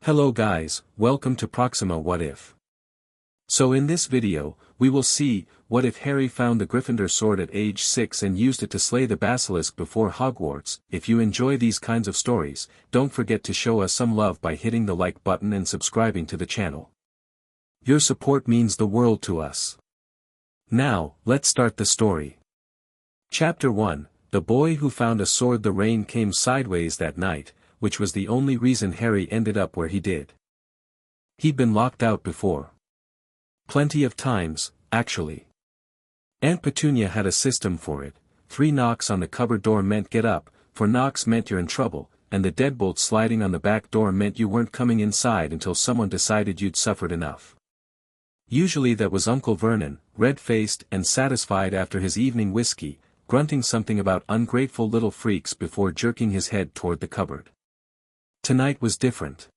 Hello guys, welcome to Proxima What If. So in this video, we will see, what if Harry found the Gryffindor sword at age 6 and used it to slay the Basilisk before Hogwarts. If you enjoy these kinds of stories, don't forget to show us some love by hitting the like button and subscribing to the channel. Your support means the world to us. Now, let's start the story. Chapter 1, The Boy Who Found a Sword. The rain came sideways that night, which was the only reason Harry ended up where he did. He'd been locked out before. Plenty of times, actually. Aunt Petunia had a system for it. 3 knocks on the cupboard door meant get up, 4 knocks meant you're in trouble, and the deadbolt sliding on the back door meant you weren't coming inside until someone decided you'd suffered enough. Usually that was Uncle Vernon, red-faced and satisfied after his evening whiskey, grunting something about ungrateful little freaks before jerking his head toward the cupboard. Tonight was different.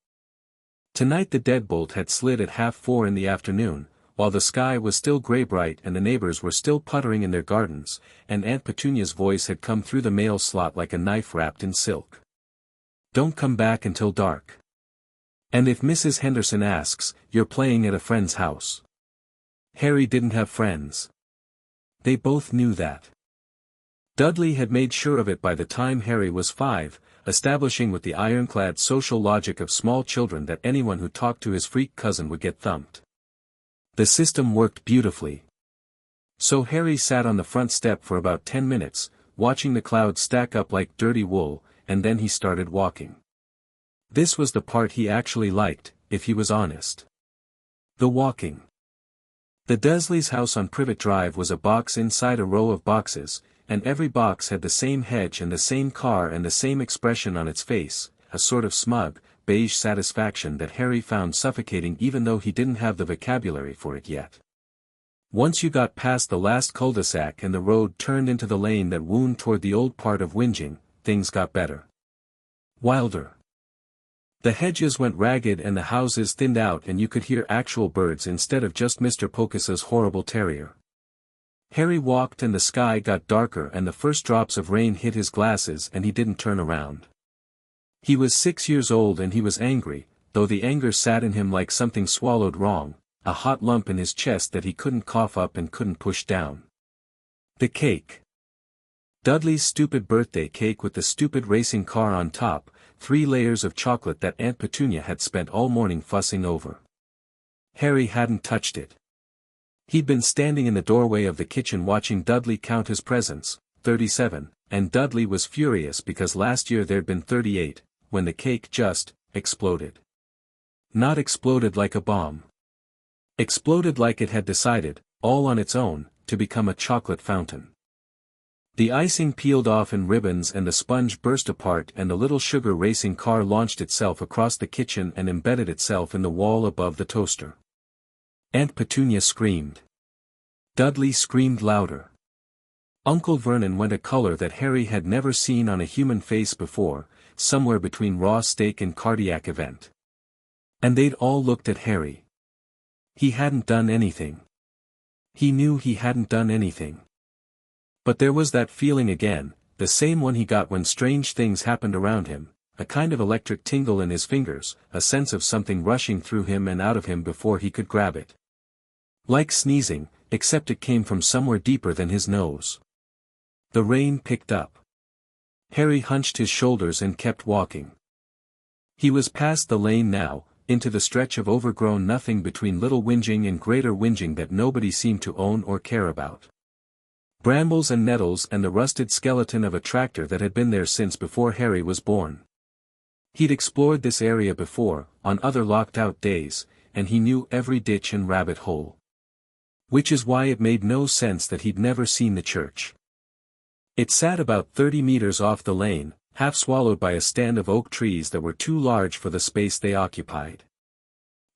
Tonight the deadbolt had slid at 4:30 in the afternoon, while the sky was still grey-bright and the neighbors were still puttering in their gardens, and Aunt Petunia's voice had come through the mail slot like a knife wrapped in silk. Don't come back until dark. And if Mrs. Henderson asks, you're playing at a friend's house. Harry didn't have friends. They both knew that. Dudley had made sure of it by the time Harry was 5, establishing with the ironclad social logic of small children that anyone who talked to his freak cousin would get thumped. The system worked beautifully. So Harry sat on the front step for about 10 minutes, watching the clouds stack up like dirty wool, and then he started walking. This was the part he actually liked, if he was honest. The walking. The Dursleys' house on Privet Drive was a box inside a row of boxes, and every box had the same hedge and the same car and the same expression on its face, a sort of smug, beige satisfaction that Harry found suffocating even though he didn't have the vocabulary for it yet. Once you got past the last cul-de-sac and the road turned into the lane that wound toward the old part of Whinging, things got better. Wilder. The hedges went ragged and the houses thinned out and you could hear actual birds instead of just Mr. Pocus's horrible terrier. Harry walked and the sky got darker and the first drops of rain hit his glasses and he didn't turn around. He was 6 years old and he was angry, though the anger sat in him like something swallowed wrong, a hot lump in his chest that he couldn't cough up and couldn't push down. The cake. Dudley's stupid birthday cake with the stupid racing car on top, 3 layers of chocolate that Aunt Petunia had spent all morning fussing over. Harry hadn't touched it. He'd been standing in the doorway of the kitchen watching Dudley count his presents, 37, and Dudley was furious because last year there'd been 38, when the cake just exploded. Not exploded like a bomb. Exploded like it had decided, all on its own, to become a chocolate fountain. The icing peeled off in ribbons and the sponge burst apart and the little sugar racing car launched itself across the kitchen and embedded itself in the wall above the toaster. Aunt Petunia screamed. Dudley screamed louder. Uncle Vernon went a color that Harry had never seen on a human face before, somewhere between raw steak and cardiac event. And they'd all looked at Harry. He hadn't done anything. He knew he hadn't done anything. But there was that feeling again, the same one he got when strange things happened around him, a kind of electric tingle in his fingers, a sense of something rushing through him and out of him before he could grab it. Like sneezing, except it came from somewhere deeper than his nose. The rain picked up. Harry hunched his shoulders and kept walking. He was past the lane now, into the stretch of overgrown nothing between Little Whinging and Greater Whinging that nobody seemed to own or care about. Brambles and nettles and the rusted skeleton of a tractor that had been there since before Harry was born. He'd explored this area before, on other locked-out days, and he knew every ditch and rabbit hole. Which is why it made no sense that he'd never seen the church. It sat about 30 meters off the lane, half swallowed by a stand of oak trees that were too large for the space they occupied.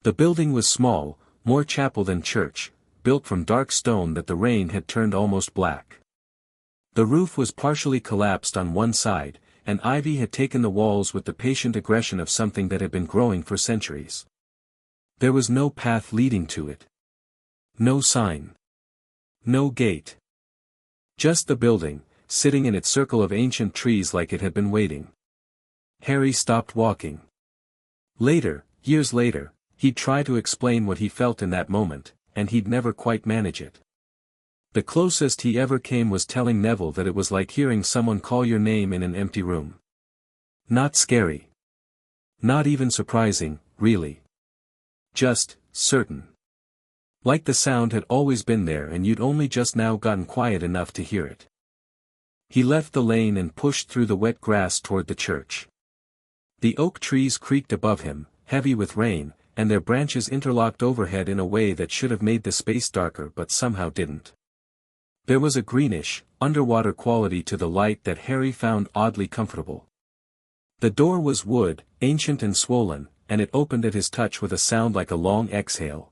The building was small, more chapel than church, built from dark stone that the rain had turned almost black. The roof was partially collapsed on one side, and ivy had taken the walls with the patient aggression of something that had been growing for centuries. There was no path leading to it. No sign. No gate. Just the building, sitting in its circle of ancient trees like it had been waiting. Harry stopped walking. Later, years later, he'd try to explain what he felt in that moment, and he'd never quite manage it. The closest he ever came was telling Neville that it was like hearing someone call your name in an empty room. Not scary. Not even surprising, really. Just, certain. Like the sound had always been there and you'd only just now gotten quiet enough to hear it. He left the lane and pushed through the wet grass toward the church. The oak trees creaked above him, heavy with rain, and their branches interlocked overhead in a way that should have made the space darker but somehow didn't. There was a greenish, underwater quality to the light that Harry found oddly comfortable. The door was wood, ancient and swollen, and it opened at his touch with a sound like a long exhale.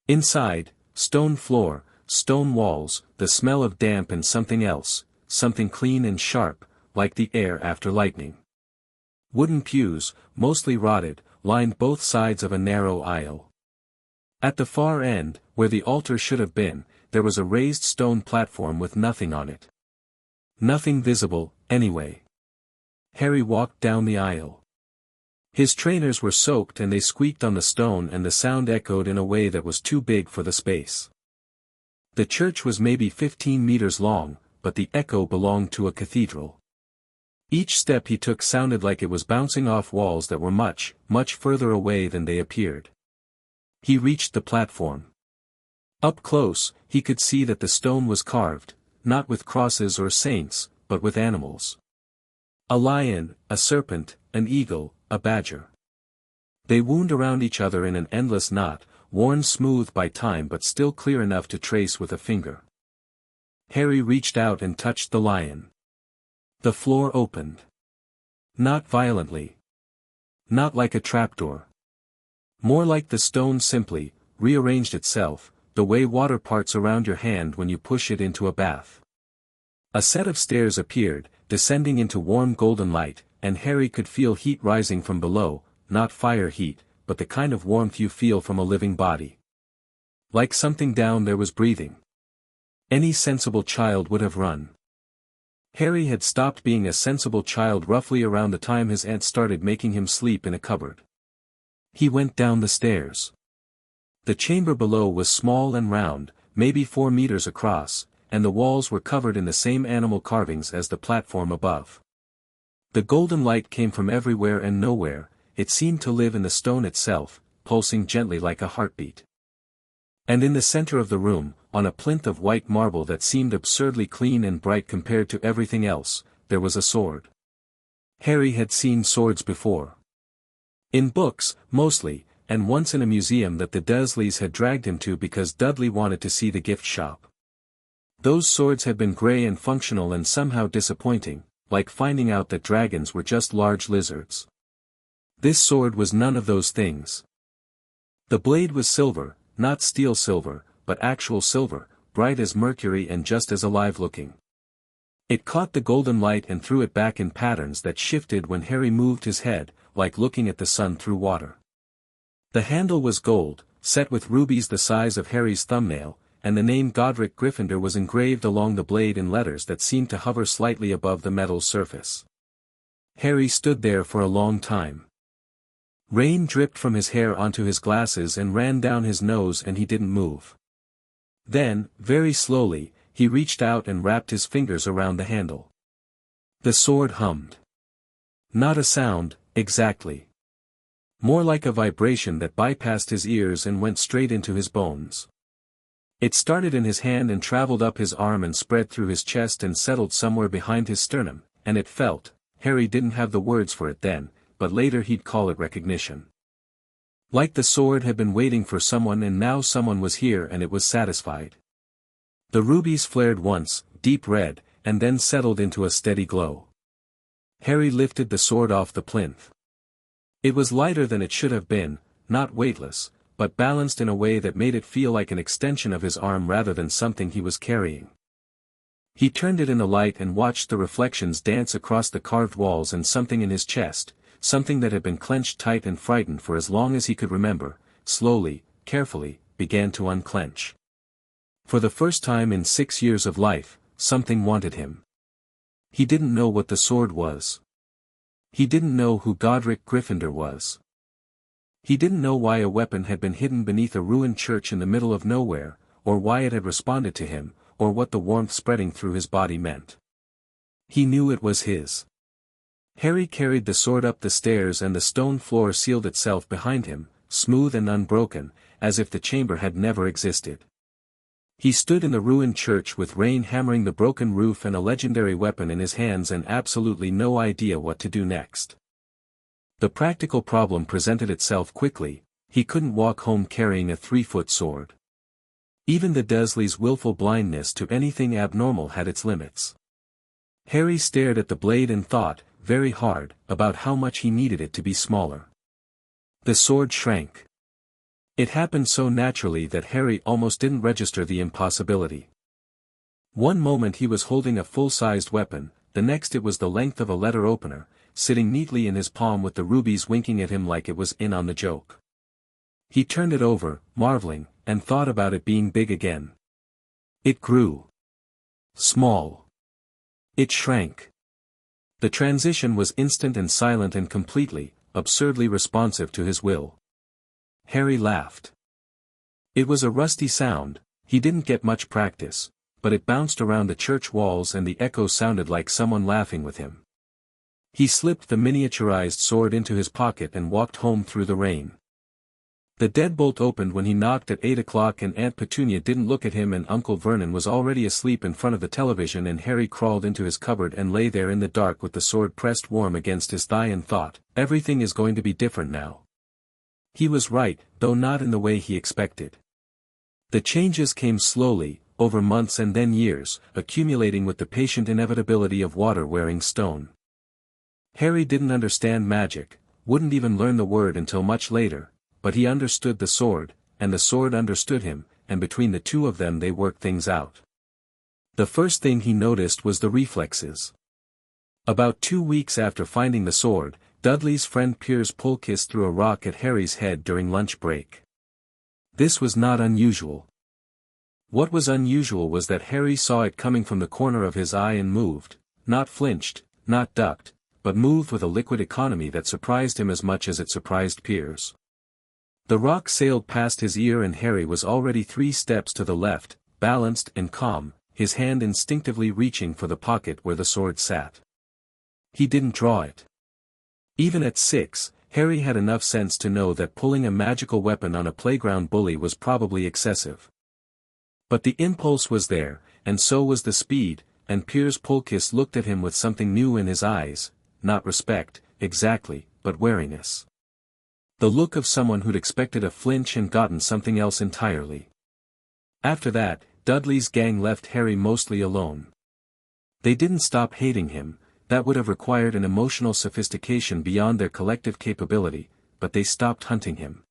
Inside, stone floor, stone walls, the smell of damp and something else, something clean and sharp, like the air after lightning. Wooden pews, mostly rotted, lined both sides of a narrow aisle. At the far end, where the altar should have been, there was a raised stone platform with nothing on it. Nothing visible, anyway. Harry walked down the aisle. His trainers were soaked and they squeaked on the stone and the sound echoed in a way that was too big for the space. The church was maybe 15 meters long, but the echo belonged to a cathedral. Each step he took sounded like it was bouncing off walls that were much, much further away than they appeared. He reached the platform. Up close, he could see that the stone was carved, not with crosses or saints, but with animals. A lion, a serpent, an eagle, a badger. They wound around each other in an endless knot, worn smooth by time but still clear enough to trace with a finger. Harry reached out and touched the lion. The floor opened. Not violently. Not like a trapdoor. More like the stone simply rearranged itself, the way water parts around your hand when you push it into a bath. A set of stairs appeared, descending into warm golden light, and Harry could feel heat rising from below, not fire heat, but the kind of warmth you feel from a living body. Like something down there was breathing. Any sensible child would have run. Harry had stopped being a sensible child roughly around the time his aunt started making him sleep in a cupboard. He went down the stairs. The chamber below was small and round, maybe 4 meters across, and the walls were covered in the same animal carvings as the platform above. The golden light came from everywhere and nowhere, it seemed to live in the stone itself, pulsing gently like a heartbeat. And in the center of the room, on a plinth of white marble that seemed absurdly clean and bright compared to everything else, there was a sword. Harry had seen swords before. In books, mostly, and once in a museum that the Dursleys had dragged him to because Dudley wanted to see the gift shop. Those swords had been grey and functional and somehow disappointing, like finding out that dragons were just large lizards. This sword was none of those things. The blade was silver, not steel silver, but actual silver, bright as mercury and just as alive-looking. It caught the golden light and threw it back in patterns that shifted when Harry moved his head, like looking at the sun through water. The handle was gold, set with rubies the size of Harry's thumbnail, and the name Godric Gryffindor was engraved along the blade in letters that seemed to hover slightly above the metal surface. Harry stood there for a long time. Rain dripped from his hair onto his glasses and ran down his nose and he didn't move. Then, very slowly, he reached out and wrapped his fingers around the handle. The sword hummed. Not a sound, exactly. More like a vibration that bypassed his ears and went straight into his bones. It started in his hand and traveled up his arm and spread through his chest and settled somewhere behind his sternum, and it felt, Harry didn't have the words for it then, but later he'd call it recognition. Like the sword had been waiting for someone and now someone was here and it was satisfied. The rubies flared once, deep red, and then settled into a steady glow. Harry lifted the sword off the plinth. It was lighter than it should have been, not weightless, but balanced in a way that made it feel like an extension of his arm rather than something he was carrying. He turned it in the light and watched the reflections dance across the carved walls and something in his chest, something that had been clenched tight and frightened for as long as he could remember, slowly, carefully, began to unclench. For the first time in 6 years of life, something wanted him. He didn't know what the sword was. He didn't know who Godric Gryffindor was. He didn't know why a weapon had been hidden beneath a ruined church in the middle of nowhere, or why it had responded to him, or what the warmth spreading through his body meant. He knew it was his. Harry carried the sword up the stairs and the stone floor sealed itself behind him, smooth and unbroken, as if the chamber had never existed. He stood in the ruined church with rain hammering the broken roof and a legendary weapon in his hands and absolutely no idea what to do next. The practical problem presented itself quickly: he couldn't walk home carrying a 3-foot sword. Even the Dursleys' willful blindness to anything abnormal had its limits. Harry stared at the blade and thought, very hard, about how much he needed it to be smaller. The sword shrank. It happened so naturally that Harry almost didn't register the impossibility. One moment he was holding a full-sized weapon, the next it was the length of a letter opener, sitting neatly in his palm with the rubies winking at him like it was in on the joke. He turned it over, marveling, and thought about it being big again. It grew small. It shrank. The transition was instant and silent and completely, absurdly responsive to his will. Harry laughed. It was a rusty sound, he didn't get much practice, but it bounced around the church walls and the echo sounded like someone laughing with him. He slipped the miniaturized sword into his pocket and walked home through the rain. The deadbolt opened when he knocked at 8 o'clock and Aunt Petunia didn't look at him and Uncle Vernon was already asleep in front of the television and Harry crawled into his cupboard and lay there in the dark with the sword pressed warm against his thigh and thought, everything is going to be different now. He was right, though not in the way he expected. The changes came slowly, over months and then years, accumulating with the patient inevitability of water wearing stone. Harry didn't understand magic, wouldn't even learn the word until much later, but he understood the sword, and the sword understood him, and between the two of them they worked things out. The first thing he noticed was the reflexes. About 2 weeks after finding the sword, Dudley's friend Piers Polkiss threw a rock at Harry's head during lunch break. This was not unusual. What was unusual was that Harry saw it coming from the corner of his eye and moved, not flinched, not ducked, but moved with a liquid economy that surprised him as much as it surprised Piers. The rock sailed past his ear and Harry was already 3 steps to the left, balanced and calm, his hand instinctively reaching for the pocket where the sword sat. He didn't draw it. Even at 6, Harry had enough sense to know that pulling a magical weapon on a playground bully was probably excessive. But the impulse was there, and so was the speed, and Piers Polkiss looked at him with something new in his eyes, not respect, exactly, but wariness. The look of someone who'd expected a flinch and gotten something else entirely. After that, Dudley's gang left Harry mostly alone. They didn't stop hating him, that would have required an emotional sophistication beyond their collective capability, but they stopped hunting him.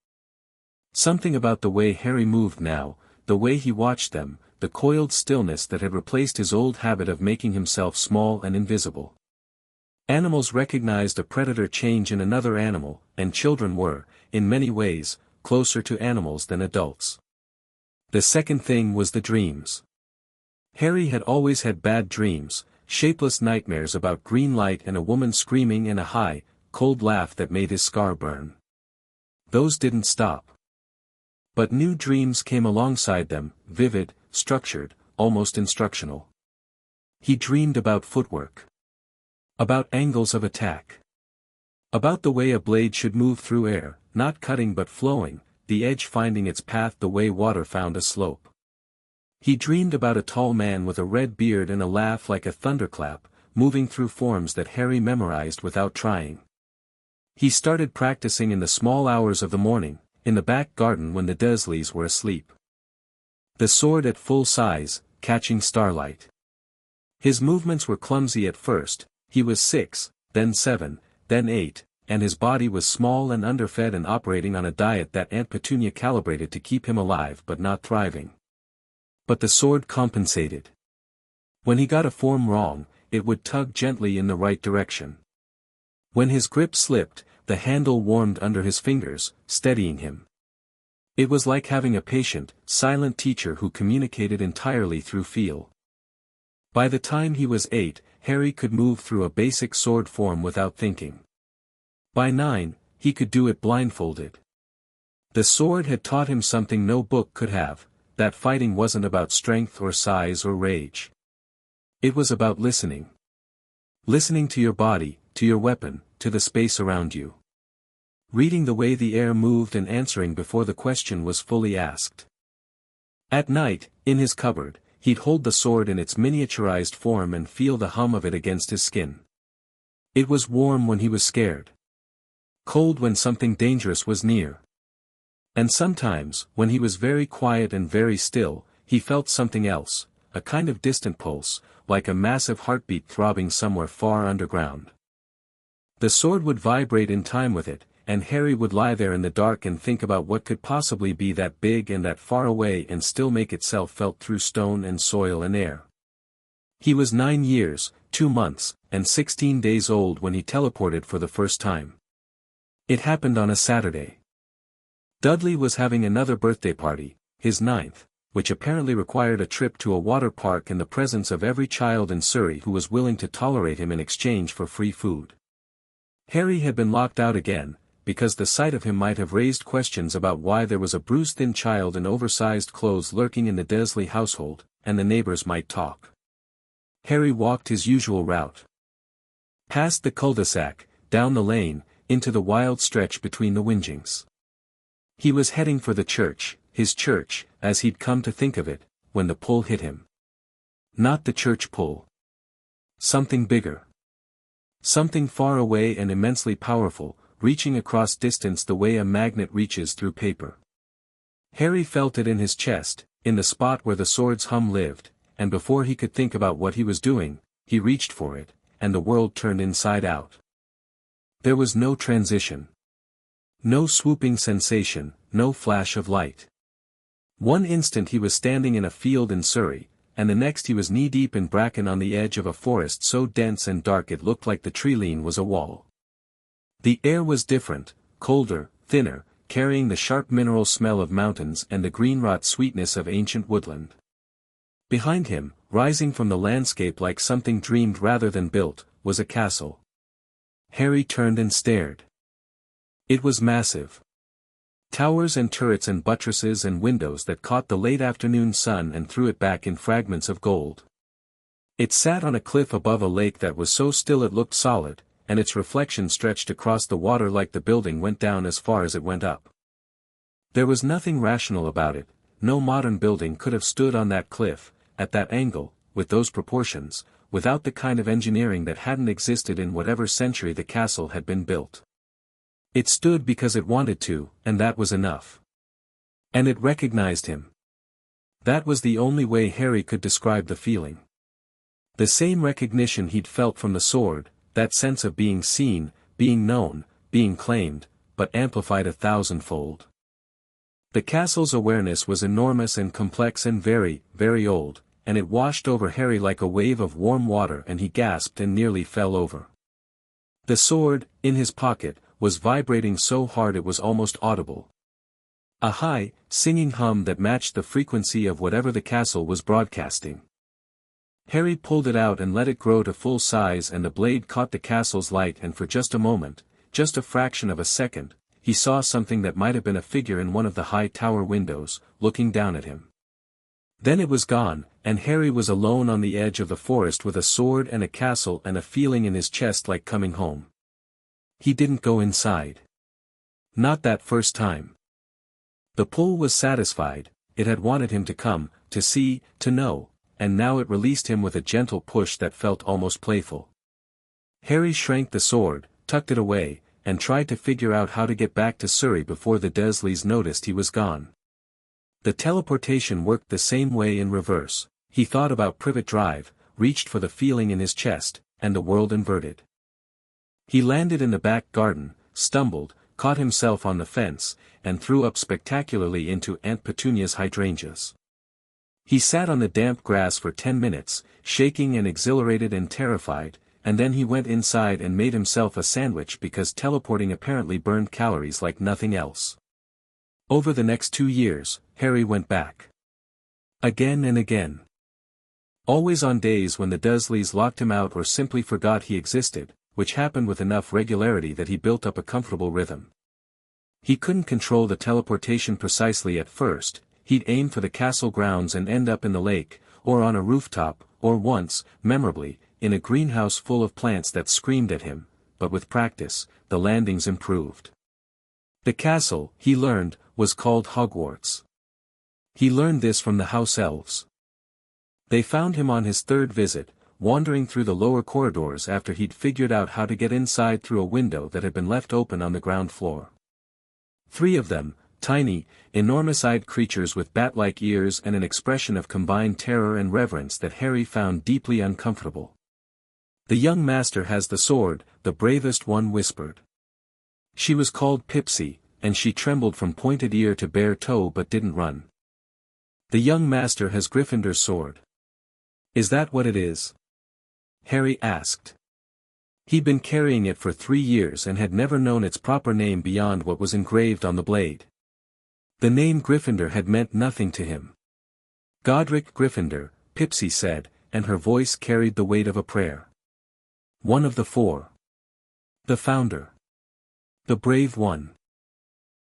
Something about the way Harry moved now, the way he watched them, the coiled stillness that had replaced his old habit of making himself small and invisible. Animals recognized a predator change in another animal, and children were, in many ways, closer to animals than adults. The second thing was the dreams. Harry had always had bad dreams, shapeless nightmares about green light and a woman screaming and a high, cold laugh that made his scar burn. Those didn't stop. But new dreams came alongside them, vivid, structured, almost instructional. He dreamed about footwork. About angles of attack. About the way a blade should move through air, not cutting but flowing, the edge finding its path the way water found a slope. He dreamed about a tall man with a red beard and a laugh like a thunderclap, moving through forms that Harry memorized without trying. He started practicing in the small hours of the morning, in the back garden when the Dursleys were asleep. The sword at full size, catching starlight. His movements were clumsy at first. He was 6, then 7, then 8, and his body was small and underfed and operating on a diet that Aunt Petunia calibrated to keep him alive but not thriving. But the sword compensated. When he got a form wrong, it would tug gently in the right direction. When his grip slipped, the handle warmed under his fingers, steadying him. It was like having a patient, silent teacher who communicated entirely through feel. By the time he was 8, Harry could move through a basic sword form without thinking. By 9, he could do it blindfolded. The sword had taught him something no book could have, that fighting wasn't about strength or size or rage. It was about listening. Listening to your body, to your weapon, to the space around you. Reading the way the air moved and answering before the question was fully asked. At night, in his cupboard, he'd hold the sword in its miniaturized form and feel the hum of it against his skin. It was warm when he was scared. Cold when something dangerous was near. And sometimes, when he was very quiet and very still, he felt something else, a kind of distant pulse, like a massive heartbeat throbbing somewhere far underground. The sword would vibrate in time with it, and Harry would lie there in the dark and think about what could possibly be that big and that far away and still make itself felt through stone and soil and air. He was 9 years, 2 months, and 16 days old when he teleported for the first time. It happened on a Saturday. Dudley was having another birthday party, his 9th, which apparently required a trip to a water park in the presence of every child in Surrey who was willing to tolerate him in exchange for free food. Harry had been locked out again, because the sight of him might have raised questions about why there was a bruised-thin child in oversized clothes lurking in the Dursley household, and the neighbors might talk. Harry walked his usual route. Past the cul-de-sac, down the lane, into the wild stretch between the whingings. He was heading for the church, his church, as he'd come to think of it, when the pull hit him. Not the church pull. Something bigger. Something far away and immensely powerful, reaching across distance the way a magnet reaches through paper. Harry felt it in his chest, in the spot where the sword's hum lived, and before he could think about what he was doing, he reached for it, and the world turned inside out. There was no transition. No swooping sensation, no flash of light. One instant he was standing in a field in Surrey, and the next he was knee-deep in bracken on the edge of a forest so dense and dark it looked like the tree-line was a wall. The air was different, colder, thinner, carrying the sharp mineral smell of mountains and the green-rot sweetness of ancient woodland. Behind him, rising from the landscape like something dreamed rather than built, was a castle. Harry turned and stared. It was massive. Towers and turrets and buttresses and windows that caught the late afternoon sun and threw it back in fragments of gold. It sat on a cliff above a lake that was so still it looked solid, and its reflection stretched across the water like the building went down as far as it went up. There was nothing rational about it, no modern building could have stood on that cliff, at that angle, with those proportions, without the kind of engineering that hadn't existed in whatever century the castle had been built. It stood because it wanted to, and that was enough. And it recognized him. That was the only way Harry could describe the feeling. The same recognition he'd felt from the sword, that sense of being seen, being known, being claimed, but amplified 1,000-fold. The castle's awareness was enormous and complex and very, very old, and it washed over Harry like a wave of warm water and he gasped and nearly fell over. The sword, in his pocket, was vibrating so hard it was almost audible. A high, singing hum that matched the frequency of whatever the castle was broadcasting. Harry pulled it out and let it grow to full size and the blade caught the castle's light and for just a moment, just a fraction of a second, he saw something that might have been a figure in one of the high tower windows, looking down at him. Then it was gone, and Harry was alone on the edge of the forest with a sword and a castle and a feeling in his chest like coming home. He didn't go inside. Not that first time. The pull was satisfied, it had wanted him to come, to see, to know, and now it released him with a gentle push that felt almost playful. Harry shrank the sword, tucked it away, and tried to figure out how to get back to Surrey before the Dursleys noticed he was gone. The teleportation worked the same way in reverse. He thought about Privet Drive, reached for the feeling in his chest, and the world inverted. He landed in the back garden, stumbled, caught himself on the fence, and threw up spectacularly into Aunt Petunia's hydrangeas. He sat on the damp grass for 10 minutes, shaking and exhilarated and terrified, and then he went inside and made himself a sandwich because teleporting apparently burned calories like nothing else. Over the next 2 years, Harry went back. Again and again. Always on days when the Dursleys locked him out or simply forgot he existed, which happened with enough regularity that he built up a comfortable rhythm. He couldn't control the teleportation precisely at first. He'd aim for the castle grounds and end up in the lake, or on a rooftop, or once, memorably, in a greenhouse full of plants that screamed at him, but with practice, the landings improved. The castle, he learned, was called Hogwarts. He learned this from the house elves. They found him on his third visit, wandering through the lower corridors after he'd figured out how to get inside through a window that had been left open on the ground floor. 3 of them, tiny, enormous-eyed creatures with bat-like ears and an expression of combined terror and reverence that Harry found deeply uncomfortable. "The young master has the sword," the bravest one whispered. She was called Pipsy, and she trembled from pointed ear to bare toe but didn't run. "The young master has Gryffindor's sword." "Is that what it is?" Harry asked. He'd been carrying it for 3 years and had never known its proper name beyond what was engraved on the blade. The name Gryffindor had meant nothing to him. "Godric Gryffindor," Pipsy said, and her voice carried the weight of a prayer. "One of the 4. The founder. The brave one.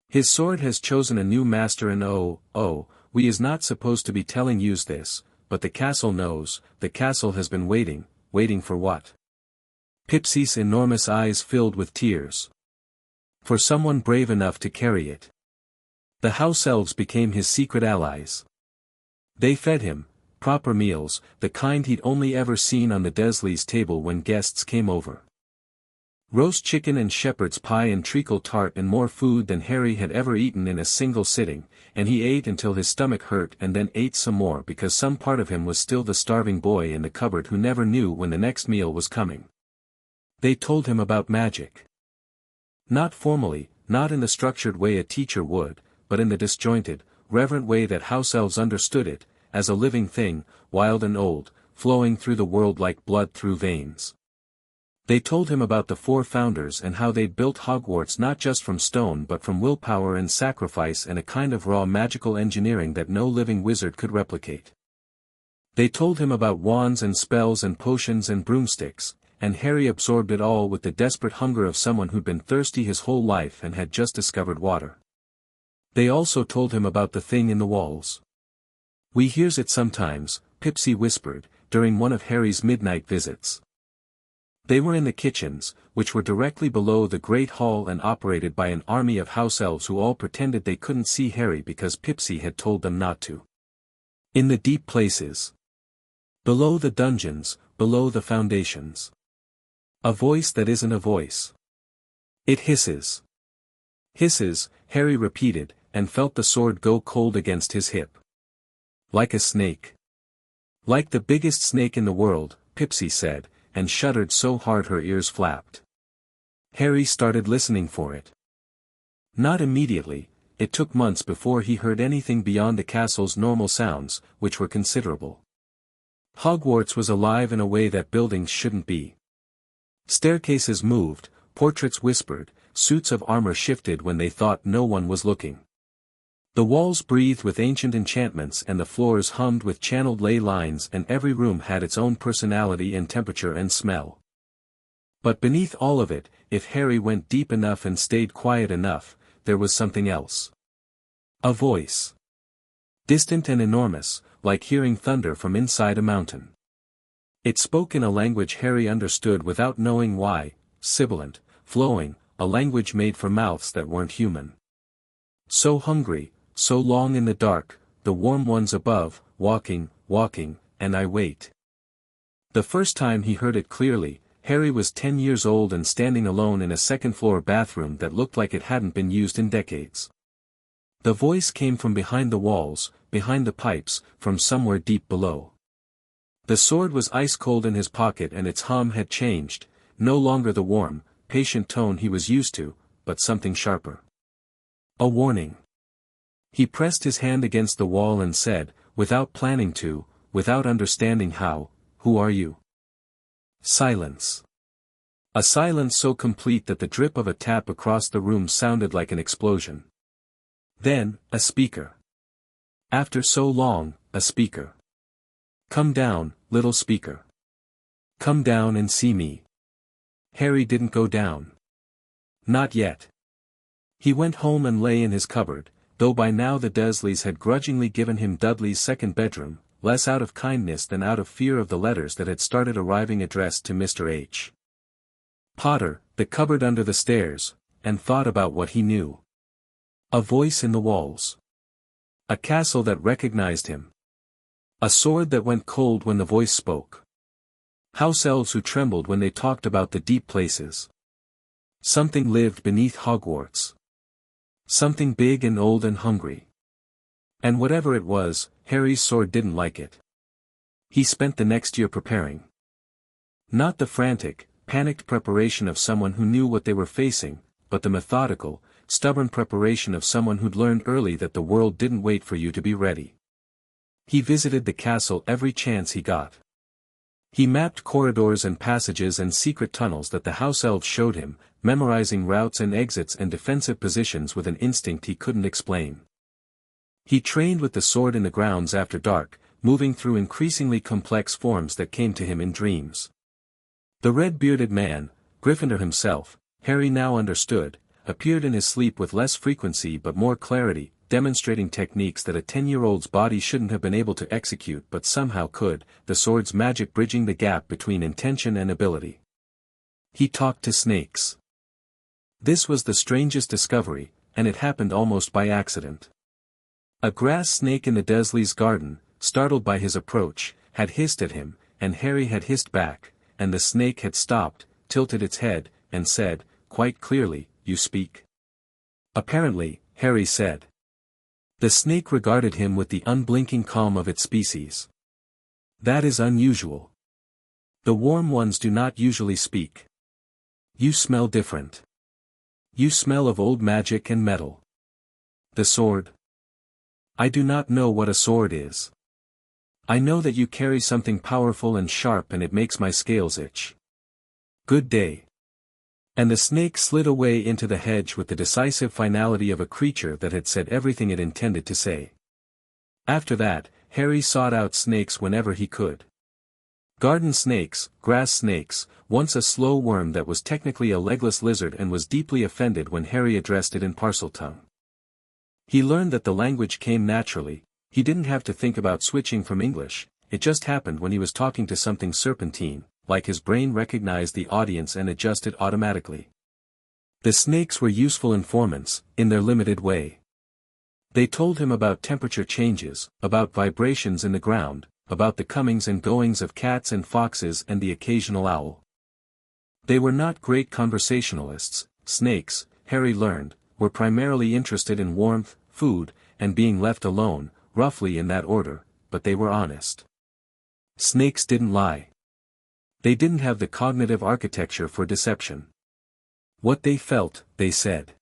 His sword has chosen a new master and we is not supposed to be telling yous this, but the castle knows. The castle has been waiting for what?" Pipsy's enormous eyes filled with tears. "For someone brave enough to carry it." The house elves became his secret allies. They fed him, proper meals, the kind he'd only ever seen on the Dursleys' table when guests came over. Roast chicken and shepherd's pie and treacle tart and more food than Harry had ever eaten in a single sitting, and he ate until his stomach hurt and then ate some more because some part of him was still the starving boy in the cupboard who never knew when the next meal was coming. They told him about magic. Not formally, not in the structured way a teacher would, but in the disjointed, reverent way that house elves understood it, as a living thing, wild and old, flowing through the world like blood through veins. They told him about the 4 founders and how they'd built Hogwarts not just from stone but from willpower and sacrifice and a kind of raw magical engineering that no living wizard could replicate. They told him about wands and spells and potions and broomsticks, and Harry absorbed it all with the desperate hunger of someone who'd been thirsty his whole life and had just discovered water. They also told him about the thing in the walls. "We hears it sometimes," Pipsy whispered, during one of Harry's midnight visits. They were in the kitchens, which were directly below the great hall and operated by an army of house elves who all pretended they couldn't see Harry because Pipsy had told them not to. In the deep places. Below the dungeons, below the foundations. A voice that isn't a voice. "It hisses." "Hisses," Harry repeated, and felt the sword go cold against his hip. "Like a snake." "Like the biggest snake in the world," Pipsy said, and shuddered so hard her ears flapped. Harry started listening for it. Not immediately, it took months before he heard anything beyond the castle's normal sounds, which were considerable. Hogwarts was alive in a way that buildings shouldn't be. Staircases moved, portraits whispered, suits of armor shifted when they thought no one was looking. The walls breathed with ancient enchantments and the floors hummed with channeled ley lines and every room had its own personality and temperature and smell. But beneath all of it, if Harry went deep enough and stayed quiet enough, there was something else. A voice. Distant and enormous, like hearing thunder from inside a mountain. It spoke in a language Harry understood without knowing why, sibilant, flowing, a language made for mouths that weren't human. So hungry, so long in the dark, the warm ones above, walking, and I wait. The first time he heard it clearly, Harry was 10 years old and standing alone in a second-floor bathroom that looked like it hadn't been used in decades. The voice came from behind the walls, behind the pipes, from somewhere deep below. The sword was ice-cold in his pocket and its hum had changed, no longer the warm, patient tone he was used to, but something sharper. A warning. He pressed his hand against the wall and said, without planning to, without understanding how, "Who are you?" Silence. A silence so complete that the drip of a tap across the room sounded like an explosion. Then, a speaker. After so long, a speaker. "Come down, little speaker. Come down and see me." Harry didn't go down. Not yet. He went home and lay in his cupboard, though by now the Dursleys had grudgingly given him Dudley's second bedroom, less out of kindness than out of fear of the letters that had started arriving addressed to Mr. H. Potter, the cupboard under the stairs, and thought about what he knew. A voice in the walls. A castle that recognized him. A sword that went cold when the voice spoke. House elves who trembled when they talked about the deep places. Something lived beneath Hogwarts. Something big and old and hungry. And whatever it was, Harry's sword didn't like it. He spent the next year preparing. Not the frantic, panicked preparation of someone who knew what they were facing, but the methodical, stubborn preparation of someone who'd learned early that the world didn't wait for you to be ready. He visited the castle every chance he got. He mapped corridors and passages and secret tunnels that the house elves showed him, memorizing routes and exits and defensive positions with an instinct he couldn't explain. He trained with the sword in the grounds after dark, moving through increasingly complex forms that came to him in dreams. The red-bearded man, Gryffindor himself, Harry now understood, appeared in his sleep with less frequency but more clarity, demonstrating techniques that a 10-year-old's body shouldn't have been able to execute but somehow could, the sword's magic bridging the gap between intention and ability. He talked to snakes. This was the strangest discovery, and it happened almost by accident. A grass snake in the Dursleys' garden, startled by his approach, had hissed at him, and Harry had hissed back, and the snake had stopped, tilted its head, and said, quite clearly, "You speak?" "Apparently," Harry said. The snake regarded him with the unblinking calm of its species. "That is unusual. The warm ones do not usually speak. You smell different. You smell of old magic and metal." "The sword?" "I do not know what a sword is. I know that you carry something powerful and sharp and it makes my scales itch. Good day." And the snake slid away into the hedge with the decisive finality of a creature that had said everything it intended to say. After that, Harry sought out snakes whenever he could. Garden snakes, grass snakes, once a slow worm that was technically a legless lizard and was deeply offended when Harry addressed it in Parseltongue. He learned that the language came naturally, he didn't have to think about switching from English, it just happened when he was talking to something serpentine, like his brain recognized the audience and adjusted automatically. The snakes were useful informants, in their limited way. They told him about temperature changes, about vibrations in the ground, about the comings and goings of cats and foxes and the occasional owl. They were not great conversationalists. Snakes, Harry learned, were primarily interested in warmth, food, and being left alone, roughly in that order, but they were honest. Snakes didn't lie. They didn't have the cognitive architecture for deception. What they felt, they said.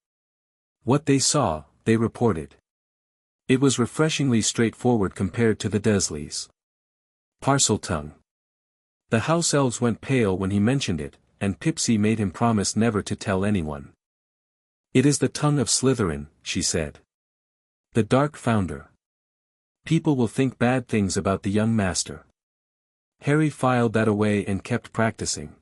What they saw, they reported. It was refreshingly straightforward compared to the Dursleys. Parseltongue. The house elves went pale when he mentioned it, and Pipsy made him promise never to tell anyone. "It is the tongue of Slytherin," she said. "The Dark Founder. People will think bad things about the young master." Harry filed that away and kept practicing.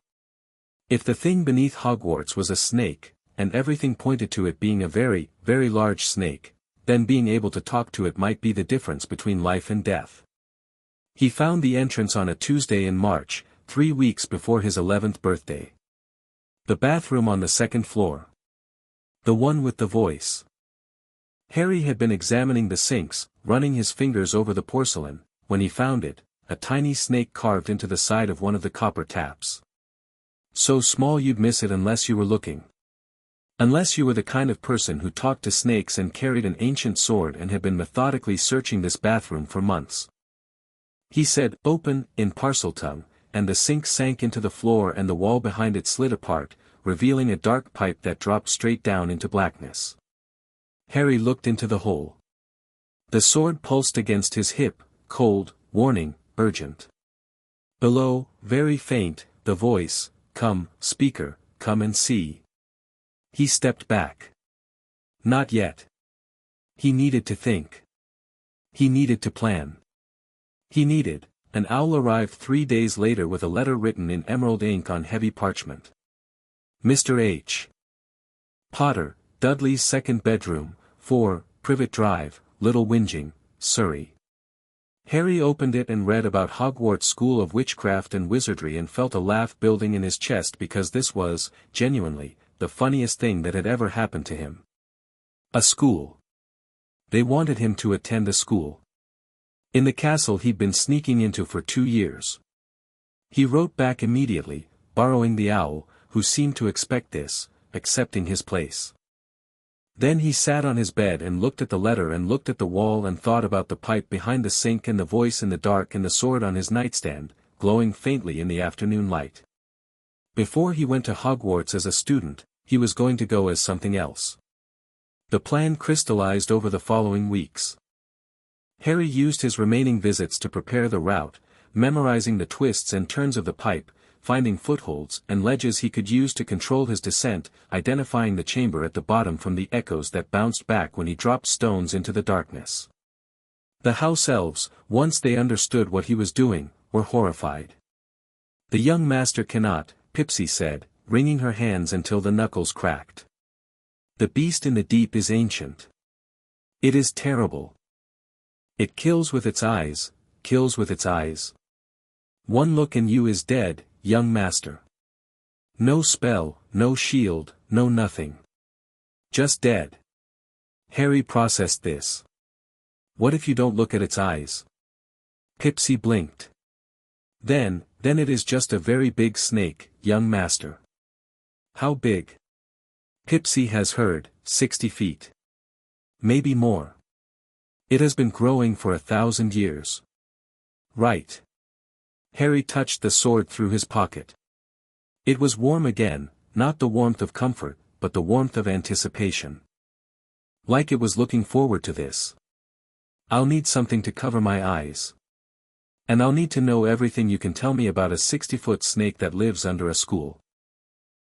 If the thing beneath Hogwarts was a snake, and everything pointed to it being a very, very large snake, then being able to talk to it might be the difference between life and death. He found the entrance on a Tuesday in March, 3 weeks before his 11th birthday. The bathroom on the second floor. The one with the voice. Harry had been examining the sinks, running his fingers over the porcelain, when he found it, a tiny snake carved into the side of one of the copper taps. So small you'd miss it unless you were looking. Unless you were the kind of person who talked to snakes and carried an ancient sword and had been methodically searching this bathroom for months. He said, "Open," in Parseltongue, and the sink sank into the floor and the wall behind it slid apart, revealing a dark pipe that dropped straight down into blackness. Harry looked into the hole. The sword pulsed against his hip, cold, warning, urgent. Below, very faint, the voice, "Come, speaker, come and see." He stepped back. Not yet. He needed to think. He needed to plan. An owl arrived 3 days later with a letter written in emerald ink on heavy parchment. Mr. H. Potter, Dudley's second bedroom, 4, Privet Drive, Little Whinging, Surrey. Harry opened it and read about Hogwarts School of Witchcraft and Wizardry and felt a laugh building in his chest because this was, genuinely, the funniest thing that had ever happened to him. A school. They wanted him to attend a school. In the castle he'd been sneaking into for 2 years. He wrote back immediately, borrowing the owl, who seemed to expect this, accepting his place. Then he sat on his bed and looked at the letter and looked at the wall and thought about the pipe behind the sink and the voice in the dark and the sword on his nightstand, glowing faintly in the afternoon light. Before he went to Hogwarts as a student, he was going to go as something else. The plan crystallized over the following weeks. Harry used his remaining visits to prepare the route, memorizing the twists and turns of the pipe, finding footholds and ledges he could use to control his descent, identifying the chamber at the bottom from the echoes that bounced back when he dropped stones into the darkness. The house elves, once they understood what he was doing, were horrified. "The young master cannot," Pipsy said, wringing her hands until the knuckles cracked. "The beast in the deep is ancient. It is terrible. It kills with its eyes, kills with its eyes. One look and you is dead, young master. No spell, no shield, no nothing. Just dead." Harry processed this. "What if you don't look at its eyes?" Pipsy blinked. Then it is just a very big snake, young master." "How big?" Pipsy has heard, 60 feet. Maybe more. It has been growing for 1,000 years. "Right." Harry touched the sword through his pocket. It was warm again, not the warmth of comfort, but the warmth of anticipation. Like it was looking forward to this. "I'll need something to cover my eyes. And I'll need to know everything you can tell me about a 60-foot snake that lives under a school."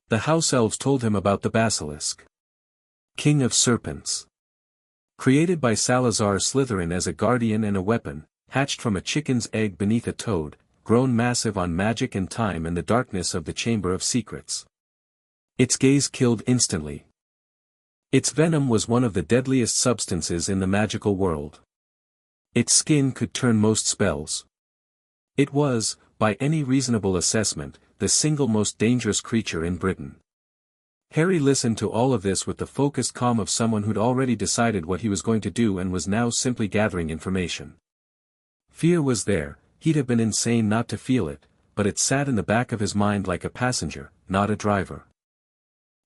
The house elves told him about the Basilisk. King of Serpents. Created by Salazar Slytherin as a guardian and a weapon, hatched from a chicken's egg beneath a toad, grown massive on magic and time and the darkness of the Chamber of Secrets. Its gaze killed instantly. Its venom was one of the deadliest substances in the magical world. Its skin could turn most spells. It was, by any reasonable assessment, the single most dangerous creature in Britain. Harry listened to all of this with the focused calm of someone who'd already decided what he was going to do and was now simply gathering information. Fear was there. He'd have been insane not to feel it, but it sat in the back of his mind like a passenger, not a driver.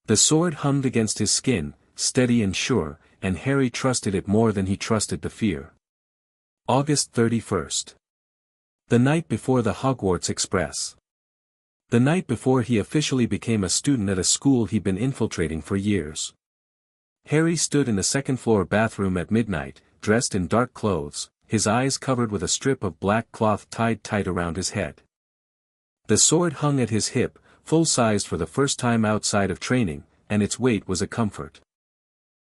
The sword hummed against his skin, steady and sure, and Harry trusted it more than he trusted the fear. August 31st. The night before the Hogwarts Express. The night before he officially became a student at a school he'd been infiltrating for years. Harry stood in the second-floor bathroom at midnight, dressed in dark clothes, his eyes covered with a strip of black cloth tied tight around his head. The sword hung at his hip, full-sized for the first time outside of training, and its weight was a comfort.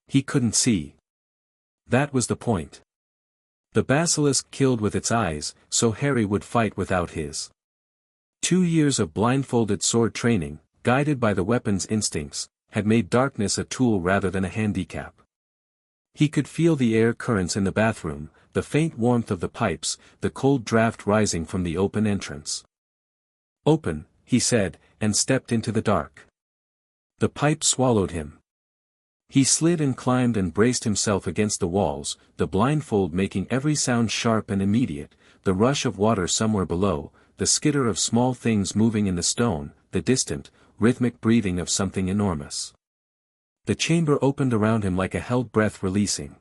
He couldn't see. That was the point. The basilisk killed with its eyes, so Harry would fight without his. 2 years of blindfolded sword training, guided by the weapon's instincts, had made darkness a tool rather than a handicap. He could feel the air currents in the bathroom, the faint warmth of the pipes, the cold draft rising from the open entrance. "Open," he said, and stepped into the dark. The pipe swallowed him. He slid and climbed and braced himself against the walls, the blindfold making every sound sharp and immediate, the rush of water somewhere below, the skitter of small things moving in the stone, the distant, rhythmic breathing of something enormous. The chamber opened around him like a held breath releasing.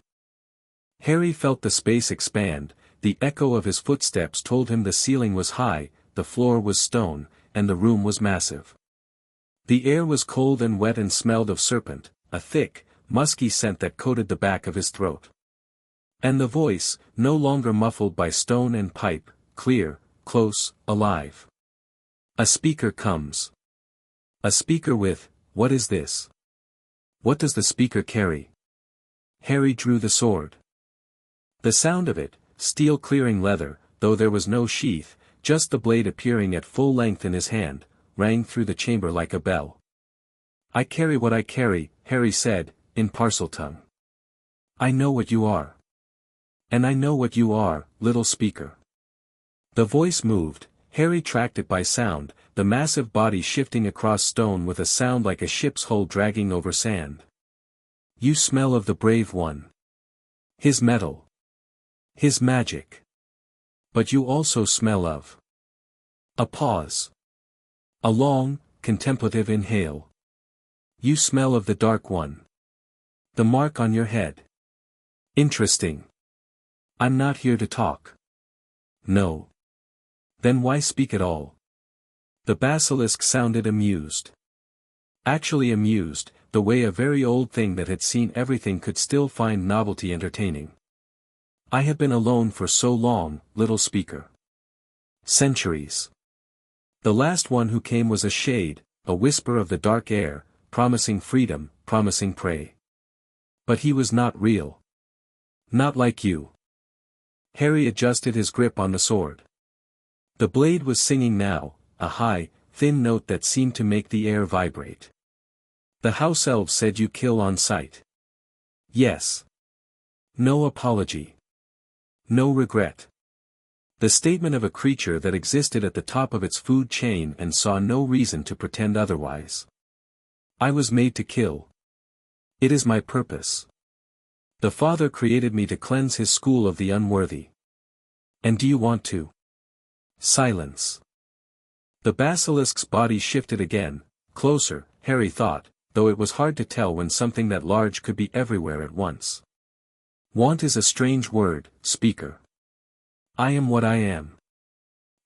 Harry felt the space expand, the echo of his footsteps told him the ceiling was high, the floor was stone, and the room was massive. The air was cold and wet and smelled of serpent, a thick, musky scent that coated the back of his throat. And the voice, no longer muffled by stone and pipe, clear, close, alive. "A speaker comes." A speaker with, "What is this? What does the speaker carry?" Harry drew the sword. The sound of it, steel clearing leather, though there was no sheath, just the blade appearing at full length in his hand, rang through the chamber like a bell. "I carry what I carry," Harry said, in Parseltongue. I know what you are. And I know what you are, little speaker. The voice moved. Harry tracked it by sound, the massive body shifting across stone with a sound like a ship's hull dragging over sand. You smell of the brave one. His metal. His magic. But you also smell of. A pause. A long, contemplative inhale. You smell of the dark one. The mark on your head. Interesting. I'm not here to talk. No. Then why speak at all? The basilisk sounded amused. Actually amused, the way a very old thing that had seen everything could still find novelty entertaining. I have been alone for so long, little speaker. Centuries. The last one who came was a shade, a whisper of the dark air, promising freedom, promising prey. But he was not real. Not like you. Harry adjusted his grip on the sword. The blade was singing now, a high, thin note that seemed to make the air vibrate. The house elves said you kill on sight. Yes. No apology. No regret. The statement of a creature that existed at the top of its food chain and saw no reason to pretend otherwise. I was made to kill. It is my purpose. The Father created me to cleanse his school of the unworthy. And do you want to? Silence. The basilisk's body shifted again, closer, Harry thought, though it was hard to tell when something that large could be everywhere at once. Want is a strange word, speaker. I am what I am.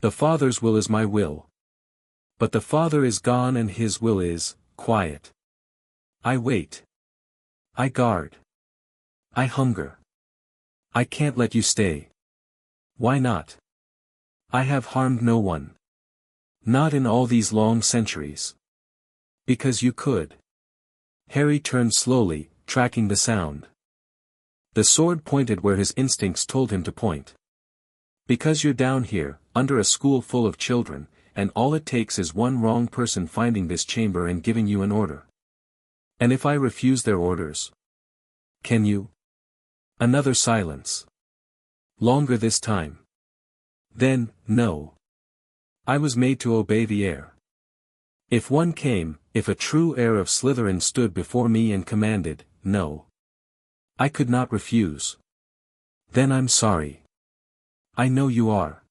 The Father's will is my will. But the Father is gone and his will is, quiet. I wait. I guard. I hunger. I can't let you stay. Why not? I have harmed no one. Not in all these long centuries. Because you could. Harry turned slowly, tracking the sound. The sword pointed where his instincts told him to point. Because you're down here, under a school full of children, and all it takes is one wrong person finding this chamber and giving you an order. And if I refuse their orders? Can you? Another silence. Longer this time. Then, no. I was made to obey the heir. If one came, if a true heir of Slytherin stood before me and commanded, no. I could not refuse. Then I'm sorry. I know you are.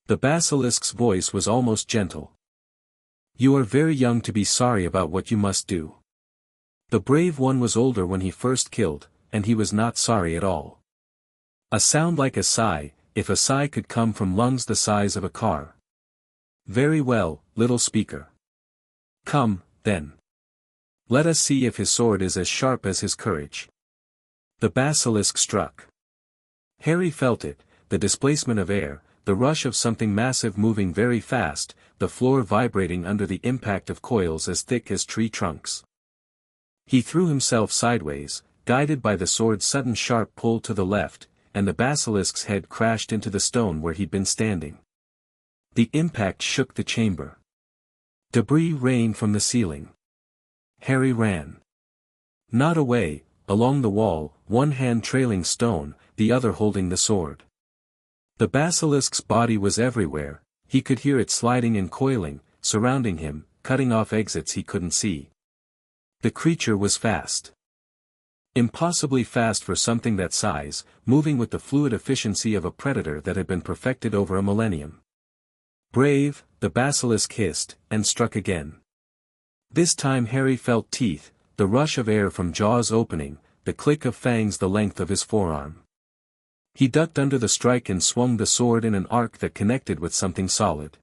The basilisk's voice was almost gentle. You are very young to be sorry about what you must do. The brave one was older when he first killed, and he was not sorry at all. A sound like a sigh, if a sigh could come from lungs the size of a car. Very well, little speaker. Come, then. Let us see if his sword is as sharp as his courage. The basilisk struck. Harry felt it, the displacement of air, the rush of something massive moving very fast, the floor vibrating under the impact of coils as thick as tree trunks. He threw himself sideways, guided by the sword's sudden sharp pull to the left, and the basilisk's head crashed into the stone where he'd been standing. The impact shook the chamber. Debris rained from the ceiling. Harry ran. Not away, along the wall, one hand trailing stone, the other holding the sword. The basilisk's body was everywhere, he could hear it sliding and coiling, surrounding him, cutting off exits he couldn't see. The creature was fast. Impossibly fast for something that size, moving with the fluid efficiency of a predator that had been perfected over a millennium. Brave, the basilisk hissed, and struck again. This time Harry felt teeth, the rush of air from jaws opening, the click of fangs the length of his forearm. He ducked under the strike and swung the sword in an arc that connected with something solid.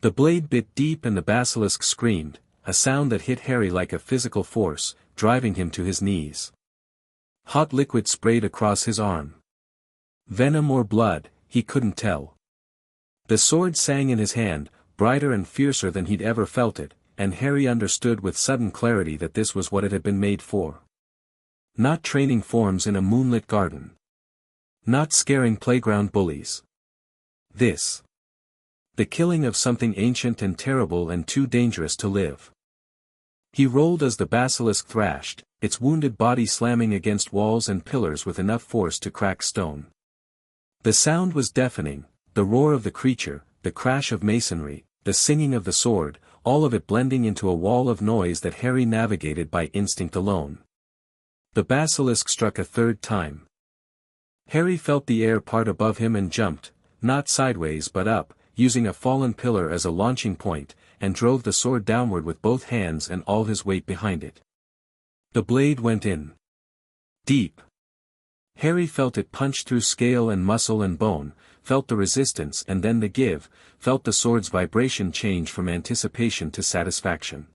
The blade bit deep and the basilisk screamed, a sound that hit Harry like a physical force, driving him to his knees. Hot liquid sprayed across his arm. Venom or blood, he couldn't tell. The sword sang in his hand, brighter and fiercer than he'd ever felt it, and Harry understood with sudden clarity that this was what it had been made for. Not training forms in a moonlit garden. Not scaring playground bullies. This. The killing of something ancient and terrible and too dangerous to live. He rolled as the basilisk thrashed, its wounded body slamming against walls and pillars with enough force to crack stone. The sound was deafening, the roar of the creature, the crash of masonry, the singing of the sword, all of it blending into a wall of noise that Harry navigated by instinct alone. The basilisk struck a third time. Harry felt the air part above him and jumped, not sideways but up, using a fallen pillar as a launching point, and drove the sword downward with both hands and all his weight behind it. The blade went in. Deep. Harry felt it punch through scale and muscle and bone, felt the resistance and then the give, felt the sword's vibration change from anticipation to satisfaction.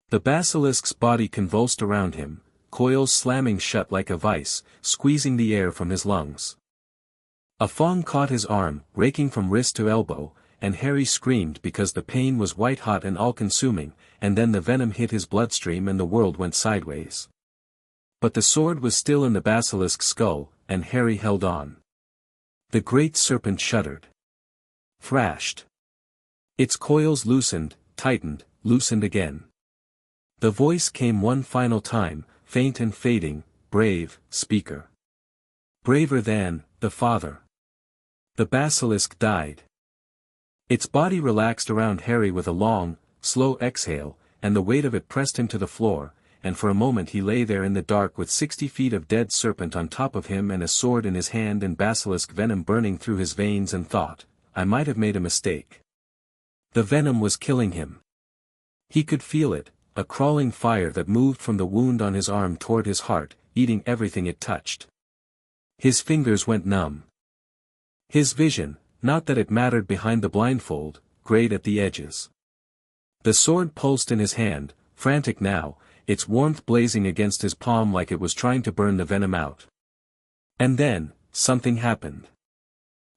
The basilisk's body convulsed around him, coils slamming shut like a vice, squeezing the air from his lungs. A fang caught his arm, raking from wrist to elbow, and Harry screamed because the pain was white-hot and all-consuming, and then the venom hit his bloodstream and the world went sideways. But the sword was still in the basilisk's skull, and Harry held on. The great serpent shuddered. Thrashed. Its coils loosened, tightened, loosened again. The voice came one final time, faint and fading, brave, speaker. Braver than, the father. The basilisk died. Its body relaxed around Harry with a long, slow exhale, and the weight of it pressed him to the floor, and for a moment he lay there in the dark with 60 feet of dead serpent on top of him and a sword in his hand and basilisk venom burning through his veins and thought, I might have made a mistake. The venom was killing him. He could feel it, a crawling fire that moved from the wound on his arm toward his heart, eating everything it touched. His fingers went numb. His vision, not that it mattered behind the blindfold, grayed at the edges. The sword pulsed in his hand, frantic now, its warmth blazing against his palm like it was trying to burn the venom out. And then, something happened.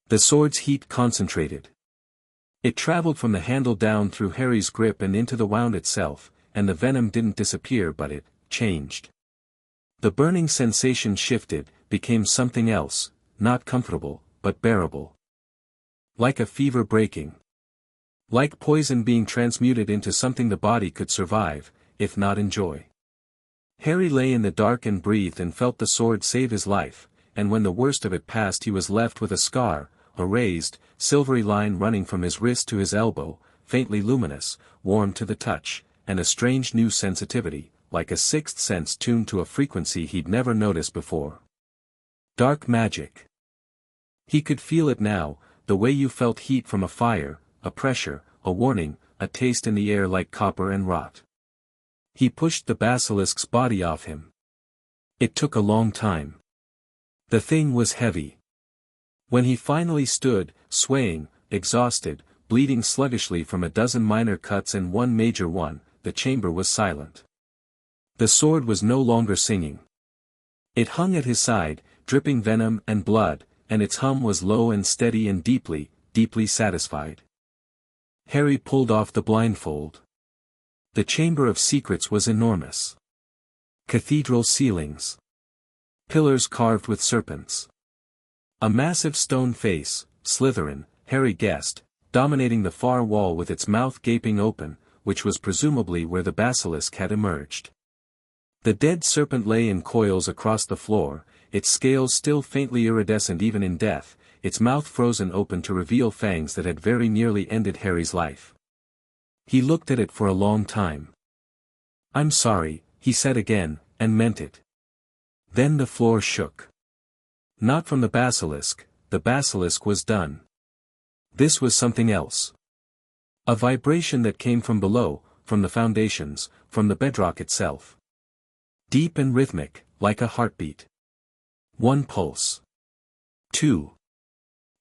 The sword's heat concentrated. It traveled from the handle down through Harry's grip and into the wound itself, and the venom didn't disappear but it changed. The burning sensation shifted, became something else, not comfortable, but bearable. Like a fever breaking. Like poison being transmuted into something the body could survive, if not enjoy. Harry lay in the dark and breathed and felt the sword save his life, and when the worst of it passed he was left with a scar, a raised, silvery line running from his wrist to his elbow, faintly luminous, warm to the touch, and a strange new sensitivity, like a sixth sense tuned to a frequency he'd never noticed before. Dark magic. He could feel it now, the way you felt heat from a fire, a pressure, a warning, a taste in the air like copper and rot. He pushed the basilisk's body off him. It took a long time. The thing was heavy. When he finally stood, swaying, exhausted, bleeding sluggishly from a dozen minor cuts and one major one, the chamber was silent. The sword was no longer singing. It hung at his side, dripping venom and blood, and its hum was low and steady and deeply, deeply satisfied. Harry pulled off the blindfold. The Chamber of Secrets was enormous. Cathedral ceilings. Pillars carved with serpents. A massive stone face, Slytherin, Harry guessed, dominating the far wall with its mouth gaping open, which was presumably where the basilisk had emerged. The dead serpent lay in coils across the floor, its scales still faintly iridescent even in death, its mouth frozen open to reveal fangs that had very nearly ended Harry's life. He looked at it for a long time. "I'm sorry," he said again, and meant it. Then the floor shook. Not from the basilisk was done. This was something else. A vibration that came from below, from the foundations, from the bedrock itself. Deep and rhythmic, like a heartbeat. One pulse. Two.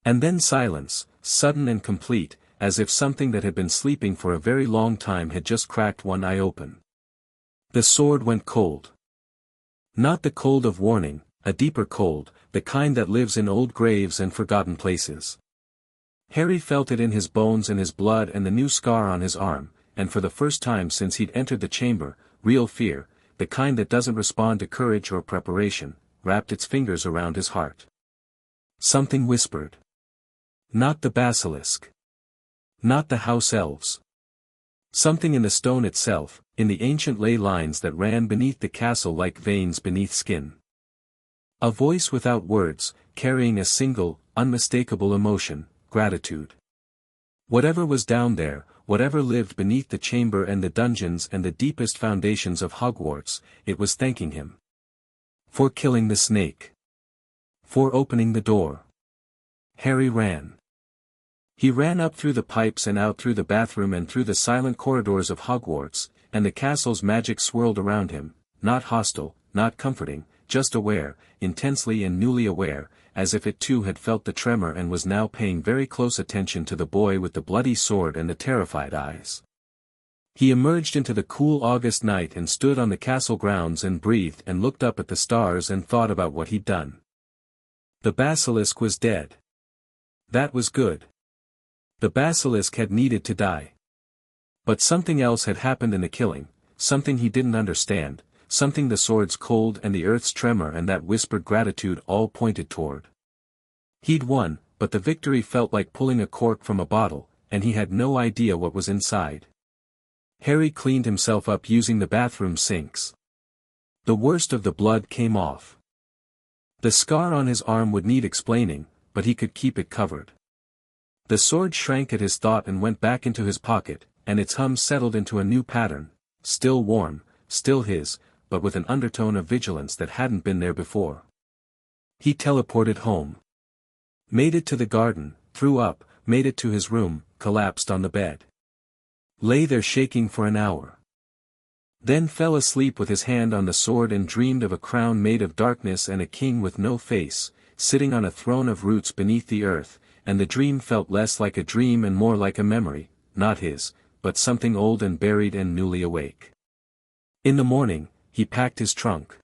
And then silence, sudden and complete, as if something that had been sleeping for a very long time had just cracked one eye open. The sword went cold. Not the cold of warning, a deeper cold, the kind that lives in old graves and forgotten places. Harry felt it in his bones and his blood and the new scar on his arm, and for the first time since he'd entered the chamber, real fear, the kind that doesn't respond to courage or preparation, wrapped its fingers around his heart. Something whispered. Not the basilisk. Not the house elves. Something in the stone itself, in the ancient ley lines that ran beneath the castle like veins beneath skin. A voice without words, carrying a single, unmistakable emotion, gratitude. Whatever was down there, whatever lived beneath the chamber and the dungeons and the deepest foundations of Hogwarts, it was thanking him. For killing the snake. For opening the door. Harry ran. He ran up through the pipes and out through the bathroom and through the silent corridors of Hogwarts, and the castle's magic swirled around him, not hostile, not comforting, just aware, intensely and newly aware, as if it too had felt the tremor and was now paying very close attention to the boy with the bloody sword and the terrified eyes. He emerged into the cool August night and stood on the castle grounds and breathed and looked up at the stars and thought about what he'd done. The basilisk was dead. That was good. The basilisk had needed to die. But something else had happened in the killing, something he didn't understand, something the sword's cold and the earth's tremor and that whispered gratitude all pointed toward. He'd won, but the victory felt like pulling a cork from a bottle, and he had no idea what was inside. Harry cleaned himself up using the bathroom sinks. The worst of the blood came off. The scar on his arm would need explaining, but he could keep it covered. The sword shrank at his thought and went back into his pocket, and its hum settled into a new pattern, still warm, still his, but with an undertone of vigilance that hadn't been there before. He teleported home. Made it to the garden, threw up, made it to his room, collapsed on the bed. Lay there shaking for an hour. Then fell asleep with his hand on the sword and dreamed of a crown made of darkness and a king with no face, sitting on a throne of roots beneath the earth, and the dream felt less like a dream and more like a memory, not his, but something old and buried and newly awake. In the morning, he packed his trunk.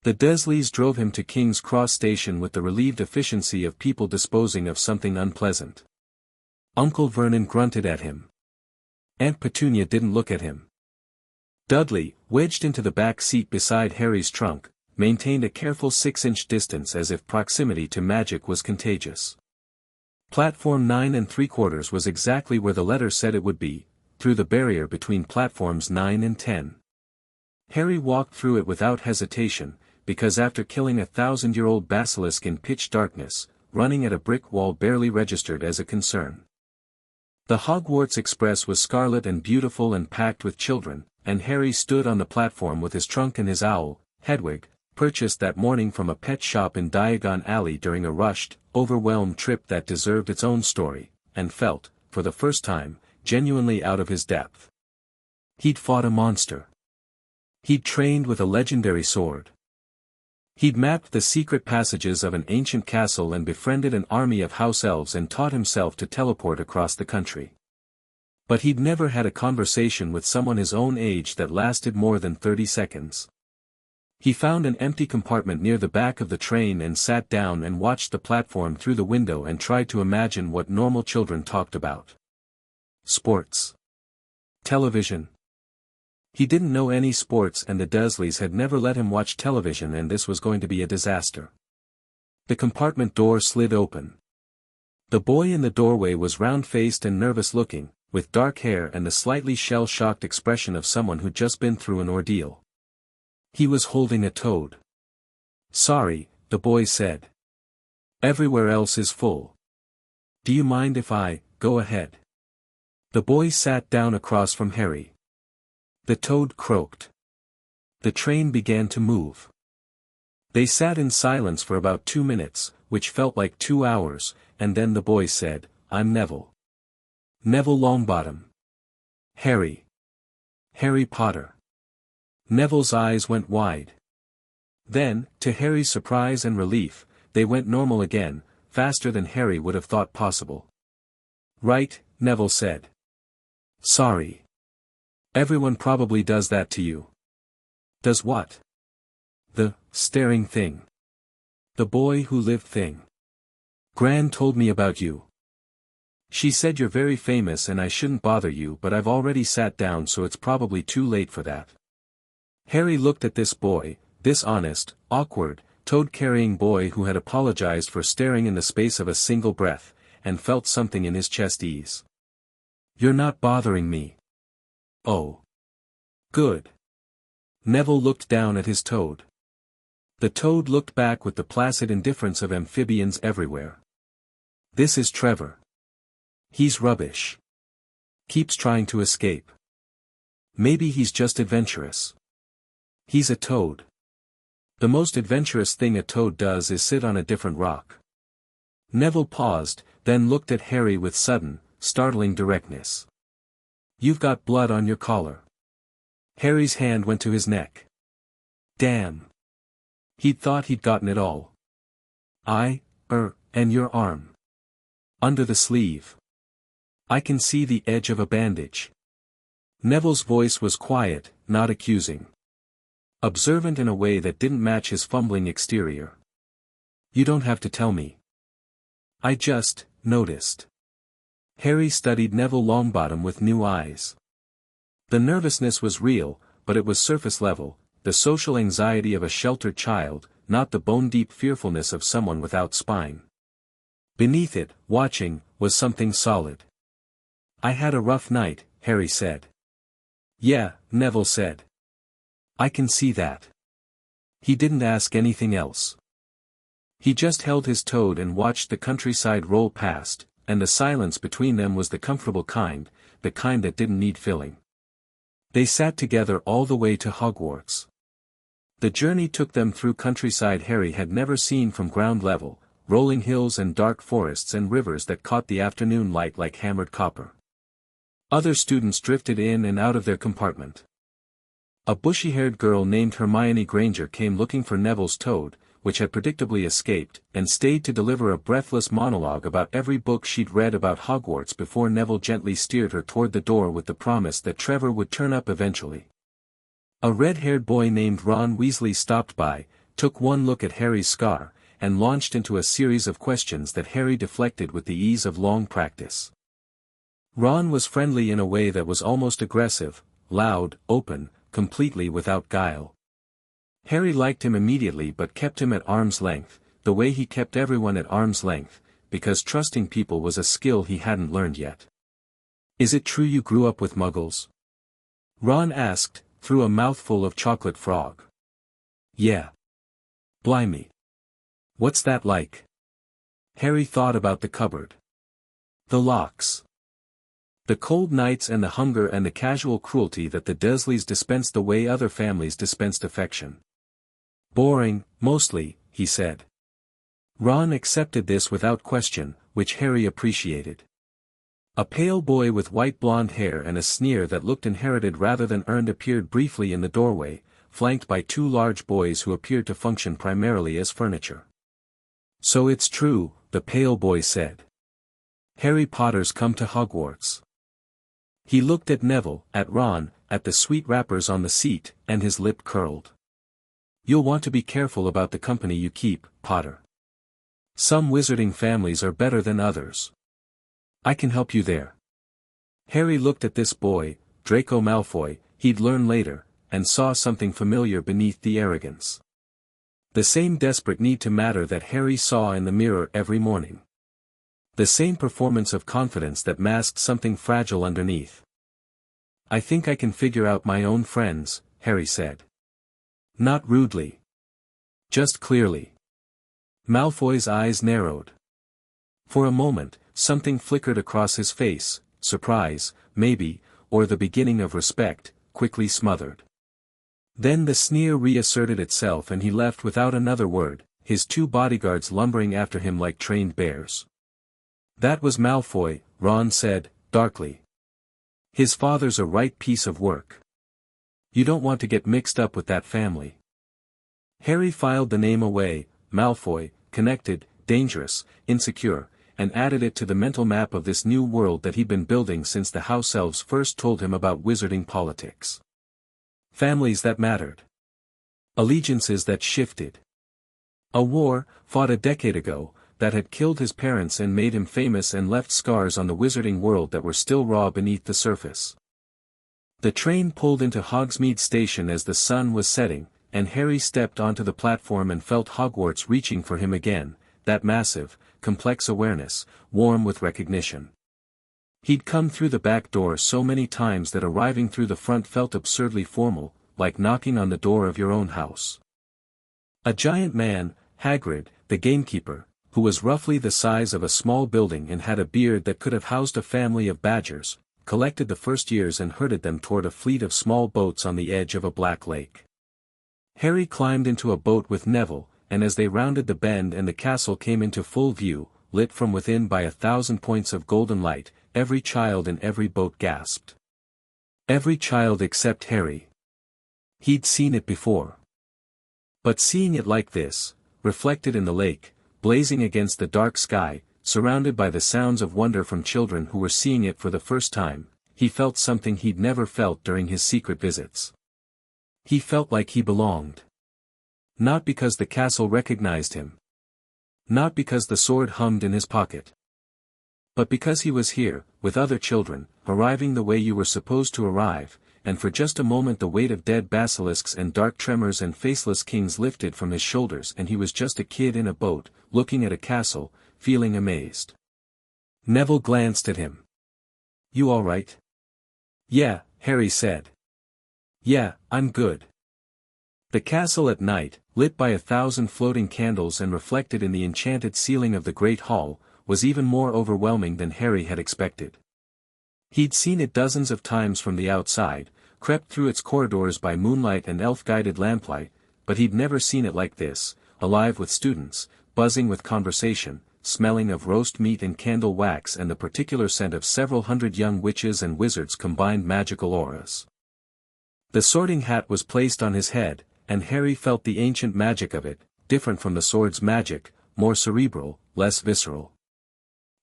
The Dursleys drove him to King's Cross Station with the relieved efficiency of people disposing of something unpleasant. Uncle Vernon grunted at him. Aunt Petunia didn't look at him. Dudley, wedged into the back seat beside Harry's trunk, maintained a careful 6-inch distance as if proximity to magic was contagious. Platform 9 3/4 was exactly where the letter said it would be, through the barrier between platforms 9 and 10. Harry walked through it without hesitation, because after killing a 1,000-year-old basilisk in pitch darkness, running at a brick wall barely registered as a concern. The Hogwarts Express was scarlet and beautiful and packed with children, and Harry stood on the platform with his trunk and his owl, Hedwig, purchased that morning from a pet shop in Diagon Alley during a rushed, overwhelmed trip that deserved its own story, and felt, for the first time, genuinely out of his depth. He'd fought a monster. He'd trained with a legendary sword. He'd mapped the secret passages of an ancient castle and befriended an army of house elves and taught himself to teleport across the country. But he'd never had a conversation with someone his own age that lasted more than 30 seconds. He found an empty compartment near the back of the train and sat down and watched the platform through the window and tried to imagine what normal children talked about. Sports. Television. He didn't know any sports and the Dursleys had never let him watch television and this was going to be a disaster. The compartment door slid open. The boy in the doorway was round-faced and nervous-looking, with dark hair and the slightly shell-shocked expression of someone who'd just been through an ordeal. He was holding a toad. "Sorry," the boy said. "Everywhere else is full. Do you mind if I go ahead?" The boy sat down across from Harry. The toad croaked. The train began to move. They sat in silence for about 2 minutes, which felt like 2 hours, and then the boy said, "I'm Neville. Neville Longbottom. Harry. Harry Potter." Neville's eyes went wide. Then, to Harry's surprise and relief, they went normal again, faster than Harry would have thought possible. "Right," Neville said. "Sorry. Everyone probably does that to you." "Does what?" "The staring thing. The boy who lived thing. Gran told me about you. She said you're very famous and I shouldn't bother you, but I've already sat down so it's probably too late for that." Harry looked at this boy, this honest, awkward, toad-carrying boy who had apologized for staring in the space of a single breath, and felt something in his chest ease. "You're not bothering me. Oh. Good. Neville looked down at his toad. The toad looked back with the placid indifference of amphibians everywhere. This is Trevor. He's rubbish. Keeps trying to escape. Maybe he's just adventurous. He's a toad. The most adventurous thing a toad does is sit on a different rock. Neville paused, then looked at Harry with sudden, startling directness. You've got blood on your collar. Harry's hand went to his neck. Damn. He'd thought he'd gotten it all. And your arm. Under the sleeve. I can see the edge of a bandage. Neville's voice was quiet, not accusing. Observant in a way that didn't match his fumbling exterior. You don't have to tell me. I just noticed. Harry studied Neville Longbottom with new eyes. The nervousness was real, but it was surface level, the social anxiety of a sheltered child, not the bone-deep fearfulness of someone without spine. Beneath it, watching, was something solid. I had a rough night, Harry said. Yeah, Neville said. I can see that. He didn't ask anything else. He just held his toad and watched the countryside roll past, and the silence between them was the comfortable kind, the kind that didn't need filling. They sat together all the way to Hogwarts. The journey took them through countryside Harry had never seen from ground level, rolling hills and dark forests and rivers that caught the afternoon light like hammered copper. Other students drifted in and out of their compartment. A bushy-haired girl named Hermione Granger came looking for Neville's toad, which had predictably escaped, and stayed to deliver a breathless monologue about every book she'd read about Hogwarts before Neville gently steered her toward the door with the promise that Trevor would turn up eventually. A red-haired boy named Ron Weasley stopped by, took one look at Harry's scar, and launched into a series of questions that Harry deflected with the ease of long practice. Ron was friendly in a way that was almost aggressive, loud, open, completely without guile. Harry liked him immediately but kept him at arm's length, the way he kept everyone at arm's length, because trusting people was a skill he hadn't learned yet. Is it true you grew up with muggles? Ron asked, through a mouthful of chocolate frog. Yeah. Blimey. What's that like? Harry thought about the cupboard. The locks. The cold nights and the hunger and the casual cruelty that the Dursleys dispensed the way other families dispensed affection. Boring, mostly, he said. Ron accepted this without question, which Harry appreciated. A pale boy with white blonde hair and a sneer that looked inherited rather than earned appeared briefly in the doorway, flanked by two large boys who appeared to function primarily as furniture. So it's true, the pale boy said. Harry Potter's come to Hogwarts. He looked at Neville, at Ron, at the sweet wrappers on the seat, and his lip curled. You'll want to be careful about the company you keep, Potter. Some wizarding families are better than others. I can help you there. Harry looked at this boy, Draco Malfoy, he'd learn later, and saw something familiar beneath the arrogance. The same desperate need to matter that Harry saw in the mirror every morning. The same performance of confidence that masked something fragile underneath. I think I can figure out my own friends, Harry said. Not rudely. Just clearly. Malfoy's eyes narrowed. For a moment, something flickered across his face, surprise, maybe, or the beginning of respect, quickly smothered. Then the sneer reasserted itself and he left without another word, his two bodyguards lumbering after him like trained bears. That was Malfoy, Ron said, darkly. His father's a right piece of work. You don't want to get mixed up with that family. Harry filed the name away, Malfoy, connected, dangerous, insecure, and added it to the mental map of this new world that he'd been building since the house elves first told him about wizarding politics. Families that mattered. Allegiances that shifted. A war, fought a decade ago, that had killed his parents and made him famous and left scars on the wizarding world that were still raw beneath the surface. The train pulled into Hogsmeade Station as the sun was setting, and Harry stepped onto the platform and felt Hogwarts reaching for him again, that massive, complex awareness, warm with recognition. He'd come through the back door so many times that arriving through the front felt absurdly formal, like knocking on the door of your own house. A giant man, Hagrid, the gamekeeper, who was roughly the size of a small building and had a beard that could have housed a family of badgers, collected the first years and herded them toward a fleet of small boats on the edge of a black lake. Harry climbed into a boat with Neville, and as they rounded the bend and the castle came into full view, lit from within by 1,000 points of golden light, every child in every boat gasped. Every child except Harry. He'd seen it before. But seeing it like this, reflected in the lake, blazing against the dark sky, surrounded by the sounds of wonder from children who were seeing it for the first time, he felt something he'd never felt during his secret visits. He felt like he belonged. Not because the castle recognized him. Not because the sword hummed in his pocket. But because he was here, with other children, arriving the way you were supposed to arrive, and for just a moment the weight of dead basilisks and dark tremors and faceless kings lifted from his shoulders and he was just a kid in a boat, looking at a castle, feeling amazed. Neville glanced at him. "You all right?" "Yeah," Harry said. "Yeah, I'm good." The castle at night, lit by 1,000 floating candles and reflected in the enchanted ceiling of the Great Hall, was even more overwhelming than Harry had expected. He'd seen it dozens of times from the outside, crept through its corridors by moonlight and elf-guided lamplight, but he'd never seen it like this, alive with students, buzzing with conversation, smelling of roast meat and candle wax and the particular scent of several hundred young witches and wizards' combined magical auras. The sorting hat was placed on his head, and Harry felt the ancient magic of it, different from the sword's magic, more cerebral, less visceral.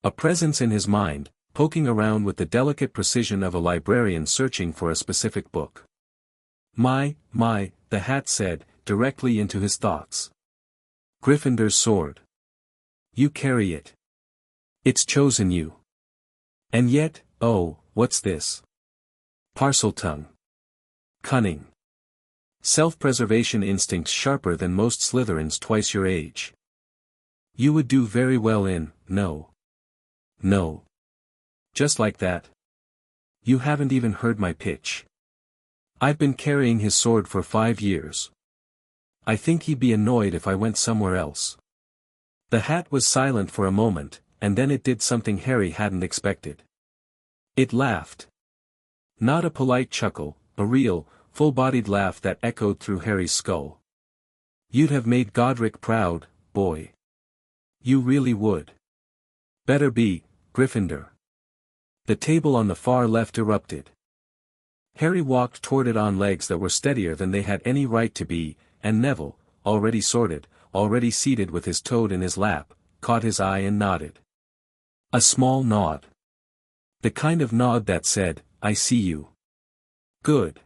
A presence in his mind, poking around with the delicate precision of a librarian searching for a specific book. My, the hat said, directly into his thoughts. Gryffindor's sword. You carry it. It's chosen you. And yet, oh, what's this? Parseltongue. Cunning. Self-preservation instincts sharper than most Slytherins twice your age. You would do very well in, no. Just like that. You haven't even heard my pitch. I've been carrying his sword for 5 years. I think he'd be annoyed if I went somewhere else. The hat was silent for a moment, and then it did something Harry hadn't expected. It laughed. Not a polite chuckle, a real, full-bodied laugh that echoed through Harry's skull. You'd have made Godric proud, boy. You really would. Better be, Gryffindor. The table on the far left erupted. Harry walked toward it on legs that were steadier than they had any right to be, and Neville, already sorted, already seated with his toad in his lap, caught his eye and nodded. A small nod. The kind of nod that said, I see you. Good.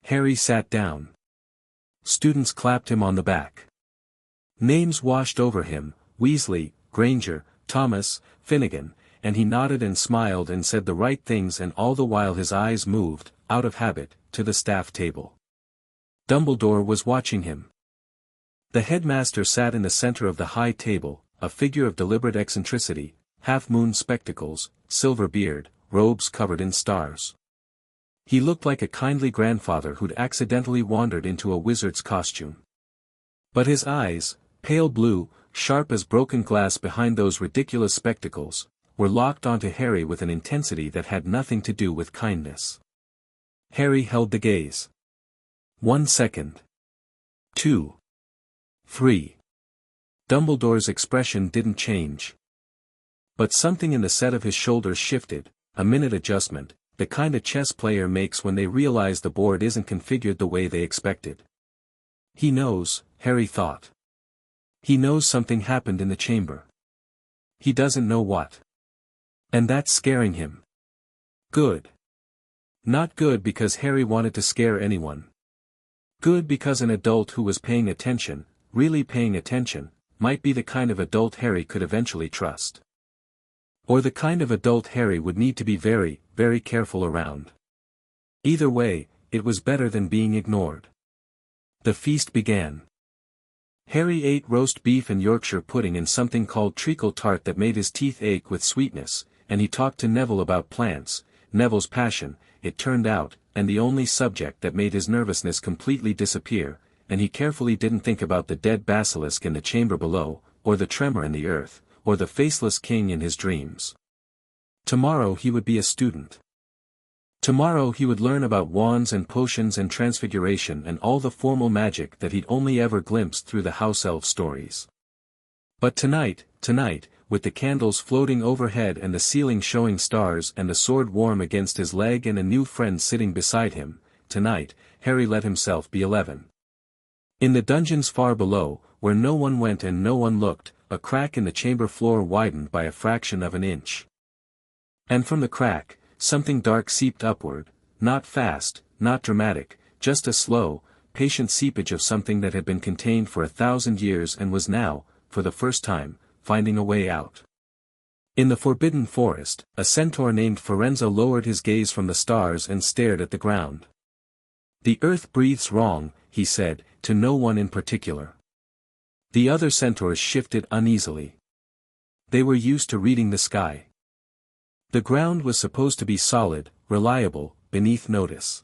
Harry sat down. Students clapped him on the back. Names washed over him, Weasley, Granger, Thomas, Finnegan, and he nodded and smiled and said the right things, and all the while his eyes moved, out of habit, to the staff table. Dumbledore was watching him. The headmaster sat in the center of the high table, a figure of deliberate eccentricity, half-moon spectacles, silver beard, robes covered in stars. He looked like a kindly grandfather who'd accidentally wandered into a wizard's costume. But his eyes, pale blue, sharp as broken glass behind those ridiculous spectacles, were locked onto Harry with an intensity that had nothing to do with kindness. Harry held the gaze. 1 second. 2. 3. Dumbledore's expression didn't change. But something in the set of his shoulders shifted, a minute adjustment, the kind a chess player makes when they realize the board isn't configured the way they expected. He knows, Harry thought. He knows something happened in the chamber. He doesn't know what. And that's scaring him. Good. Not good because Harry wanted to scare anyone. Good because an adult who was paying attention, really paying attention, might be the kind of adult Harry could eventually trust. Or the kind of adult Harry would need to be very, very careful around. Either way, it was better than being ignored. The feast began. Harry ate roast beef and Yorkshire pudding and something called treacle tart that made his teeth ache with sweetness. and he talked to Neville about plants, Neville's passion, it turned out, and the only subject that made his nervousness completely disappear, and he carefully didn't think about the dead basilisk in the chamber below, or the tremor in the earth, or the faceless king in his dreams. Tomorrow he would be a student. Tomorrow he would learn about wands and potions and transfiguration and all the formal magic that he'd only ever glimpsed through the house elf stories. But tonight, with the candles floating overhead and the ceiling showing stars and the sword warm against his leg and a new friend sitting beside him, tonight, Harry let himself be 11. In the dungeons far below, where no one went and no one looked, a crack in the chamber floor widened by a fraction of an inch. And from the crack, something dark seeped upward, not fast, not dramatic, just a slow, patient seepage of something that had been contained for 1,000 years and was now, for the first time, finding a way out. In the forbidden forest, a centaur named Firenze lowered his gaze from the stars and stared at the ground. "The earth breathes wrong," he said, to no one in particular. The other centaurs shifted uneasily. They were used to reading the sky. The ground was supposed to be solid, reliable, beneath notice.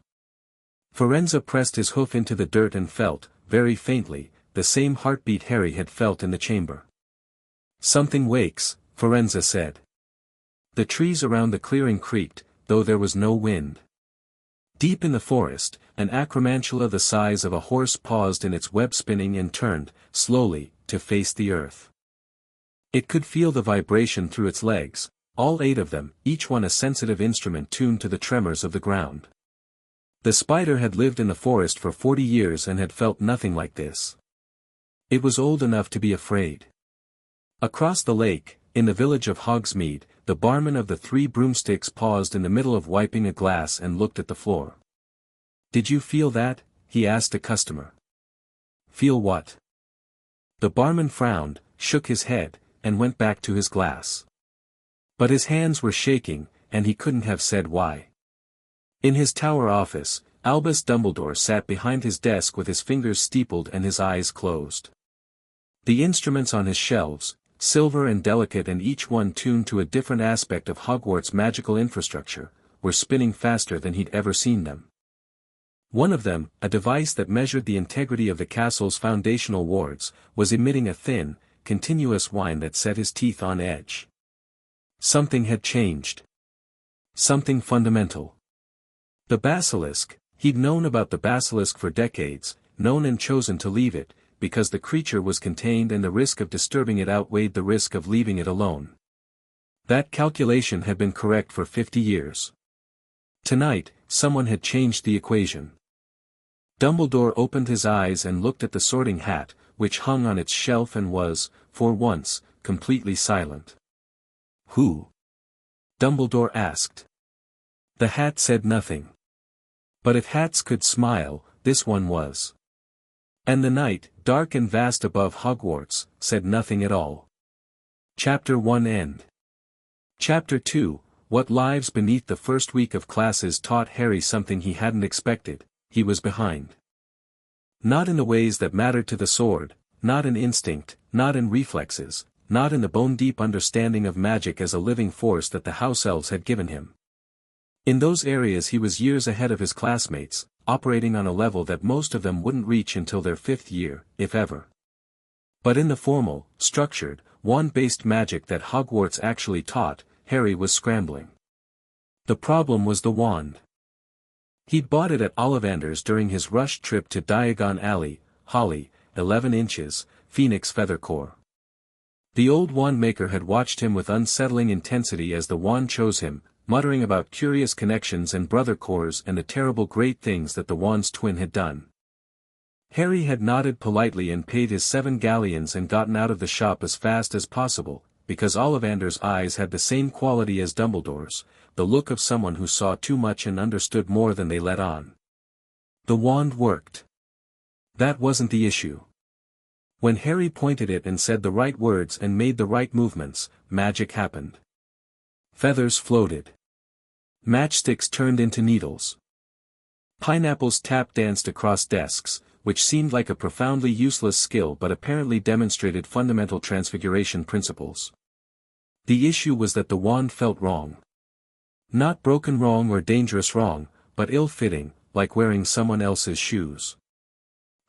Firenze pressed his hoof into the dirt and felt, very faintly, the same heartbeat Harry had felt in the chamber. "Something wakes," Firenze said. The trees around the clearing creaked, though there was no wind. Deep in the forest, an acromantula the size of a horse paused in its web spinning and turned, slowly, to face the earth. It could feel the vibration through its legs, all 8 of them, each one a sensitive instrument tuned to the tremors of the ground. The spider had lived in the forest for 40 years and had felt nothing like this. It was old enough to be afraid. Across the lake, in the village of Hogsmeade, the barman of the 3 broomsticks paused in the middle of wiping a glass and looked at the floor. "Did you feel that?" he asked a customer. "Feel what?" The barman frowned, shook his head, and went back to his glass. But his hands were shaking, and he couldn't have said why. In his tower office, Albus Dumbledore sat behind his desk with his fingers steepled and his eyes closed. The instruments on his shelves, silver and delicate and each one tuned to a different aspect of Hogwarts' magical infrastructure, were spinning faster than he'd ever seen them. One of them, a device that measured the integrity of the castle's foundational wards, was emitting a thin, continuous whine that set his teeth on edge. Something had changed. Something fundamental. The basilisk, he'd known about the basilisk for decades, known and chosen to leave it, because the creature was contained and the risk of disturbing it outweighed the risk of leaving it alone. That calculation had been correct for 50 years. Tonight, someone had changed the equation. Dumbledore opened his eyes and looked at the sorting hat, which hung on its shelf and was, for once, completely silent. "Who?" Dumbledore asked. The hat said nothing. But if hats could smile, this one was. And the night, dark and vast above Hogwarts, said nothing at all. Chapter 1 End. Chapter 2, What lives beneath the first week of classes taught Harry something he hadn't expected. He was behind. Not in the ways that mattered to the sword, not in instinct, not in reflexes, not in the bone-deep understanding of magic as a living force that the house elves had given him. In those areas he was years ahead of his classmates, operating on a level that most of them wouldn't reach until their 5th year, if ever. But in the formal, structured, wand-based magic that Hogwarts actually taught, Harry was scrambling. The problem was the wand. He'd bought it at Ollivander's during his rushed trip to Diagon Alley, Holly, 11 inches, Phoenix Feathercore. The old wand maker had watched him with unsettling intensity as the wand chose him, muttering about curious connections and brother cores and the terrible great things that the wand's twin had done. Harry had nodded politely and paid his 7 galleons and gotten out of the shop as fast as possible, because Ollivander's eyes had the same quality as Dumbledore's, the look of someone who saw too much and understood more than they let on. The wand worked. That wasn't the issue. When Harry pointed it and said the right words and made the right movements, magic happened. Feathers floated. Matchsticks turned into needles. Pineapples tap danced across desks, which seemed like a profoundly useless skill but apparently demonstrated fundamental transfiguration principles. The issue was that the wand felt wrong. Not broken wrong or dangerous wrong, but ill-fitting, like wearing someone else's shoes.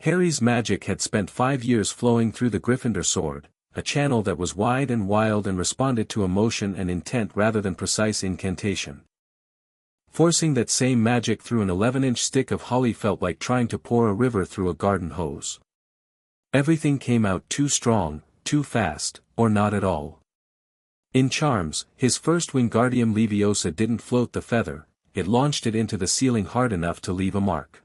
Harry's magic had spent 5 years flowing through the Gryffindor sword, a channel that was wide and wild and responded to emotion and intent rather than precise incantation. Forcing that same magic through an 11-inch stick of holly felt like trying to pour a river through a garden hose. Everything came out too strong, too fast, or not at all. In Charms, his first Wingardium Leviosa didn't float the feather, it launched it into the ceiling hard enough to leave a mark.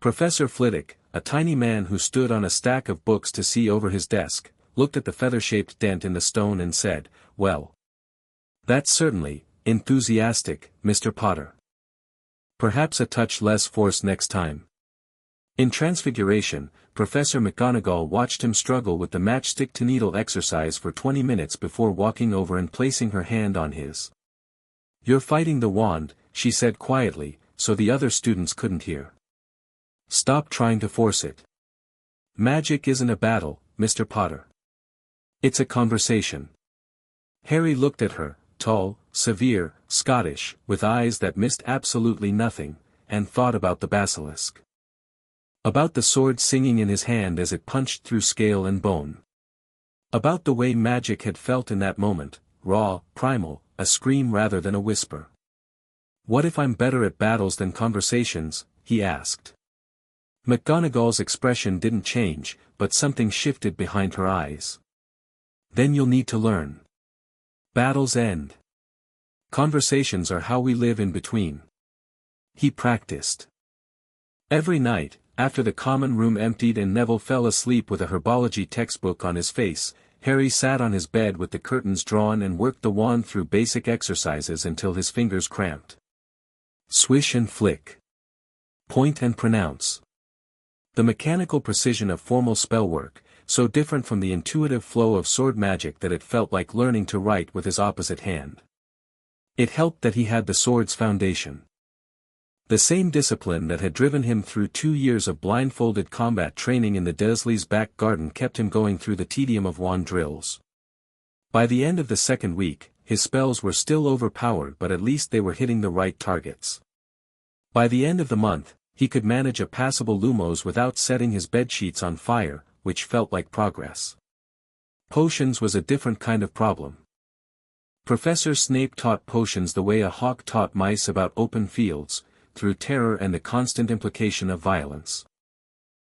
Professor Flitwick, a tiny man who stood on a stack of books to see over his desk, looked at the feather-shaped dent in the stone and said, "Well, that's certainly enthusiastic, Mr. Potter. Perhaps a touch less force next time." In Transfiguration, Professor McGonagall watched him struggle with the matchstick-to-needle exercise for 20 minutes before walking over and placing her hand on his. "You're fighting the wand," she said quietly, so the other students couldn't hear. "Stop trying to force it. Magic isn't a battle, Mr. Potter. It's a conversation." Harry looked at her, tall, severe, Scottish, with eyes that missed absolutely nothing, and thought about the basilisk. About the sword singing in his hand as it punched through scale and bone. About the way magic had felt in that moment, raw, primal, a scream rather than a whisper. "What if I'm better at battles than conversations?" he asked. McGonagall's expression didn't change, but something shifted behind her eyes. "Then you'll need to learn. Battles end. Conversations are how we live in between." He practiced. Every night, after the common room emptied and Neville fell asleep with a herbology textbook on his face, Harry sat on his bed with the curtains drawn and worked the wand through basic exercises until his fingers cramped. Swish and flick. Point and pronounce. The mechanical precision of formal spellwork, so different from the intuitive flow of sword magic that it felt like learning to write with his opposite hand. It helped that he had the sword's foundation. The same discipline that had driven him through 2 years of blindfolded combat training in the Dursleys' back garden kept him going through the tedium of wand drills. By the end of the second week, his spells were still overpowered, but at least they were hitting the right targets. By the end of the month, he could manage a passable Lumos without setting his bedsheets on fire, which felt like progress. Potions was a different kind of problem. Professor Snape taught potions the way a hawk taught mice about open fields, through terror and the constant implication of violence.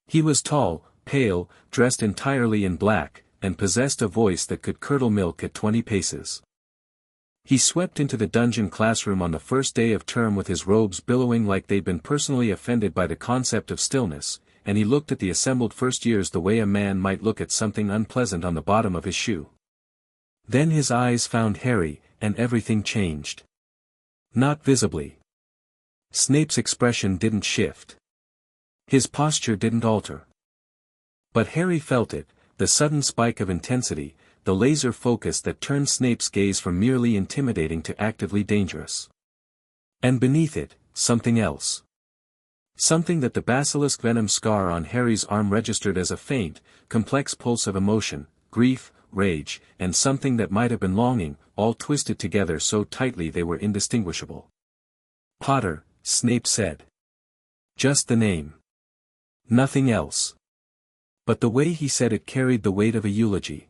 He was tall, pale, dressed entirely in black, and possessed a voice that could curdle milk at 20 paces. He swept into the dungeon classroom on the first day of term with his robes billowing like they'd been personally offended by the concept of stillness, and he looked at the assembled first-years the way a man might look at something unpleasant on the bottom of his shoe. Then his eyes found Harry, and everything changed. Not visibly. Snape's expression didn't shift. His posture didn't alter. But Harry felt it, the sudden spike of intensity, the laser focus that turned Snape's gaze from merely intimidating to actively dangerous. And beneath it, something else. Something that the basilisk venom scar on Harry's arm registered as a faint, complex pulse of emotion, grief, rage, and something that might have been longing, all twisted together so tightly they were indistinguishable. "Potter," Snape said. Just the name. Nothing else. But the way he said it carried the weight of a eulogy.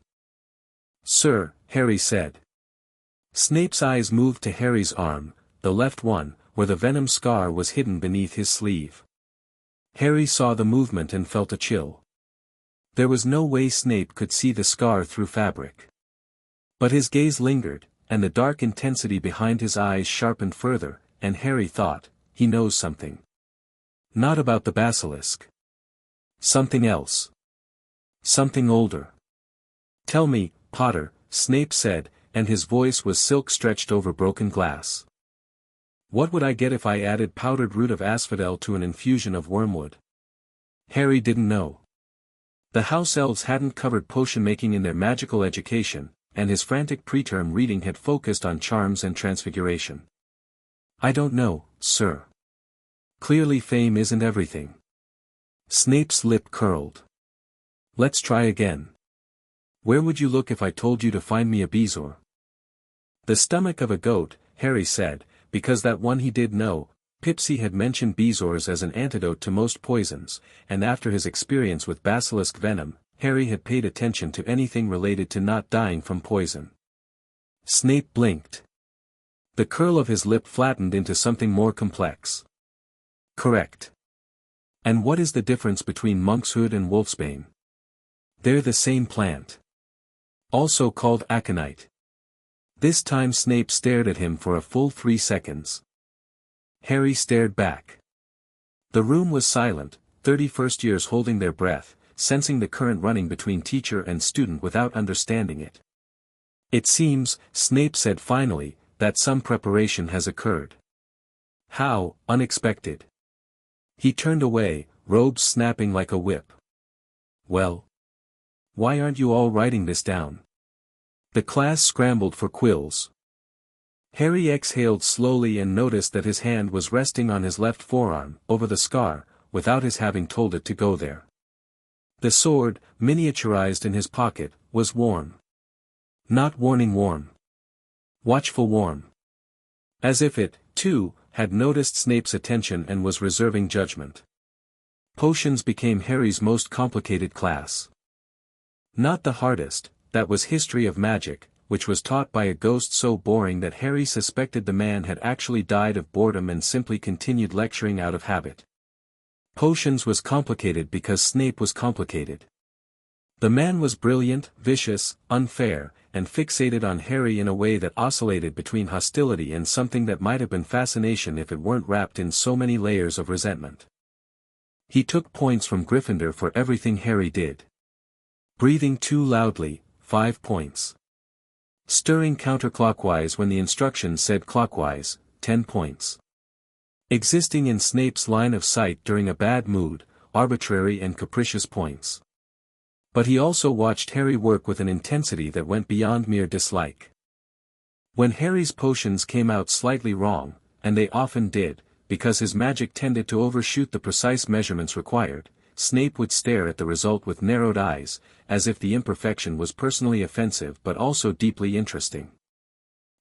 "Sir," Harry said. Snape's eyes moved to Harry's arm, the left one, where the venom scar was hidden beneath his sleeve. Harry saw the movement and felt a chill. There was no way Snape could see the scar through fabric. But his gaze lingered, and the dark intensity behind his eyes sharpened further, and Harry thought, he knows something. Not about the basilisk. Something else. Something older. "Tell me, Potter," Snape said, and his voice was silk stretched over broken glass. "What would I get if I added powdered root of asphodel to an infusion of wormwood?" Harry didn't know. The house elves hadn't covered potion making in their magical education, and his frantic preterm reading had focused on charms and transfiguration. "I don't know, sir. Clearly fame isn't everything." Snape's lip curled. "Let's try again. Where would you look if I told you to find me a bezoar?" The stomach of a goat, Harry said, because that one he did know. Pipsy had mentioned bezoars as an antidote to most poisons, and after his experience with basilisk venom, Harry had paid attention to anything related to not dying from poison. Snape blinked. The curl of his lip flattened into something more complex. Correct. And what is the difference between monkshood and wolfsbane? They're the same plant. Also called aconite. This time Snape stared at him for a full 3 seconds. Harry stared back. The room was silent, 31st years holding their breath, sensing the current running between teacher and student without understanding it. It seems, Snape said finally, that some preparation has occurred. How unexpected. He turned away, robes snapping like a whip. Well? Why aren't you all writing this down? The class scrambled for quills. Harry exhaled slowly and noticed that his hand was resting on his left forearm, over the scar, without his having told it to go there. The sword, miniaturized in his pocket, was warm. Not warning warm. Watchful warm. As if it, too, had noticed Snape's attention and was reserving judgment. Potions became Harry's most complicated class. Not the hardest, that was History of Magic, which was taught by a ghost so boring that Harry suspected the man had actually died of boredom and simply continued lecturing out of habit. Potions was complicated because Snape was complicated. The man was brilliant, vicious, unfair, and fixated on Harry in a way that oscillated between hostility and something that might have been fascination if it weren't wrapped in so many layers of resentment. He took points from Gryffindor for everything Harry did. Breathing too loudly, 5 points. Stirring counterclockwise when the instructions said clockwise, 10 points. Existing in Snape's line of sight during a bad mood, arbitrary and capricious points. But he also watched Harry work with an intensity that went beyond mere dislike. When Harry's potions came out slightly wrong, and they often did, because his magic tended to overshoot the precise measurements required, Snape would stare at the result with narrowed eyes, as if the imperfection was personally offensive but also deeply interesting.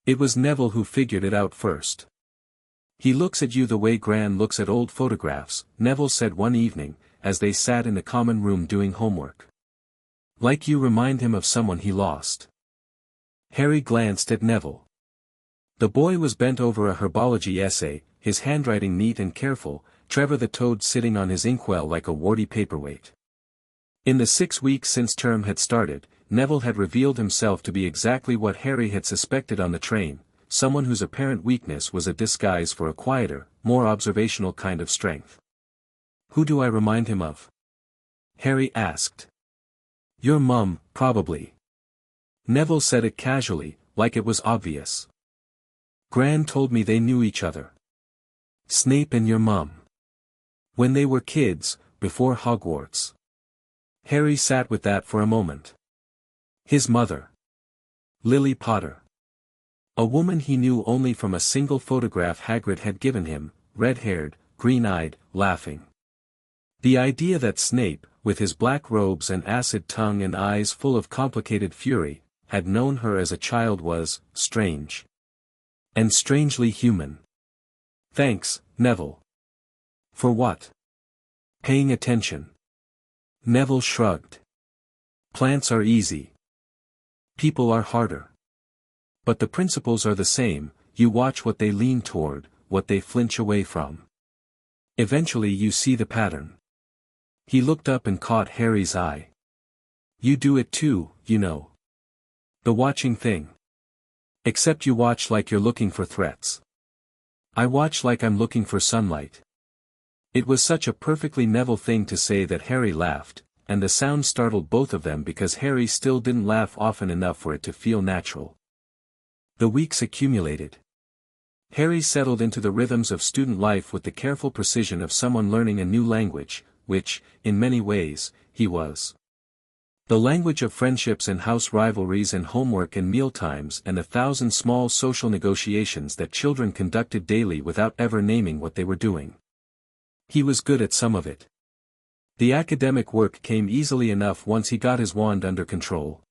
It was Neville who figured it out first. "He looks at you the way Gran looks at old photographs," Neville said one evening, as they sat in the common room doing homework. "Like you remind him of someone he lost." Harry glanced at Neville. The boy was bent over a herbology essay, his handwriting neat and careful, Trevor the Toad sitting on his inkwell like a warty paperweight. In the 6 weeks since term had started, Neville had revealed himself to be exactly what Harry had suspected on the train, someone whose apparent weakness was a disguise for a quieter, more observational kind of strength. "Who do I remind him of?" Harry asked. "Your mum, probably." Neville said it casually, like it was obvious. "Gran told me they knew each other. Snape and your mum. When they were kids, before Hogwarts." Harry sat with that for a moment. His mother. Lily Potter. A woman he knew only from a single photograph Hagrid had given him, red-haired, green-eyed, laughing. The idea that Snape, with his black robes and acid tongue and eyes full of complicated fury, had known her as a child was strange. And strangely human. "Thanks, Neville." "For what?" "Paying attention." Neville shrugged. "Plants are easy. People are harder. But the principles are the same, you watch what they lean toward, what they flinch away from. Eventually you see the pattern." He looked up and caught Harry's eye. "You do it too, you know. The watching thing. Except you watch like you're looking for threats. I watch like I'm looking for sunlight." It was such a perfectly Neville thing to say that Harry laughed, and the sound startled both of them because Harry still didn't laugh often enough for it to feel natural. The weeks accumulated. Harry settled into the rhythms of student life with the careful precision of someone learning a new language, which, in many ways, he was. The language of friendships and house rivalries and homework and mealtimes and 1,000 small social negotiations that children conducted daily without ever naming what they were doing. He was good at some of it. The academic work came easily enough once he got his wand under control.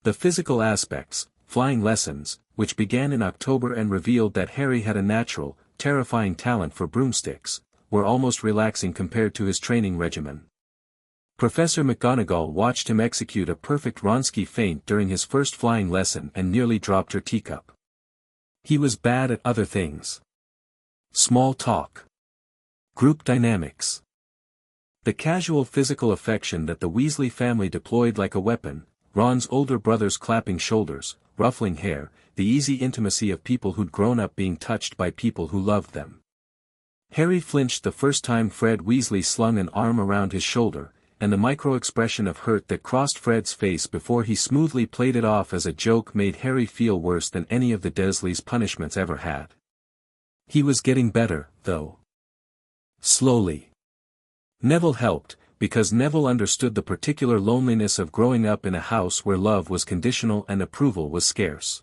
The physical aspects, flying lessons, which began in October and revealed that Harry had a natural, terrifying talent for broomsticks, were almost relaxing compared to his training regimen. Professor McGonagall watched him execute a perfect Wronski feint during his first flying lesson and nearly dropped her teacup. He was bad at other things. Small talk. Group dynamics. The casual physical affection that the Weasley family deployed like a weapon, Ron's older brother's clapping shoulders, ruffling hair, the easy intimacy of people who'd grown up being touched by people who loved them. Harry flinched the first time Fred Weasley slung an arm around his shoulder, and the micro-expression of hurt that crossed Fred's face before he smoothly played it off as a joke made Harry feel worse than any of the Dursleys' punishments ever had. He was getting better, though. Slowly. Neville helped, because Neville understood the particular loneliness of growing up in a house where love was conditional and approval was scarce.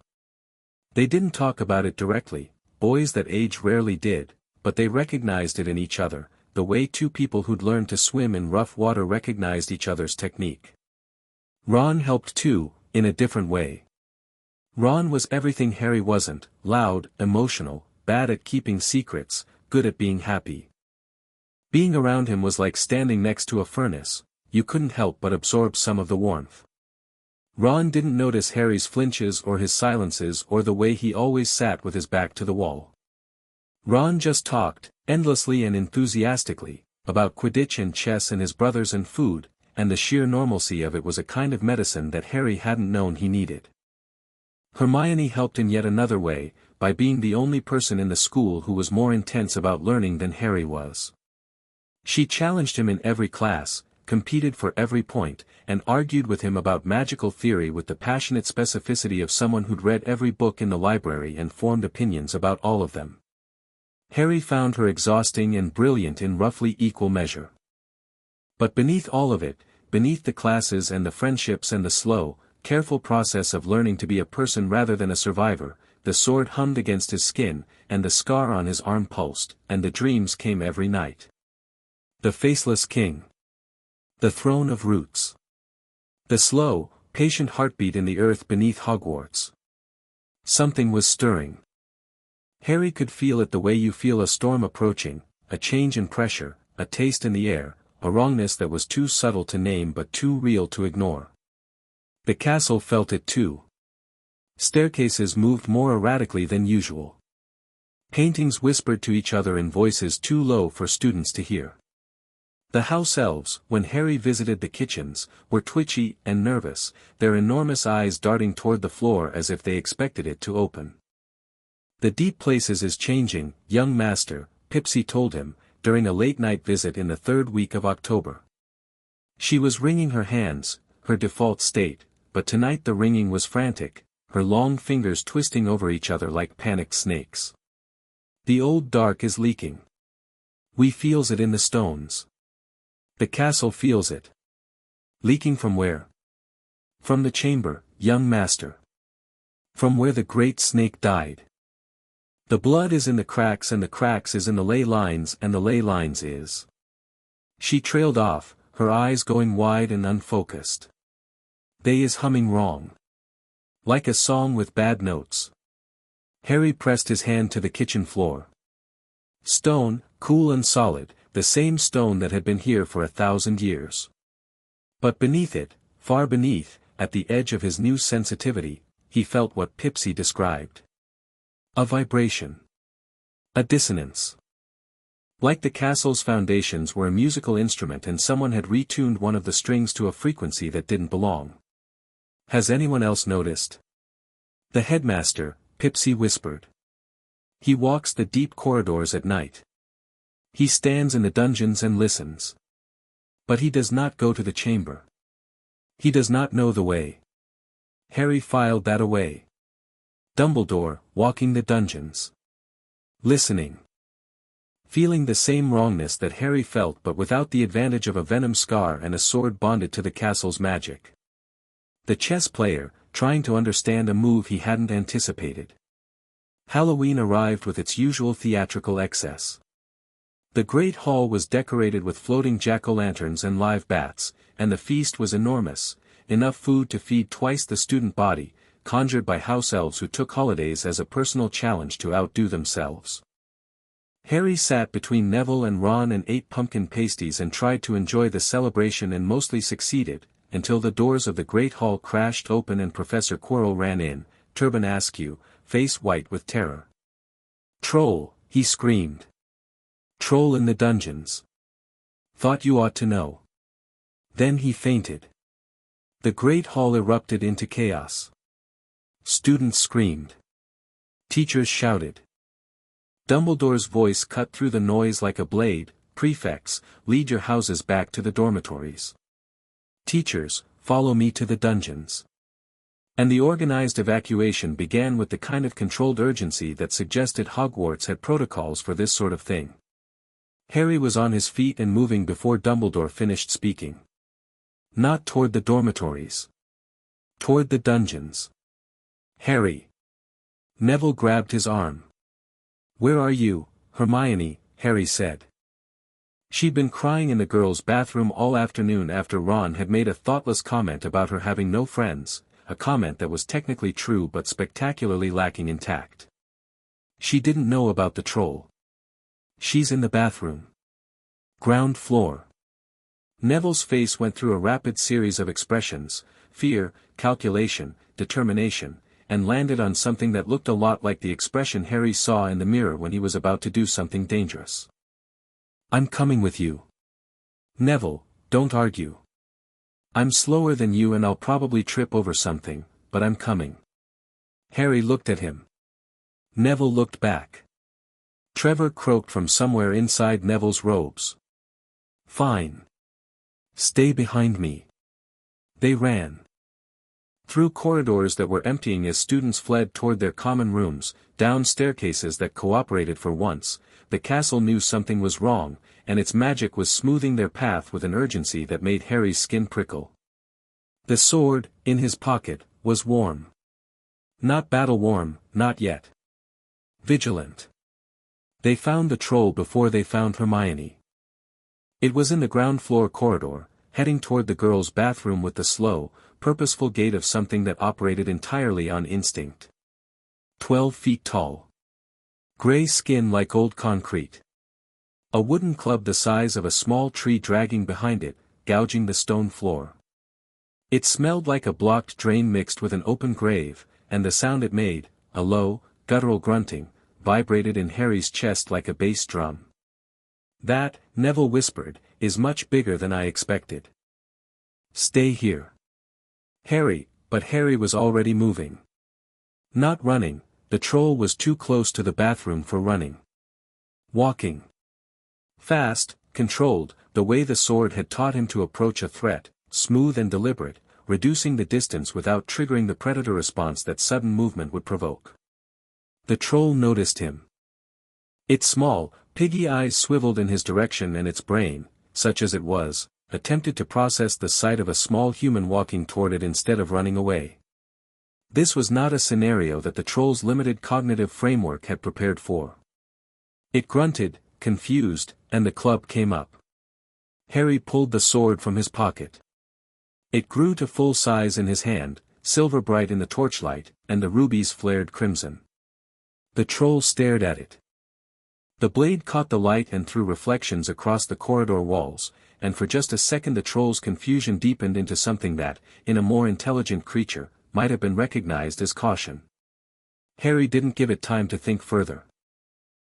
They didn't talk about it directly, boys that age rarely did, but they recognized it in each other, the way two people who'd learned to swim in rough water recognized each other's technique. Ron helped too, in a different way. Ron was everything Harry wasn't: loud, emotional, bad at keeping secrets, good at being happy. Being around him was like standing next to a furnace, you couldn't help but absorb some of the warmth. Ron didn't notice Harry's flinches or his silences or the way he always sat with his back to the wall. Ron just talked, endlessly and enthusiastically, about Quidditch and chess and his brothers and food, and the sheer normalcy of it was a kind of medicine that Harry hadn't known he needed. Hermione helped in yet another way, by being the only person in the school who was more intense about learning than Harry was. She challenged him in every class, competed for every point, and argued with him about magical theory with the passionate specificity of someone who'd read every book in the library and formed opinions about all of them. Harry found her exhausting and brilliant in roughly equal measure. But beneath all of it, beneath the classes and the friendships and the slow, careful process of learning to be a person rather than a survivor, the sword hummed against his skin, and the scar on his arm pulsed, and the dreams came every night. The Faceless King. The Throne of Roots. The slow, patient heartbeat in the earth beneath Hogwarts. Something was stirring. Harry could feel it the way you feel a storm approaching, a change in pressure, a taste in the air, a wrongness that was too subtle to name but too real to ignore. The castle felt it too. Staircases moved more erratically than usual. Paintings whispered to each other in voices too low for students to hear. The house elves, when Harry visited the kitchens, were twitchy and nervous, their enormous eyes darting toward the floor as if they expected it to open. "The deep places is changing, young master," Pipsy told him, during a late-night visit in the third week of October. She was wringing her hands, her default state, but tonight the wringing was frantic, her long fingers twisting over each other like panicked snakes. "The old dark is leaking. We feels it in the stones. The castle feels it." "Leaking from where?" "From the chamber, young master. From where the great snake died. The blood is in the cracks and the cracks is in the ley lines and the ley lines is." She trailed off, her eyes going wide and unfocused. "They is humming wrong. Like a song with bad notes." Harry pressed his hand to the kitchen floor. Stone, cool and solid, the same stone that had been here for 1,000 years. But beneath it, far beneath, at the edge of his new sensitivity, he felt what Pipsy described. A vibration. A dissonance. Like the castle's foundations were a musical instrument and someone had retuned one of the strings to a frequency that didn't belong. "Has anyone else noticed?" "The headmaster," Pipsy whispered. "He walks the deep corridors at night. He stands in the dungeons and listens. But he does not go to the chamber. He does not know the way." Harry filed that away. Dumbledore, walking the dungeons. Listening. Feeling the same wrongness that Harry felt but without the advantage of a venom scar and a sword bonded to the castle's magic. The chess player, trying to understand a move he hadn't anticipated. Halloween arrived with its usual theatrical excess. The great hall was decorated with floating jack-o'-lanterns and live bats, and the feast was enormous, enough food to feed twice the student body, conjured by house elves who took holidays as a personal challenge to outdo themselves. Harry sat between Neville and Ron and ate pumpkin pasties and tried to enjoy the celebration and mostly succeeded, until the doors of the Great Hall crashed open and Professor Quirrell ran in, turban askew, face white with terror. "Troll," he screamed. "Troll in the dungeons. Thought you ought to know." Then he fainted. The Great Hall erupted into chaos. Students screamed. Teachers shouted. Dumbledore's voice cut through the noise like a blade. "Prefects, lead your houses back to the dormitories. Teachers, follow me to the dungeons." And the organized evacuation began with the kind of controlled urgency that suggested Hogwarts had protocols for this sort of thing. Harry was on his feet and moving before Dumbledore finished speaking. "Not toward the dormitories. Toward the dungeons. Harry." Neville grabbed his arm. "Where are you, Hermione?" Harry said. She'd been crying in the girls' bathroom all afternoon after Ron had made a thoughtless comment about her having no friends, a comment that was technically true but spectacularly lacking in tact. She didn't know about the troll. "She's in the bathroom. Ground floor." Neville's face went through a rapid series of expressions: fear, calculation, determination, and landed on something that looked a lot like the expression Harry saw in the mirror when he was about to do something dangerous. "I'm coming with you. Neville, don't argue. I'm slower than you and I'll probably trip over something, but I'm coming." Harry looked at him. Neville looked back. Trevor croaked from somewhere inside Neville's robes. "Fine. Stay behind me." They ran through corridors that were emptying as students fled toward their common rooms, down staircases that cooperated for once. The castle knew something was wrong, and its magic was smoothing their path with an urgency that made Harry's skin prickle. The sword, in his pocket, was warm. Not battle-warm, not yet. Vigilant. They found the troll before they found Hermione. It was in the ground floor corridor, heading toward the girls' bathroom with the slow, purposeful gait of something that operated entirely on instinct. 12 feet tall. Gray skin like old concrete. A wooden club the size of a small tree dragging behind it, gouging the stone floor. It smelled like a blocked drain mixed with an open grave, and the sound it made, a low, guttural grunting, vibrated in Harry's chest like a bass drum. "That," Neville whispered, "is much bigger than I expected. Stay here." But Harry was already moving. Not running, the troll was too close to the bathroom for running. Walking. Fast, controlled, the way the sword had taught him to approach a threat, smooth and deliberate, reducing the distance without triggering the predator response that sudden movement would provoke. The troll noticed him. Its small, piggy eyes swiveled in his direction and its brain, such as it was, attempted to process the sight of a small human walking toward it instead of running away. This was not a scenario that the troll's limited cognitive framework had prepared for. It grunted, confused, and the club came up. Harry pulled the sword from his pocket. It grew to full size in his hand, silver bright in the torchlight, and the rubies flared crimson. The troll stared at it. The blade caught the light and threw reflections across the corridor walls, and for just a second the troll's confusion deepened into something that, in a more intelligent creature, might have been recognized as caution. Harry didn't give it time to think further.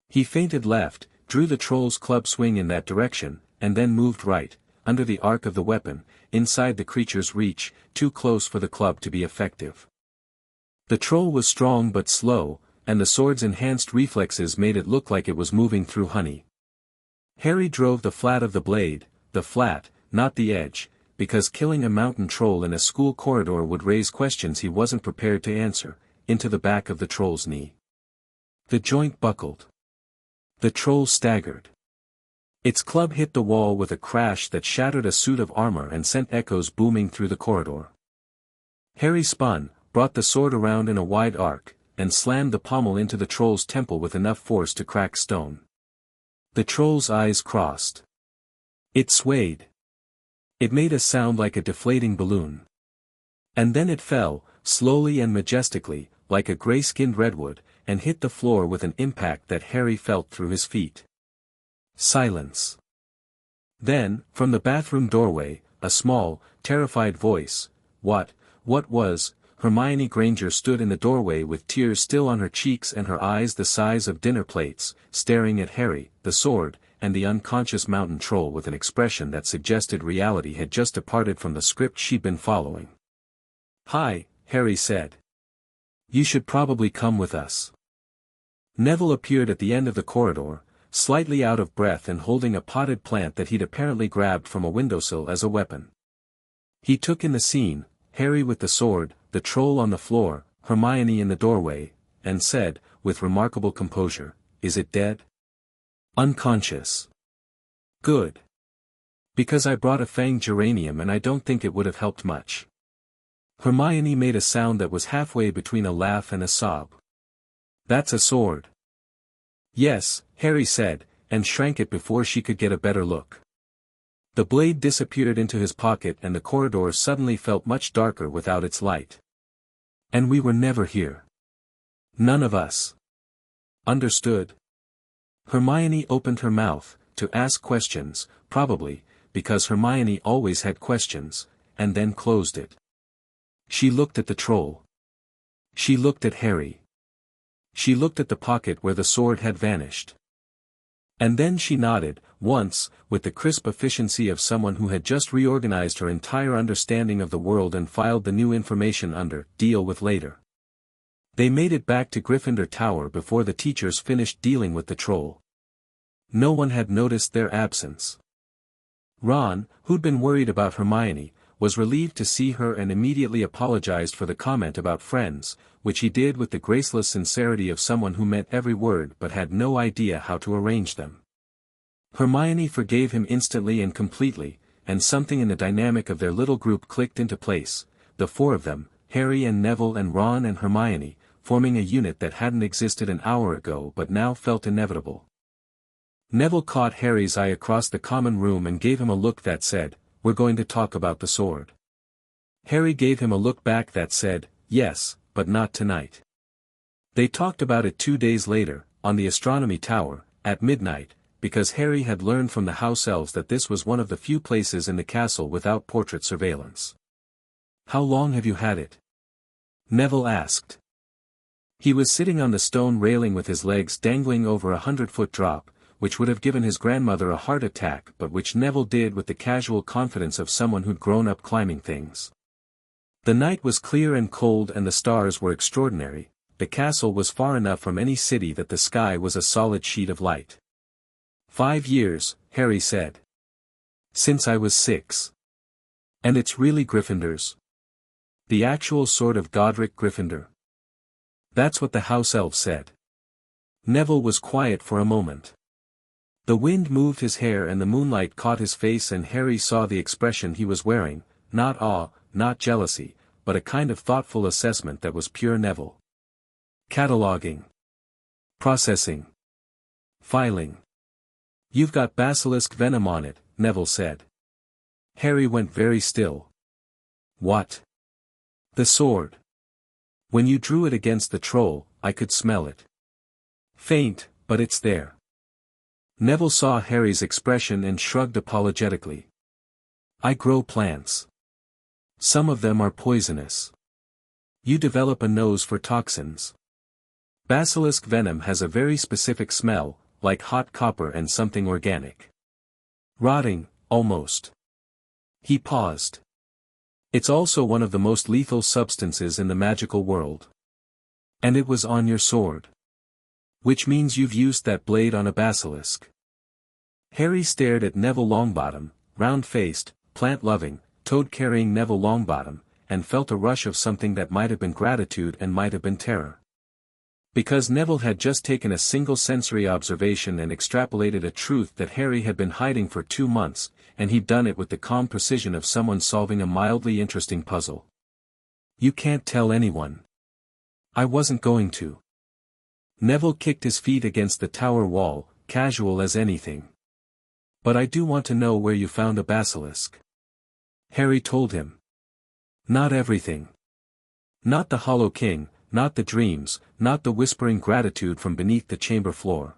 He feinted left, drew the troll's club swing in that direction, and then moved right, under the arc of the weapon, inside the creature's reach, too close for the club to be effective. The troll was strong but slow, and the sword's enhanced reflexes made it look like it was moving through honey. Harry drove the flat of the blade, the flat, not the edge, because killing a mountain troll in a school corridor would raise questions he wasn't prepared to answer, into the back of the troll's knee. The joint buckled. The troll staggered. Its club hit the wall with a crash that shattered a suit of armor and sent echoes booming through the corridor. Harry spun, brought the sword around in a wide arc, and slammed the pommel into the troll's temple with enough force to crack stone. The troll's eyes crossed. It swayed. It made a sound like a deflating balloon. And then it fell, slowly and majestically, like a gray-skinned redwood, and hit the floor with an impact that Harry felt through his feet. Silence. Then, from the bathroom doorway, a small, terrified voice, What was? Hermione Granger stood in the doorway with tears still on her cheeks and her eyes the size of dinner plates, staring at Harry, the sword, and the unconscious mountain troll with an expression that suggested reality had just departed from the script she'd been following. "Hi," Harry said. "You should probably come with us." Neville appeared at the end of the corridor, slightly out of breath and holding a potted plant that he'd apparently grabbed from a windowsill as a weapon. He took in the scene, Harry with the sword, the troll on the floor, Hermione in the doorway, and said, with remarkable composure, "Is it dead?" "Unconscious." "Good. Because I brought a fanged geranium and I don't think it would have helped much." Hermione made a sound that was halfway between a laugh and a sob. "That's a sword." "Yes," Harry said, and shrank it before she could get a better look. The blade disappeared into his pocket and the corridor suddenly felt much darker without its light. "And we were never here. None of us. Understood?" Hermione opened her mouth, to ask questions, probably, because Hermione always had questions, and then closed it. She looked at the troll. She looked at Harry. She looked at the pocket where the sword had vanished. And then she nodded, once, with the crisp efficiency of someone who had just reorganized her entire understanding of the world and filed the new information under "deal with later." They made it back to Gryffindor Tower before the teachers finished dealing with the troll. No one had noticed their absence. Ron, who'd been worried about Hermione, was relieved to see her and immediately apologized for the comment about friends, which he did with the graceless sincerity of someone who meant every word but had no idea how to arrange them. Hermione forgave him instantly and completely, and something in the dynamic of their little group clicked into place, the four of them, Harry and Neville and Ron and Hermione, forming a unit that hadn't existed an hour ago but now felt inevitable. Neville caught Harry's eye across the common room and gave him a look that said, "We're going to talk about the sword." Harry gave him a look back that said, "Yes, but not tonight." They talked about it 2 days later, on the astronomy tower, at midnight, because Harry had learned from the house elves that this was one of the few places in the castle without portrait surveillance. "How long have you had it?" Neville asked. He was sitting on the stone railing with his legs dangling over a 100-foot drop, which would have given his grandmother a heart attack but which Neville did with the casual confidence of someone who'd grown up climbing things. The night was clear and cold and the stars were extraordinary. The castle was far enough from any city that the sky was a solid sheet of light. 5 years, Harry said. "Since I was 6. And it's really Gryffindor's? The actual sword of Godric Gryffindor?" "That's what the house elf said." Neville was quiet for a moment. The wind moved his hair and the moonlight caught his face and Harry saw the expression he was wearing, not awe, not jealousy, but a kind of thoughtful assessment that was pure Neville. "Cataloging. Processing. Filing. You've got basilisk venom on it," Neville said. Harry went very still. "What?" "The sword. When you drew it against the troll, I could smell it. Faint, but it's there." Neville saw Harry's expression and shrugged apologetically. "I grow plants. Some of them are poisonous. You develop a nose for toxins. Basilisk venom has a very specific smell, like hot copper and something organic. Rotting, almost." He paused. "It's also one of the most lethal substances in the magical world. And it was on your sword. Which means you've used that blade on a basilisk." Harry stared at Neville Longbottom, round-faced, plant-loving, toad-carrying Neville Longbottom, and felt a rush of something that might have been gratitude and might have been terror. Because Neville had just taken a single sensory observation and extrapolated a truth that Harry had been hiding for 2 months, and he'd done it with the calm precision of someone solving a mildly interesting puzzle. "You can't tell anyone." "I wasn't going to." Neville kicked his feet against the tower wall, casual as anything. "But I do want to know where you found a basilisk." Harry told him. "Not everything. Not the hollow king, not the dreams, not the whispering gratitude from beneath the chamber floor.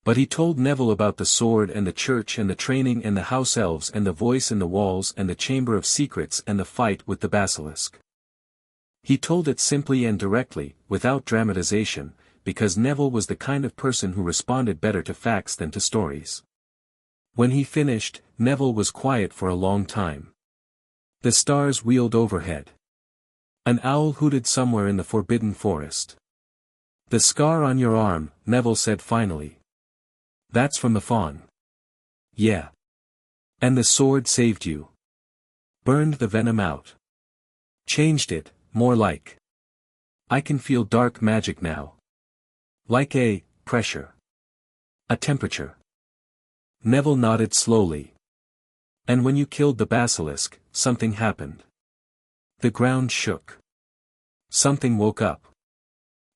But he told Neville about the sword and the church and the training and the house elves and the voice in the walls and the chamber of secrets and the fight with the basilisk. He told it simply and directly, without dramatization, because Neville was the kind of person who responded better to facts than to stories. When he finished, Neville was quiet for a long time. The stars wheeled overhead. An owl hooted somewhere in the forbidden forest. "The scar on your arm," Neville said finally. "That's from the fawn." "Yeah. And the sword saved you. Burned the venom out. Changed it, more like. I can feel dark magic now. Like a pressure. A temperature." Neville nodded slowly. "And when you killed the basilisk, something happened. The ground shook. Something woke up."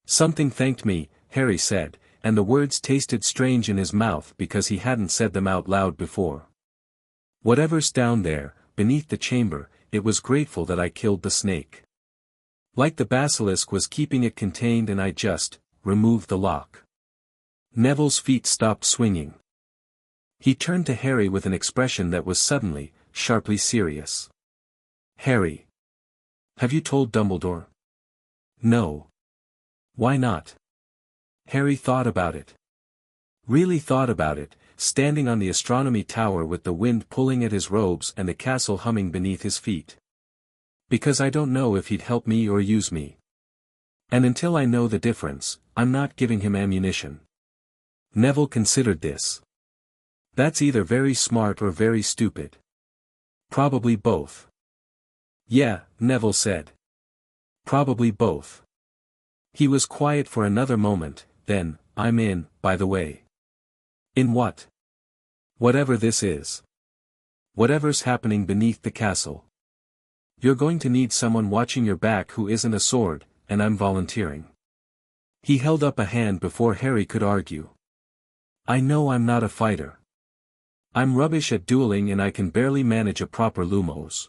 "Something thanked me," Harry said, and the words tasted strange in his mouth because he hadn't said them out loud before. "Whatever's down there, beneath the chamber, it was grateful that I killed the snake. Like the basilisk was keeping it contained and I just removed the lock." Neville's feet stopped swinging. He turned to Harry with an expression that was suddenly, sharply serious. "Harry. Have you told Dumbledore?" "No." "Why not?" Harry thought about it. Really thought about it, standing on the astronomy tower with the wind pulling at his robes and the castle humming beneath his feet. "Because I don't know if he'd help me or use me. And until I know the difference, I'm not giving him ammunition." Neville considered this. "That's either very smart or very stupid." "Probably both." "Yeah," Neville said. "Probably both." He was quiet for another moment, then, "I'm in, by the way." "In what?" "Whatever this is. Whatever's happening beneath the castle. You're going to need someone watching your back who isn't a sword, and I'm volunteering." He held up a hand before Harry could argue. "I know I'm not a fighter. I'm rubbish at dueling and I can barely manage a proper lumos.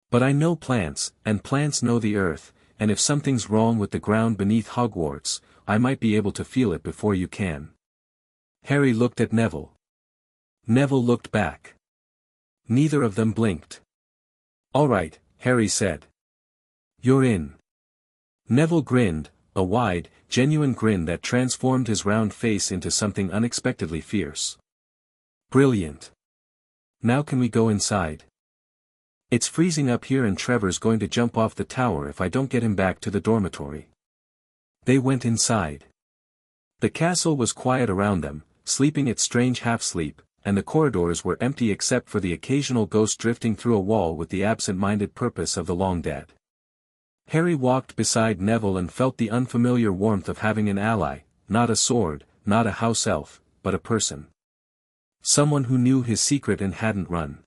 But I know plants, and plants know the earth, and if something's wrong with the ground beneath Hogwarts, I might be able to feel it before you can." Harry looked at Neville. Neville looked back. Neither of them blinked. "All right," Harry said. "You're in." Neville grinned, a wide, genuine grin that transformed his round face into something unexpectedly fierce. "Brilliant. Now can we go inside? It's freezing up here and Trevor's going to jump off the tower if I don't get him back to the dormitory." They went inside. The castle was quiet around them, sleeping its strange half-sleep, and the corridors were empty except for the occasional ghost drifting through a wall with the absent-minded purpose of the long dead. Harry walked beside Neville and felt the unfamiliar warmth of having an ally, not a sword, not a house elf, but a person. Someone who knew his secret and hadn't run.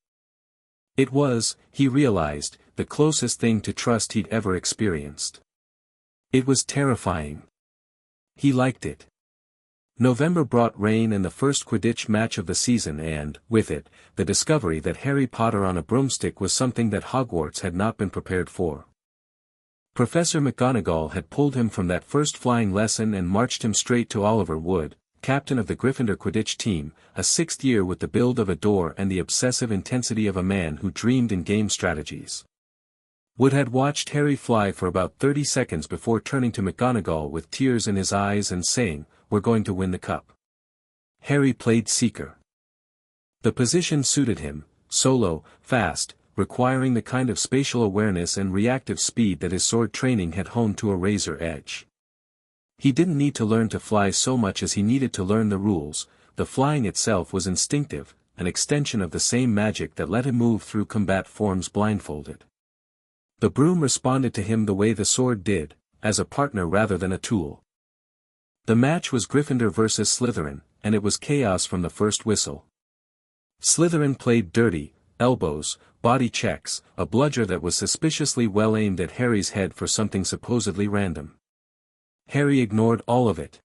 It was, he realized, the closest thing to trust he'd ever experienced. It was terrifying. He liked it. November brought rain and the first Quidditch match of the season and, with it, the discovery that Harry Potter on a broomstick was something that Hogwarts had not been prepared for. Professor McGonagall had pulled him from that first flying lesson and marched him straight to Oliver Wood, captain of the Gryffindor Quidditch team, a sixth year with the build of a door and the obsessive intensity of a man who dreamed in game strategies. Wood had watched Harry fly for about 30 seconds before turning to McGonagall with tears in his eyes and saying, "We're going to win the cup." Harry played seeker. The position suited him, solo, fast, requiring the kind of spatial awareness and reactive speed that his sword training had honed to a razor edge. He didn't need to learn to fly so much as he needed to learn the rules. The flying itself was instinctive, an extension of the same magic that let him move through combat forms blindfolded. The broom responded to him the way the sword did, as a partner rather than a tool. The match was Gryffindor versus Slytherin, and it was chaos from the first whistle. Slytherin played dirty, elbows, body checks, a bludger that was suspiciously well aimed at Harry's head for something supposedly random. Harry ignored all of it.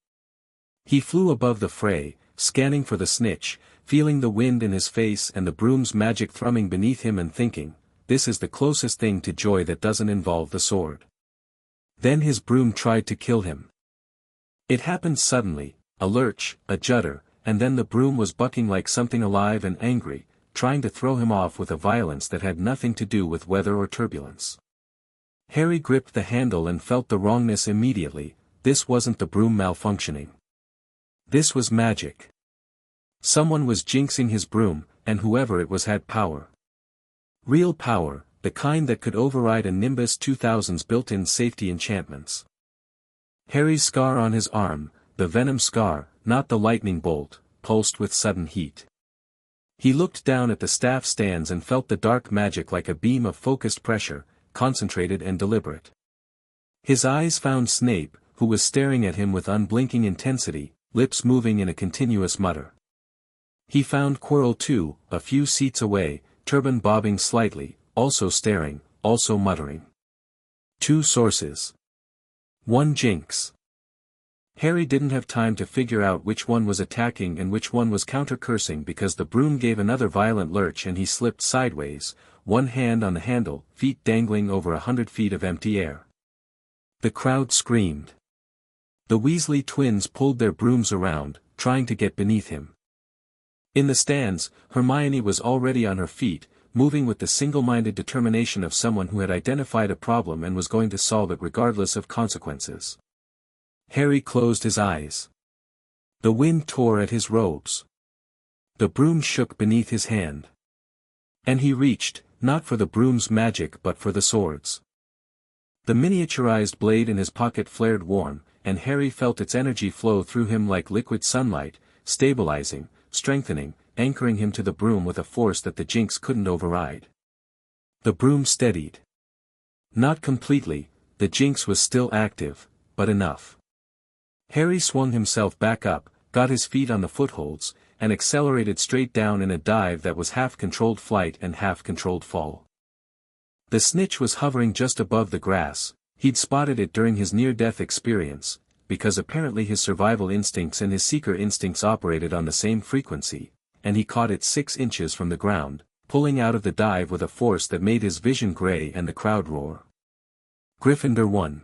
He flew above the fray, scanning for the snitch, feeling the wind in his face and the broom's magic thrumming beneath him and thinking, this is the closest thing to joy that doesn't involve the sword. Then his broom tried to kill him. It happened suddenly, a lurch, a judder, and then the broom was bucking like something alive and angry, trying to throw him off with a violence that had nothing to do with weather or turbulence. Harry gripped the handle and felt the wrongness immediately. This wasn't the broom malfunctioning. This was magic. Someone was jinxing his broom, and whoever it was had power. Real power, the kind that could override a Nimbus 2000's built-in safety enchantments. Harry's scar on his arm, the venom scar, not the lightning bolt, pulsed with sudden heat. He looked down at the staff stands and felt the dark magic like a beam of focused pressure, concentrated and deliberate. His eyes found Snape, who was staring at him with unblinking intensity, lips moving in a continuous mutter. He found Quirrell too, a few seats away, turban bobbing slightly, also staring, also muttering. Two sources. One jinx. Harry didn't have time to figure out which one was attacking and which one was counter-cursing because the broom gave another violent lurch and he slipped sideways, one hand on the handle, feet dangling over 100 feet of empty air. The crowd screamed. The Weasley twins pulled their brooms around, trying to get beneath him. In the stands, Hermione was already on her feet, moving with the single-minded determination of someone who had identified a problem and was going to solve it regardless of consequences. Harry closed his eyes. The wind tore at his robes. The broom shook beneath his hand. And he reached, not for the broom's magic but for the swords. The miniaturized blade in his pocket flared warm, and Harry felt its energy flow through him like liquid sunlight, stabilizing, strengthening, anchoring him to the broom with a force that the jinx couldn't override. The broom steadied. Not completely, the jinx was still active, but enough. Harry swung himself back up, got his feet on the footholds, and accelerated straight down in a dive that was half-controlled flight and half-controlled fall. The snitch was hovering just above the grass. He'd spotted it during his near-death experience, because apparently his survival instincts and his seeker instincts operated on the same frequency, and he caught it 6 inches from the ground, pulling out of the dive with a force that made his vision gray and the crowd roar. Gryffindor won.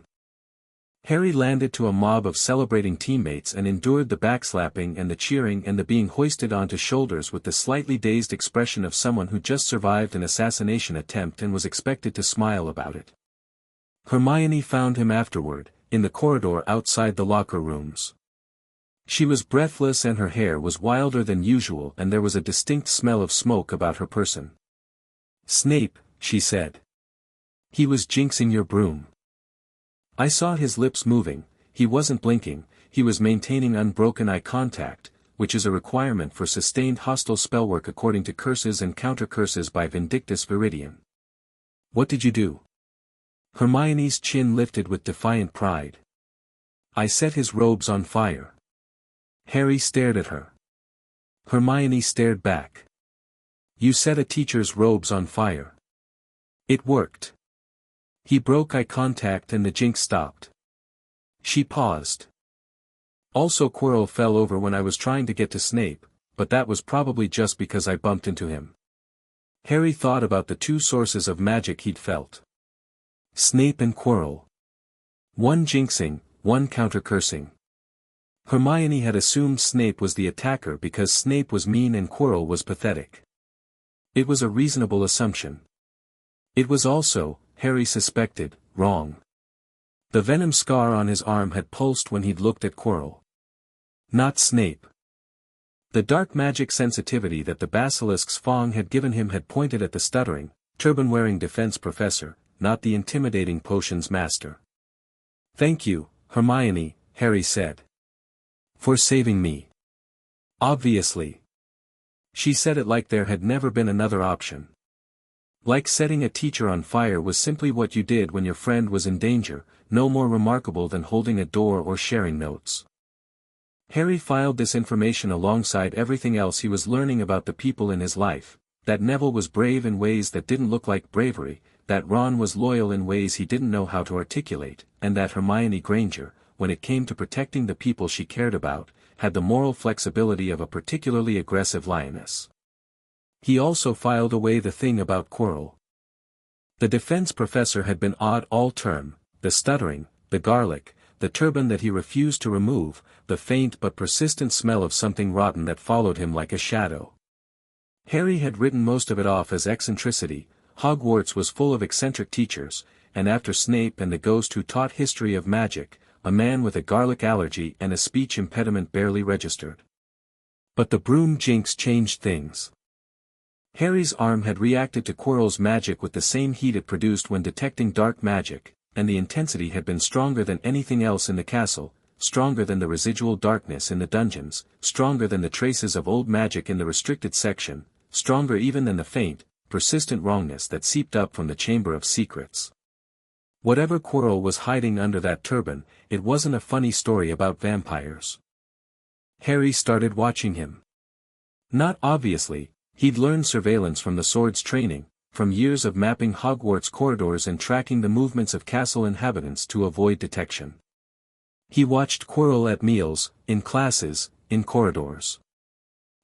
Harry landed to a mob of celebrating teammates and endured the backslapping and the cheering and the being hoisted onto shoulders with the slightly dazed expression of someone who just survived an assassination attempt and was expected to smile about it. Hermione found him afterward, in the corridor outside the locker rooms. She was breathless and her hair was wilder than usual and there was a distinct smell of smoke about her person. "Snape," she said. "He was jinxing your broom." I saw his lips moving, he wasn't blinking, he was maintaining unbroken eye contact, which is a requirement for sustained hostile spellwork according to curses and counter-curses by Vindictus Viridian. "What did you do?" Hermione's chin lifted with defiant pride. "I set his robes on fire." Harry stared at her. Hermione stared back. "You set a teacher's robes on fire." "It worked." He broke eye contact and the jinx stopped. She paused. "Also Quirrell fell over when I was trying to get to Snape, but that was probably just because I bumped into him." Harry thought about the two sources of magic he'd felt. Snape and Quirrell. One jinxing, one counter-cursing. Hermione had assumed Snape was the attacker because Snape was mean and Quirrell was pathetic. It was a reasonable assumption. It was also, Harry suspected, wrong. The venom scar on his arm had pulsed when he'd looked at Quirrell. Not Snape. The dark magic sensitivity that the Basilisk's Fong had given him had pointed at the stuttering, turban-wearing defense professor, not the intimidating potions master. "Thank you, Hermione," Harry said. "For saving me." "Obviously." She said it like there had never been another option. Like setting a teacher on fire was simply what you did when your friend was in danger, no more remarkable than holding a door or sharing notes. Harry filed this information alongside everything else he was learning about the people in his life, that Neville was brave in ways that didn't look like bravery, that Ron was loyal in ways he didn't know how to articulate, and that Hermione Granger, when it came to protecting the people she cared about, had the moral flexibility of a particularly aggressive lioness. He also filed away the thing about Quirrell. The defense professor had been odd all term, the stuttering, the garlic, the turban that he refused to remove, the faint but persistent smell of something rotten that followed him like a shadow. Harry had written most of it off as eccentricity. Hogwarts was full of eccentric teachers, and after Snape and the ghost who taught history of magic, a man with a garlic allergy and a speech impediment barely registered. But the broom jinx changed things. Harry's arm had reacted to Quirrell's magic with the same heat it produced when detecting dark magic, and the intensity had been stronger than anything else in the castle, stronger than the residual darkness in the dungeons, stronger than the traces of old magic in the restricted section, stronger even than the faint, persistent wrongness that seeped up from the Chamber of Secrets. Whatever Quirrell was hiding under that turban, it wasn't a funny story about vampires. Harry started watching him. Not obviously, he'd learned surveillance from the sword's training, from years of mapping Hogwarts corridors and tracking the movements of castle inhabitants to avoid detection. He watched Quirrell at meals, in classes, in corridors.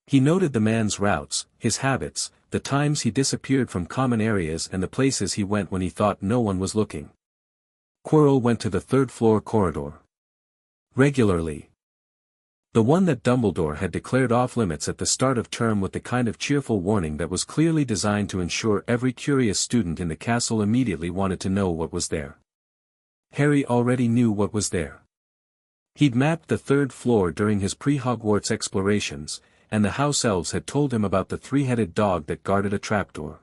He noted the man's routes, his habits, the times he disappeared from common areas and the places he went when he thought no one was looking. Quirrell went to the third-floor corridor regularly. The one that Dumbledore had declared off-limits at the start of term with the kind of cheerful warning that was clearly designed to ensure every curious student in the castle immediately wanted to know what was there. Harry already knew what was there. He'd mapped the third floor during his pre-Hogwarts explorations, and the house elves had told him about the three-headed dog that guarded a trapdoor.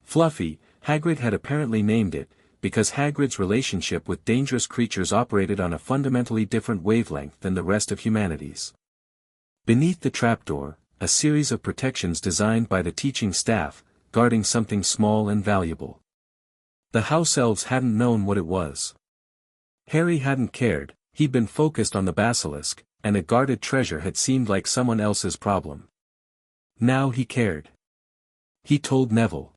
Fluffy, Hagrid had apparently named it, because Hagrid's relationship with dangerous creatures operated on a fundamentally different wavelength than the rest of humanity's. Beneath the trapdoor, a series of protections designed by the teaching staff, guarding something small and valuable. The house elves hadn't known what it was. Harry hadn't cared, he'd been focused on the basilisk, and a guarded treasure had seemed like someone else's problem. Now he cared. He told Neville.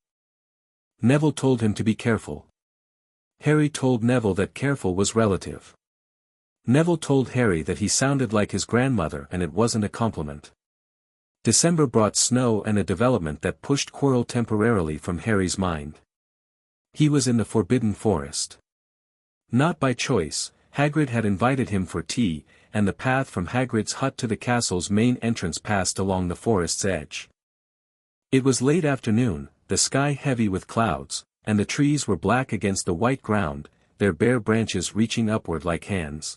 Neville told him to be careful. Harry told Neville that careful was relative. Neville told Harry that he sounded like his grandmother and it wasn't a compliment. December brought snow and a development that pushed Quirrell temporarily from Harry's mind. He was in the Forbidden Forest. Not by choice, Hagrid had invited him for tea, and the path from Hagrid's hut to the castle's main entrance passed along the forest's edge. It was late afternoon, the sky heavy with clouds, and the trees were black against the white ground, their bare branches reaching upward like hands.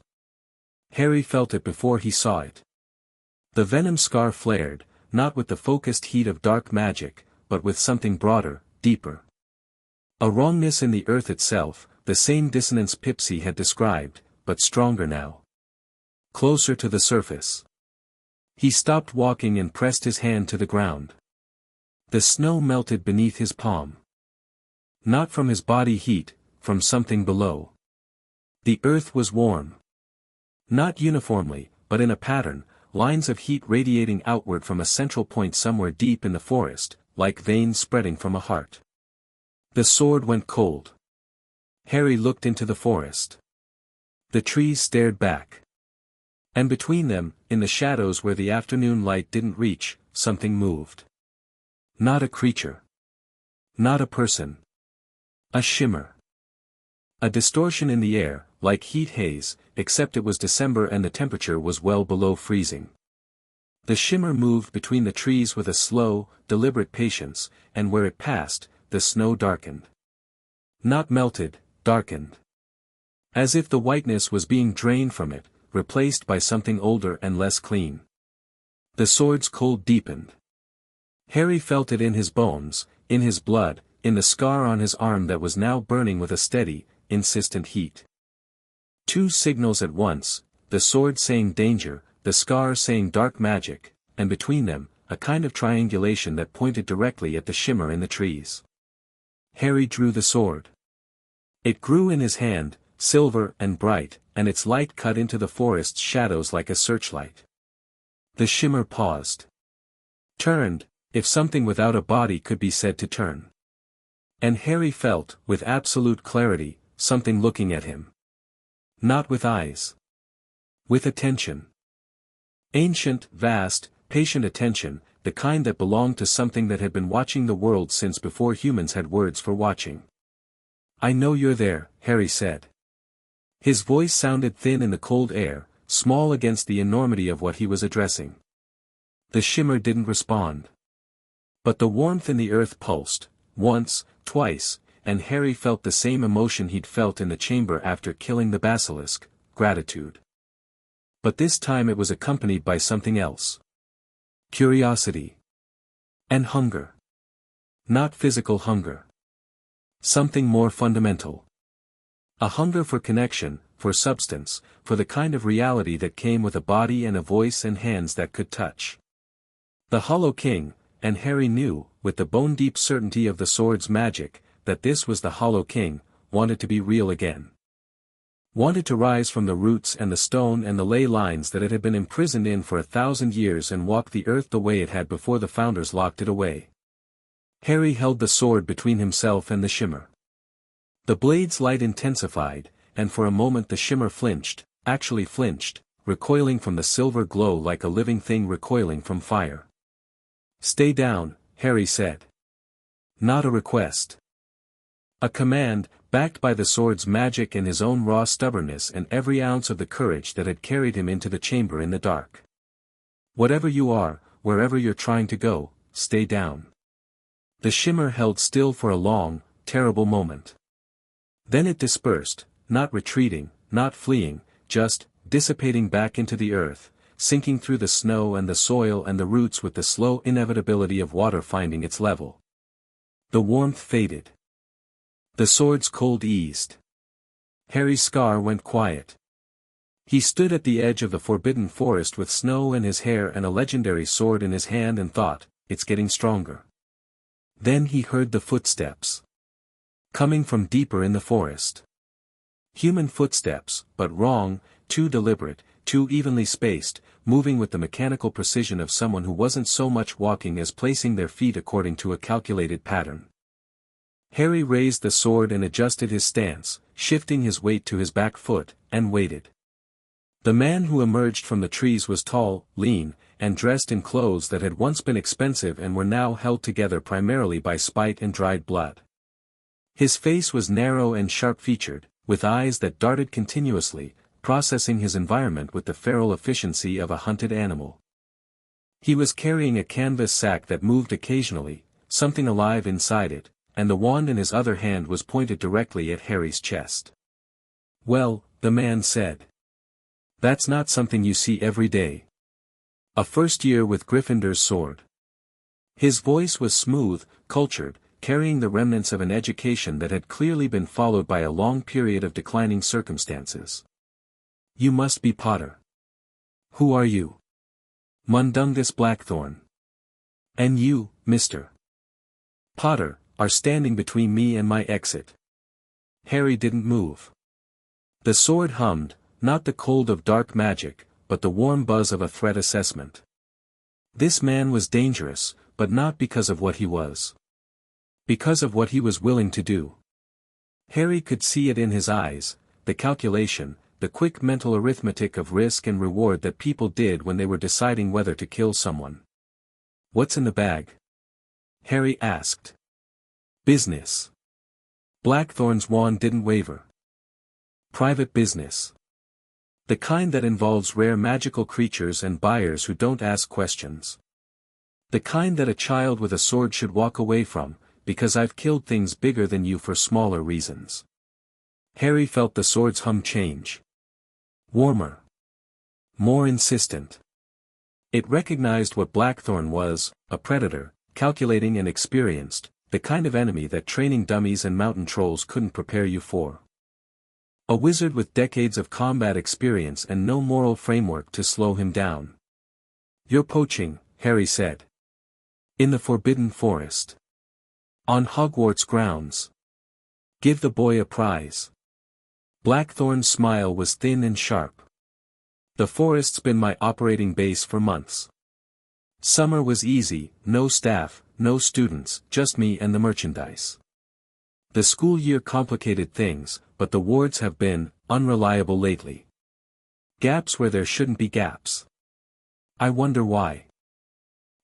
Harry felt it before he saw it. The venom scar flared, not with the focused heat of dark magic, but with something broader, deeper. A wrongness in the earth itself, the same dissonance Pipsy had described, but stronger now. Closer to the surface. He stopped walking and pressed his hand to the ground. The snow melted beneath his palm. Not from his body heat, from something below. The earth was warm. Not uniformly, but in a pattern, lines of heat radiating outward from a central point somewhere deep in the forest, like veins spreading from a heart. The sword went cold. Harry looked into the forest. The trees stared back. And between them, in the shadows where the afternoon light didn't reach, something moved. Not a creature. Not a person. A shimmer. A distortion in the air, like heat haze, except it was December and the temperature was well below freezing. The shimmer moved between the trees with a slow, deliberate patience, and where it passed, the snow darkened. Not melted, darkened. As if the whiteness was being drained from it, replaced by something older and less clean. The sword's cold deepened. Harry felt it in his bones, in his blood, in the scar on his arm that was now burning with a steady, insistent heat. Two signals at once, the sword saying danger, the scar saying dark magic, and between them, a kind of triangulation that pointed directly at the shimmer in the trees. Harry drew the sword. It grew in his hand, silver and bright, and its light cut into the forest's shadows like a searchlight. The shimmer paused. Turned, if something without a body could be said to turn. And Harry felt, with absolute clarity, something looking at him. Not with eyes. With attention. Ancient, vast, patient attention, the kind that belonged to something that had been watching the world since before humans had words for watching. "I know you're there," Harry said. His voice sounded thin in the cold air, small against the enormity of what he was addressing. The shimmer didn't respond. But the warmth in the earth pulsed, once, twice, and Harry felt the same emotion he'd felt in the chamber after killing the basilisk, gratitude. But this time it was accompanied by something else. Curiosity. And hunger. Not physical hunger. Something more fundamental. A hunger for connection, for substance, for the kind of reality that came with a body and a voice and hands that could touch. The Hollow King, and Harry knew, with the bone-deep certainty of the sword's magic, that this was the Hollow King, wanted to be real again. Wanted to rise from the roots and the stone and the ley lines that it had been imprisoned in for 1,000 years and walk the earth the way it had before the founders locked it away. Harry held the sword between himself and the shimmer. The blade's light intensified, and for a moment the shimmer flinched, actually flinched, recoiling from the silver glow like a living thing recoiling from fire. "Stay down," Harry said. Not a request. A command, backed by the sword's magic and his own raw stubbornness and every ounce of the courage that had carried him into the chamber in the dark. "Whatever you are, wherever you're trying to go, stay down." The shimmer held still for a long, terrible moment. Then it dispersed, not retreating, not fleeing, just dissipating back into the earth, sinking through the snow and the soil and the roots with the slow inevitability of water finding its level. The warmth faded. The sword's cold eased. Harry's scar went quiet. He stood at the edge of the forbidden forest with snow in his hair and a legendary sword in his hand and thought, "It's getting stronger." Then he heard the footsteps. Coming from deeper in the forest. Human footsteps, but wrong, too deliberate, too evenly spaced, moving with the mechanical precision of someone who wasn't so much walking as placing their feet according to a calculated pattern. Harry raised the sword and adjusted his stance, shifting his weight to his back foot, and waited. The man who emerged from the trees was tall, lean, and dressed in clothes that had once been expensive and were now held together primarily by spite and dried blood. His face was narrow and sharp-featured, with eyes that darted continuously, processing his environment with the feral efficiency of a hunted animal. He was carrying a canvas sack that moved occasionally, something alive inside it, and the wand in his other hand was pointed directly at Harry's chest. "Well," the man said. "That's not something you see every day. A first year with Gryffindor's sword." His voice was smooth, cultured, carrying the remnants of an education that had clearly been followed by a long period of declining circumstances. "You must be Potter." "Who are you?" "Mundungus Blackthorn." "And you, Mr. Potter, are standing between me and my exit." Harry didn't move. The sword hummed, not the cold of dark magic, but the warm buzz of a threat assessment. This man was dangerous, but not because of what he was. Because of what he was willing to do. Harry could see it in his eyes, the calculation, the quick mental arithmetic of risk and reward that people did when they were deciding whether to kill someone. "What's in the bag?" Harry asked. "Business." Blackthorn's wand didn't waver. "Private business. The kind that involves rare magical creatures and buyers who don't ask questions. The kind that a child with a sword should walk away from, because I've killed things bigger than you for smaller reasons." Harry felt the sword's hum change. Warmer. More insistent. It recognized what Blackthorn was, a predator, calculating and experienced, the kind of enemy that training dummies and mountain trolls couldn't prepare you for. A wizard with decades of combat experience and no moral framework to slow him down. "You're poaching," Harry said. "In the Forbidden Forest. On Hogwarts grounds. Give the boy a prize." Blackthorn's smile was thin and sharp. "The forest's been my operating base for months. Summer was easy, no staff, no students, just me and the merchandise. The school year complicated things, but the wards have been unreliable lately. Gaps where there shouldn't be gaps. I wonder why."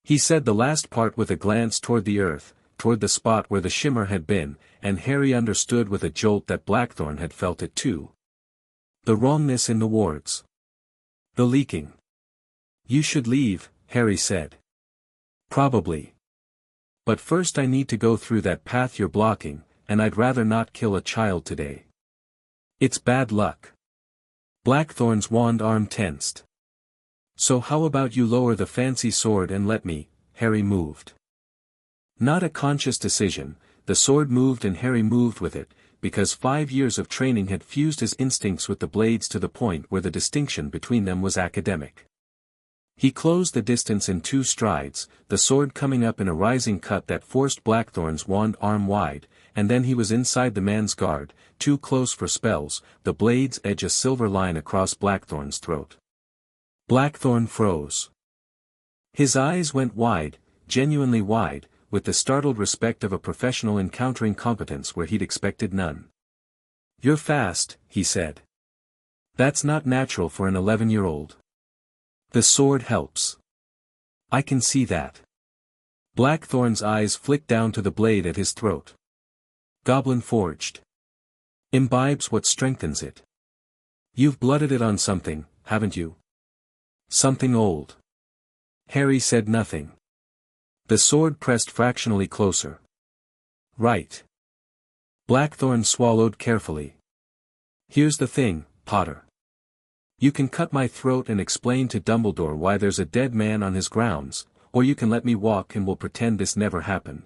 He said the last part with a glance toward the earth, toward the spot where the shimmer had been, and Harry understood with a jolt that Blackthorn had felt it too. The wrongness in the wards. The leaking. You should leave, Harry said. Probably. But first I need to go through that path you're blocking, and I'd rather not kill a child today. It's bad luck. Blackthorn's wand arm tensed. So how about you lower the fancy sword and let me? Harry moved. Not a conscious decision, the sword moved and Harry moved with it, because 5 years of training had fused his instincts with the blades to the point where the distinction between them was academic. He closed the distance in 2 strides, the sword coming up in a rising cut that forced Blackthorn's wand arm wide, and then he was inside the man's guard, too close for spells, the blade's edge a silver line across Blackthorn's throat. Blackthorn froze. His eyes went wide, genuinely wide, with the startled respect of a professional encountering competence where he'd expected none. You're fast, he said. That's not natural for an 11-year-old. The sword helps. I can see that. Blackthorn's eyes flicked down to the blade at his throat. Goblin forged. Imbibes what strengthens it. You've blooded it on something, haven't you? Something old. Harry said nothing. The sword pressed fractionally closer. Right. Blackthorn swallowed carefully. Here's the thing, Potter. You can cut my throat and explain to Dumbledore why there's a dead man on his grounds, or you can let me walk and we'll pretend this never happened.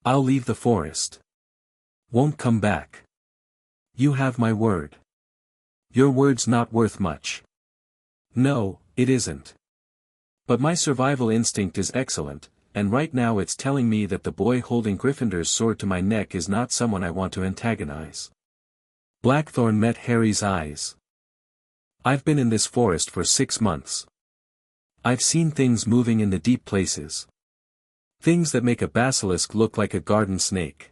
I'll leave the forest. Won't come back. You have my word. Your word's not worth much. No, it isn't. But my survival instinct is excellent, and right now it's telling me that the boy holding Gryffindor's sword to my neck is not someone I want to antagonize. Blackthorn met Harry's eyes. I've been in this forest for 6 months. I've seen things moving in the deep places. Things that make a basilisk look like a garden snake.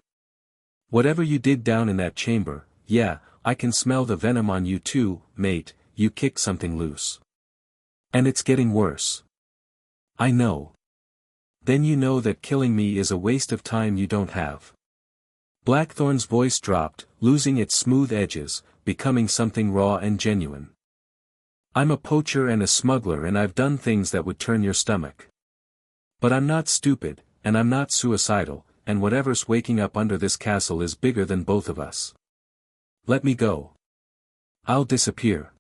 Whatever you did down in that chamber, yeah, I can smell the venom on you too, mate, you kicked something loose. And it's getting worse. I know. Then you know that killing me is a waste of time you don't have. Blackthorn's voice dropped, losing its smooth edges, becoming something raw and genuine. I'm a poacher and a smuggler and I've done things that would turn your stomach. But I'm not stupid, and I'm not suicidal, and whatever's waking up under this castle is bigger than both of us. Let me go. I'll disappear.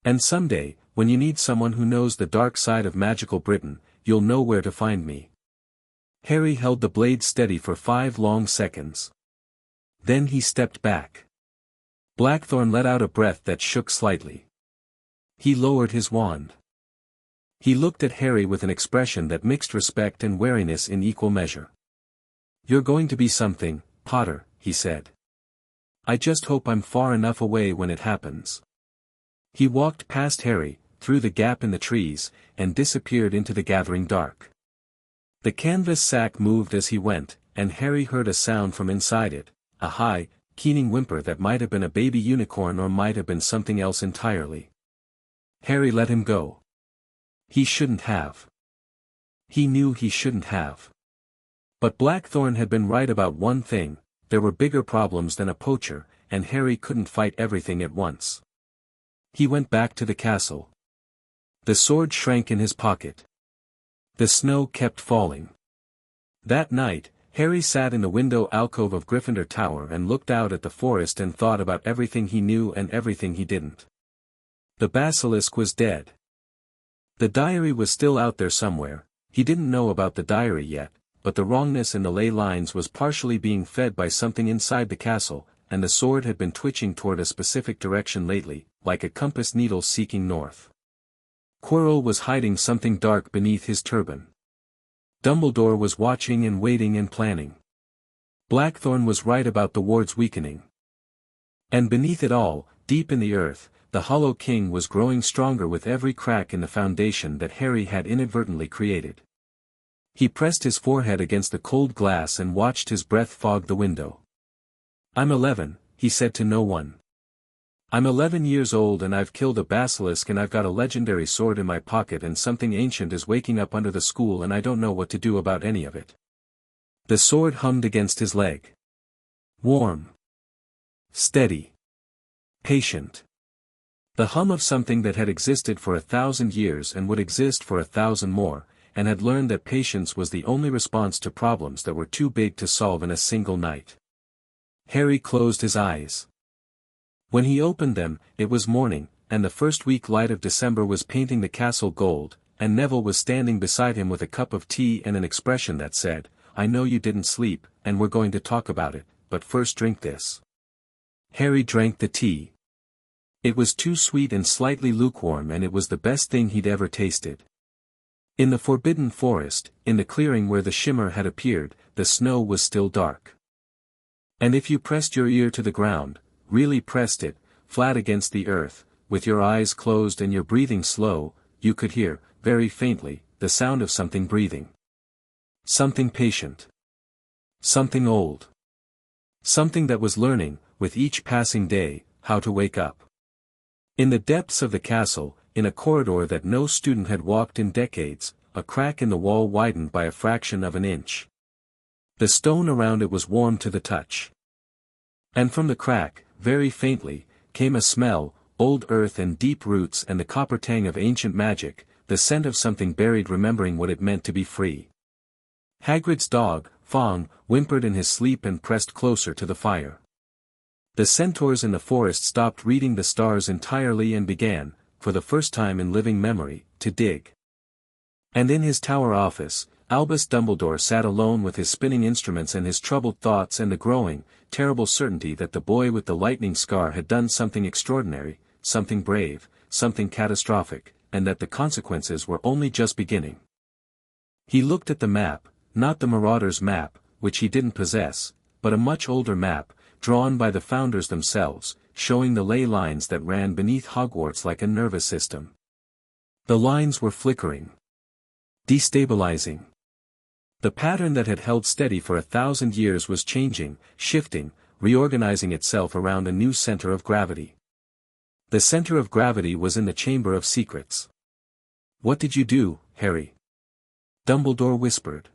And someday, when you need someone who knows the dark side of magical Britain, you'll know where to find me. Harry held the blade steady for 5 long seconds. Then he stepped back. Blackthorn let out a breath that shook slightly. He lowered his wand. He looked at Harry with an expression that mixed respect and wariness in equal measure. You're going to be something, Potter, he said. I just hope I'm far enough away when it happens. He walked past Harry, through the gap in the trees, and disappeared into the gathering dark. The canvas sack moved as he went, and Harry heard a sound from inside it, a high, keening whimper that might have been a baby unicorn or might have been something else entirely. Harry let him go. He shouldn't have. He knew he shouldn't have. But Blackthorn had been right about one thing, there were bigger problems than a poacher, and Harry couldn't fight everything at once. He went back to the castle. The sword shrank in his pocket. The snow kept falling. That night, Harry sat in the window alcove of Gryffindor Tower and looked out at the forest and thought about everything he knew and everything he didn't. The basilisk was dead. The diary was still out there somewhere, he didn't know about the diary yet, but the wrongness in the ley lines was partially being fed by something inside the castle, and the sword had been twitching toward a specific direction lately, like a compass needle seeking north. Quirrell was hiding something dark beneath his turban. Dumbledore was watching and waiting and planning. Blackthorn was right about the ward's weakening. And beneath it all, deep in the earth, the Hollow King was growing stronger with every crack in the foundation that Harry had inadvertently created. He pressed his forehead against the cold glass and watched his breath fog the window. I'm 11, he said to no one. I'm 11 years old and I've killed a basilisk and I've got a legendary sword in my pocket and something ancient is waking up under the school and I don't know what to do about any of it. The sword hummed against his leg. Warm. Steady. Patient. The hum of something that had existed for 1,000 years and would exist for 1,000 more, and had learned that patience was the only response to problems that were too big to solve in a single night. Harry closed his eyes. When he opened them, it was morning, and the first week light of December was painting the castle gold, and Neville was standing beside him with a cup of tea and an expression that said, "I know you didn't sleep, and we're going to talk about it, but first drink this." Harry drank the tea. It was too sweet and slightly lukewarm, and it was the best thing he'd ever tasted. In the Forbidden Forest, in the clearing where the shimmer had appeared, the snow was still dark. And if you pressed your ear to the ground, really pressed it, flat against the earth, with your eyes closed and your breathing slow, you could hear, very faintly, the sound of something breathing. Something patient. Something old. Something that was learning, with each passing day, how to wake up. In the depths of the castle, in a corridor that no student had walked in decades, a crack in the wall widened by a fraction of an inch. The stone around it was warm to the touch. And from the crack, very faintly, came a smell, old earth and deep roots and the copper tang of ancient magic, the scent of something buried remembering what it meant to be free. Hagrid's dog, Fong, whimpered in his sleep and pressed closer to the fire. The centaurs in the forest stopped reading the stars entirely and began, for the first time in living memory, to dig. And in his tower office, Albus Dumbledore sat alone with his spinning instruments and his troubled thoughts and the growing, terrible certainty that the boy with the lightning scar had done something extraordinary, something brave, something catastrophic, and that the consequences were only just beginning. He looked at the map, not the Marauder's map, which he didn't possess, but a much older map, drawn by the founders themselves, showing the ley lines that ran beneath Hogwarts like a nervous system. The lines were flickering. Destabilizing. The pattern that had held steady for 1,000 years was changing, shifting, reorganizing itself around a new center of gravity. The center of gravity was in the Chamber of Secrets. "What did you do, Harry?" Dumbledore whispered.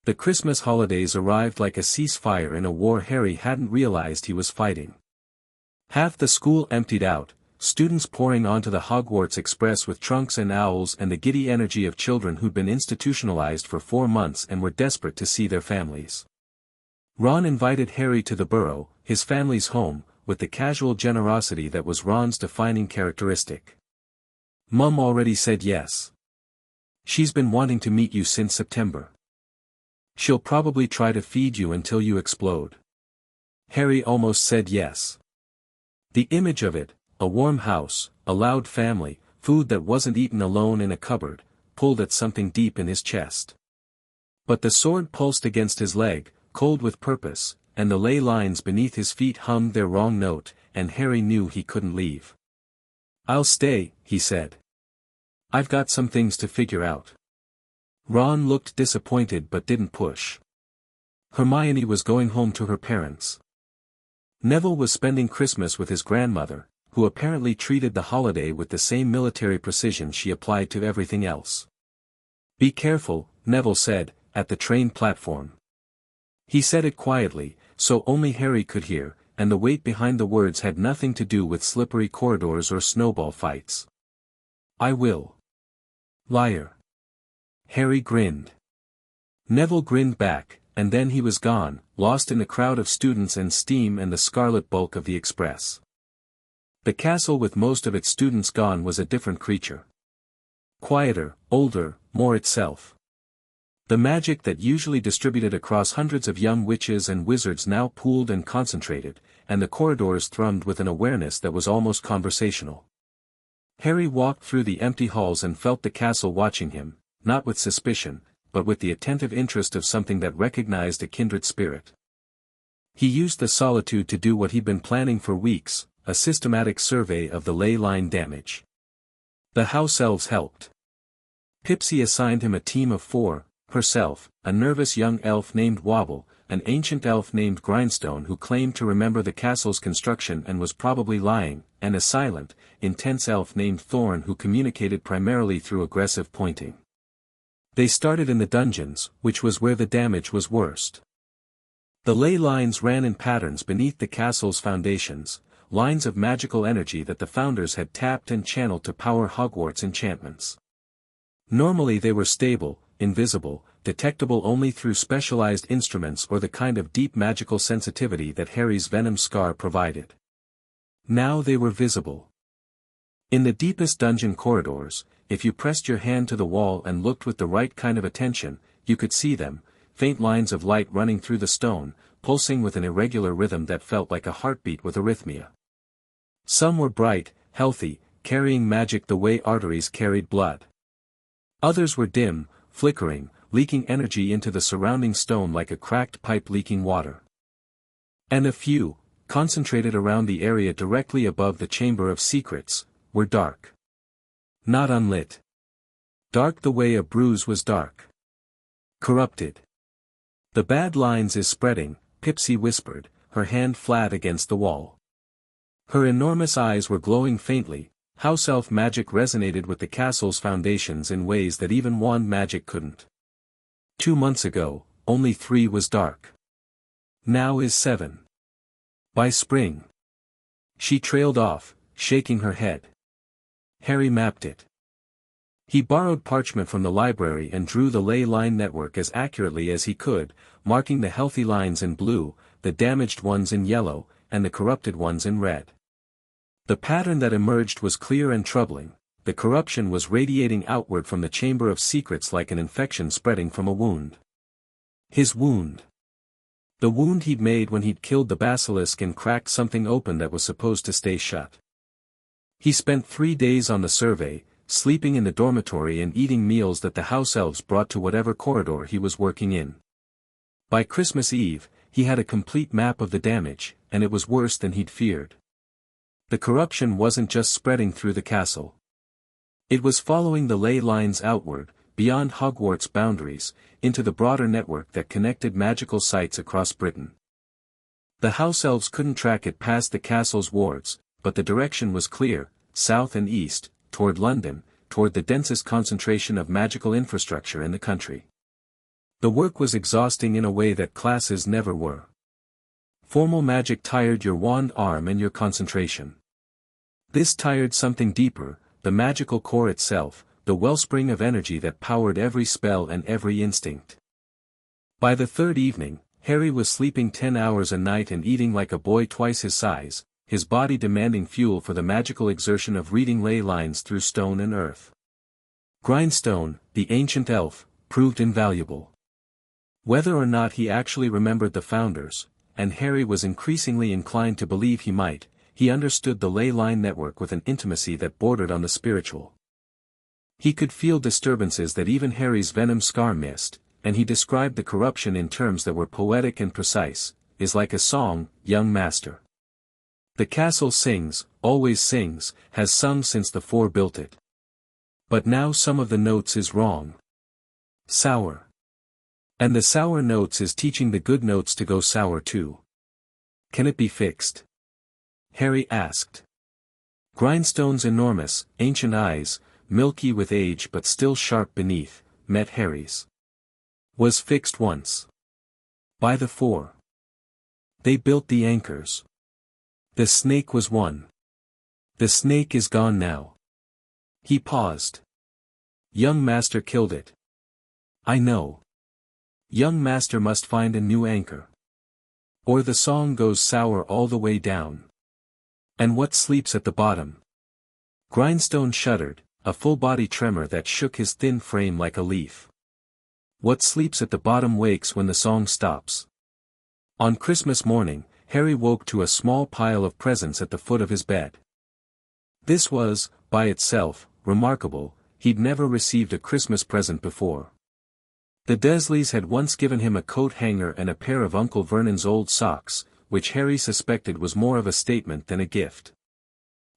The Christmas holidays arrived like a ceasefire in a war Harry hadn't realized he was fighting. Half the school emptied out, students pouring onto the Hogwarts Express with trunks and owls and the giddy energy of children who'd been institutionalized for 4 months and were desperate to see their families. Ron invited Harry to the Burrow, his family's home, with the casual generosity that was Ron's defining characteristic. "Mum already said yes. She's been wanting to meet you since September. She'll probably try to feed you until you explode." Harry almost said yes. The image of it, a warm house, a loud family, food that wasn't eaten alone in a cupboard, pulled at something deep in his chest. But the sword pulsed against his leg, cold with purpose, and the ley lines beneath his feet hummed their wrong note, and Harry knew he couldn't leave. "I'll stay," he said. "I've got some things to figure out." Ron looked disappointed but didn't push. Hermione was going home to her parents. Neville was spending Christmas with his grandmother, who apparently treated the holiday with the same military precision she applied to everything else. "Be careful," Neville said, at the train platform. He said it quietly, so only Harry could hear, and the weight behind the words had nothing to do with slippery corridors or snowball fights. "I will." "Liar." Harry grinned. Neville grinned back, and then he was gone, lost in the crowd of students and steam and the scarlet bulk of the express. The castle with most of its students gone was a different creature. Quieter, older, more itself. The magic that usually distributed across hundreds of young witches and wizards now pooled and concentrated, and the corridors thrummed with an awareness that was almost conversational. Harry walked through the empty halls and felt the castle watching him, not with suspicion, but with the attentive interest of something that recognized a kindred spirit. He used the solitude to do what he'd been planning for weeks, a systematic survey of the ley line damage. The house elves helped. Pipsy assigned him a team of 4, herself, a nervous young elf named Wobble, an ancient elf named Grindstone who claimed to remember the castle's construction and was probably lying, and a silent, intense elf named Thorn who communicated primarily through aggressive pointing. They started in the dungeons, which was where the damage was worst. The ley lines ran in patterns beneath the castle's foundations, lines of magical energy that the founders had tapped and channeled to power Hogwarts enchantments. Normally they were stable, invisible, detectable only through specialized instruments or the kind of deep magical sensitivity that Harry's venom scar provided. Now they were visible. In the deepest dungeon corridors, if you pressed your hand to the wall and looked with the right kind of attention, you could see them, faint lines of light running through the stone, pulsing with an irregular rhythm that felt like a heartbeat with arrhythmia. Some were bright, healthy, carrying magic the way arteries carried blood. Others were dim, flickering, leaking energy into the surrounding stone like a cracked pipe leaking water. And a few, concentrated around the area directly above the Chamber of Secrets, were dark. Not unlit. Dark the way a bruise was dark. Corrupted. "The bad lines is spreading," Pipsy whispered, her hand flat against the wall. Her enormous eyes were glowing faintly. House elf magic resonated with the castle's foundations in ways that even wand magic couldn't. 2 months ago, only 3 was dark. Now is 7. By spring. She trailed off, shaking her head. Harry mapped it. He borrowed parchment from the library and drew the ley line network as accurately as he could, marking the healthy lines in blue, the damaged ones in yellow, and the corrupted ones in red. The pattern that emerged was clear and troubling. The corruption was radiating outward from the Chamber of Secrets like an infection spreading from a wound. His wound. The wound he'd made when he'd killed the basilisk and cracked something open that was supposed to stay shut. He spent 3 days on the survey, sleeping in the dormitory and eating meals that the house elves brought to whatever corridor he was working in. By Christmas Eve, he had a complete map of the damage, and it was worse than he'd feared. The corruption wasn't just spreading through the castle. It was following the ley lines outward, beyond Hogwarts boundaries, into the broader network that connected magical sites across Britain. The house elves couldn't track it past the castle's wards, but the direction was clear, south and east, toward London, toward the densest concentration of magical infrastructure in the country. The work was exhausting in a way that classes never were. Formal magic tired your wand arm and your concentration. This tired something deeper, the magical core itself, the wellspring of energy that powered every spell and every instinct. By the 3rd evening, Harry was sleeping 10 hours a night and eating like a boy twice his size, his body demanding fuel for the magical exertion of reading ley lines through stone and earth. Grindstone, the ancient elf, proved invaluable. Whether or not he actually remembered the founders, and Harry was increasingly inclined to believe he might, he understood the ley line network with an intimacy that bordered on the spiritual. He could feel disturbances that even Harry's venom scar missed, and he described the corruption in terms that were poetic and precise, is like a song, young master. The castle sings, always sings, has sung since the Four built it. But now some of the notes is wrong. Sour. And the sour notes is teaching the good notes to go sour too. Can it be fixed? Harry asked. Grindstone's enormous, ancient eyes, milky with age but still sharp beneath, met Harry's. Was fixed once. By the Four. They built the anchors. The snake was one. The snake is gone now. He paused. Young master killed it. I know. Young master must find a new anchor. Or the song goes sour all the way down. And what sleeps at the bottom? Grindstone shuddered, a full-body tremor that shook his thin frame like a leaf. What sleeps at the bottom wakes when the song stops. On Christmas morning, Harry woke to a small pile of presents at the foot of his bed. This was, by itself, remarkable. He'd never received a Christmas present before. The Dursleys had once given him a coat hanger and a pair of Uncle Vernon's old socks, which Harry suspected was more of a statement than a gift.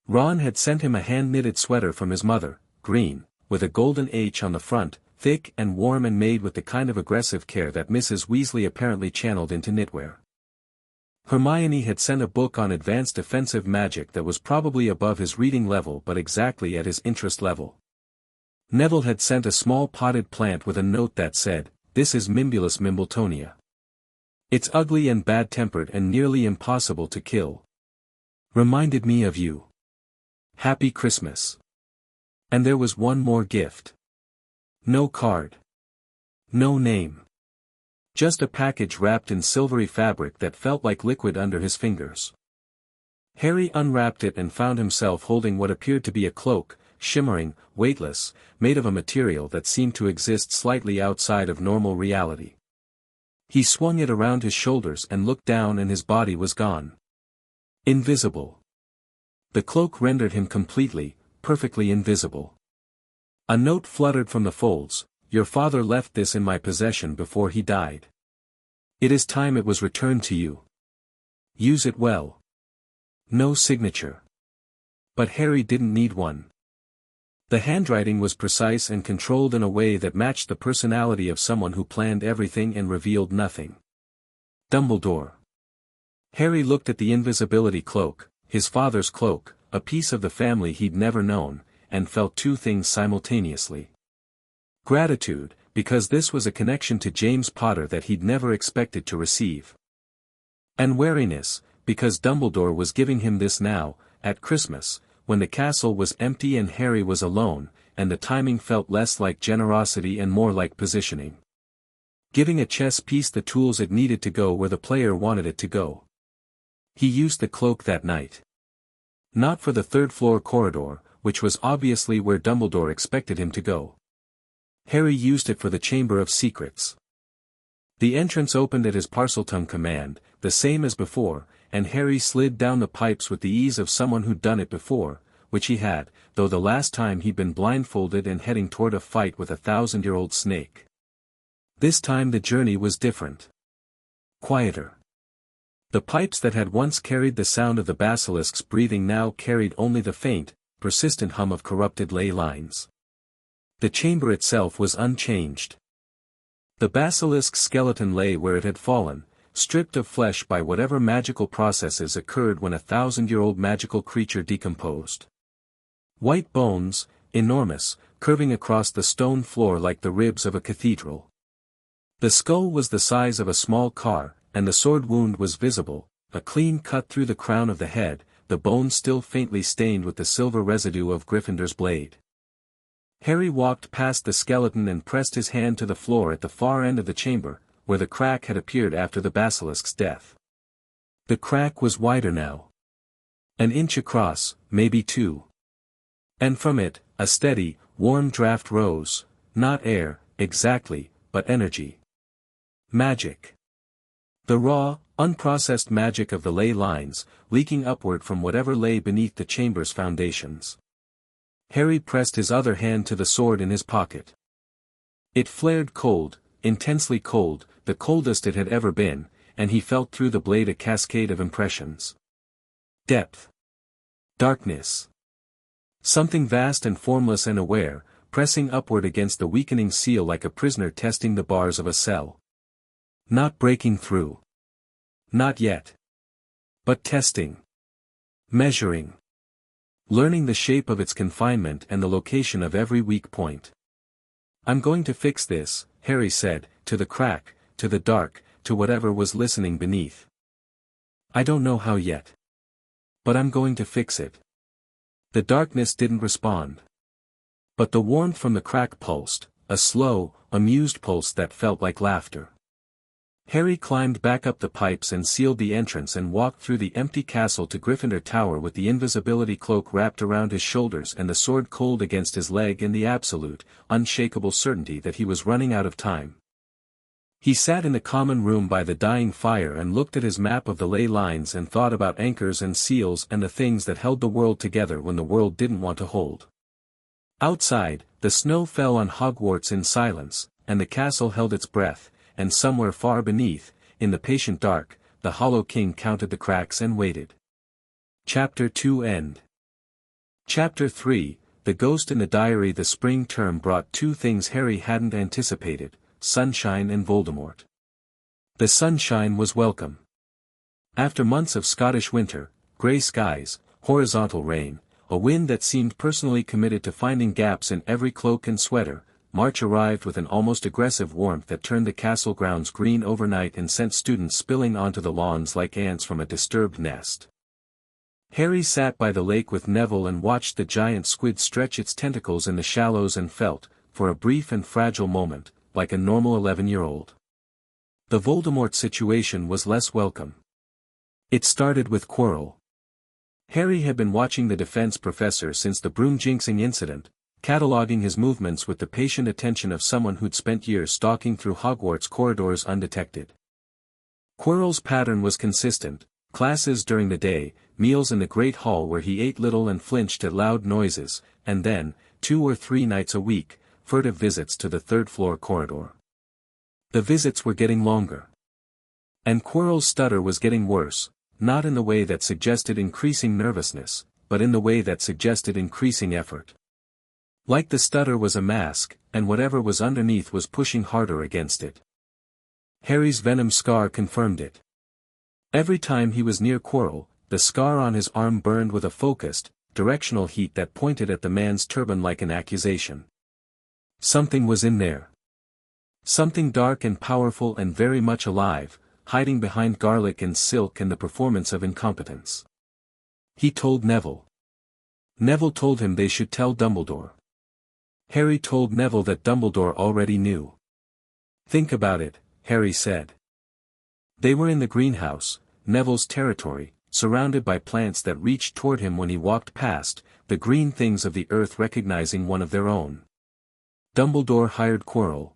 Ron had sent him a hand-knitted sweater from his mother, green, with a golden H on the front, thick and warm and made with the kind of aggressive care that Mrs. Weasley apparently channeled into knitwear. Hermione had sent a book on advanced defensive magic that was probably above his reading level but exactly at his interest level. Neville had sent a small potted plant with a note that said, "This is Mimbulus Mimbletonia. It's ugly and bad-tempered and nearly impossible to kill. Reminded me of you. Happy Christmas. And there was one more gift. No card. No name. Just a package wrapped in silvery fabric that felt like liquid under his fingers. Harry unwrapped it and found himself holding what appeared to be a cloak, shimmering, weightless, made of a material that seemed to exist slightly outside of normal reality. He swung it around his shoulders and looked down, and his body was gone. Invisible. The cloak rendered him completely, perfectly invisible. A note fluttered from the folds. Your father left this in my possession before he died. It is time it was returned to you. Use it well. No signature. But Harry didn't need one. The handwriting was precise and controlled in a way that matched the personality of someone who planned everything and revealed nothing. Dumbledore. Harry looked at the invisibility cloak, his father's cloak, a piece of the family he'd never known, and felt two things simultaneously. Gratitude, because this was a connection to James Potter that he'd never expected to receive. And wariness, because Dumbledore was giving him this now, at Christmas, when the castle was empty and Harry was alone, and the timing felt less like generosity and more like positioning. Giving a chess piece the tools it needed to go where the player wanted it to go. He used the cloak that night. Not for the third-floor corridor, which was obviously where Dumbledore expected him to go. Harry used it for the Chamber of Secrets. The entrance opened at his Parseltongue command, the same as before, and Harry slid down the pipes with the ease of someone who'd done it before, which he had, though the last time he'd been blindfolded and heading toward a fight with a 1,000-year-old snake. This time the journey was different. Quieter. The pipes that had once carried the sound of the basilisk's breathing now carried only the faint, persistent hum of corrupted ley lines. The chamber itself was unchanged. The basilisk's skeleton lay where it had fallen, stripped of flesh by whatever magical processes occurred when a 1,000-year-old magical creature decomposed. White bones, enormous, curving across the stone floor like the ribs of a cathedral. The skull was the size of a small car, and the sword wound was visible, a clean cut through the crown of the head, the bone still faintly stained with the silver residue of Gryffindor's blade. Harry walked past the skeleton and pressed his hand to the floor at the far end of the chamber, where the crack had appeared after the basilisk's death. The crack was wider now. 1 inch across, maybe 2. And from it, a steady, warm draft rose, not air, exactly, but energy. Magic. The raw, unprocessed magic of the ley lines, leaking upward from whatever lay beneath the chamber's foundations. Harry pressed his other hand to the sword in his pocket. It flared cold, intensely cold, the coldest it had ever been, and he felt through the blade a cascade of impressions. Depth. Darkness. Something vast and formless and aware, pressing upward against the weakening seal like a prisoner testing the bars of a cell. Not breaking through. Not yet. But testing. Measuring. Learning the shape of its confinement and the location of every weak point. I'm going to fix this, Harry said, to the crack, to the dark, to whatever was listening beneath. I don't know how yet. But I'm going to fix it. The darkness didn't respond. But the warmth from the crack pulsed, a slow, amused pulse that felt like laughter. Harry climbed back up the pipes and sealed the entrance and walked through the empty castle to Gryffindor Tower with the invisibility cloak wrapped around his shoulders and the sword cold against his leg in the absolute, unshakable certainty that he was running out of time. He sat in the common room by the dying fire and looked at his map of the ley lines and thought about anchors and seals and the things that held the world together when the world didn't want to hold. Outside, the snow fell on Hogwarts in silence, and the castle held its breath, and somewhere far beneath, in the patient dark, the Hollow King counted the cracks and waited. Chapter 2 End. Chapter 3, The Ghost in the Diary. The spring term brought two things Harry hadn't anticipated, sunshine and Voldemort. The sunshine was welcome. After months of Scottish winter, grey skies, horizontal rain, a wind that seemed personally committed to finding gaps in every cloak and sweater, March arrived with an almost aggressive warmth that turned the castle grounds green overnight and sent students spilling onto the lawns like ants from a disturbed nest. Harry sat by the lake with Neville and watched the giant squid stretch its tentacles in the shallows and felt, for a brief and fragile moment, like a normal 11-year-old. The Voldemort situation was less welcome. It started with Quirrell. Harry had been watching the defense professor since the broom jinxing incident, cataloging his movements with the patient attention of someone who'd spent years stalking through Hogwarts corridors undetected. Quirrell's pattern was consistent: classes during the day, meals in the Great Hall where he ate little and flinched at loud noises, and then, 2 or 3 nights a week, furtive visits to the third-floor corridor. The visits were getting longer. And Quirrell's stutter was getting worse, not in the way that suggested increasing nervousness, but in the way that suggested increasing effort. Like the stutter was a mask, and whatever was underneath was pushing harder against it. Harry's venom scar confirmed it. Every time he was near Quirrell, the scar on his arm burned with a focused, directional heat that pointed at the man's turban like an accusation. Something was in there. Something dark and powerful and very much alive, hiding behind garlic and silk and the performance of incompetence. He told Neville. Neville told him they should tell Dumbledore. Harry told Neville that Dumbledore already knew. "Think about it," Harry said. They were in the greenhouse, Neville's territory, surrounded by plants that reached toward him when he walked past, the green things of the earth recognizing one of their own. Dumbledore hired Quirrell.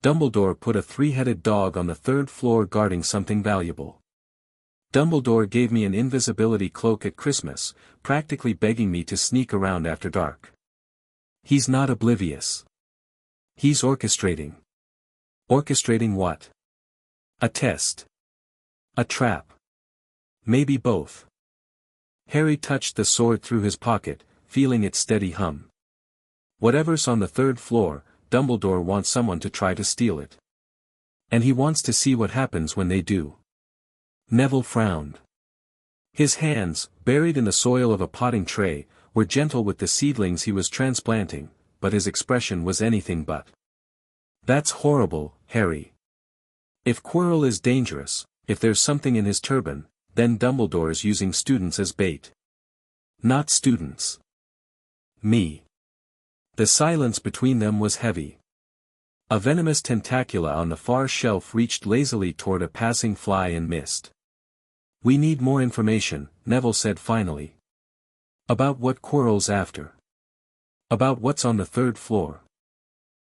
Dumbledore put a 3-headed dog on the 3rd floor guarding something valuable. Dumbledore gave me an invisibility cloak at Christmas, practically begging me to sneak around after dark. He's not oblivious. He's orchestrating. Orchestrating what? A test. A trap. Maybe both. Harry touched the sword through his pocket, feeling its steady hum. Whatever's on the 3rd floor, Dumbledore wants someone to try to steal it. And he wants to see what happens when they do. Neville frowned. His hands, buried in the soil of a potting tray, were gentle with the seedlings he was transplanting, but his expression was anything but. "That's horrible, Harry. If Quirrell is dangerous, if there's something in his turban, then Dumbledore's using students as bait." "Not students. Me." The silence between them was heavy. A venomous tentacula on the far shelf reached lazily toward a passing fly and missed. "We need more information," Neville said finally. "About what Quirrell's after. About what's on the 3rd floor."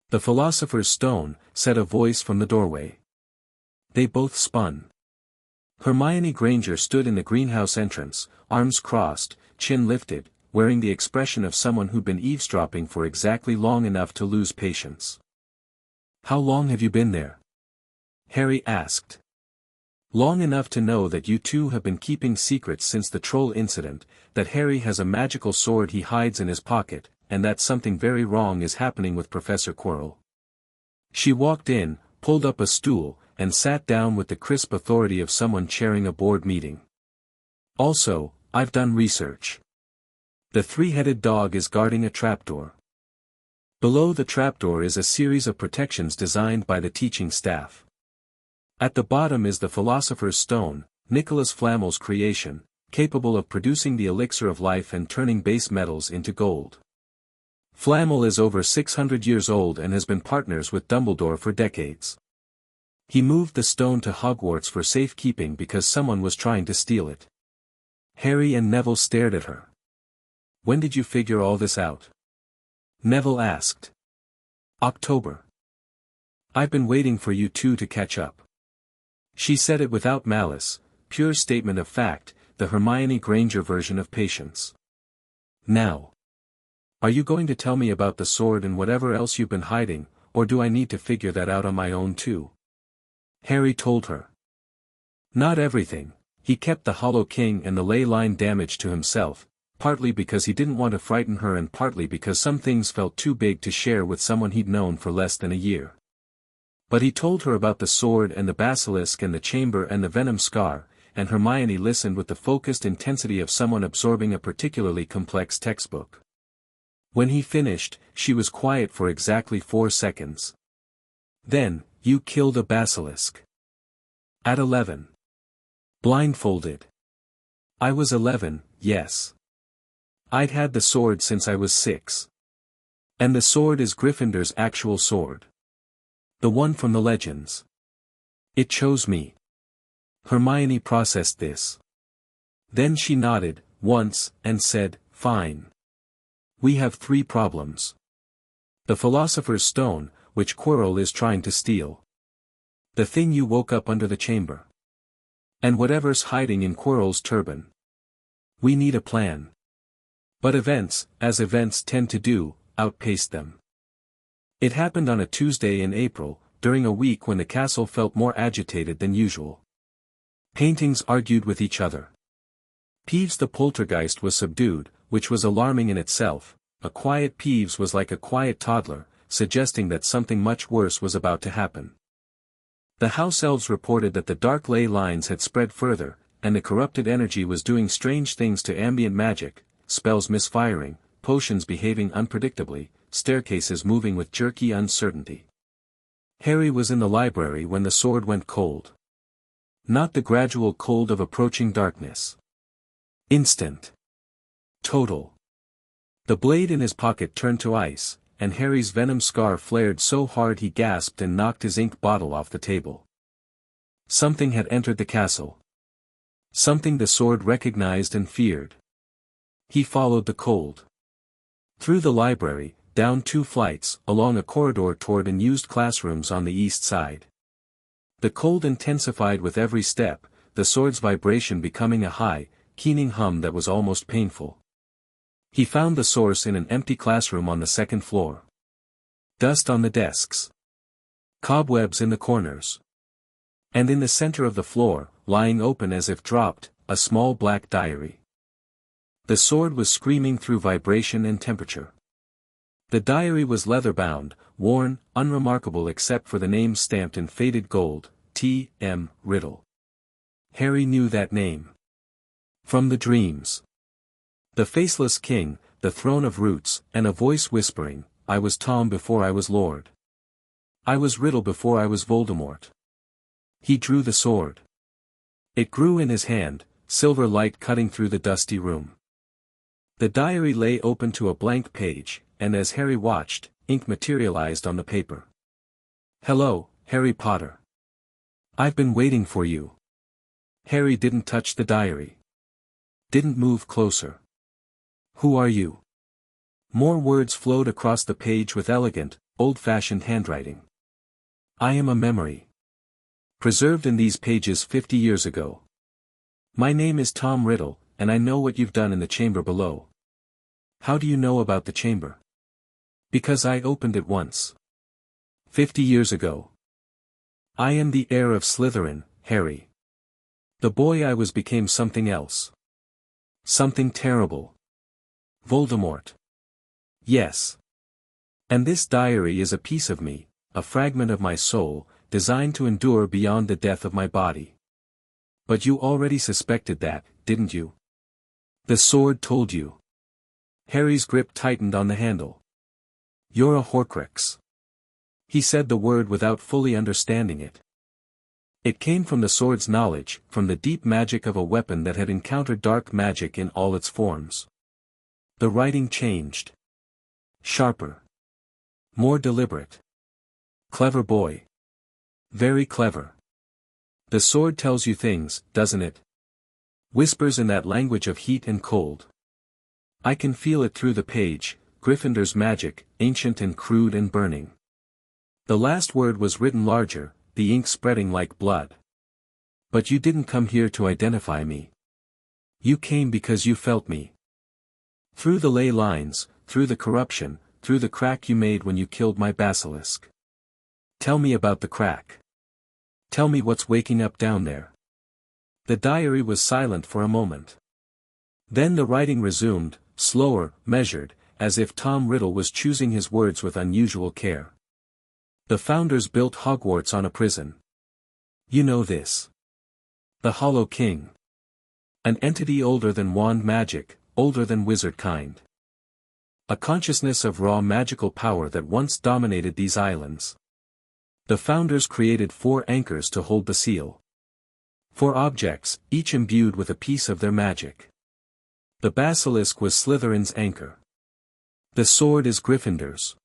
"The Philosopher's Stone," said a voice from the doorway. They both spun. Hermione Granger stood in the greenhouse entrance, arms crossed, chin lifted, wearing the expression of someone who'd been eavesdropping for exactly long enough to lose patience. "How long have you been there?" Harry asked. "Long enough to know that you two have been keeping secrets since the troll incident, that Harry has a magical sword he hides in his pocket, and that something very wrong is happening with Professor Quirrell." She walked in, pulled up a stool, and sat down with the crisp authority of someone chairing a board meeting. "Also, I've done research. The 3-headed dog is guarding a trapdoor. Below the trapdoor is a series of protections designed by the teaching staff. At the bottom is the Philosopher's Stone, Nicholas Flamel's creation, capable of producing the elixir of life and turning base metals into gold. Flamel is over 600 years old and has been partners with Dumbledore for decades. He moved the stone to Hogwarts for safekeeping because someone was trying to steal it." Harry and Neville stared at her. "When did you figure all this out?" Neville asked. "October. I've been waiting for you two to catch up." She said it without malice, pure statement of fact, the Hermione Granger version of patience. "Now. Are you going to tell me about the sword and whatever else you've been hiding, or do I need to figure that out on my own too?" Harry told her. Not everything. He kept the Hollow King and the ley line damage to himself, partly because he didn't want to frighten her and partly because some things felt too big to share with someone he'd known for less than a year. But he told her about the sword and the basilisk and the chamber and the venom scar, and Hermione listened with the focused intensity of someone absorbing a particularly complex textbook. When he finished, she was quiet for exactly 4 seconds. "Then, you killed a basilisk. At 11. Blindfolded. I was 11, yes. I'd had the sword since I was 6. And the sword is Gryffindor's actual sword. The one from the legends. It chose me. Hermione processed this. Then she nodded, once, and said, fine. We have 3 problems. The Philosopher's Stone, which Quirrell is trying to steal. The thing you woke up under the chamber. And whatever's hiding in Quirrell's turban. We need a plan. But events, as events tend to do, outpaced them. It happened on a Tuesday in April, during a week when the castle felt more agitated than usual. Paintings argued with each other. Peeves the poltergeist was subdued, which was alarming in itself. A quiet Peeves was like a quiet toddler, suggesting that something much worse was about to happen. The house elves reported that the dark ley lines had spread further, and the corrupted energy was doing strange things to ambient magic, spells misfiring, potions behaving unpredictably, staircases moving with jerky uncertainty. Harry was in the library when the sword went cold. Not the gradual cold of approaching darkness. Instant. Total. The blade in his pocket turned to ice, and Harry's venom scar flared so hard he gasped and knocked his ink bottle off the table. Something had entered the castle. Something the sword recognized and feared. He followed the cold. Through the library, down 2 flights, along a corridor toward unused classrooms on the east side. The cold intensified with every step, the sword's vibration becoming a high, keening hum that was almost painful. He found the source in an empty classroom on the 2nd floor. Dust on the desks. Cobwebs in the corners. And in the center of the floor, lying open as if dropped, a small black diary. The sword was screaming through vibration and temperature. The diary was leather-bound, worn, unremarkable except for the name stamped in faded gold, T. M. Riddle. Harry knew that name. From the dreams. The Faceless King, the Throne of Roots, and a voice whispering, I was Tom before I was Lord. I was Riddle before I was Voldemort. He drew the sword. It grew in his hand, silver light cutting through the dusty room. The diary lay open to a blank page, and as Harry watched, ink materialized on the paper. Hello, Harry Potter. I've been waiting for you. Harry didn't touch the diary. Didn't move closer. Who are you? More words flowed across the page with elegant, old-fashioned handwriting. I am a memory. Preserved in these pages 50 years ago. My name is Tom Riddle, and I know what you've done in the chamber below. How do you know about the chamber? Because I opened it once. 50 years ago. I am the heir of Slytherin, Harry. The boy I was became something else. Something terrible. Voldemort. Yes. And this diary is a piece of me, a fragment of my soul, designed to endure beyond the death of my body. But you already suspected that, didn't you? The sword told you. Harry's grip tightened on the handle. You're a Horcrux. He said the word without fully understanding it. It came from the sword's knowledge, from the deep magic of a weapon that had encountered dark magic in all its forms. The writing changed. Sharper. More deliberate. Clever boy. Very clever. The sword tells you things, doesn't it? Whispers in that language of heat and cold. I can feel it through the page, Gryffindor's magic, ancient and crude and burning. The last word was written larger, the ink spreading like blood. But you didn't come here to identify me. You came because you felt me. Through the ley lines, through the corruption, through the crack you made when you killed my basilisk. Tell me about the crack. Tell me what's waking up down there. The diary was silent for a moment. Then the writing resumed, slower, measured, as if Tom Riddle was choosing his words with unusual care. The founders built Hogwarts on a prison. You know this. The Hollow King. An entity older than wand magic, older than wizard kind. A consciousness of raw magical power that once dominated these islands. The founders created 4 anchors to hold the seal. 4 objects, each imbued with a piece of their magic. The basilisk was Slytherin's anchor. The sword is Gryffindor's.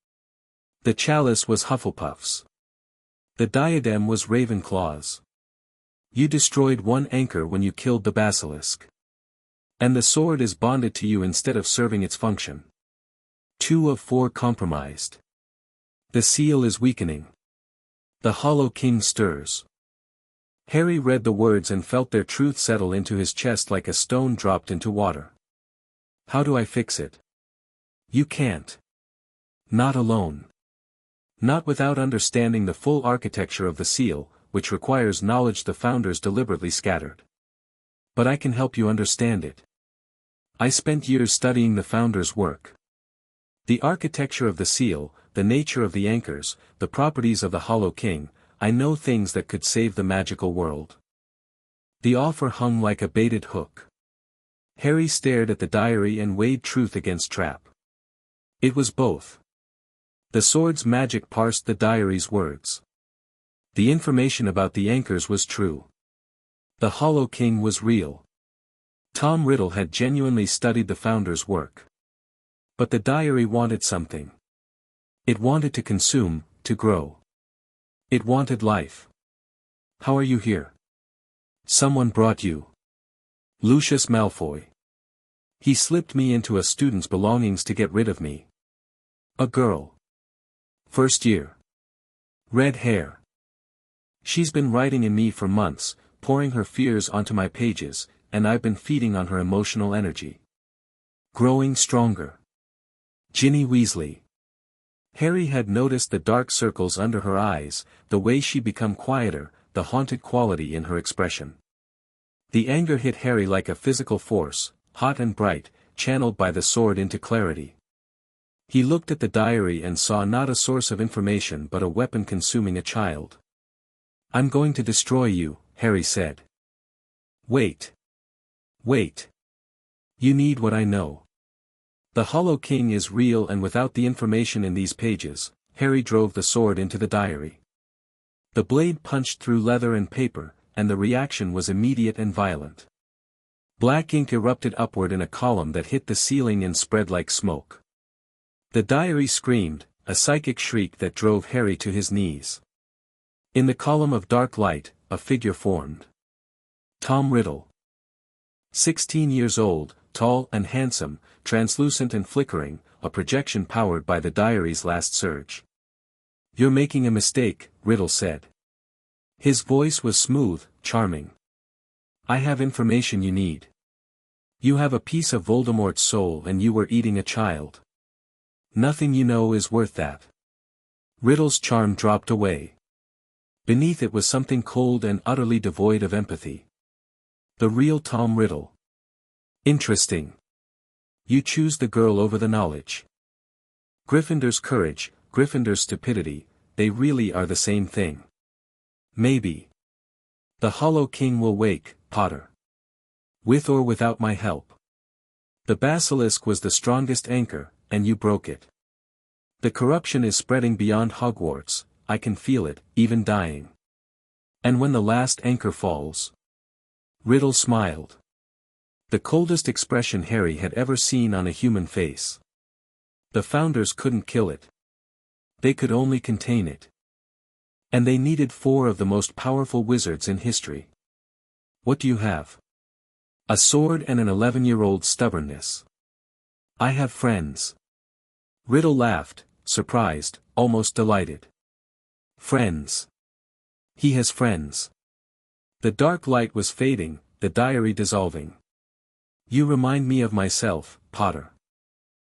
The chalice was Hufflepuff's. The diadem was Ravenclaw's. You destroyed one anchor when you killed the basilisk. And the sword is bonded to you instead of serving its function. 2 of 4 compromised. The seal is weakening. The Hollow King stirs. Harry read the words and felt their truth settle into his chest like a stone dropped into water. How do I fix it? You can't. Not alone. Not without understanding the full architecture of the seal, which requires knowledge the founders deliberately scattered. But I can help you understand it. I spent years studying the founders' work. The architecture of the seal, the nature of the anchors, the properties of the Hollow King, I know things that could save the magical world. The offer hung like a baited hook. Harry stared at the diary and weighed truth against trap. It was both. The sword's magic parsed the diary's words. The information about the anchors was true. The Hollow King was real. Tom Riddle had genuinely studied the founder's work. But the diary wanted something. It wanted to consume, to grow. It wanted life. How are you here? Someone brought you. Lucius Malfoy. He slipped me into a student's belongings to get rid of me. A girl. First year. Red hair. She's been writing in me for months, pouring her fears onto my pages, and I've been feeding on her emotional energy. Growing stronger. Ginny Weasley. Harry had noticed the dark circles under her eyes, the way she'd become quieter, the haunted quality in her expression. The anger hit Harry like a physical force, hot and bright, channeled by the sword into clarity. He looked at the diary and saw not a source of information but a weapon consuming a child. I'm going to destroy you, Harry said. Wait. Wait. You need what I know. The Hollow King is real, and without the information in these pages, Harry drove the sword into the diary. The blade punched through leather and paper, and the reaction was immediate and violent. Black ink erupted upward in a column that hit the ceiling and spread like smoke. The diary screamed, a psychic shriek that drove Harry to his knees. In the column of dark light, a figure formed. Tom Riddle. 16 years old, tall and handsome, translucent and flickering, a projection powered by the diary's last surge. You're making a mistake, Riddle said. His voice was smooth, charming. I have information you need. You have a piece of Voldemort's soul and you were eating a child. Nothing you know is worth that. Riddle's charm dropped away. Beneath it was something cold and utterly devoid of empathy. The real Tom Riddle. Interesting. You choose the girl over the knowledge. Gryffindor's courage, Gryffindor's stupidity, they really are the same thing. Maybe. The Hollow King will wake, Potter. With or without my help. The basilisk was the strongest anchor, and you broke it. The corruption is spreading beyond Hogwarts, I can feel it, even dying. And when the last anchor falls. Riddle smiled. The coldest expression Harry had ever seen on a human face. The founders couldn't kill it. They could only contain it. And they needed 4 of the most powerful wizards in history. What do you have? A sword and an 11-year-old stubbornness. I have friends. Riddle laughed, surprised, almost delighted. Friends. He has friends. The dark light was fading, the diary dissolving. You remind me of myself, Potter.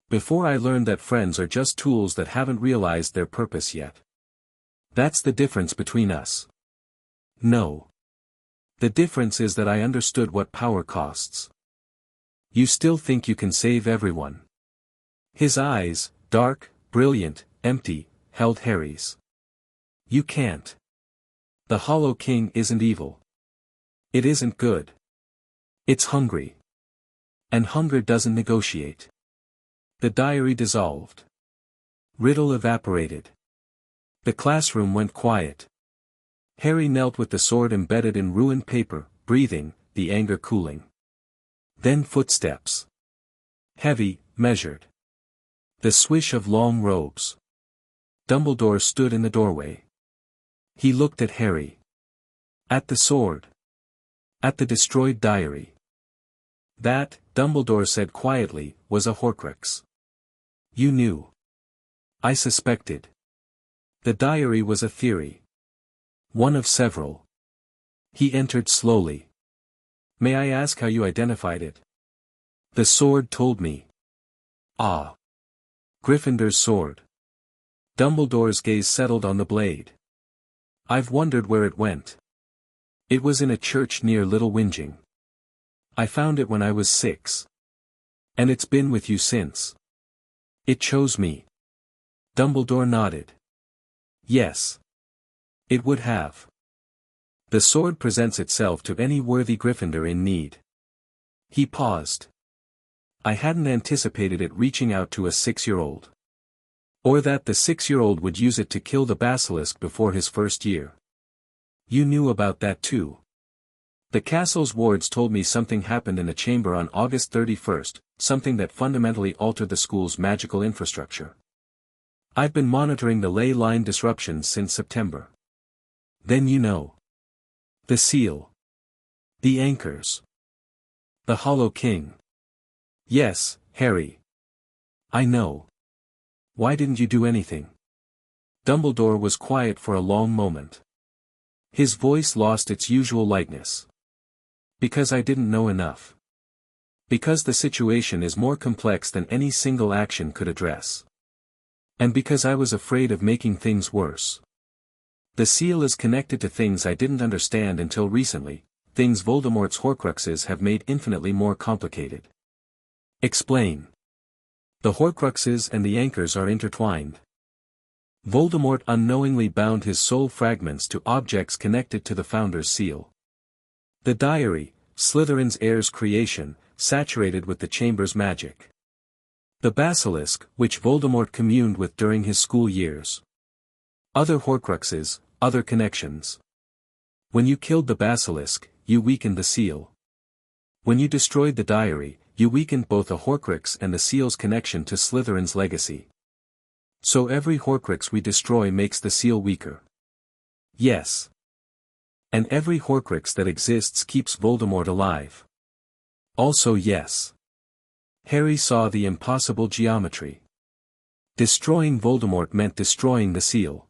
Before I learned that friends are just tools that haven't realized their purpose yet. That's the difference between us. No. The difference is that I understood what power costs. You still think you can save everyone. His eyes, dark, brilliant, empty, held Harry's. You can't. The Hollow King isn't evil. It isn't good. It's hungry. And hunger doesn't negotiate. The diary dissolved. Riddle evaporated. The classroom went quiet. Harry knelt with the sword embedded in ruined paper, breathing, the anger cooling. Then footsteps. Heavy, measured. The swish of long robes. Dumbledore stood in the doorway. He looked at Harry. At the sword. At the destroyed diary. That, Dumbledore said quietly, was a Horcrux. You knew. I suspected. The diary was a theory. One of several. He entered slowly. May I ask how you identified it? The sword told me. Ah. Gryffindor's sword. Dumbledore's gaze settled on the blade. I've wondered where it went. It was in a church near Little Whinging. I found it when I was 6. And it's been with you since. It chose me. Dumbledore nodded. Yes. It would have. The sword presents itself to any worthy Gryffindor in need. He paused. I hadn't anticipated it reaching out to a 6-year-old. Or that the 6-year-old would use it to kill the Basilisk before his first year. You knew about that too. The castle's wards told me something happened in a chamber on August 31st, something that fundamentally altered the school's magical infrastructure. I've been monitoring the ley line disruptions since September. Then you know. The seal. The anchors. The Hollow King. Yes, Harry. I know. Why didn't you do anything? Dumbledore was quiet for a long moment. His voice lost its usual lightness. Because I didn't know enough. Because the situation is more complex than any single action could address. And because I was afraid of making things worse. The seal is connected to things I didn't understand until recently, things Voldemort's Horcruxes have made infinitely more complicated. Explain. The Horcruxes and the anchors are intertwined. Voldemort unknowingly bound his soul fragments to objects connected to the Founder's seal. The diary, Slytherin's heir's creation, saturated with the chamber's magic. The Basilisk, which Voldemort communed with during his school years. Other Horcruxes, other connections. When you killed the Basilisk, you weakened the seal. When you destroyed the diary, you weakened both a Horcrux and the seal's connection to Slytherin's legacy. So every Horcrux we destroy makes the seal weaker. Yes. And every Horcrux that exists keeps Voldemort alive. Also yes. Harry saw the impossible geometry. Destroying Voldemort meant destroying the seal.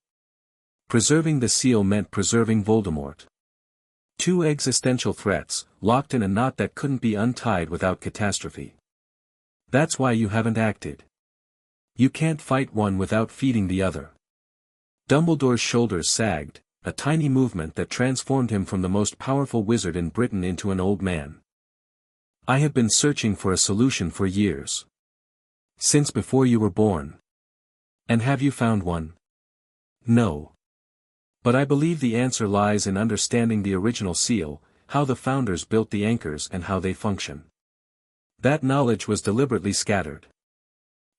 Preserving the seal meant preserving Voldemort. Two existential threats, locked in a knot that couldn't be untied without catastrophe. That's why you haven't acted. You can't fight one without feeding the other. Dumbledore's shoulders sagged, a tiny movement that transformed him from the most powerful wizard in Britain into an old man. I have been searching for a solution for years. Since before you were born. And have you found one? No. But I believe the answer lies in understanding the original seal, how the Founders built the anchors and how they function. That knowledge was deliberately scattered.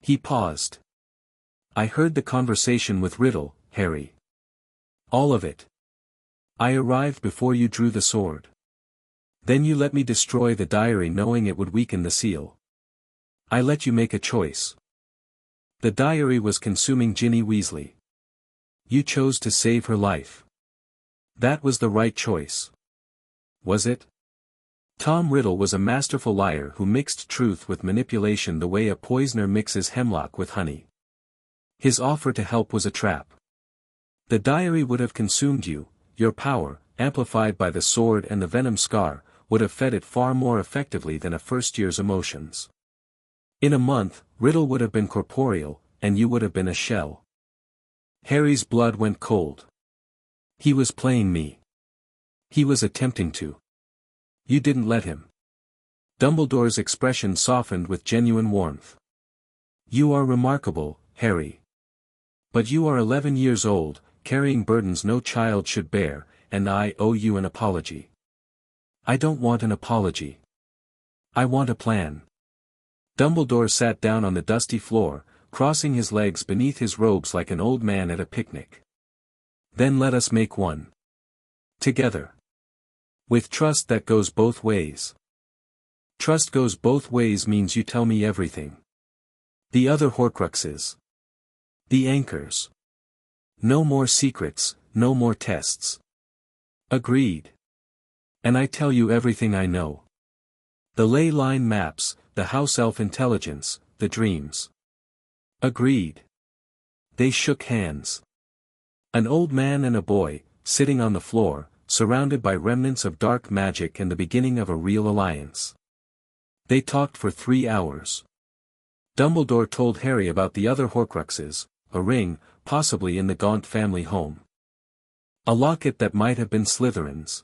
He paused. I heard the conversation with Riddle, Harry. All of it. I arrived before you drew the sword. Then you let me destroy the diary knowing it would weaken the seal. I let you make a choice. The diary was consuming Ginny Weasley. You chose to save her life. That was the right choice. Was it? Tom Riddle was a masterful liar who mixed truth with manipulation the way a poisoner mixes hemlock with honey. His offer to help was a trap. The diary would have consumed you, your power, amplified by the sword and the venom scar, would have fed it far more effectively than a first year's emotions. In a month, Riddle would have been corporeal, and you would have been a shell. Harry's blood went cold. He was playing me. He was attempting to. You didn't let him. Dumbledore's expression softened with genuine warmth. You are remarkable, Harry. But you are 11 years old, carrying burdens no child should bear, and I owe you an apology. I don't want an apology. I want a plan. Dumbledore sat down on the dusty floor, crossing his legs beneath his robes like an old man at a picnic. Then let us make one. Together. With trust that goes both ways. Trust goes both ways means you tell me everything. The other Horcruxes. The anchors. No more secrets, no more tests. Agreed. And I tell you everything I know. The ley line maps, the house elf intelligence, the dreams. Agreed. They shook hands. An old man and a boy, sitting on the floor, surrounded by remnants of dark magic and the beginning of a real alliance. They talked for 3 hours. Dumbledore told Harry about the other Horcruxes, a ring, possibly in the Gaunt family home. A locket that might have been Slytherin's.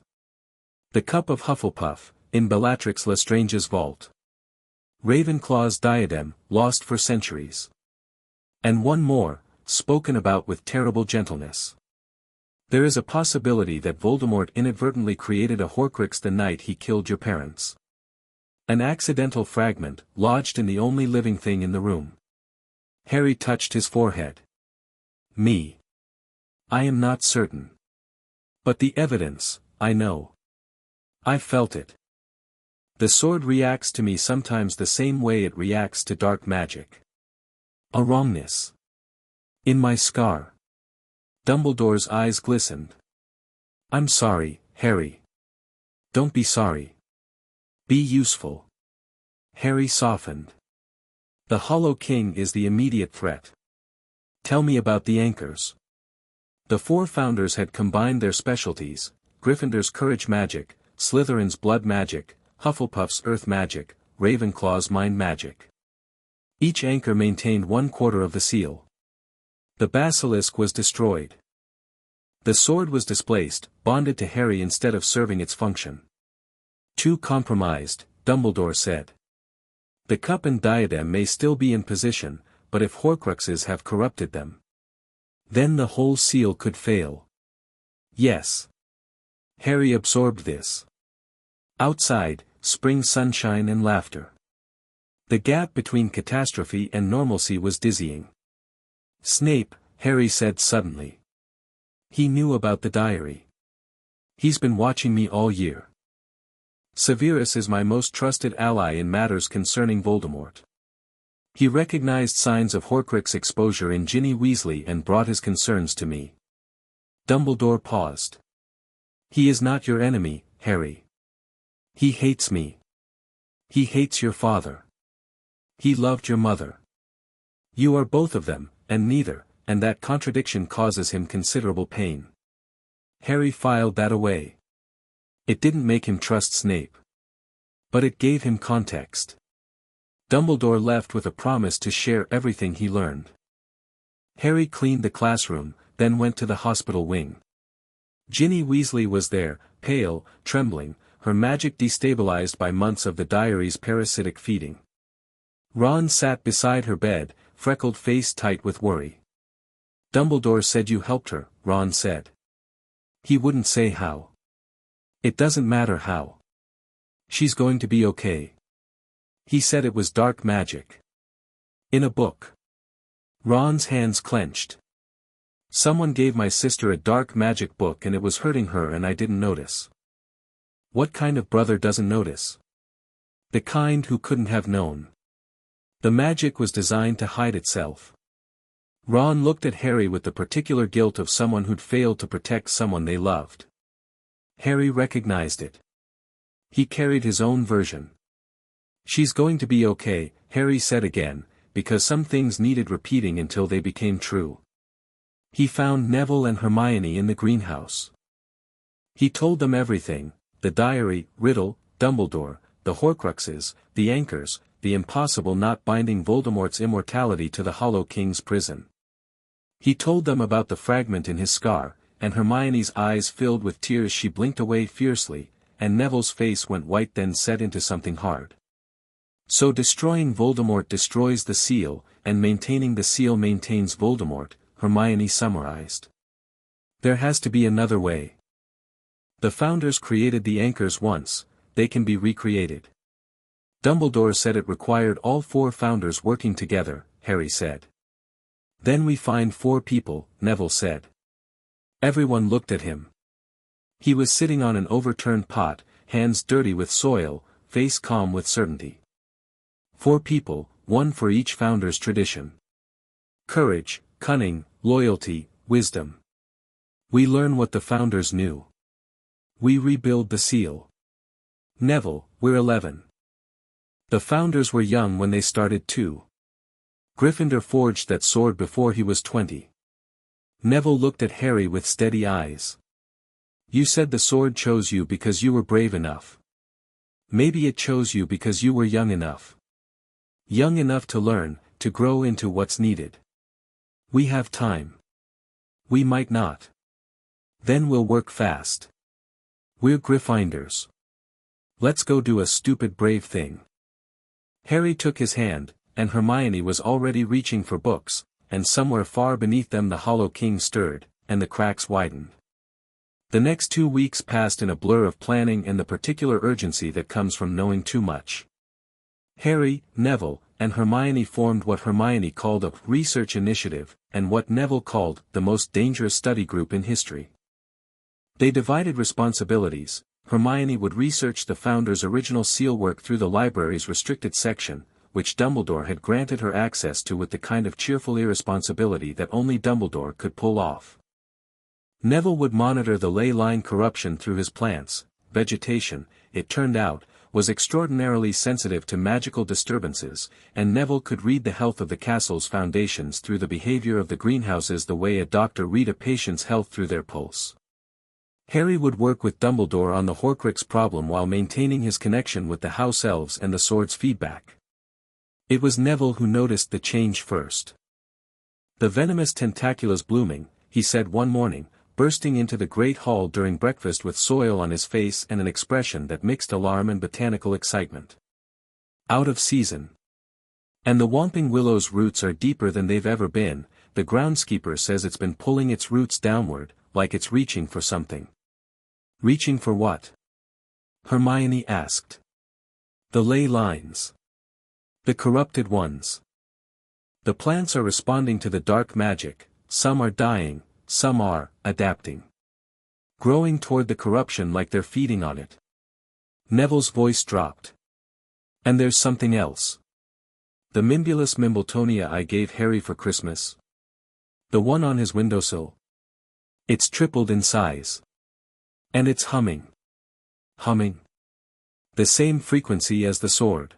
The cup of Hufflepuff, in Bellatrix Lestrange's vault. Ravenclaw's diadem, lost for centuries. And one more, spoken about with terrible gentleness. There is a possibility that Voldemort inadvertently created a Horcrux the night he killed your parents. An accidental fragment, lodged in the only living thing in the room. Harry touched his forehead. Me. I am not certain. But the evidence, I know. I felt it. The sword reacts to me sometimes the same way it reacts to dark magic. A wrongness. In my scar. Dumbledore's eyes glistened. I'm sorry, Harry. Don't be sorry. Be useful. Harry softened. The Hollow King is the immediate threat. Tell me about the anchors. The 4 founders had combined their specialties, Gryffindor's courage magic, Slytherin's blood magic, Hufflepuff's earth magic, Ravenclaw's mind magic. Each anchor maintained 1/4 of the seal. The basilisk was destroyed. The sword was displaced, bonded to Harry instead of serving its function. Too compromised, Dumbledore said. The cup and diadem may still be in position, but if Horcruxes have corrupted them, then the whole seal could fail. Yes. Harry absorbed this. Outside, spring sunshine and laughter. The gap between catastrophe and normalcy was dizzying. Snape, Harry said suddenly. He knew about the diary. He's been watching me all year. Severus is my most trusted ally in matters concerning Voldemort. He recognized signs of Horcrux exposure in Ginny Weasley and brought his concerns to me. Dumbledore paused. He is not your enemy, Harry. He hates me. He hates your father. He loved your mother. You are both of them, and neither, and that contradiction causes him considerable pain. Harry filed that away. It didn't make him trust Snape. But it gave him context. Dumbledore left with a promise to share everything he learned. Harry cleaned the classroom, then went to the hospital wing. Ginny Weasley was there, pale, trembling, her magic destabilized by months of the diary's parasitic feeding. Ron sat beside her bed, freckled face tight with worry. Dumbledore said you helped her, Ron said. He wouldn't say how. It doesn't matter how. She's going to be okay. He said it was dark magic. In a book. Ron's hands clenched. Someone gave my sister a dark magic book and it was hurting her and I didn't notice. What kind of brother doesn't notice? The kind who couldn't have known. The magic was designed to hide itself. Ron looked at Harry with the particular guilt of someone who'd failed to protect someone they loved. Harry recognized it. He carried his own version. She's going to be okay, Harry said again, because some things needed repeating until they became true. He found Neville and Hermione in the greenhouse. He told them everything, the diary, Riddle, Dumbledore, the Horcruxes, the anchors, the impossible not binding Voldemort's immortality to the Hollow King's prison. He told them about the fragment in his scar, and Hermione's eyes filled with tears. She blinked away fiercely, and Neville's face went white then set into something hard. So destroying Voldemort destroys the seal, and maintaining the seal maintains Voldemort, Hermione summarized. There has to be another way. The founders created the anchors once, they can be recreated. Dumbledore said it required all 4 founders working together, Harry said. Then we find 4 people, Neville said. Everyone looked at him. He was sitting on an overturned pot, hands dirty with soil, face calm with certainty. 4 people, one for each founder's tradition. Courage, cunning, loyalty, wisdom. We learn what the founders knew. We rebuild the seal. Neville, we're 11. The founders were young when they started too. Gryffindor forged that sword before he was 20. Neville looked at Harry with steady eyes. You said the sword chose you because you were brave enough. Maybe it chose you because you were young enough. Young enough to learn, to grow into what's needed. We have time. We might not. Then we'll work fast. We're Gryffindors. Let's go do a stupid brave thing. Harry took his hand, and Hermione was already reaching for books, and somewhere far beneath them the Hollow King stirred, and the cracks widened. The next 2 weeks passed in a blur of planning and the particular urgency that comes from knowing too much. Harry, Neville, and Hermione formed what Hermione called a research initiative, and what Neville called the most dangerous study group in history. They divided responsibilities. Hermione would research the Founder's original seal work through the library's restricted section, which Dumbledore had granted her access to with the kind of cheerful irresponsibility that only Dumbledore could pull off. Neville would monitor the ley line corruption through his plants. Vegetation, it turned out, was extraordinarily sensitive to magical disturbances, and Neville could read the health of the castle's foundations through the behavior of the greenhouses the way a doctor read a patient's health through their pulse. Harry would work with Dumbledore on the Horcrux problem while maintaining his connection with the house elves and the sword's feedback. It was Neville who noticed the change first. The venomous tentacula's blooming, he said one morning, bursting into the great hall during breakfast with soil on his face and an expression that mixed alarm and botanical excitement. Out of season. And the Whomping Willow's roots are deeper than they've ever been. The groundskeeper says it's been pulling its roots downward, like it's reaching for something. Reaching for what? Hermione asked. The ley lines. The corrupted ones. The plants are responding to the dark magic, some are dying, some are adapting. Growing toward the corruption like they're feeding on it. Neville's voice dropped. And there's something else. The Mimbulus Mimbletonia I gave Harry for Christmas. The one on his windowsill. It's tripled in size. And it's humming. Humming. The same frequency as the sword.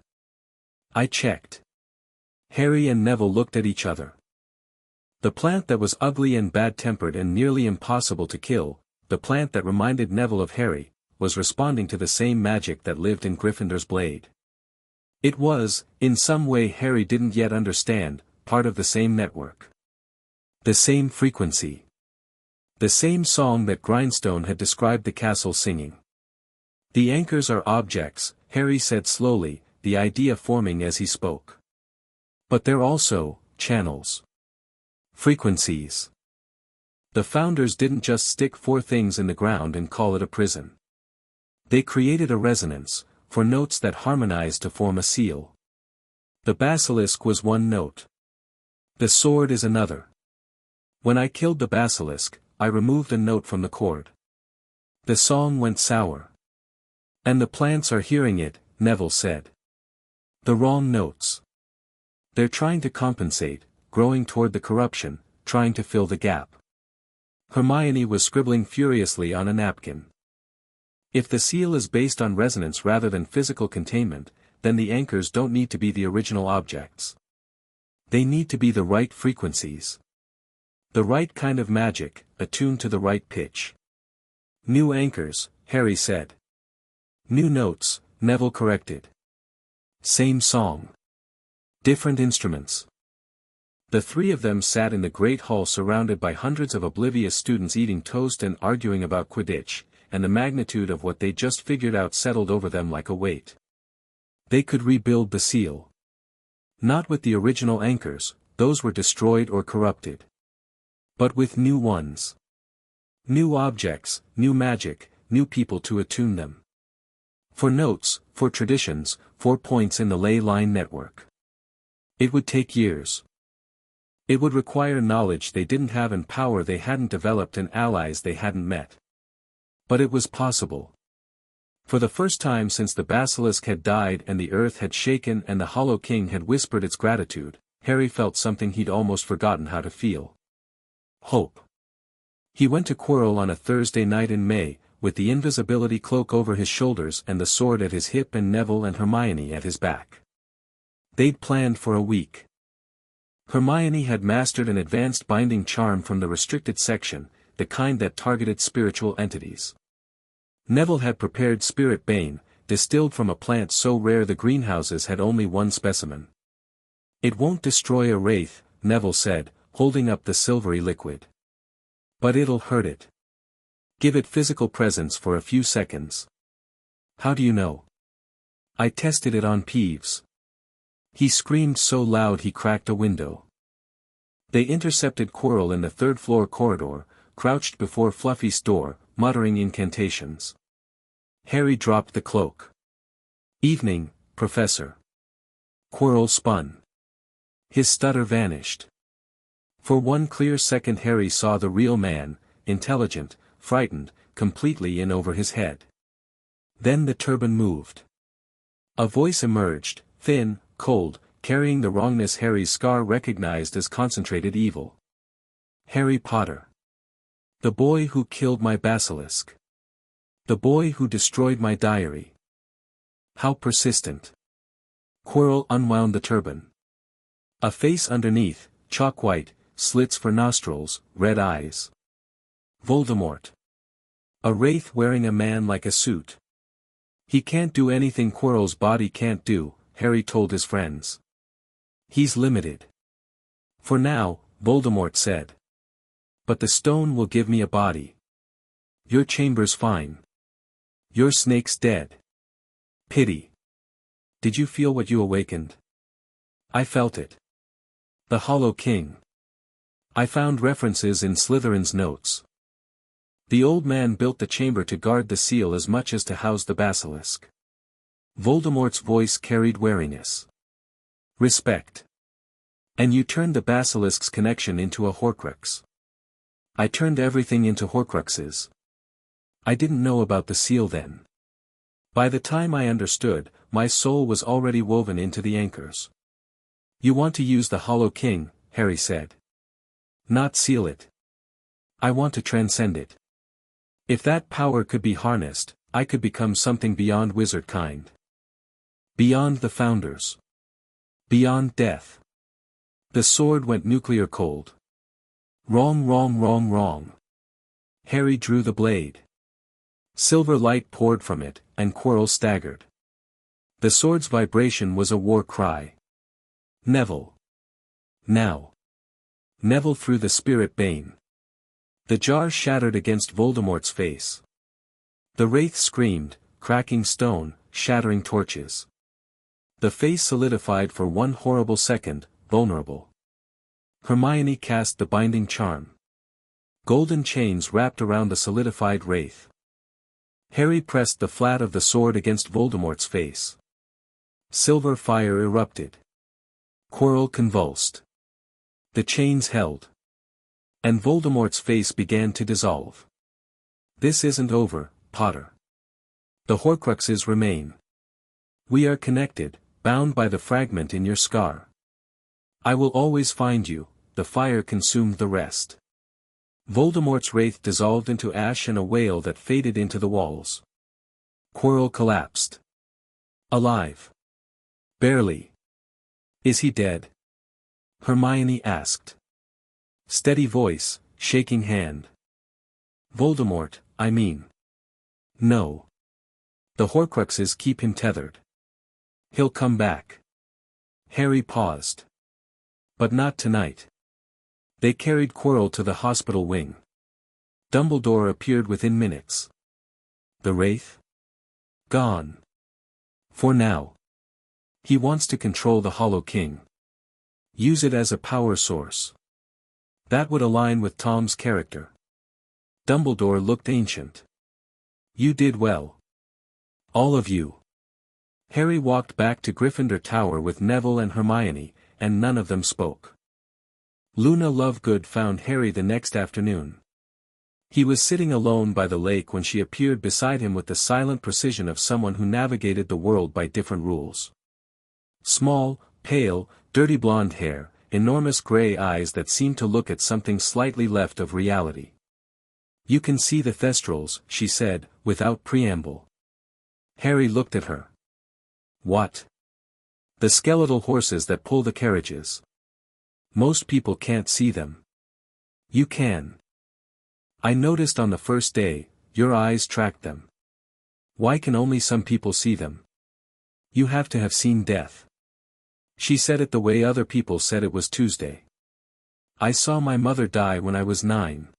I checked. Harry and Neville looked at each other. The plant that was ugly and bad-tempered and nearly impossible to kill, the plant that reminded Neville of Harry, was responding to the same magic that lived in Gryffindor's blade. It was, in some way Harry didn't yet understand, part of the same network. The same frequency. The same song that Grindstone had described the castle singing. The anchors are objects, Harry said slowly, the idea forming as he spoke. But they're also channels. Frequencies. The founders didn't just stick 4 things in the ground and call it a prison. They created a resonance, for notes that harmonized to form a seal. The basilisk was one note. The sword is another. When I killed the basilisk, I removed a note from the chord. The song went sour. And the plants are hearing it, Neville said. The wrong notes. They're trying to compensate, growing toward the corruption, trying to fill the gap. Hermione was scribbling furiously on a napkin. If the seal is based on resonance rather than physical containment, then the anchors don't need to be the original objects. They need to be the right frequencies. The right kind of magic, attuned to the right pitch. New anchors, Harry said. New notes, Neville corrected. Same song. Different instruments. The 3 of them sat in the great hall surrounded by hundreds of oblivious students eating toast and arguing about Quidditch, and the magnitude of what they just figured out settled over them like a weight. They could rebuild the seal. Not with the original anchors, those were destroyed or corrupted. But with new ones. New objects, new magic, new people to attune them. For notes, for traditions, for points in the ley line network. It would take years. It would require knowledge they didn't have and power they hadn't developed and allies they hadn't met. But it was possible. For the first time since the basilisk had died and the earth had shaken and the Hollow King had whispered its gratitude, Harry felt something he'd almost forgotten how to feel. Hope. He went to Quirrell on a Thursday night in May, with the invisibility cloak over his shoulders and the sword at his hip and Neville and Hermione at his back. They'd planned for a week. Hermione had mastered an advanced binding charm from the restricted section, the kind that targeted spiritual entities. Neville had prepared Spirit Bane, distilled from a plant so rare the greenhouses had only one specimen. It won't destroy a wraith, Neville said, holding up the silvery liquid. But it'll hurt it. Give it physical presence for a few seconds. How do you know? I tested it on Peeves. He screamed so loud he cracked a window. They intercepted Quirrell in the third-floor corridor, crouched before Fluffy's door, muttering incantations. Harry dropped the cloak. Evening, Professor. Quirrell spun. His stutter vanished. For one clear second Harry saw the real man, intelligent, frightened, completely in over his head. Then the turban moved. A voice emerged, thin, cold, carrying the wrongness Harry's scar recognized as concentrated evil. Harry Potter. The boy who killed my basilisk. The boy who destroyed my diary. How persistent. Quirrell unwound the turban. A face underneath, chalk white, slits for nostrils, red eyes. Voldemort. A wraith wearing a man like a suit. He can't do anything Quirrell's body can't do, Harry told his friends. He's limited. For now, Voldemort said. But the stone will give me a body. Your chamber's fine. Your snake's dead. Pity. Did you feel what you awakened? I felt it. The Hollow King. I found references in Slytherin's notes. The old man built the chamber to guard the seal as much as to house the basilisk. Voldemort's voice carried wariness. Respect. And you turned the basilisk's connection into a Horcrux. I turned everything into Horcruxes. I didn't know about the seal then. By the time I understood, my soul was already woven into the anchors. You want to use the Hollow King, Harry said. Not seal it. I want to transcend it. If that power could be harnessed, I could become something beyond wizard kind. Beyond the Founders. Beyond death. The sword went nuclear cold. Wrong, wrong, wrong, wrong. Harry drew the blade. Silver light poured from it, and Quirrell staggered. The sword's vibration was a war cry. Neville. Now. Neville threw the Spirit Bane. The jar shattered against Voldemort's face. The wraith screamed, cracking stone, shattering torches. The face solidified for one horrible second, vulnerable. Hermione cast the binding charm. Golden chains wrapped around the solidified wraith. Harry pressed the flat of the sword against Voldemort's face. Silver fire erupted. Quirrell convulsed. The chains held. And Voldemort's face began to dissolve. This isn't over, Potter. The Horcruxes remain. We are connected, bound by the fragment in your scar. I will always find you, the fire consumed the rest. Voldemort's wraith dissolved into ash and a wail that faded into the walls. Quirrell collapsed. Alive. Barely. Is he dead? Hermione asked. Steady voice, shaking hand. Voldemort, I mean. No. The Horcruxes keep him tethered. He'll come back. Harry paused. But not tonight. They carried Quirrell to the hospital wing. Dumbledore appeared within minutes. The wraith? Gone. For now. He wants to control the Hollow King. Use it as a power source. That would align with Tom's character. Dumbledore looked ancient. You did well. All of you. Harry walked back to Gryffindor Tower with Neville and Hermione, and none of them spoke. Luna Lovegood found Harry the next afternoon. He was sitting alone by the lake when she appeared beside him with the silent precision of someone who navigated the world by different rules. Small, pale, dirty blonde hair, enormous gray eyes that seemed to look at something slightly left of reality. "You can see the Thestrals," she said, without preamble. Harry looked at her. "What?" "The skeletal horses that pull the carriages. Most people can't see them. You can. I noticed on the first day, your eyes tracked them. Why can only some people see them? You have to have seen death." She said it the way other people said it was Tuesday. "I saw my mother die when I was 9.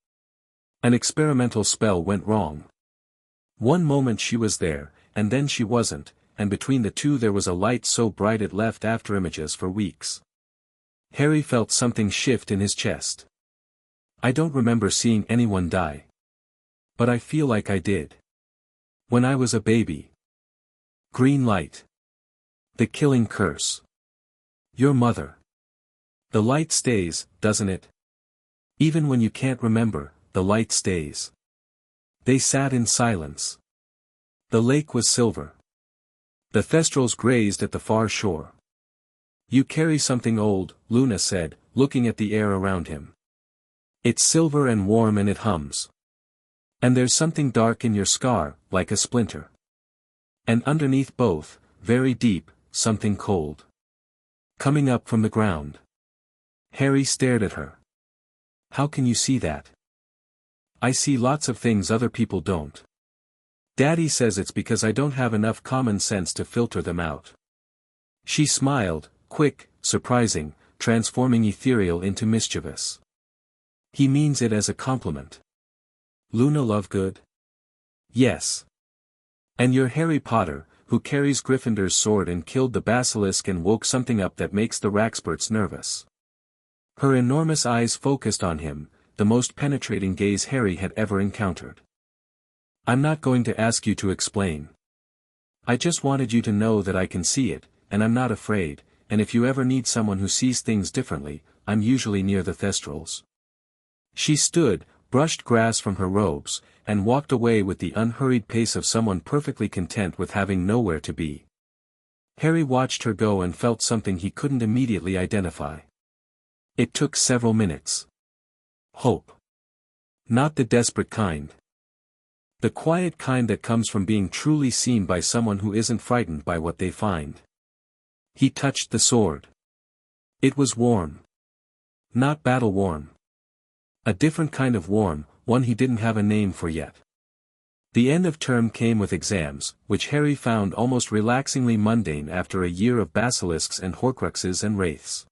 An experimental spell went wrong. One moment she was there, and then she wasn't, and between the two there was a light so bright it left after images for weeks." Harry felt something shift in his chest. "I don't remember seeing anyone die. But I feel like I did. When I was a baby. Green light. The killing curse. Your mother. The light stays, doesn't it? Even when you can't remember, the light stays." They sat in silence. The lake was silver. The Thestrals grazed at the far shore. "You carry something old," Luna said, looking at the air around him. "It's silver and warm and it hums. And there's something dark in your scar, like a splinter. And underneath both, very deep, something cold. Coming up from the ground." Harry stared at her. "How can you see that?" "I see lots of things other people don't. Daddy says it's because I don't have enough common sense to filter them out." She smiled, quick, surprising, transforming ethereal into mischievous. "He means it as a compliment. Luna Lovegood?" "Yes. And you're Harry Potter, who carries Gryffindor's sword and killed the Basilisk and woke something up that makes the Raxperts nervous." Her enormous eyes focused on him, the most penetrating gaze Harry had ever encountered. "I'm not going to ask you to explain. I just wanted you to know that I can see it, and I'm not afraid, and if you ever need someone who sees things differently, I'm usually near the Thestrals." She stood, brushed grass from her robes, and walked away with the unhurried pace of someone perfectly content with having nowhere to be. Harry watched her go and felt something he couldn't immediately identify. It took several minutes. Hope. Not the desperate kind. The quiet kind that comes from being truly seen by someone who isn't frightened by what they find. He touched the sword. It was warm. Not battle-warm. A different kind of warm, one he didn't have a name for yet. The end of term came with exams, which Harry found almost relaxingly mundane after a year of basilisks and horcruxes and wraiths.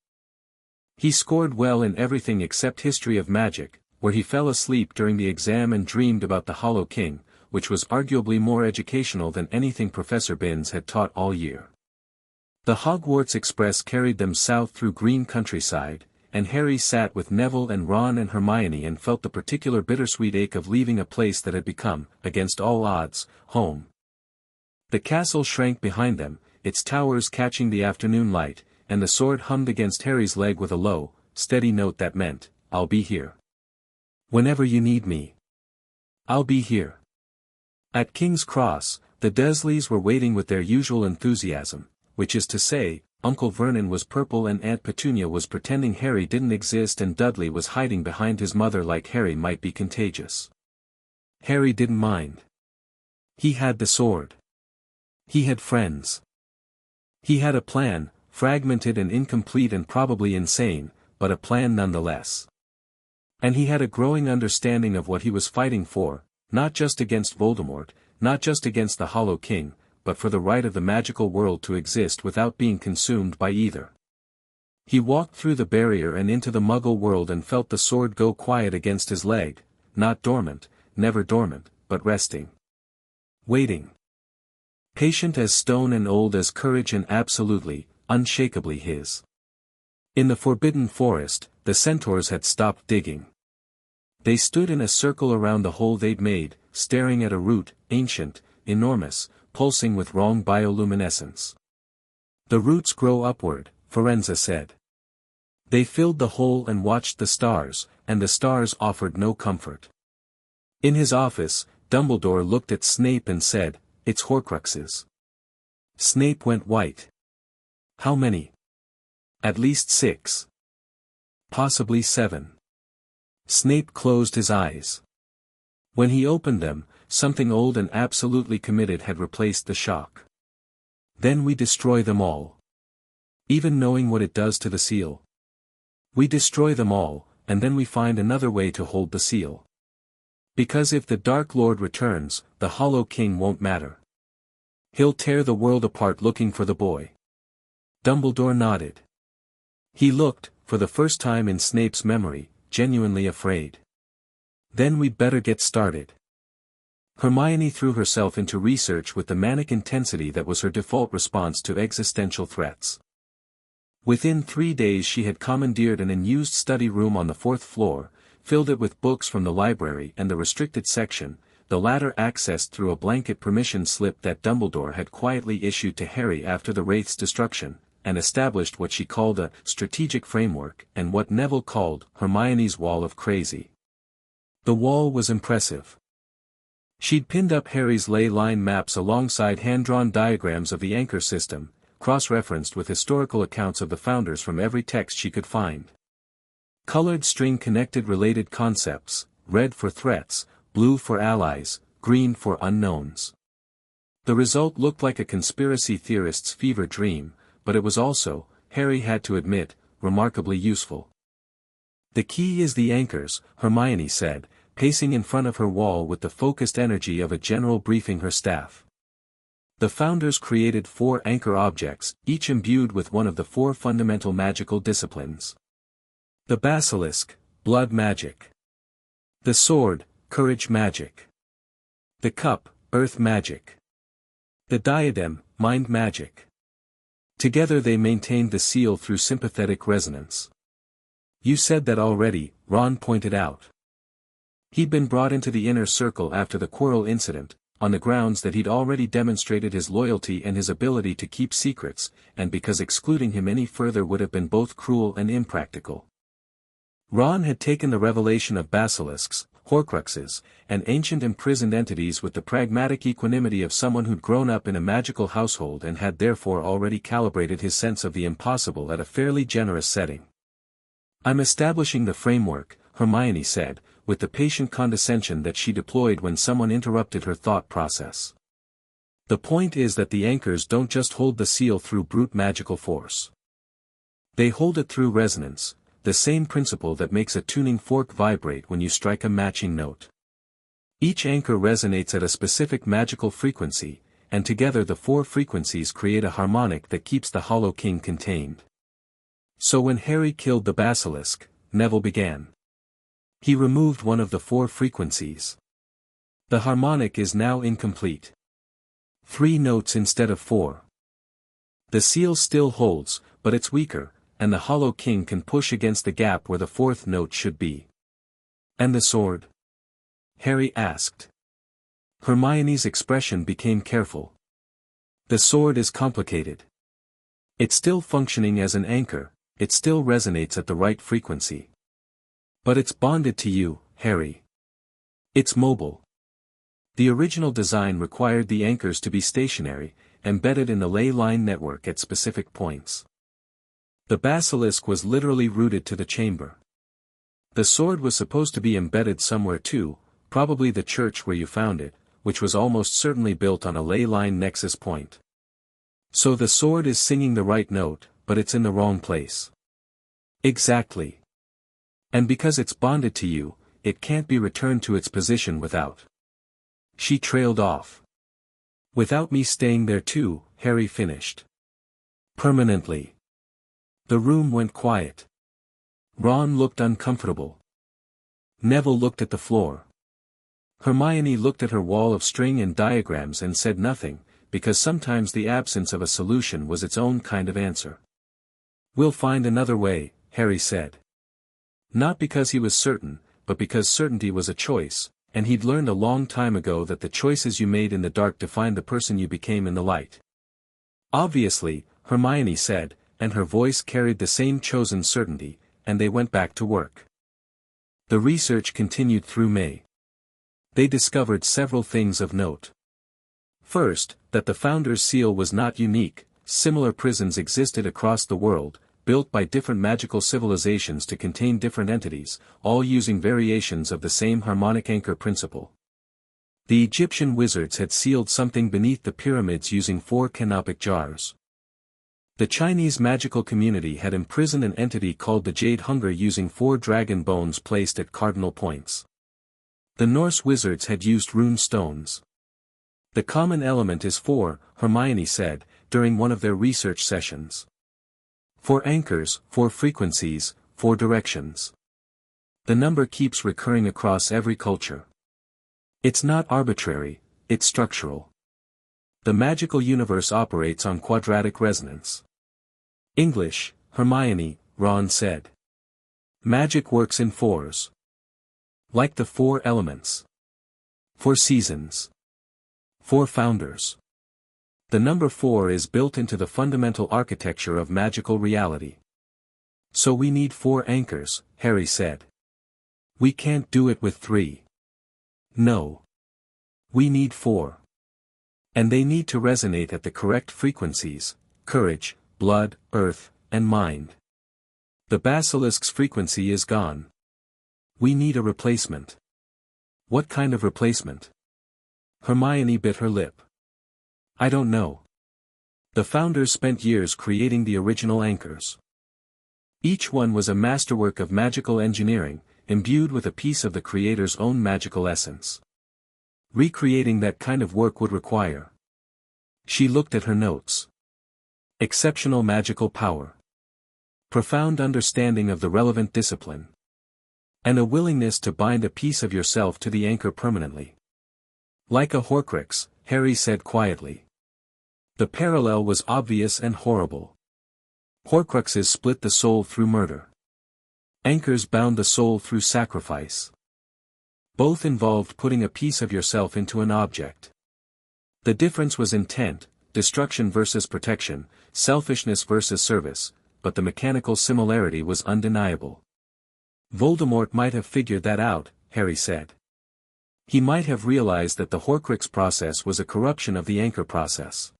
He scored well in everything except history of magic, where he fell asleep during the exam and dreamed about the Hollow King, which was arguably more educational than anything Professor Binns had taught all year. The Hogwarts Express carried them south through green countryside, and Harry sat with Neville and Ron and Hermione and felt the particular bittersweet ache of leaving a place that had become, against all odds, home. The castle shrank behind them, its towers catching the afternoon light, and the sword hummed against Harry's leg with a low, steady note that meant, "I'll be here. Whenever you need me. I'll be here." At King's Cross, the Dursleys were waiting with their usual enthusiasm, which is to say, Uncle Vernon was purple and Aunt Petunia was pretending Harry didn't exist and Dudley was hiding behind his mother like Harry might be contagious. Harry didn't mind. He had the sword. He had friends. He had a plan, fragmented and incomplete and probably insane, but a plan nonetheless. And he had a growing understanding of what he was fighting for, not just against Voldemort, not just against the Hollow King, but for the right of the magical world to exist without being consumed by either. He walked through the barrier and into the Muggle world and felt the sword go quiet against his leg, not dormant, never dormant, but resting. Waiting. Patient as stone and old as courage and absolutely, unshakably his. In the Forbidden Forest, the centaurs had stopped digging. They stood in a circle around the hole they'd made, staring at a root, ancient, enormous, pulsing with wrong bioluminescence. "The roots grow upward," Forenza said. They filled the hole and watched the stars, and the stars offered no comfort. In his office, Dumbledore looked at Snape and said, "It's Horcruxes." Snape went white. "How many?" "At least 6. Possibly 7. Snape closed his eyes. When he opened them, something old and absolutely committed had replaced the shock. "Then we destroy them all. Even knowing what it does to the seal. We destroy them all, and then we find another way to hold the seal. Because if the Dark Lord returns, the Hollow King won't matter. He'll tear the world apart looking for the boy." Dumbledore nodded. He looked, for the first time in Snape's memory, genuinely afraid. "Then we'd better get started." Hermione threw herself into research with the manic intensity that was her default response to existential threats. Within 3 days she had commandeered an unused study room on the 4th floor, filled it with books from the library and the restricted section, the latter accessed through a blanket permission slip that Dumbledore had quietly issued to Harry after the Wraith's destruction, and established what she called a strategic framework and what Neville called Hermione's wall of crazy. The wall was impressive. She'd pinned up Harry's ley line maps alongside hand-drawn diagrams of the anchor system, cross-referenced with historical accounts of the founders from every text she could find. Colored string connected related concepts, red for threats, blue for allies, green for unknowns. The result looked like a conspiracy theorist's fever dream, but it was also, Harry had to admit, remarkably useful. "The key is the anchors," Hermione said, pacing in front of her wall with the focused energy of a general briefing her staff. The founders created 4 anchor objects, each imbued with one of the 4 fundamental magical disciplines. The basilisk, blood magic. The sword, courage magic. The cup, earth magic. The diadem, mind magic. Together they maintained the seal through sympathetic resonance. "You said that already," Ron pointed out. He'd been brought into the inner circle after the Quirrell incident, on the grounds that he'd already demonstrated his loyalty and his ability to keep secrets, and because excluding him any further would have been both cruel and impractical. Ron had taken the revelation of basilisks, Horcruxes, and ancient imprisoned entities with the pragmatic equanimity of someone who'd grown up in a magical household and had therefore already calibrated his sense of the impossible at a fairly generous setting. "I'm establishing the framework," Hermione said, with the patient condescension that she deployed when someone interrupted her thought process. "The point is that the anchors don't just hold the seal through brute magical force. They hold it through resonance, the same principle that makes a tuning fork vibrate when you strike a matching note. Each anchor resonates at a specific magical frequency, and together the 4 frequencies create a harmonic that keeps the Hollow King contained." "So when Harry killed the basilisk," Neville began. "He removed one of the 4 frequencies. The harmonic is now incomplete. 3 notes instead of 4. The seal still holds, but it's weaker, and the Hollow King can push against the gap where the 4th note should be." "And the sword?" Harry asked. Hermione's expression became careful. "The sword is complicated. It's still functioning as an anchor, it still resonates at the right frequency. But it's bonded to you, Harry. It's mobile. The original design required the anchors to be stationary, embedded in the ley line network at specific points. The basilisk was literally rooted to the chamber. The sword was supposed to be embedded somewhere too, probably the church where you found it, which was almost certainly built on a ley line nexus point. So the sword is singing the right note, but it's in the wrong place." "Exactly. And because it's bonded to you, it can't be returned to its position without." She trailed off. "Without me staying there too," Harry finished. "Permanently." The room went quiet. Ron looked uncomfortable. Neville looked at the floor. Hermione looked at her wall of string and diagrams and said nothing, because sometimes the absence of a solution was its own kind of answer. "We'll find another way," Harry said. Not because he was certain, but because certainty was a choice, and he'd learned a long time ago that the choices you made in the dark defined the person you became in the light. "Obviously," Hermione said, and her voice carried the same chosen certainty, and they went back to work. The research continued through May. They discovered several things of note. First, that the founder's seal was not unique. Similar prisons existed across the world, built by different magical civilizations to contain different entities, all using variations of the same harmonic anchor principle. The Egyptian wizards had sealed something beneath the pyramids using 4 canopic jars. The Chinese magical community had imprisoned an entity called the Jade Hunger using 4 dragon bones placed at cardinal points. The Norse wizards had used rune stones. The common element is 4, Hermione said, during one of their research sessions. 4 anchors, 4 frequencies, 4 directions. The number keeps recurring across every culture. It's not arbitrary, it's structural. The magical universe operates on quadratic resonance. English, Hermione, Ron said. Magic works in 4s. Like the 4 elements. 4 seasons. 4 founders. The number 4 is built into the fundamental architecture of magical reality. So we need 4 anchors, Harry said. We can't do it with 3. No. We need 4. And they need to resonate at the correct frequencies: courage, blood, earth, and mind. The basilisk's frequency is gone. We need a replacement. What kind of replacement? Hermione bit her lip. I don't know. The founders spent years creating the original anchors. Each one was a masterwork of magical engineering, imbued with a piece of the creator's own magical essence. Recreating that kind of work would require. She looked at her notes. Exceptional magical power. Profound understanding of the relevant discipline. And a willingness to bind a piece of yourself to the anchor permanently. Like a Horcrux, Harry said quietly. The parallel was obvious and horrible. Horcruxes split the soul through murder. Anchors bound the soul through sacrifice. Both involved putting a piece of yourself into an object. The difference was intent, destruction versus protection, selfishness versus service, but the mechanical similarity was undeniable. Voldemort might have figured that out, Harry said. He might have realized that the Horcrux process was a corruption of the anchor process.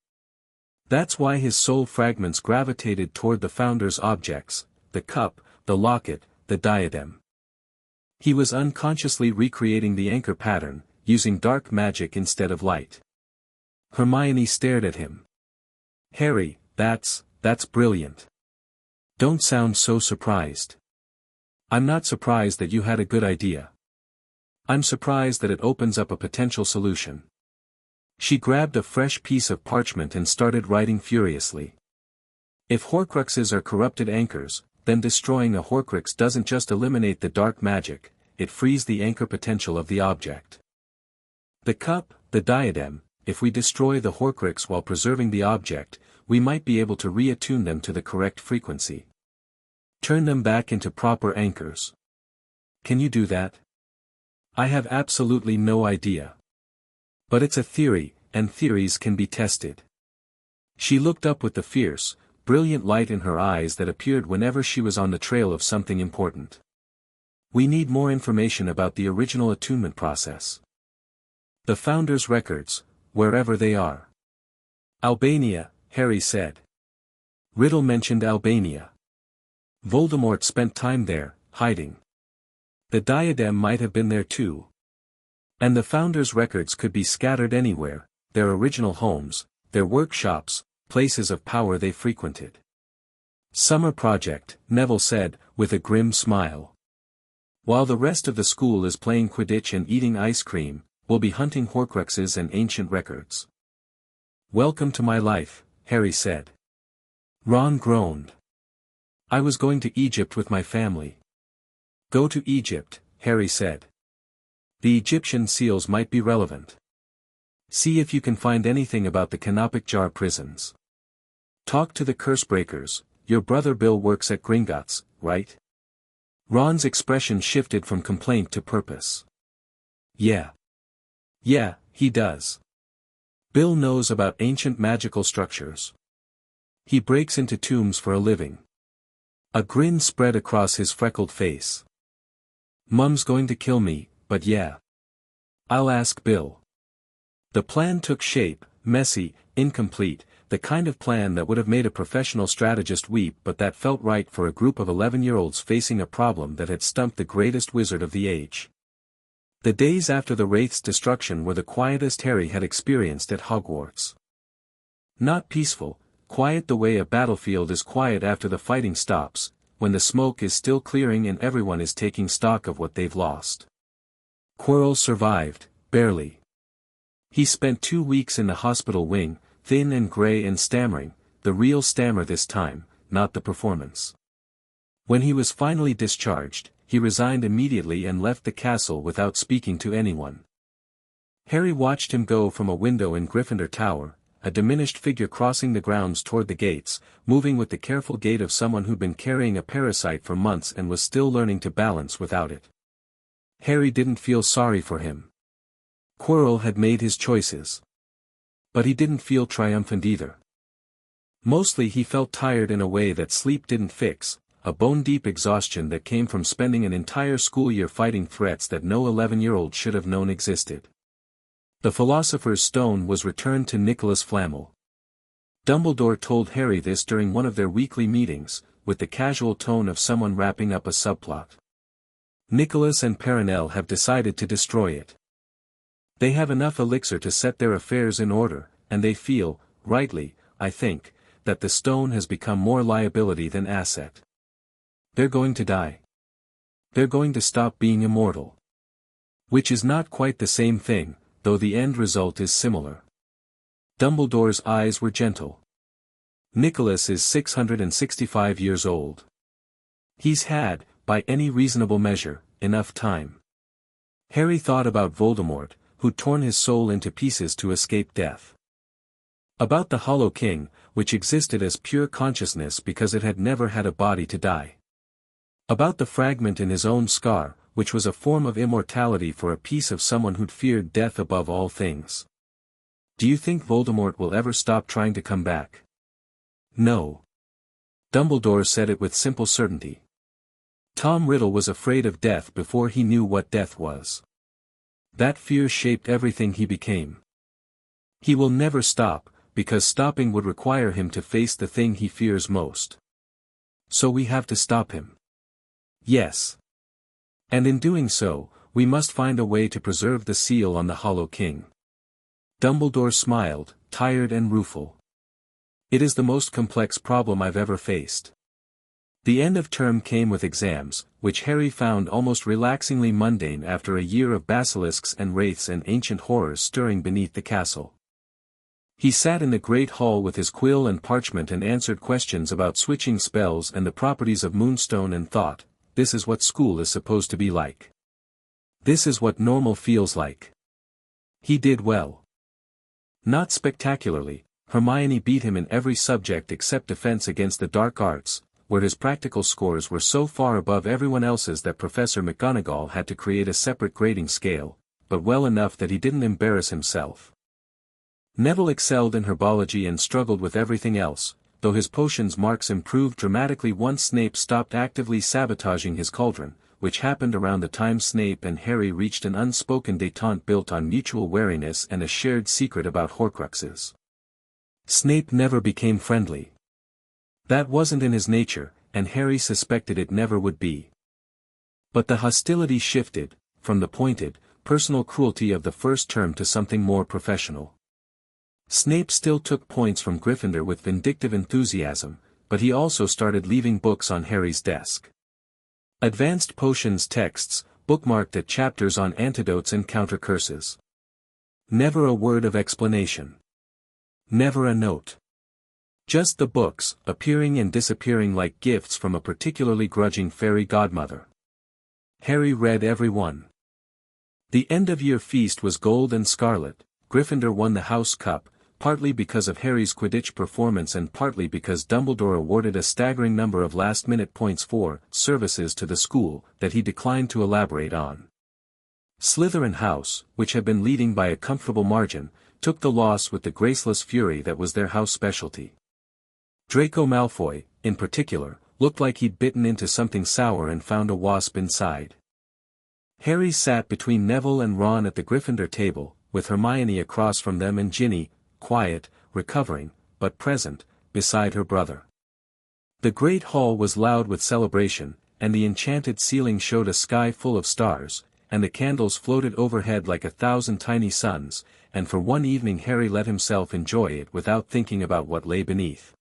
That's why his soul fragments gravitated toward the founder's objects, the cup, the locket, the diadem. He was unconsciously recreating the anchor pattern, using dark magic instead of light. Hermione stared at him. Harry, that's brilliant. Don't sound so surprised. I'm not surprised that you had a good idea. I'm surprised that it opens up a potential solution. She grabbed a fresh piece of parchment and started writing furiously. If Horcruxes are corrupted anchors, then destroying a Horcrux doesn't just eliminate the dark magic, it frees the anchor potential of the object. The cup, the diadem, if we destroy the Horcrux while preserving the object, we might be able to reattune them to the correct frequency. Turn them back into proper anchors. Can you do that? I have absolutely no idea. But it's a theory, and theories can be tested. She looked up with the fierce, brilliant light in her eyes that appeared whenever she was on the trail of something important. We need more information about the original attunement process. The founder's records, wherever they are. Albania, Harry said. Riddle mentioned Albania. Voldemort spent time there, hiding. The diadem might have been there too. And the founders' records could be scattered anywhere, their original homes, their workshops, places of power they frequented. Summer project, Neville said, with a grim smile. While the rest of the school is playing Quidditch and eating ice cream, we'll be hunting Horcruxes and ancient records. Welcome to my life, Harry said. Ron groaned. I was going to Egypt with my family. Go to Egypt, Harry said. The Egyptian seals might be relevant. See if you can find anything about the canopic jar prisons. Talk to the Cursebreakers. Your brother Bill works at Gringotts, right? Ron's expression shifted from complaint to purpose. Yeah. Yeah, he does. Bill knows about ancient magical structures. He breaks into tombs for a living. A grin spread across his freckled face. Mum's going to kill me, but yeah. I'll ask Bill. The plan took shape, messy, incomplete, the kind of plan that would have made a professional strategist weep, but that felt right for a group of 11-year-olds facing a problem that had stumped the greatest wizard of the age. The days after the Wraith's destruction were the quietest Harry had experienced at Hogwarts. Not peaceful, quiet the way a battlefield is quiet after the fighting stops, when the smoke is still clearing and everyone is taking stock of what they've lost. Quirrell survived, barely. He spent 2 weeks in the hospital wing, thin and grey and stammering, the real stammer this time, not the performance. When he was finally discharged, he resigned immediately and left the castle without speaking to anyone. Harry watched him go from a window in Gryffindor Tower, a diminished figure crossing the grounds toward the gates, moving with the careful gait of someone who'd been carrying a parasite for months and was still learning to balance without it. Harry didn't feel sorry for him. Quirrell had made his choices. But he didn't feel triumphant either. Mostly he felt tired in a way that sleep didn't fix, a bone-deep exhaustion that came from spending an entire school year fighting threats that no 11-year-old should have known existed. The Philosopher's Stone was returned to Nicholas Flamel. Dumbledore told Harry this during one of their weekly meetings, with the casual tone of someone wrapping up a subplot. Nicholas and Perenelle have decided to destroy it. They have enough elixir to set their affairs in order, and they feel, rightly, I think, that the stone has become more liability than asset. They're going to die. They're going to stop being immortal. Which is not quite the same thing, though the end result is similar. Dumbledore's eyes were gentle. Nicholas is 665 years old. He's had, by any reasonable measure, enough time. Harry thought about Voldemort, who'd torn his soul into pieces to escape death. About the Hollow King, which existed as pure consciousness because it had never had a body to die. About the fragment in his own scar, which was a form of immortality for a piece of someone who'd feared death above all things. Do you think Voldemort will ever stop trying to come back? No. Dumbledore said it with simple certainty. Tom Riddle was afraid of death before he knew what death was. That fear shaped everything he became. He will never stop, because stopping would require him to face the thing he fears most. So we have to stop him. Yes. And in doing so, we must find a way to preserve the seal on the Hollow King. Dumbledore smiled, tired and rueful. It is the most complex problem I've ever faced. The end of term came with exams, which Harry found almost relaxingly mundane after a year of basilisks and wraiths and ancient horrors stirring beneath the castle. He sat in the great hall with his quill and parchment and answered questions about switching spells and the properties of moonstone and thought, this is what school is supposed to be like. This is what normal feels like. He did well. Not spectacularly, Hermione beat him in every subject except defense against the dark arts, where his practical scores were so far above everyone else's that Professor McGonagall had to create a separate grading scale, but well enough that he didn't embarrass himself. Neville excelled in herbology and struggled with everything else, though his potions marks improved dramatically once Snape stopped actively sabotaging his cauldron, which happened around the time Snape and Harry reached an unspoken détente built on mutual wariness and a shared secret about Horcruxes. Snape never became friendly. That wasn't in his nature, and Harry suspected it never would be. But the hostility shifted, from the pointed, personal cruelty of the first term to something more professional. Snape still took points from Gryffindor with vindictive enthusiasm, but he also started leaving books on Harry's desk. Advanced potions texts, bookmarked at chapters on antidotes and counter curses. Never a word of explanation. Never a note. Just the books, appearing and disappearing like gifts from a particularly grudging fairy godmother. Harry read every one. The end-of-year feast was gold and scarlet. Gryffindor won the House Cup, partly because of Harry's Quidditch performance and partly because Dumbledore awarded a staggering number of last-minute points for services to the school that he declined to elaborate on. Slytherin House, which had been leading by a comfortable margin, took the loss with the graceless fury that was their house specialty. Draco Malfoy, in particular, looked like he'd bitten into something sour and found a wasp inside. Harry sat between Neville and Ron at the Gryffindor table, with Hermione across from them and Ginny, quiet, recovering, but present, beside her brother. The great hall was loud with celebration, and the enchanted ceiling showed a sky full of stars, and the candles floated overhead like 1,000 tiny suns, and for one evening Harry let himself enjoy it without thinking about what lay beneath.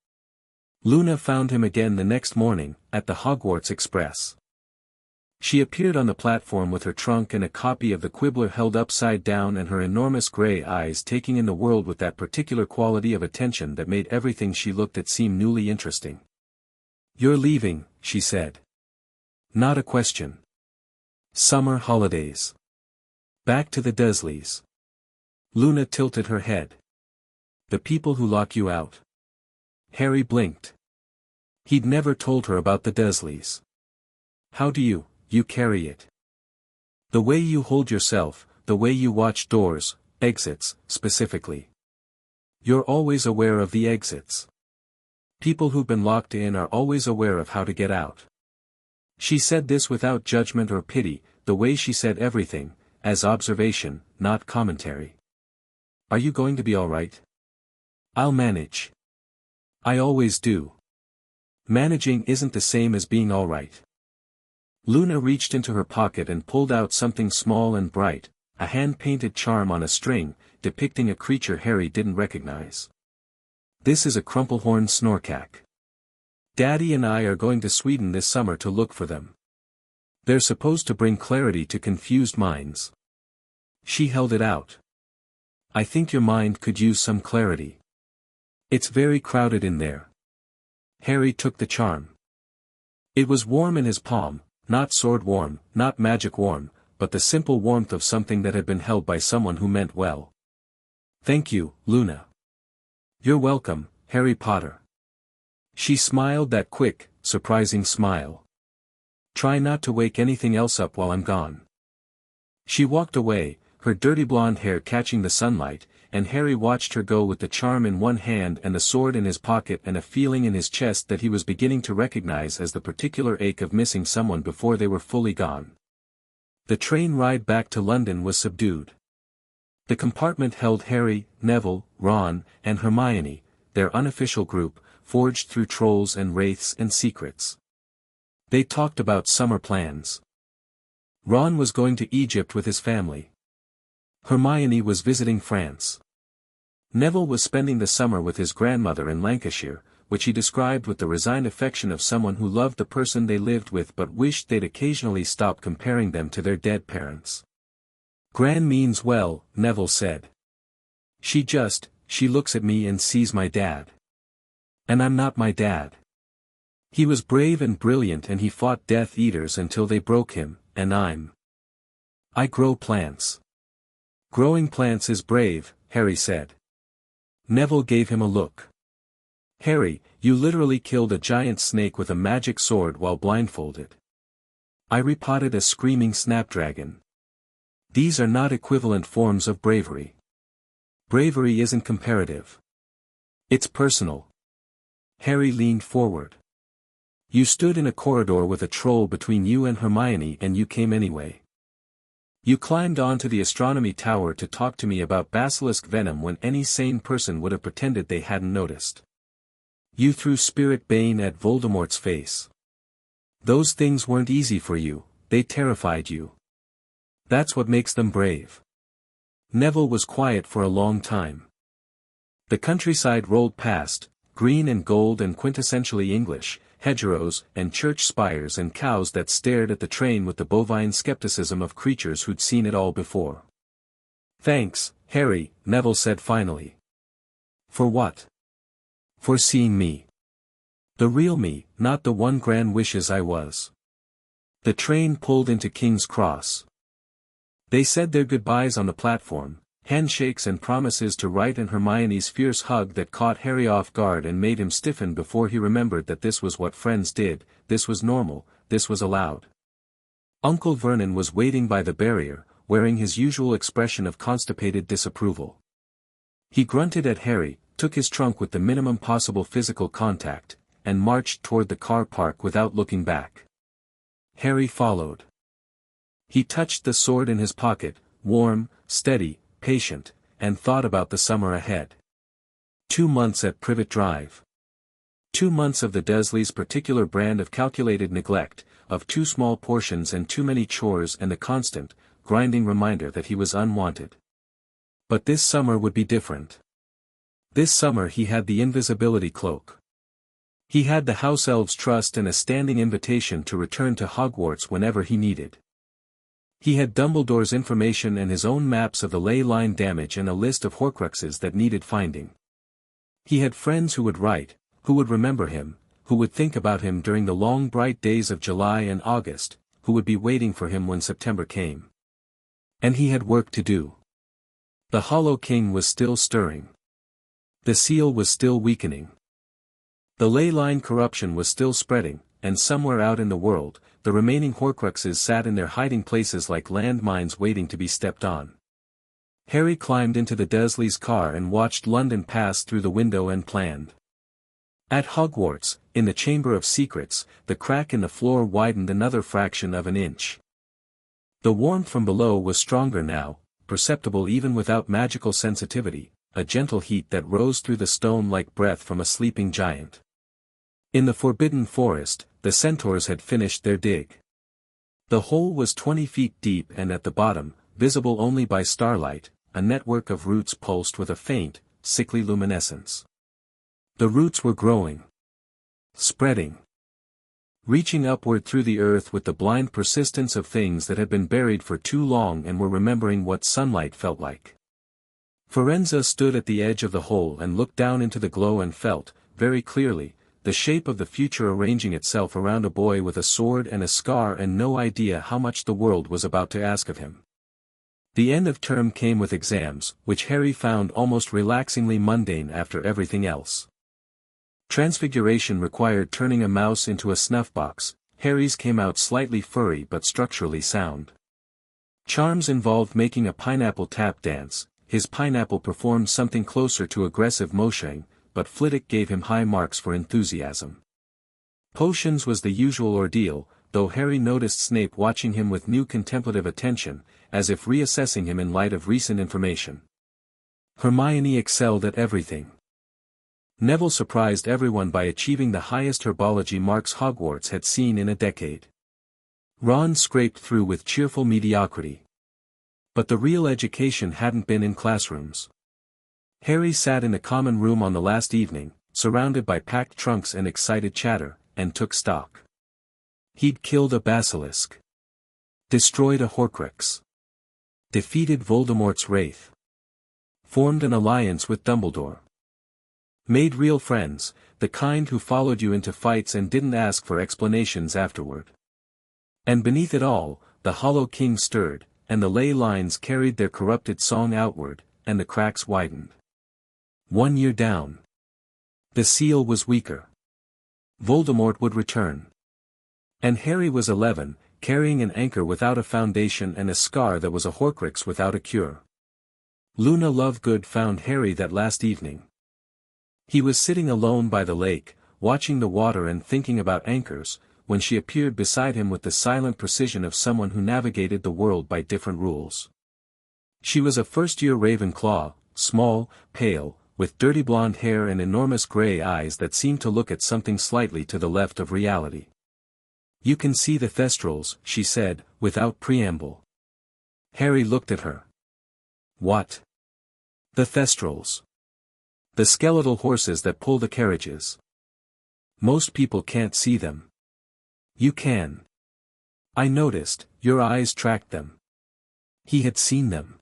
Luna found him again the next morning, at the Hogwarts Express. She appeared on the platform with her trunk and a copy of the Quibbler held upside down and her enormous grey eyes taking in the world with that particular quality of attention that made everything she looked at seem newly interesting. "You're leaving," she said. "Not a question. Summer holidays. Back to the Dursleys." Luna tilted her head. "The people who lock you out." Harry blinked. He'd never told her about the Dursleys. "How do you carry it? The way you hold yourself, the way you watch doors, exits, specifically. You're always aware of the exits. People who've been locked in are always aware of how to get out." She said this without judgment or pity, the way she said everything, as observation, not commentary. "Are you going to be all right?" "I'll manage. I always do. Managing isn't the same as being all right." Luna reached into her pocket and pulled out something small and bright, a hand-painted charm on a string, depicting a creature Harry didn't recognize. "This is a crumplehorn snorkack. Daddy and I are going to Sweden this summer to look for them. They're supposed to bring clarity to confused minds." She held it out. "I think your mind could use some clarity. It's very crowded in there." Harry took the charm. It was warm in his palm, not sword warm, not magic warm, but the simple warmth of something that had been held by someone who meant well. "Thank you, Luna." "You're welcome, Harry Potter." She smiled that quick, surprising smile. "Try not to wake anything else up while I'm gone." She walked away, her dirty blonde hair catching the sunlight, and Harry watched her go with the charm in one hand and the sword in his pocket and a feeling in his chest that he was beginning to recognize as the particular ache of missing someone before they were fully gone. The train ride back to London was subdued. The compartment held Harry, Neville, Ron, and Hermione, their unofficial group, forged through trolls and wraiths and secrets. They talked about summer plans. Ron was going to Egypt with his family. Hermione was visiting France. Neville was spending the summer with his grandmother in Lancashire, which he described with the resigned affection of someone who loved the person they lived with but wished they'd occasionally stop comparing them to their dead parents. "Gran means well," Neville said. She looks at me and sees my dad. And I'm not my dad. He was brave and brilliant and he fought Death Eaters until they broke him, and I grow plants." "Growing plants is brave," Harry said. Neville gave him a look. "Harry, you literally killed a giant snake with a magic sword while blindfolded. I repotted a screaming snapdragon. These are not equivalent forms of bravery. Bravery isn't comparative. It's personal." Harry leaned forward. "You stood in a corridor with a troll between you and Hermione and you came anyway. You climbed onto the astronomy tower to talk to me about basilisk venom when any sane person would have pretended they hadn't noticed. You threw spirit bane at Voldemort's face. Those things weren't easy for you, they terrified you. That's what makes them brave." Neville was quiet for a long time. The countryside rolled past, green and gold and quintessentially English, hedgerows and church spires and cows that stared at the train with the bovine skepticism of creatures who'd seen it all before. "Thanks, Harry," Neville said finally. "For what?" "For seeing me. The real me, not the one Gran wishes I was." The train pulled into King's Cross. They said their goodbyes on the platform, handshakes and promises to write, and Hermione's fierce hug that caught Harry off guard and made him stiffen before he remembered that this was what friends did, this was normal, this was allowed. Uncle Vernon was waiting by the barrier, wearing his usual expression of constipated disapproval. He grunted at Harry, took his trunk with the minimum possible physical contact, and marched toward the car park without looking back. Harry followed. He touched the sword in his pocket, warm, steady, patient, and thought about the summer ahead. 2 months at Privet Drive. 2 months of the Dursleys' particular brand of calculated neglect, of too small portions and too many chores, and the constant, grinding reminder that he was unwanted. But this summer would be different. This summer he had the invisibility cloak. He had the house elves' trust and a standing invitation to return to Hogwarts whenever he needed. He had Dumbledore's information and his own maps of the ley line damage and a list of Horcruxes that needed finding. He had friends who would write, who would remember him, who would think about him during the long bright days of July and August, who would be waiting for him when September came. And he had work to do. The Hollow King was still stirring. The seal was still weakening. The ley line corruption was still spreading, and somewhere out in the world, the remaining Horcruxes sat in their hiding places like landmines waiting to be stepped on. Harry climbed into the Dursleys' car and watched London pass through the window and planned. At Hogwarts, in the Chamber of Secrets, the crack in the floor widened another fraction of an inch. The warmth from below was stronger now, perceptible even without magical sensitivity, a gentle heat that rose through the stone like breath from a sleeping giant. In the Forbidden Forest, the centaurs had finished their dig. The hole was 20 feet deep and at the bottom, visible only by starlight, a network of roots pulsed with a faint, sickly luminescence. The roots were growing. Spreading. Reaching upward through the earth with the blind persistence of things that had been buried for too long and were remembering what sunlight felt like. Firenze stood at the edge of the hole and looked down into the glow and felt, very clearly, the shape of the future arranging itself around a boy with a sword and a scar and no idea how much the world was about to ask of him. The end of term came with exams, which Harry found almost relaxingly mundane after everything else. Transfiguration required turning a mouse into a snuff box. Harry's came out slightly furry but structurally sound. Charms involved making a pineapple tap dance. His pineapple performed something closer to aggressive moshing, but Flitwick gave him high marks for enthusiasm. Potions was the usual ordeal, though Harry noticed Snape watching him with new contemplative attention, as if reassessing him in light of recent information. Hermione excelled at everything. Neville surprised everyone by achieving the highest herbology marks Hogwarts had seen in a decade. Ron scraped through with cheerful mediocrity. But the real education hadn't been in classrooms. Harry sat in a common room on the last evening, surrounded by packed trunks and excited chatter, and took stock. He'd killed a basilisk. Destroyed a Horcrux. Defeated Voldemort's wraith. Formed an alliance with Dumbledore. Made real friends, the kind who followed you into fights and didn't ask for explanations afterward. And beneath it all, the Hollow King stirred, and the ley lines carried their corrupted song outward, and the cracks widened. 1 year down. The seal was weaker. Voldemort would return. And Harry was 11, carrying an anchor without a foundation and a scar that was a Horcrux without a cure. Luna Lovegood found Harry that last evening. He was sitting alone by the lake, watching the water and thinking about anchors, when she appeared beside him with the silent precision of someone who navigated the world by different rules. She was a first-year Ravenclaw, small, pale, with dirty blonde hair and enormous grey eyes that seemed to look at something slightly to the left of reality. "You can see the Thestrals," she said, without preamble. Harry looked at her. "What?" "The Thestrals. The skeletal horses that pull the carriages. Most people can't see them. You can. I noticed, your eyes tracked them." He had seen them.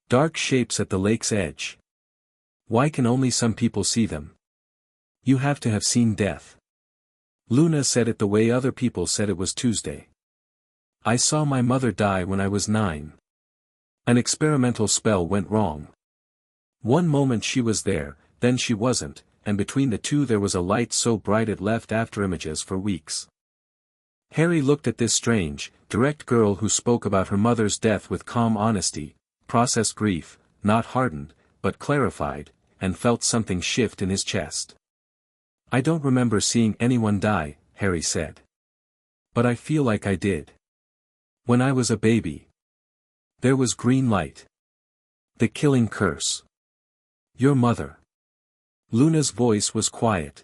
Dark shapes at the lake's edge. Why can only some people see them? You have to have seen death. Luna said it the way other people said it was Tuesday. I saw my mother die when I was 9. An experimental spell went wrong. One moment she was there, then she wasn't, and between the two there was a light so bright it left after images for weeks. Harry looked at this strange, direct girl who spoke about her mother's death with calm honesty, processed grief, not hardened, but clarified, and felt something shift in his chest. "I don't remember seeing anyone die," Harry said. "But I feel like I did." When I was a baby. There was green light. The killing curse. Your mother. Luna's voice was quiet.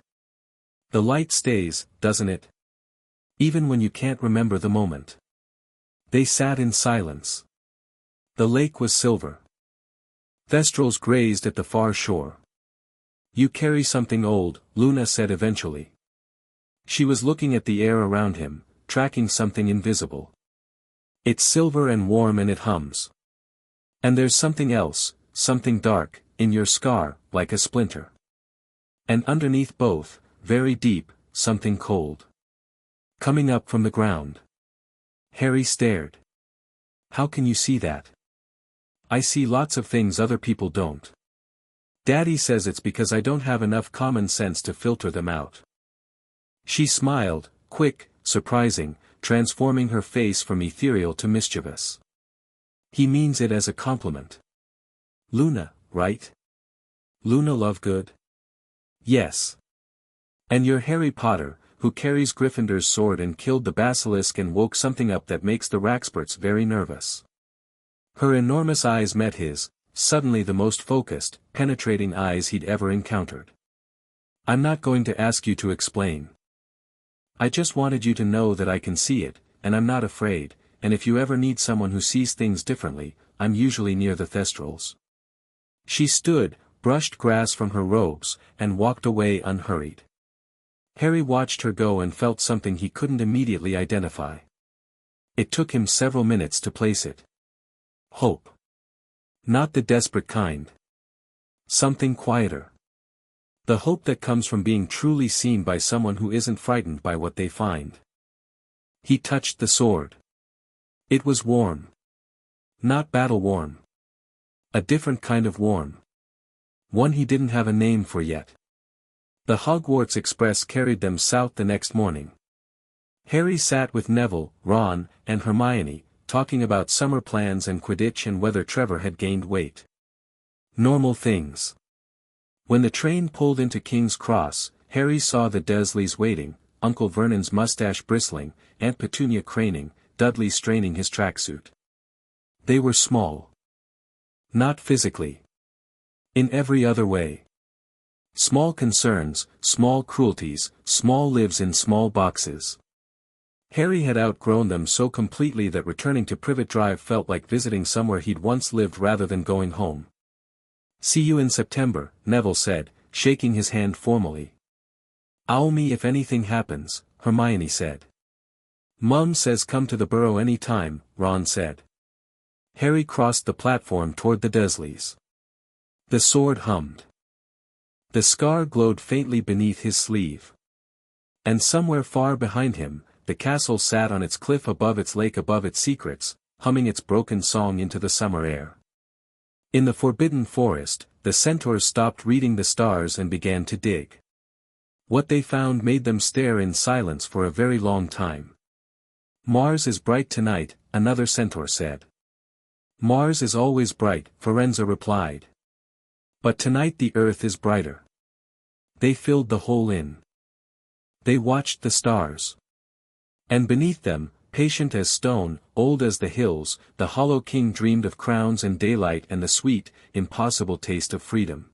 The light stays, doesn't it? Even when you can't remember the moment. They sat in silence. The lake was silver. Thestrals grazed at the far shore. You carry something old, Luna said eventually. She was looking at the air around him, tracking something invisible. It's silver and warm and it hums. And there's something else, something dark, in your scar, like a splinter. And underneath both, very deep, something cold. Coming up from the ground. Harry stared. How can you see that? I see lots of things other people don't. Daddy says it's because I don't have enough common sense to filter them out. She smiled, quick, surprising, transforming her face from ethereal to mischievous. He means it as a compliment. Luna, right? Luna Lovegood? Yes. And you're Harry Potter, who carries Gryffindor's sword and killed the Basilisk and woke something up that makes the Raxperts very nervous. Her enormous eyes met his, suddenly the most focused, penetrating eyes he'd ever encountered. I'm not going to ask you to explain. I just wanted you to know that I can see it, and I'm not afraid, and if you ever need someone who sees things differently, I'm usually near the Thestrals. She stood, brushed grass from her robes, and walked away unhurried. Harry watched her go and felt something he couldn't immediately identify. It took him several minutes to place it. Hope. Not the desperate kind. Something quieter. The hope that comes from being truly seen by someone who isn't frightened by what they find. He touched the sword. It was warm. Not battle warm. A different kind of warm. One he didn't have a name for yet. The Hogwarts Express carried them south the next morning. Harry sat with Neville, Ron, and Hermione, talking about summer plans and Quidditch and whether Trevor had gained weight. Normal things. When the train pulled into King's Cross, Harry saw the Dursleys waiting, Uncle Vernon's mustache bristling, Aunt Petunia craning, Dudley straining his tracksuit. They were small. Not physically. In every other way. Small concerns, small cruelties, small lives in small boxes. Harry had outgrown them so completely that returning to Privet Drive felt like visiting somewhere he'd once lived rather than going home. See you in September, Neville said, shaking his hand formally. Owl me if anything happens, Hermione said. Mum says come to the Burrow any time, Ron said. Harry crossed the platform toward the Dursleys. The sword hummed. The scar glowed faintly beneath his sleeve. And somewhere far behind him, the castle sat on its cliff above its lake above its secrets, humming its broken song into the summer air. In the forbidden forest, the centaurs stopped reading the stars and began to dig. What they found made them stare in silence for a very long time. Mars is bright tonight, another centaur said. Mars is always bright, Firenze replied. But tonight the earth is brighter. They filled the hole in. They watched the stars. And beneath them, patient as stone, old as the hills, the Hollow King dreamed of crowns and daylight and the sweet, impossible taste of freedom.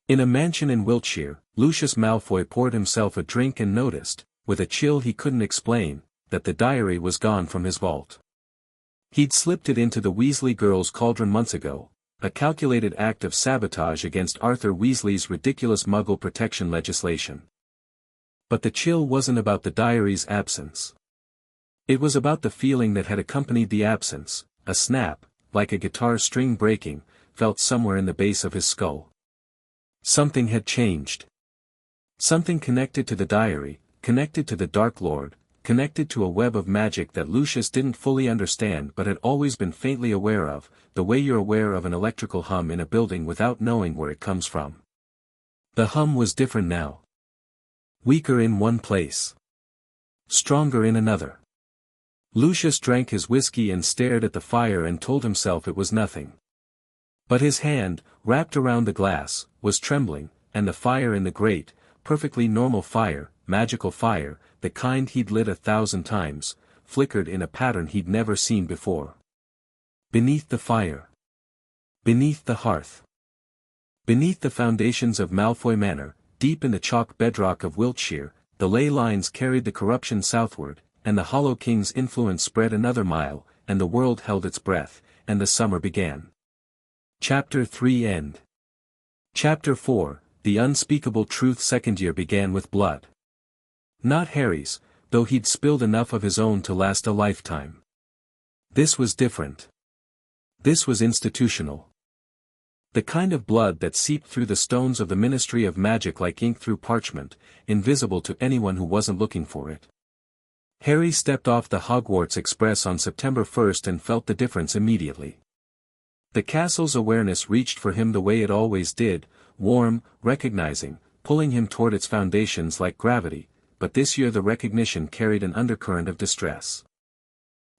In a mansion in Wiltshire, Lucius Malfoy poured himself a drink and noticed, with a chill he couldn't explain, that the diary was gone from his vault. He'd slipped it into the Weasley girls' cauldron months ago, a calculated act of sabotage against Arthur Weasley's ridiculous Muggle protection legislation. But the chill wasn't about the diary's absence. It was about the feeling that had accompanied the absence, a snap, like a guitar string breaking, felt somewhere in the base of his skull. Something had changed. Something connected to the diary, connected to the Dark Lord, connected to a web of magic that Lucius didn't fully understand but had always been faintly aware of, the way you're aware of an electrical hum in a building without knowing where it comes from. The hum was different now. Weaker in one place. Stronger in another. Lucius drank his whiskey and stared at the fire and told himself it was nothing. But his hand, wrapped around the glass, was trembling, and the fire in the grate, perfectly normal fire, magical fire, the kind he'd lit 1,000 times, flickered in a pattern he'd never seen before. Beneath the fire. Beneath the hearth. Beneath the foundations of Malfoy Manor, deep in the chalk bedrock of Wiltshire, the ley lines carried the corruption southward, and the Hollow King's influence spread another mile, and the world held its breath, and the summer began. Chapter 3 End. Chapter 4, The Unspeakable Truth. Second year began with blood. Not Harry's, though he'd spilled enough of his own to last a lifetime. This was different. This was institutional. The kind of blood that seeped through the stones of the Ministry of Magic like ink through parchment, invisible to anyone who wasn't looking for it. Harry stepped off the Hogwarts Express on September 1st and felt the difference immediately. The castle's awareness reached for him the way it always did, warm, recognizing, pulling him toward its foundations like gravity, but this year the recognition carried an undercurrent of distress.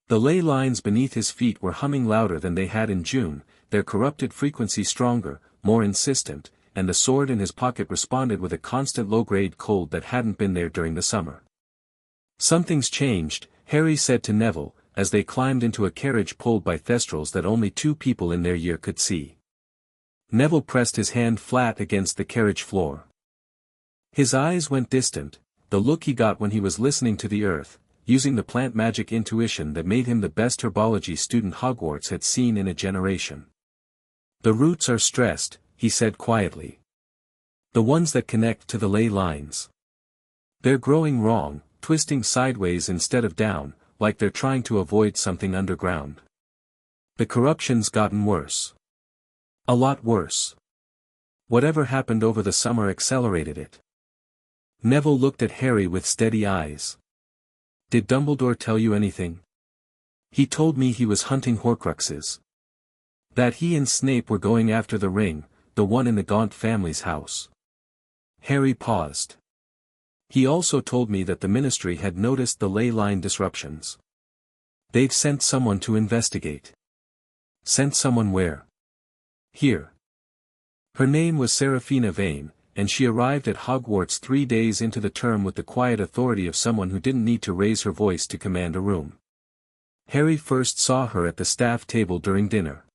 The ley lines beneath his feet were humming louder than they had in June, their corrupted frequency stronger, more insistent, and the sword in his pocket responded with a constant low-grade cold that hadn't been there during the summer. "Something's changed," Harry said to Neville, as they climbed into a carriage pulled by thestrals that only 2 people in their year could see. Neville pressed his hand flat against the carriage floor. His eyes went distant, the look he got when he was listening to the earth, using the plant magic intuition that made him the best herbology student Hogwarts had seen in a generation. "The roots are stressed," he said quietly. "The ones that connect to the ley lines. They're growing wrong, twisting sideways instead of down, like they're trying to avoid something underground. The corruption's gotten worse. A lot worse. Whatever happened over the summer accelerated it." Neville looked at Harry with steady eyes. "Did Dumbledore tell you anything?" "He told me he was hunting Horcruxes. That he and Snape were going after the ring, the one in the Gaunt family's house." Harry paused. "He also told me that the Ministry had noticed the ley line disruptions. They've sent someone to investigate." "Sent someone where?" "Here." Her name was Seraphina Vane, and she arrived at Hogwarts 3 days into the term with the quiet authority of someone who didn't need to raise her voice to command a room. Harry first saw her at the staff table during dinner.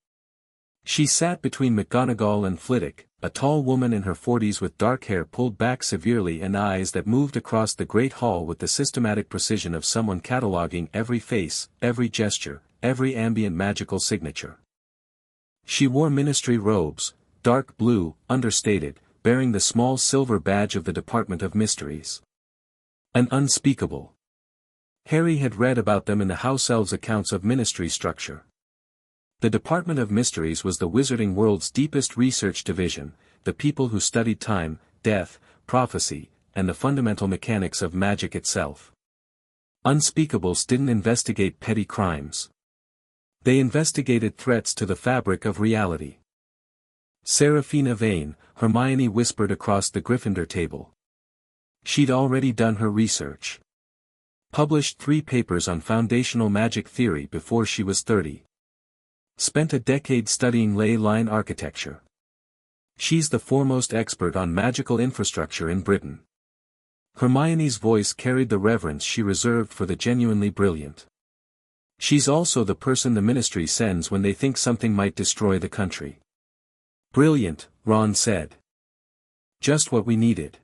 She sat between McGonagall and Flitwick, a tall woman in her 40s with dark hair pulled back severely and eyes that moved across the great hall with the systematic precision of someone cataloging every face, every gesture, every ambient magical signature. She wore ministry robes, dark blue, understated, bearing the small silver badge of the Department of Mysteries. An unspeakable. Harry had read about them in the house elves' accounts of ministry structure. The Department of Mysteries was the wizarding world's deepest research division, the people who studied time, death, prophecy, and the fundamental mechanics of magic itself. Unspeakables didn't investigate petty crimes. They investigated threats to the fabric of reality. "Seraphina Vane," Hermione whispered across the Gryffindor table. She'd already done her research. Published 3 papers on foundational magic theory before she was 30. Spent a decade studying ley line architecture. She's the foremost expert on magical infrastructure in Britain. Hermione's voice carried the reverence she reserved for the genuinely brilliant. She's also the person the Ministry sends when they think something might destroy the country. "Brilliant," Ron said. "Just what we needed."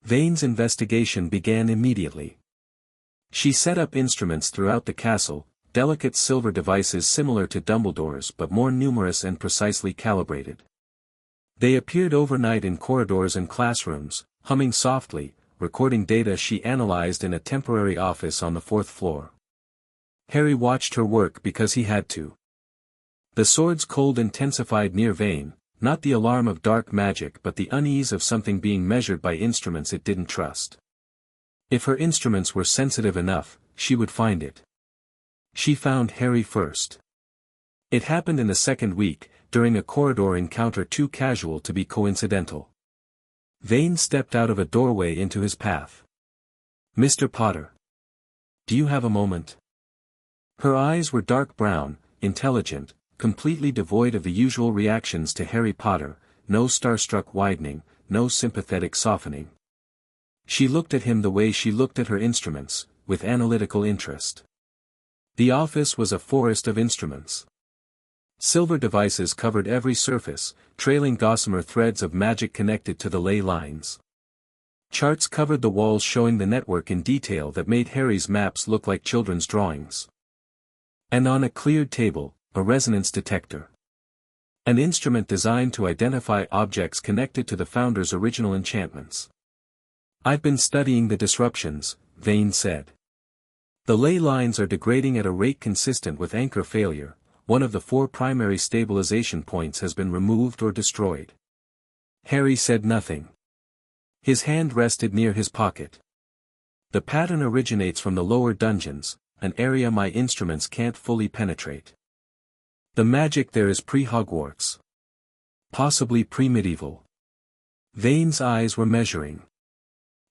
Vane's investigation began immediately. She set up instruments throughout the castle, delicate silver devices similar to Dumbledore's but more numerous and precisely calibrated. They appeared overnight in corridors and classrooms, humming softly, recording data she analyzed in a temporary office on the 4th floor. Harry watched her work because he had to. The sword's cold intensified near Vane, not the alarm of dark magic but the unease of something being measured by instruments it didn't trust. If her instruments were sensitive enough, she would find it. She found Harry first. It happened in the 2nd week, during a corridor encounter too casual to be coincidental. Vane stepped out of a doorway into his path. "Mr. Potter. Do you have a moment?" Her eyes were dark brown, intelligent, completely devoid of the usual reactions to Harry Potter, no starstruck widening, no sympathetic softening. She looked at him the way she looked at her instruments, with analytical interest. The office was a forest of instruments. Silver devices covered every surface, trailing gossamer threads of magic connected to the ley lines. Charts covered the walls showing the network in detail that made Harry's maps look like children's drawings. And on a cleared table, a resonance detector. An instrument designed to identify objects connected to the Founder's original enchantments. "I've been studying the disruptions," Vane said. "The ley lines are degrading at a rate consistent with anchor failure. One of the 4 primary stabilization points has been removed or destroyed." Harry said nothing. His hand rested near his pocket. "The pattern originates from the lower dungeons, an area my instruments can't fully penetrate. The magic there is pre-Hogwarts. Possibly pre-medieval." Vane's eyes were measuring.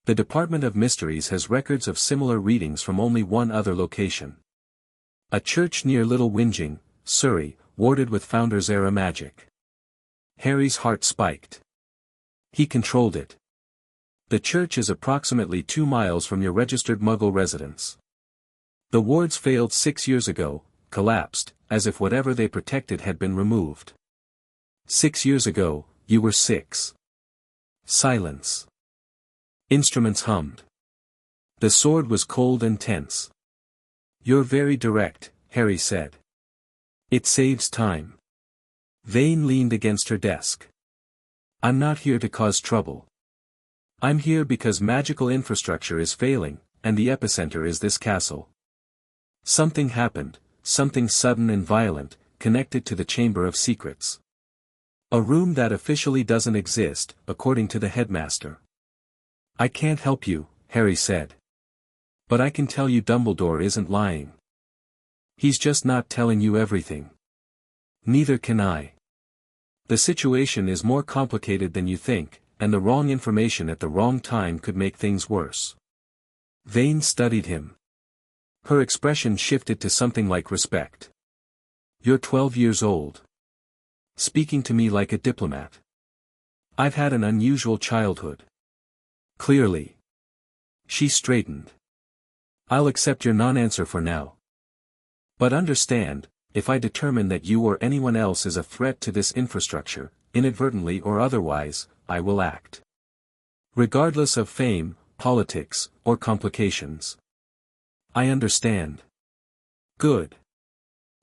"The Department of Mysteries has records of similar readings from only one other location. A church near Little Whinging, Surrey, warded with Founders-era magic." Harry's heart spiked. He controlled it. "The church is approximately 2 miles from your registered Muggle residence. The wards failed 6 years ago, collapsed, as if whatever they protected had been removed." 6 years ago, you were 6. Silence. Instruments hummed. The sword was cold and tense. "You're very direct," Harry said. "It saves time." Vane leaned against her desk. "I'm not here to cause trouble. I'm here because magical infrastructure is failing, and the epicenter is this castle. Something happened, something sudden and violent, connected to the Chamber of Secrets. A room that officially doesn't exist, according to the headmaster." "I can't help you," Harry said. "But I can tell you Dumbledore isn't lying. He's just not telling you everything. Neither can I. The situation is more complicated than you think, and the wrong information at the wrong time could make things worse." Vane studied him. Her expression shifted to something like respect. "You're 12 years old. Speaking to me like a diplomat. I've had an unusual childhood. Clearly." She straightened. "I'll accept your non-answer for now. But understand, if I determine that you or anyone else is a threat to this infrastructure, inadvertently or otherwise, I will act. Regardless of fame, politics, or complications." "I understand." "Good."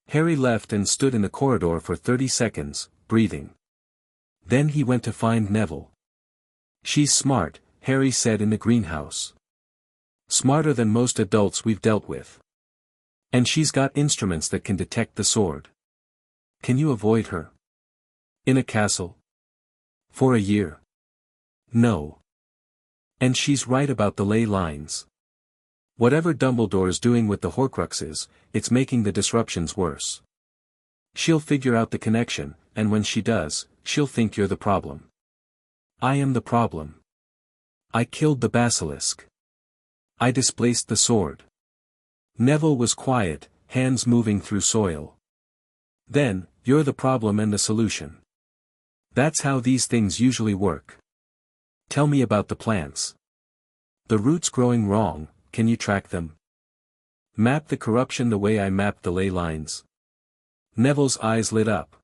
Harry left and stood in the corridor for 30 seconds, breathing. Then he went to find Neville. "She's smart," Harry said in the greenhouse. "Smarter than most adults we've dealt with. And she's got instruments that can detect the sword. Can you avoid her? In a castle? For a year? No. And she's right about the ley lines. Whatever Dumbledore's doing with the Horcruxes, it's making the disruptions worse. She'll figure out the connection, and when she does, she'll think you're the problem. I am the problem. I killed the Basilisk. I displaced the sword." Neville was quiet, hands moving through soil. "Then, you're the problem and the solution. That's how these things usually work. Tell me about the plants. The roots growing wrong, can you track them? Map the corruption the way I mapped the ley lines?" Neville's eyes lit up.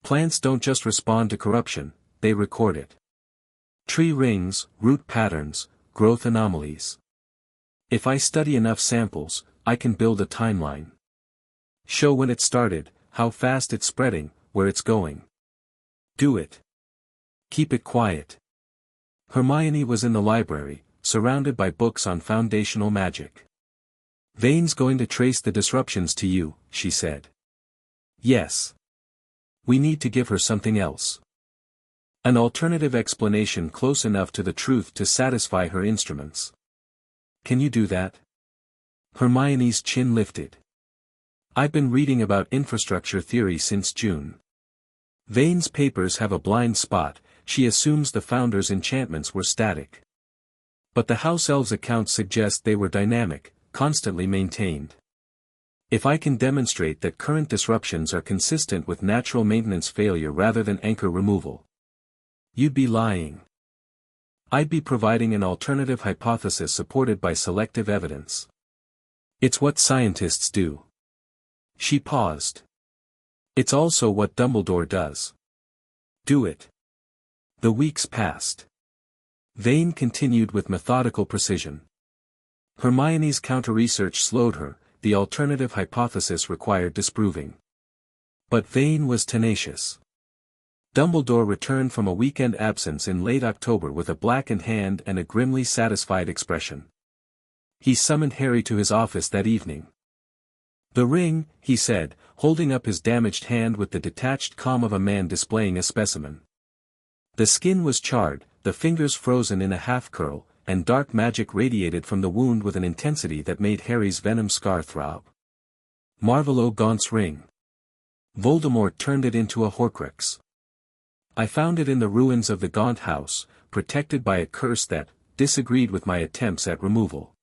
"Plants don't just respond to corruption, they record it. Tree rings, root patterns, growth anomalies. If I study enough samples, I can build a timeline. Show when it started, how fast it's spreading, where it's going. Do it. Keep it quiet." Hermione was in the library, surrounded by books on foundational magic. "Vane's going to trace the disruptions to you," she said. "Yes. We need to give her something else. An alternative explanation close enough to the truth to satisfy her instruments. Can you do that?" Hermione's chin lifted. "I've been reading about infrastructure theory since June. Vane's papers have a blind spot, she assumes the Founder's enchantments were static. But the House Elves' accounts suggest they were dynamic, constantly maintained. If I can demonstrate that current disruptions are consistent with natural maintenance failure rather than anchor removal. You'd be lying. I'd be providing an alternative hypothesis supported by selective evidence. It's what scientists do." She paused. It's also what Dumbledore does. Do it. The weeks passed. Vane continued with methodical precision. Hermione's counter-research slowed her, the alternative hypothesis required disproving. But Vane was tenacious. Dumbledore returned from a weekend absence in late October with a blackened hand and a grimly satisfied expression. He summoned Harry to his office that evening. "The ring," he said, holding up his damaged hand with the detached calm of a man displaying a specimen. The skin was charred, the fingers frozen in a half-curl, and dark magic radiated from the wound with an intensity that made Harry's venom scar throb. Marvolo Gaunt's ring. Voldemort turned it into a Horcrux. I found it in the ruins of the Gaunt house, protected by a curse that disagreed with my attempts at removal.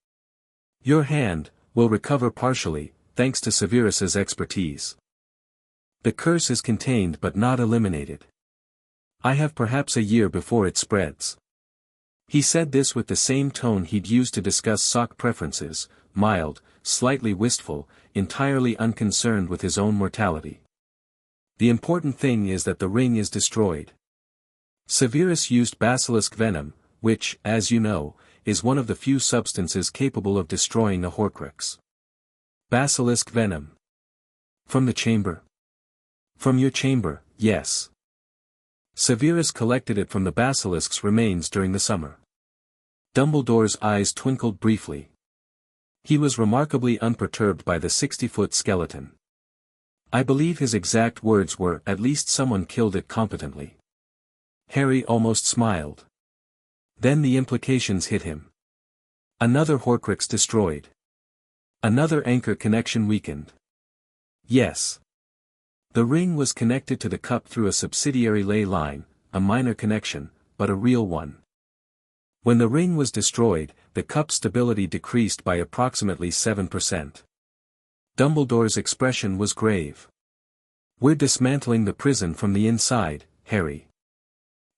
Your hand will recover partially, thanks to Severus's expertise. The curse is contained but not eliminated. I have perhaps a year before it spreads. He said this with the same tone he'd used to discuss sock preferences, mild, slightly wistful, entirely unconcerned with his own mortality. The important thing is that the ring is destroyed. Severus used basilisk venom, which, as you know, is one of the few substances capable of destroying a Horcrux. Basilisk venom. From the chamber? From your chamber, yes. Severus collected it from the basilisk's remains during the summer. Dumbledore's eyes twinkled briefly. He was remarkably unperturbed by the 60-foot skeleton. I believe his exact words were, "At least someone killed it competently." Harry almost smiled. Then the implications hit him. Another Horcrux destroyed. Another anchor connection weakened. Yes. The ring was connected to the cup through a subsidiary ley line, a minor connection, but a real one. When the ring was destroyed, the cup's stability decreased by approximately 7%. Dumbledore's expression was grave. We're dismantling the prison from the inside, Harry.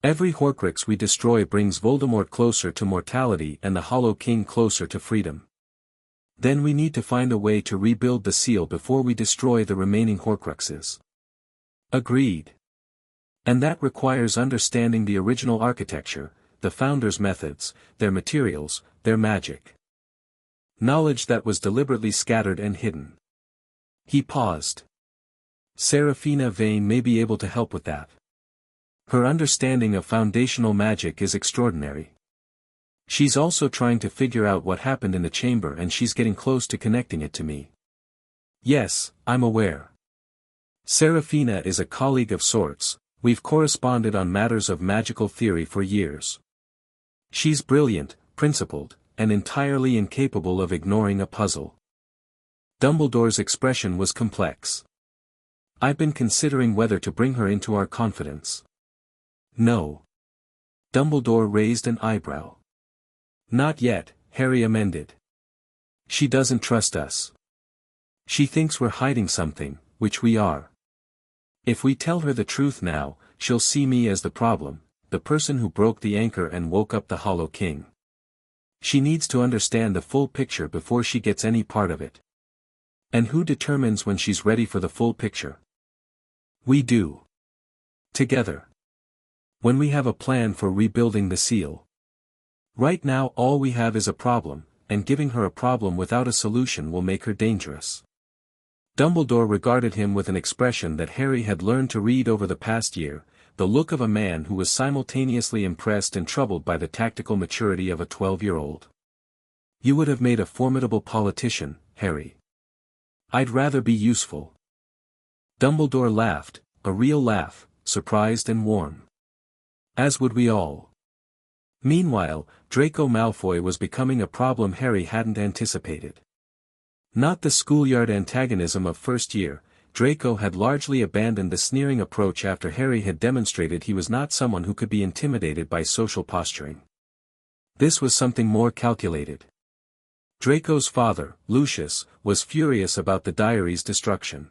Every Horcrux we destroy brings Voldemort closer to mortality and the Hollow King closer to freedom. Then we need to find a way to rebuild the seal before we destroy the remaining Horcruxes. Agreed. And that requires understanding the original architecture, the founders' methods, their materials, their magic. Knowledge that was deliberately scattered and hidden. He paused. Serafina Vane may be able to help with that. Her understanding of foundational magic is extraordinary. She's also trying to figure out what happened in the chamber and she's getting close to connecting it to me. Yes, I'm aware. Serafina is a colleague of sorts, we've corresponded on matters of magical theory for years. She's brilliant, principled, and entirely incapable of ignoring a puzzle. Dumbledore's expression was complex. I've been considering whether to bring her into our confidence. No. Dumbledore raised an eyebrow. Not yet, Harry amended. She doesn't trust us. She thinks we're hiding something, which we are. If we tell her the truth now, she'll see me as the problem, the person who broke the anchor and woke up the Hollow King. She needs to understand the full picture before she gets any part of it. And who determines when she's ready for the full picture? We do. Together. When we have a plan for rebuilding the seal. Right now all we have is a problem, and giving her a problem without a solution will make her dangerous. Dumbledore regarded him with an expression that Harry had learned to read over the past year, the look of a man who was simultaneously impressed and troubled by the tactical maturity of a 12-year-old. You would have made a formidable politician, Harry. I'd rather be useful. Dumbledore laughed, a real laugh, surprised and warm. As would we all. Meanwhile, Draco Malfoy was becoming a problem Harry hadn't anticipated. Not the schoolyard antagonism of first year, Draco had largely abandoned the sneering approach after Harry had demonstrated he was not someone who could be intimidated by social posturing. This was something more calculated. Draco's father, Lucius, was furious about the diary's destruction.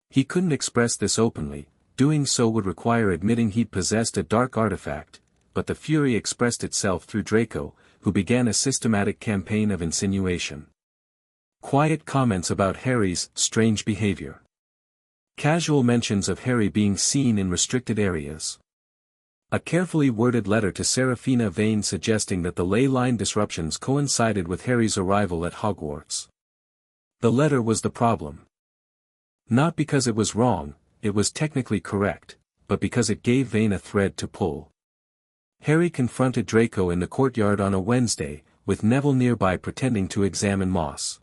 He couldn't express this openly, doing so would require admitting he'd possessed a dark artifact, but the fury expressed itself through Draco, who began a systematic campaign of insinuation. Quiet comments about Harry's strange behavior. Casual mentions of Harry being seen in restricted areas. A carefully worded letter to Serafina Vane suggesting that the ley line disruptions coincided with Harry's arrival at Hogwarts. The letter was the problem. Not because it was wrong, it was technically correct, but because it gave Vane a thread to pull. Harry confronted Draco in the courtyard on a Wednesday, with Neville nearby pretending to examine moss.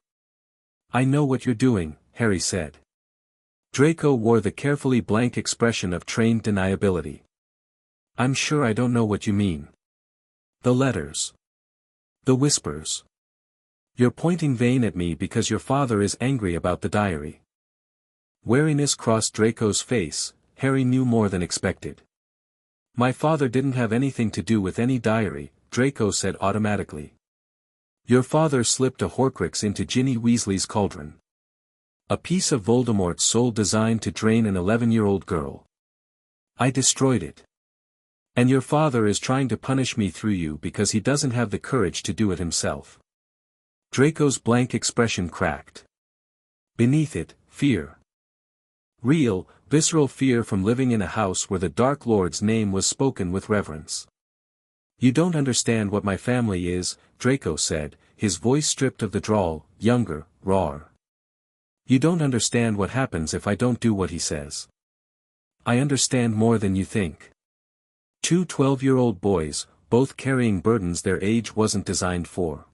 "I know what you're doing," Harry said. Draco wore the carefully blank expression of trained deniability. "I'm sure I don't know what you mean." "The letters. The whispers. You're pointing Vane at me because your father is angry about the diary." Wariness crossed Draco's face. Harry knew more than expected. "My father didn't have anything to do with any diary," Draco said automatically. "Your father slipped a Horcrux into Ginny Weasley's cauldron. A piece of Voldemort's soul designed to drain an 11-year-old girl. I destroyed it. And your father is trying to punish me through you because he doesn't have the courage to do it himself." Draco's blank expression cracked. Beneath it, fear. Real, visceral fear from living in a house where the Dark Lord's name was spoken with reverence. "You don't understand what my family is," Draco said, his voice stripped of the drawl, younger, rawer. "You don't understand what happens if I don't do what he says. I understand more than you think." Two 12-year-old boys, both carrying burdens their age wasn't designed for.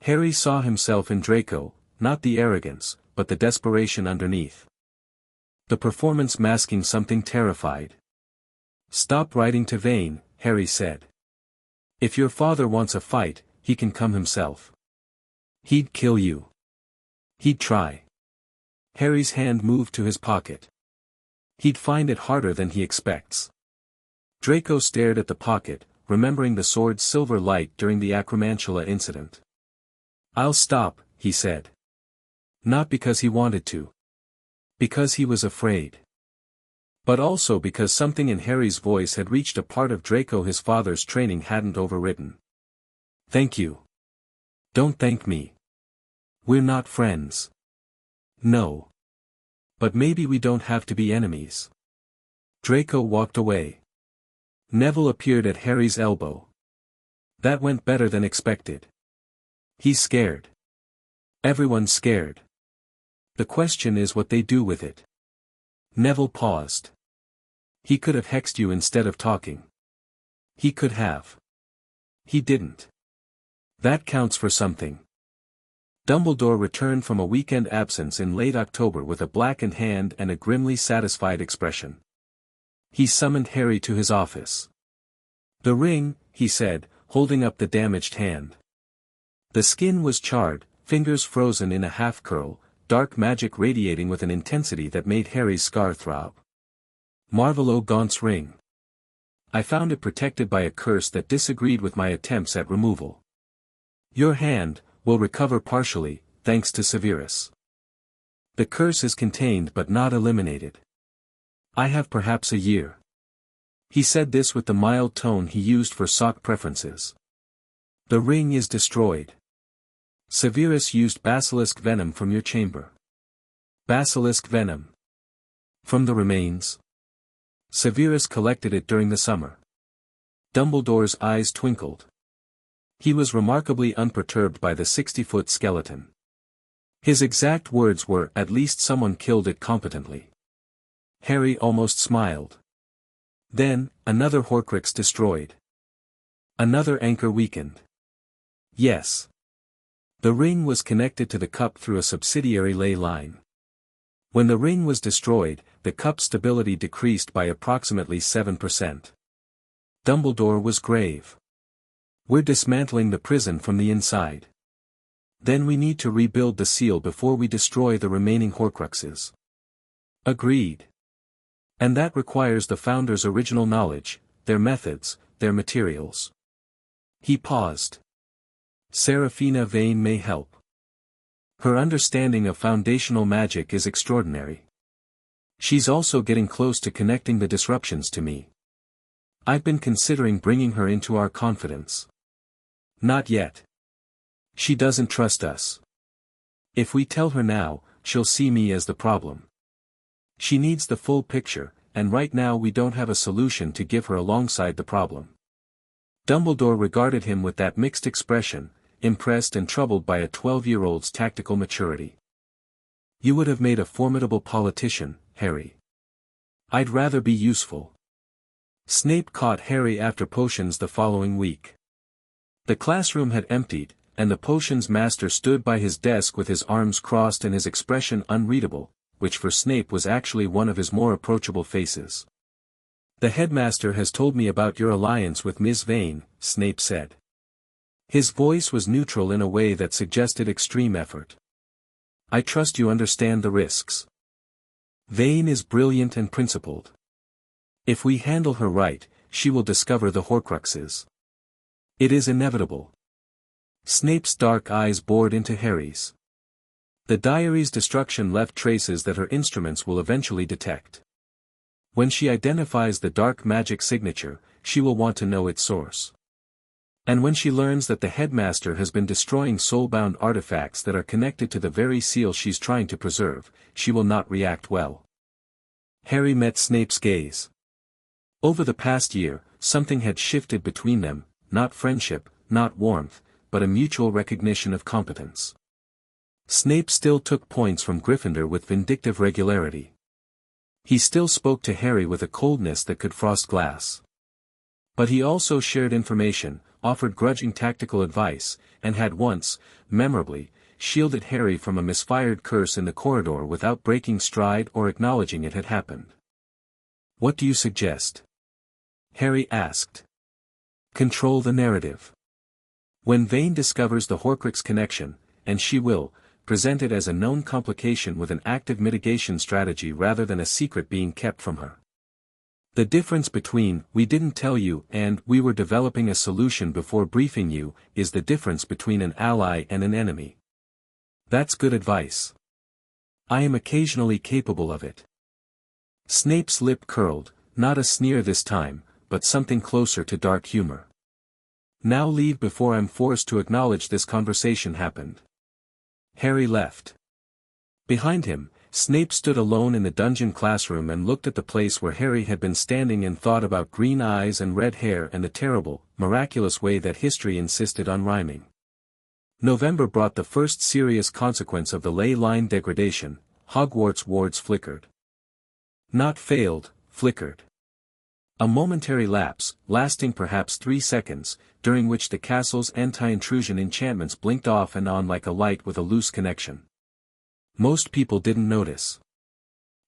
Harry saw himself in Draco, not the arrogance, but the desperation underneath. The performance masking something terrified. "Stop writing to Vane," Harry said. "If your father wants a fight, he can come himself. He'd kill you. He'd try." Harry's hand moved to his pocket. "He'd find it harder than he expects." Draco stared at the pocket, remembering the sword's silver light during the Acromantula incident. "I'll stop," he said. Not because he wanted to. Because he was afraid. But also because something in Harry's voice had reached a part of Draco his father's training hadn't overridden. "Thank you. Don't thank me. We're not friends." "No. But maybe we don't have to be enemies." Draco walked away. Neville appeared at Harry's elbow. "That went better than expected." "He's scared. Everyone's scared. The question is what they do with it." Neville paused. "He could have hexed you instead of talking." "He could have. He didn't. That counts for something." Dumbledore returned from a weekend absence in late October with a blackened hand and a grimly satisfied expression. He summoned Harry to his office. "The ring," he said, holding up the damaged hand. The skin was charred, fingers frozen in a half-curl, dark magic radiating with an intensity that made Harry's scar throb. "Marvolo Gaunt's ring. I found it protected by a curse that disagreed with my attempts at removal. Your hand will recover partially, thanks to Severus. The curse is contained but not eliminated. I have perhaps a year." He said this with the mild tone he used for sock preferences. "The ring is destroyed. Severus used basilisk venom from your chamber." "Basilisk venom? From the remains?" "Severus collected it during the summer." Dumbledore's eyes twinkled. He was remarkably unperturbed by the 60-foot skeleton. His exact words were, "At least someone killed it competently." Harry almost smiled. "Then, another Horcrux destroyed. Another anchor weakened." "Yes. The ring was connected to the cup through a subsidiary ley line. When the ring was destroyed, the cup's stability decreased by approximately 7%. Dumbledore was grave. "We're dismantling the prison from the inside. Then we need to rebuild the seal before we destroy the remaining Horcruxes." "Agreed. And that requires the Founder's original knowledge, their methods, their materials." He paused. "Serafina Vane may help. Her understanding of foundational magic is extraordinary. She's also getting close to connecting the disruptions to me. I've been considering bringing her into our confidence." "Not yet. She doesn't trust us." If we tell her now, she'll see me as the problem. She needs the full picture, and right now we don't have a solution to give her alongside the problem. Dumbledore regarded him with that mixed expression, impressed and troubled by a 12-year-old's tactical maturity. You would have made a formidable politician, Harry. I'd rather be useful. Snape caught Harry after potions the following week. The classroom had emptied, and the potions master stood by his desk with his arms crossed and his expression unreadable, which for Snape was actually one of his more approachable faces. The headmaster has told me about your alliance with Miss Vane, Snape said. His voice was neutral in a way that suggested extreme effort. I trust you understand the risks. Vane is brilliant and principled. If we handle her right, she will discover the Horcruxes. It is inevitable. Snape's dark eyes bored into Harry's. The diary's destruction left traces that her instruments will eventually detect. When she identifies the dark magic signature, she will want to know its source. And when she learns that the headmaster has been destroying soul-bound artifacts that are connected to the very seal she's trying to preserve, she will not react well. Harry met Snape's gaze. Over the past year, something had shifted between them, not friendship, not warmth, but a mutual recognition of competence. Snape still took points from Gryffindor with vindictive regularity. He still spoke to Harry with a coldness that could frost glass. But he also shared information, offered grudging tactical advice, and had once, memorably, shielded Harry from a misfired curse in the corridor without breaking stride or acknowledging it had happened. What do you suggest? Harry asked. Control the narrative. When Vane discovers the Horcrux connection, and she will, present it as a known complication with an active mitigation strategy rather than a secret being kept from her. The difference between "we didn't tell you" and "we were developing a solution before briefing you" is the difference between an ally and an enemy. That's good advice. I am occasionally capable of it. Snape's lip curled, not a sneer this time, but something closer to dark humor. Now leave before I'm forced to acknowledge this conversation happened. Harry left. Behind him, Snape stood alone in the dungeon classroom and looked at the place where Harry had been standing and thought about green eyes and red hair and the terrible, miraculous way that history insisted on rhyming. November brought the first serious consequence of the ley line degradation. Hogwarts wards flickered. Not failed, flickered. A momentary lapse, lasting perhaps 3 seconds, during which the castle's anti-intrusion enchantments blinked off and on like a light with a loose connection. Most people didn't notice.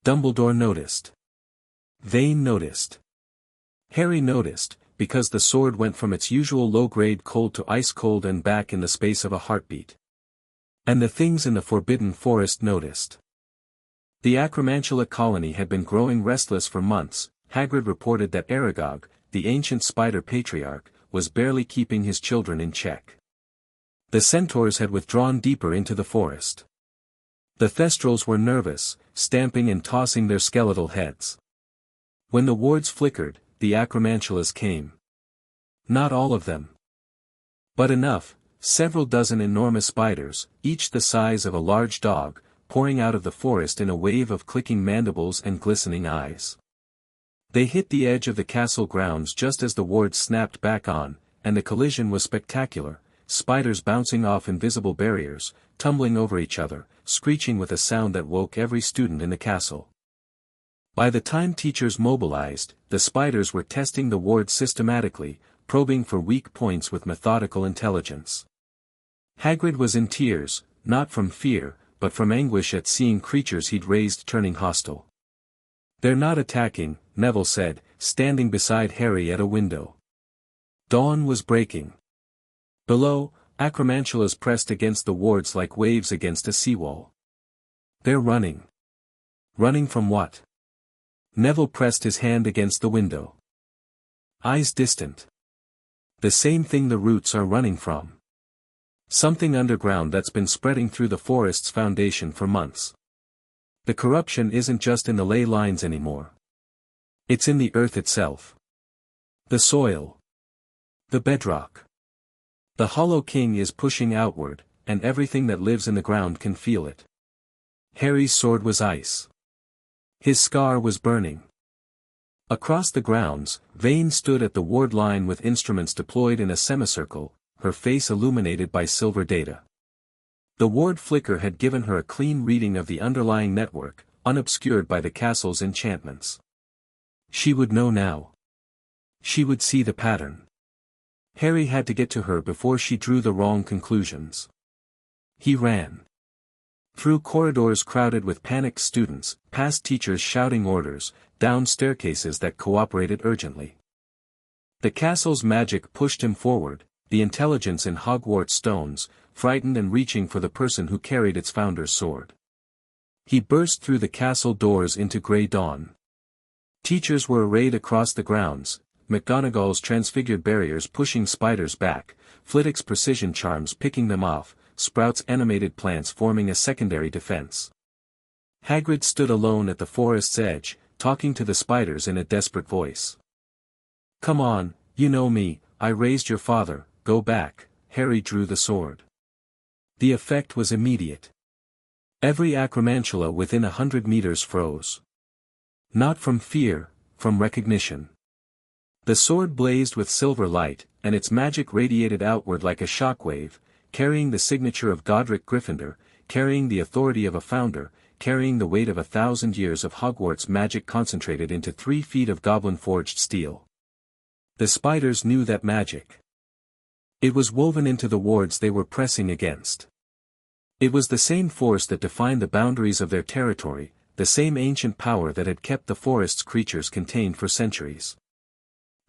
Dumbledore noticed. Vane noticed. Harry noticed, because the sword went from its usual low-grade cold to ice-cold and back in the space of a heartbeat. And the things in the Forbidden Forest noticed. The Acromantula colony had been growing restless for months. Hagrid reported that Aragog, the ancient spider patriarch, was barely keeping his children in check. The centaurs had withdrawn deeper into the forest. The Thestrals were nervous, stamping and tossing their skeletal heads. When the wards flickered, the Acromantulas came. Not all of them. But enough, several dozen enormous spiders, each the size of a large dog, pouring out of the forest in a wave of clicking mandibles and glistening eyes. They hit the edge of the castle grounds just as the wards snapped back on, and the collision was spectacular, spiders bouncing off invisible barriers, tumbling over each other, screeching with a sound that woke every student in the castle. By the time teachers mobilized, the spiders were testing the wards systematically, probing for weak points with methodical intelligence. Hagrid was in tears, not from fear, but from anguish at seeing creatures he'd raised turning hostile. They're not attacking, Neville said, standing beside Harry at a window. Dawn was breaking. Below, Acromantulas pressed against the wards like waves against a seawall. They're running. Running from what? Neville pressed his hand against the window. Eyes distant. The same thing the roots are running from. Something underground that's been spreading through the forest's foundation for months. The corruption isn't just in the ley lines anymore. It's in the earth itself. The soil. The bedrock. The Hollow King is pushing outward, and everything that lives in the ground can feel it. Harry's sword was ice. His scar was burning. Across the grounds, Vane stood at the ward line with instruments deployed in a semicircle, her face illuminated by silver data. The ward flicker had given her a clean reading of the underlying network, unobscured by the castle's enchantments. She would know now. She would see the pattern. Harry had to get to her before she drew the wrong conclusions. He ran. Through corridors crowded with panicked students, past teachers shouting orders, down staircases that cooperated urgently. The castle's magic pushed him forward, the intelligence in Hogwarts stones, frightened and reaching for the person who carried its founder's sword. He burst through the castle doors into grey dawn. Teachers were arrayed across the grounds, McGonagall's transfigured barriers pushing spiders back, Flitwick's precision charms picking them off, Sprout's animated plants forming a secondary defense. Hagrid stood alone at the forest's edge, talking to the spiders in a desperate voice. "Come on, you know me, I raised your father, go back." Harry drew the sword. The effect was immediate. Every acromantula within 100 meters froze. Not from fear, from recognition. The sword blazed with silver light, and its magic radiated outward like a shockwave, carrying the signature of Godric Gryffindor, carrying the authority of a founder, carrying the weight of 1,000 years of Hogwarts magic concentrated into 3 feet of goblin-forged steel. The spiders knew that magic. It was woven into the wards they were pressing against. It was the same force that defined the boundaries of their territory, the same ancient power that had kept the forest's creatures contained for centuries.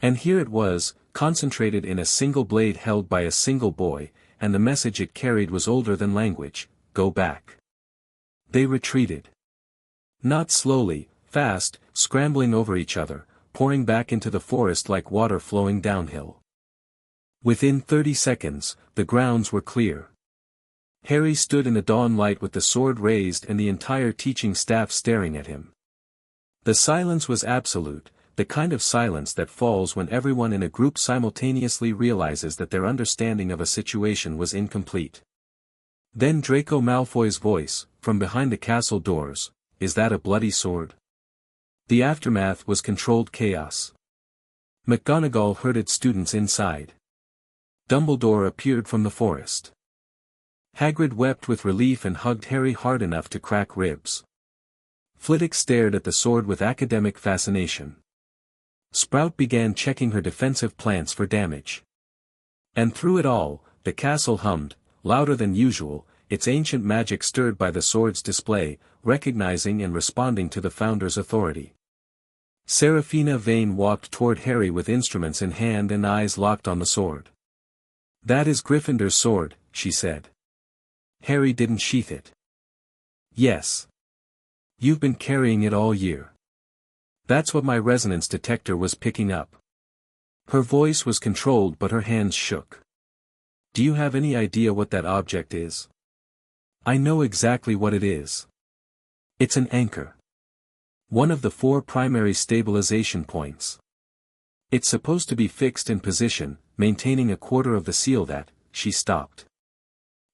And here it was, concentrated in a single blade held by a single boy, and the message it carried was older than language: go back. They retreated. Not slowly, fast, scrambling over each other, pouring back into the forest like water flowing downhill. Within 30 seconds, the grounds were clear. Harry stood in the dawn light with the sword raised and the entire teaching staff staring at him. The silence was absolute, the kind of silence that falls when everyone in a group simultaneously realizes that their understanding of a situation was incomplete. Then Draco Malfoy's voice, from behind the castle doors: "Is that a bloody sword?" The aftermath was controlled chaos. McGonagall herded students inside. Dumbledore appeared from the forest. Hagrid wept with relief and hugged Harry hard enough to crack ribs. Flitwick stared at the sword with academic fascination. Sprout began checking her defensive plants for damage. And through it all, the castle hummed, louder than usual, its ancient magic stirred by the sword's display, recognizing and responding to the founder's authority. Seraphina Vane walked toward Harry with instruments in hand and eyes locked on the sword. "That is Gryffindor's sword," she said. Harry didn't sheath it. "Yes. You've been carrying it all year. That's what my resonance detector was picking up." Her voice was controlled but her hands shook. "Do you have any idea what that object is?" "I know exactly what it is. It's an anchor. One of the 4 primary stabilization points. It's supposed to be fixed in position, maintaining a quarter of the seal that." She stopped.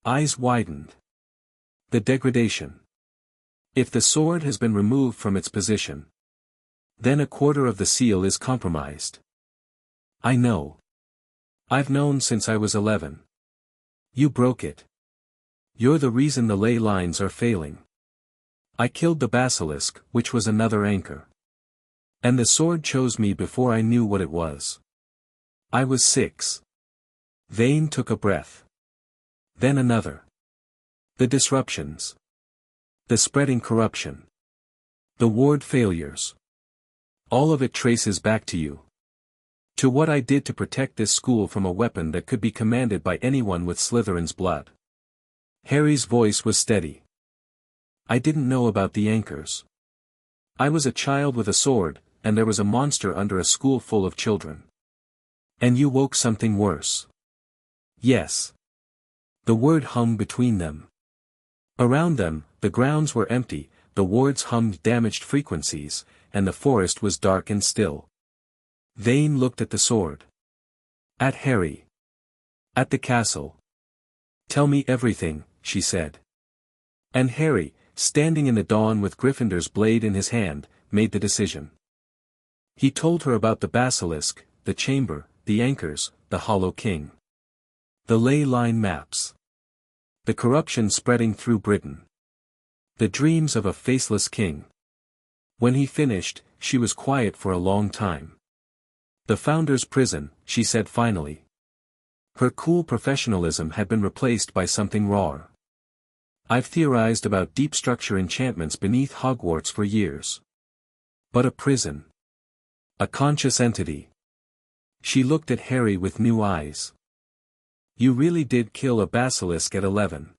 Eyes widened. "The degradation. If the sword has been removed from its position, then a quarter of the seal is compromised." "I know. I've known since I was 11. You broke it. You're the reason the ley lines are failing. I killed the basilisk, which was another anchor. And the sword chose me before I knew what it was. I was 6. Vane took a breath. Then another. The disruptions. The spreading corruption. The ward failures. All of it traces back to you. To what I did to protect this school from a weapon that could be commanded by anyone with Slytherin's blood." Harry's voice was steady. "I didn't know about the anchors. I was a child with a sword, and there was a monster under a school full of children. And you woke something worse." "Yes." The word hummed between them. Around them, the grounds were empty, the wards hummed damaged frequencies, and the forest was dark and still. Vane looked at the sword. At Harry. At the castle. Tell me everything, she said. And Harry, standing in the dawn with Gryffindor's blade in his hand, made the decision. He told her about the basilisk, the chamber, the anchors, the Hollow King. The ley line maps. The corruption spreading through Britain. The dreams of a faceless king. When he finished, she was quiet for a long time. The Founder's prison, she said finally. Her cool professionalism had been replaced by something rawer. I've theorized about deep structure enchantments beneath Hogwarts for years. But a prison. A conscious entity. She looked at Harry with new eyes. You really did kill a basilisk at 11.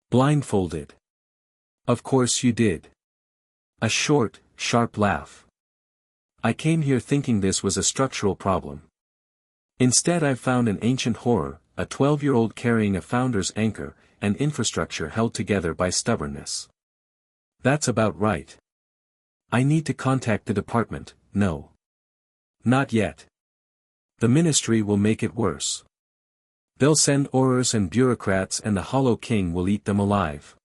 Blindfolded. Of course you did. A short, sharp laugh. I came here thinking this was a structural problem. Instead I've found an ancient horror, a 12-year-old carrying a founder's anchor, an infrastructure held together by stubbornness. That's about right. I need to contact the department. No. Not yet. The ministry will make it worse. They'll send Aurors and bureaucrats and the Hollow King will eat them alive.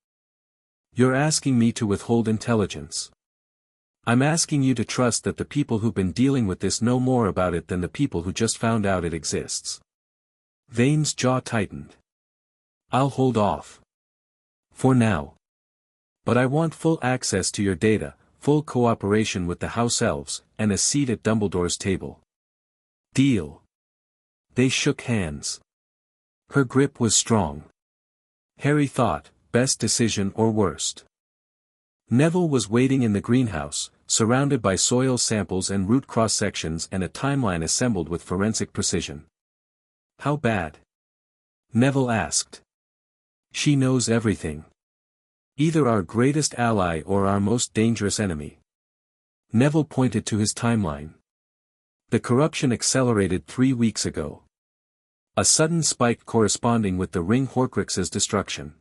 You're asking me to withhold intelligence. I'm asking you to trust that the people who've been dealing with this know more about it than the people who just found out it exists. Vane's jaw tightened. I'll hold off. For now. But I want full access to your data, full cooperation with the House Elves, and a seat at Dumbledore's table. Deal. They shook hands. Her grip was strong. Harry thought, best decision or worst. Neville was waiting in the greenhouse, surrounded by soil samples and root cross-sections and a timeline assembled with forensic precision. How bad? Neville asked. She knows everything. Either our greatest ally or our most dangerous enemy. Neville pointed to his timeline. The corruption accelerated 3 weeks ago. A sudden spike corresponding with the ring Horcrux's destruction.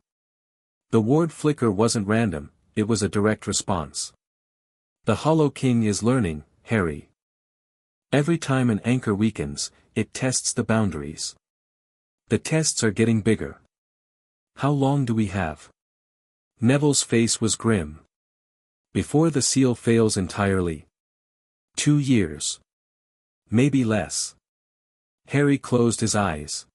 The ward flicker wasn't random, it was a direct response. The Hollow King is learning, Harry. Every time an anchor weakens, it tests the boundaries. The tests are getting bigger. How long do we have? Neville's face was grim. Before the seal fails entirely. 2 years. Maybe less. Harry closed his eyes.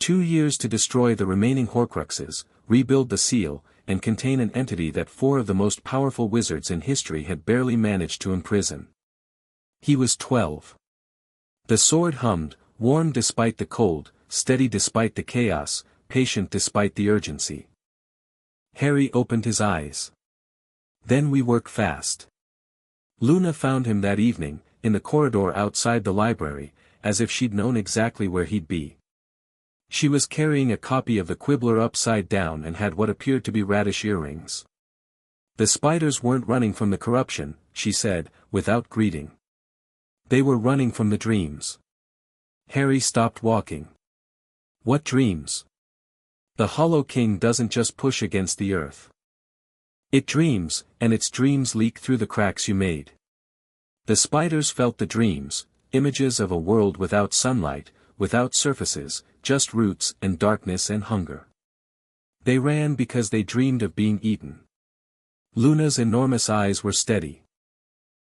2 years to destroy the remaining Horcruxes, rebuild the seal, and contain an entity that 4 of the most powerful wizards in history had barely managed to imprison. He was 12. The sword hummed, warm despite the cold, steady despite the chaos, patient despite the urgency. Harry opened his eyes. Then we work fast. Luna found him that evening, in the corridor outside the library, as if she'd known exactly where he'd be. She was carrying a copy of the Quibbler upside down and had what appeared to be radish earrings. The spiders weren't running from the corruption, she said, without greeting. They were running from the dreams. Harry stopped walking. What dreams? The Hollow King doesn't just push against the earth. It dreams, and its dreams leak through the cracks you made. The spiders felt the dreams, images of a world without sunlight, without surfaces, just roots and darkness and hunger. They ran because they dreamed of being eaten. Luna's enormous eyes were steady.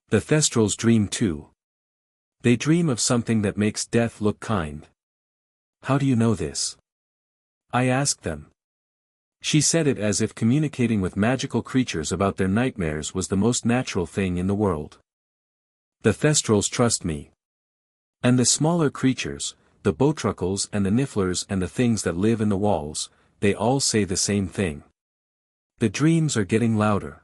The Thestrals dream too. They dream of something that makes death look kind. How do you know this? I asked them. She said it as if communicating with magical creatures about their nightmares was the most natural thing in the world. The Thestrals trust me. And the smaller creatures, the Bowtruckles and the Nifflers and the things that live in the walls, they all say the same thing. The dreams are getting louder.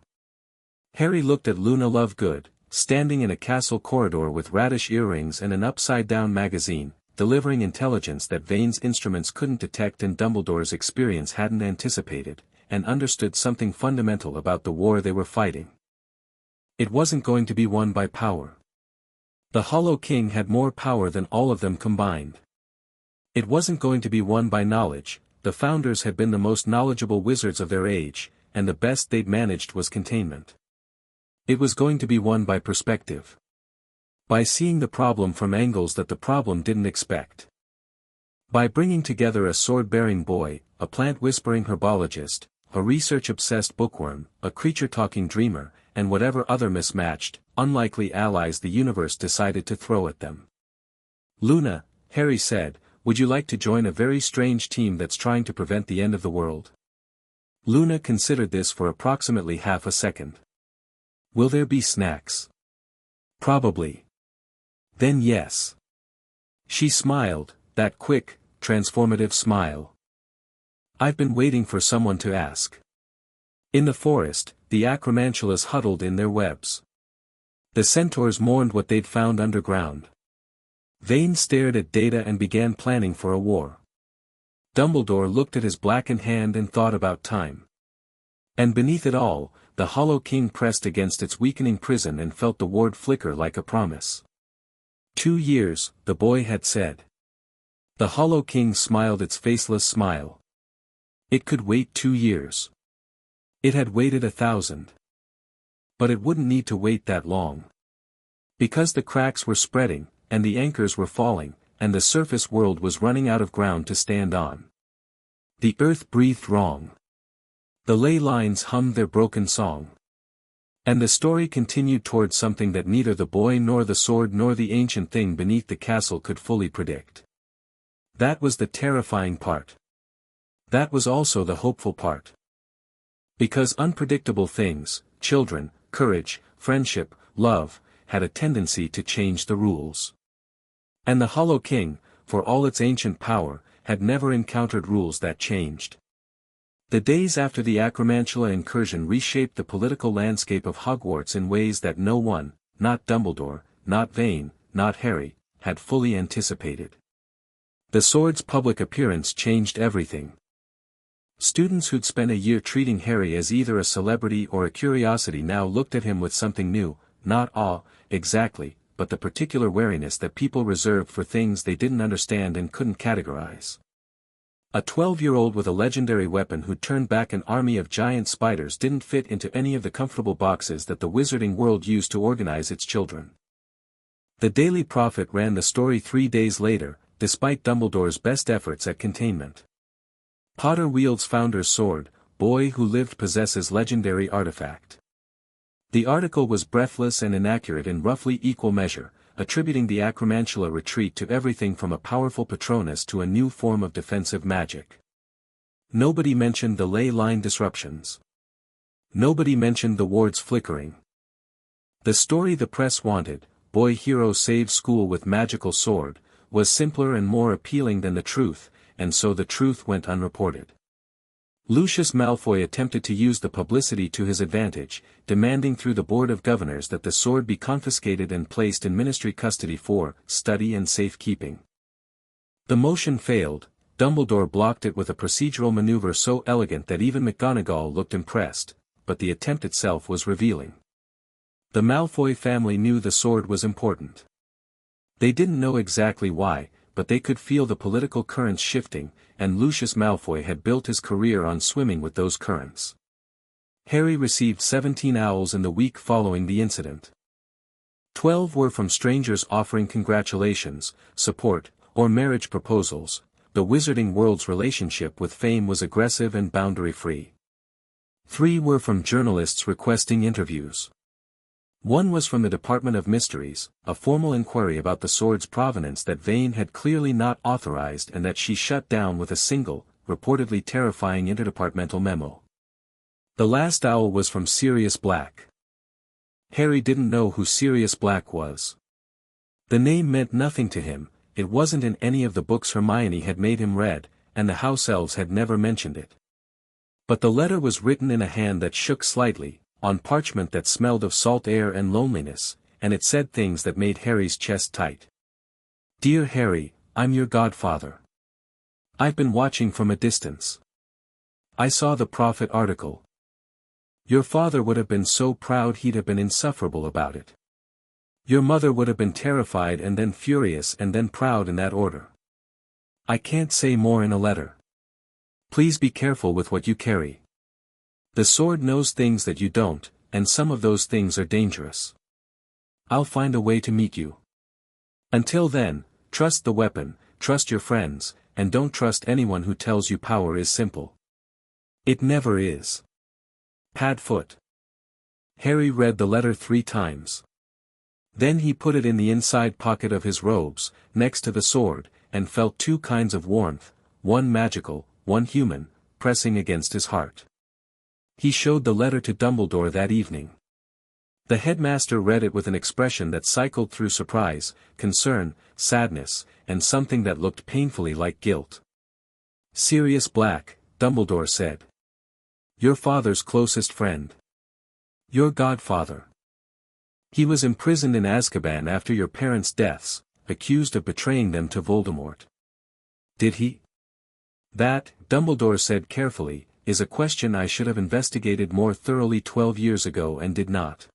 Harry looked at Luna Lovegood, standing in a castle corridor with radish earrings and an upside-down magazine, delivering intelligence that Vane's instruments couldn't detect and Dumbledore's experience hadn't anticipated, and understood something fundamental about the war they were fighting. It wasn't going to be won by power. The Hollow King had more power than all of them combined. It wasn't going to be won by knowledge, the founders had been the most knowledgeable wizards of their age, and the best they'd managed was containment. It was going to be won by perspective. By seeing the problem from angles that the problem didn't expect. By bringing together a sword-bearing boy, a plant-whispering herbologist, a research-obsessed bookworm, a creature-talking dreamer, and whatever other mismatched, unlikely allies the universe decided to throw at them. "Luna," Harry said, "would you like to join a very strange team that's trying to prevent the end of the world?" Luna considered this for approximately half a second. "Will there be snacks?" "Probably." "Then yes." She smiled, that quick, transformative smile. "I've been waiting for someone to ask." In the forest, the acromantulas huddled in their webs. The centaurs mourned what they'd found underground. Vane stared at Data and began planning for a war. Dumbledore looked at his blackened hand and thought about time. And beneath it all, the Hollow King pressed against its weakening prison and felt the ward flicker like a promise. 2 years, the boy had said. The Hollow King smiled its faceless smile. It could wait 2 years. It had waited 1,000. But it wouldn't need to wait that long. Because the cracks were spreading, and the anchors were falling, and the surface world was running out of ground to stand on. The earth breathed wrong. The ley lines hummed their broken song. And the story continued towards something that neither the boy nor the sword nor the ancient thing beneath the castle could fully predict. That was the terrifying part. That was also the hopeful part. Because unpredictable things, children, courage, friendship, love, had a tendency to change the rules. And the Hollow King, for all its ancient power, had never encountered rules that changed. The days after the Acromantula incursion reshaped the political landscape of Hogwarts in ways that no one, not Dumbledore, not Vane, not Harry, had fully anticipated. The sword's public appearance changed everything. Students who'd spent a year treating Harry as either a celebrity or a curiosity now looked at him with something new, not awe, exactly, but the particular wariness that people reserved for things they didn't understand and couldn't categorize. A 12-year-old with a legendary weapon who'd turned back an army of giant spiders didn't fit into any of the comfortable boxes that the wizarding world used to organize its children. The Daily Prophet ran the story 3 days later, despite Dumbledore's best efforts at containment. Potter wields Founder's sword, boy who lived possesses legendary artifact. The article was breathless and inaccurate in roughly equal measure, attributing the Acromantula retreat to everything from a powerful Patronus to a new form of defensive magic. Nobody mentioned the ley line disruptions. Nobody mentioned the wards flickering. The story the press wanted, boy hero saves school with magical sword, was simpler and more appealing than the truth, and so the truth went unreported. Lucius Malfoy attempted to use the publicity to his advantage, demanding through the Board of Governors that the sword be confiscated and placed in ministry custody for study and safekeeping. The motion failed. Dumbledore blocked it with a procedural maneuver so elegant that even McGonagall looked impressed, but the attempt itself was revealing. The Malfoy family knew the sword was important. They didn't know exactly why, but they could feel the political currents shifting, and Lucius Malfoy had built his career on swimming with those currents. Harry received 17 owls in the week following the incident. 12 were from strangers offering congratulations, support, or marriage proposals. The wizarding world's relationship with fame was aggressive and boundary-free. 3 were from journalists requesting interviews. 1 was from the Department of Mysteries, a formal inquiry about the sword's provenance that Vane had clearly not authorized and that she shut down with a single, reportedly terrifying interdepartmental memo. The last owl was from Sirius Black. Harry didn't know who Sirius Black was. The name meant nothing to him, it wasn't in any of the books Hermione had made him read, and the house elves had never mentioned it. But the letter was written in a hand that shook slightly, on parchment that smelled of salt air and loneliness, and it said things that made Harry's chest tight. Dear Harry, I'm your godfather. I've been watching from a distance. I saw the Prophet article. Your father would have been so proud he'd have been insufferable about it. Your mother would have been terrified and then furious and then proud in that order. I can't say more in a letter. Please be careful with what you carry. The sword knows things that you don't, and some of those things are dangerous. I'll find a way to meet you. Until then, trust the weapon, trust your friends, and don't trust anyone who tells you power is simple. It never is. Padfoot. Harry read the letter 3 times. Then he put it in the inside pocket of his robes, next to the sword, and felt 2 kinds of warmth, one magical, one human, pressing against his heart. He showed the letter to Dumbledore that evening. The headmaster read it with an expression that cycled through surprise, concern, sadness, and something that looked painfully like guilt. "Sirius Black," Dumbledore said. "Your father's closest friend. Your godfather. He was imprisoned in Azkaban after your parents' deaths, accused of betraying them to Voldemort." "Did he?" "That," Dumbledore said carefully, "is a question I should have investigated more thoroughly 12 years ago and did not."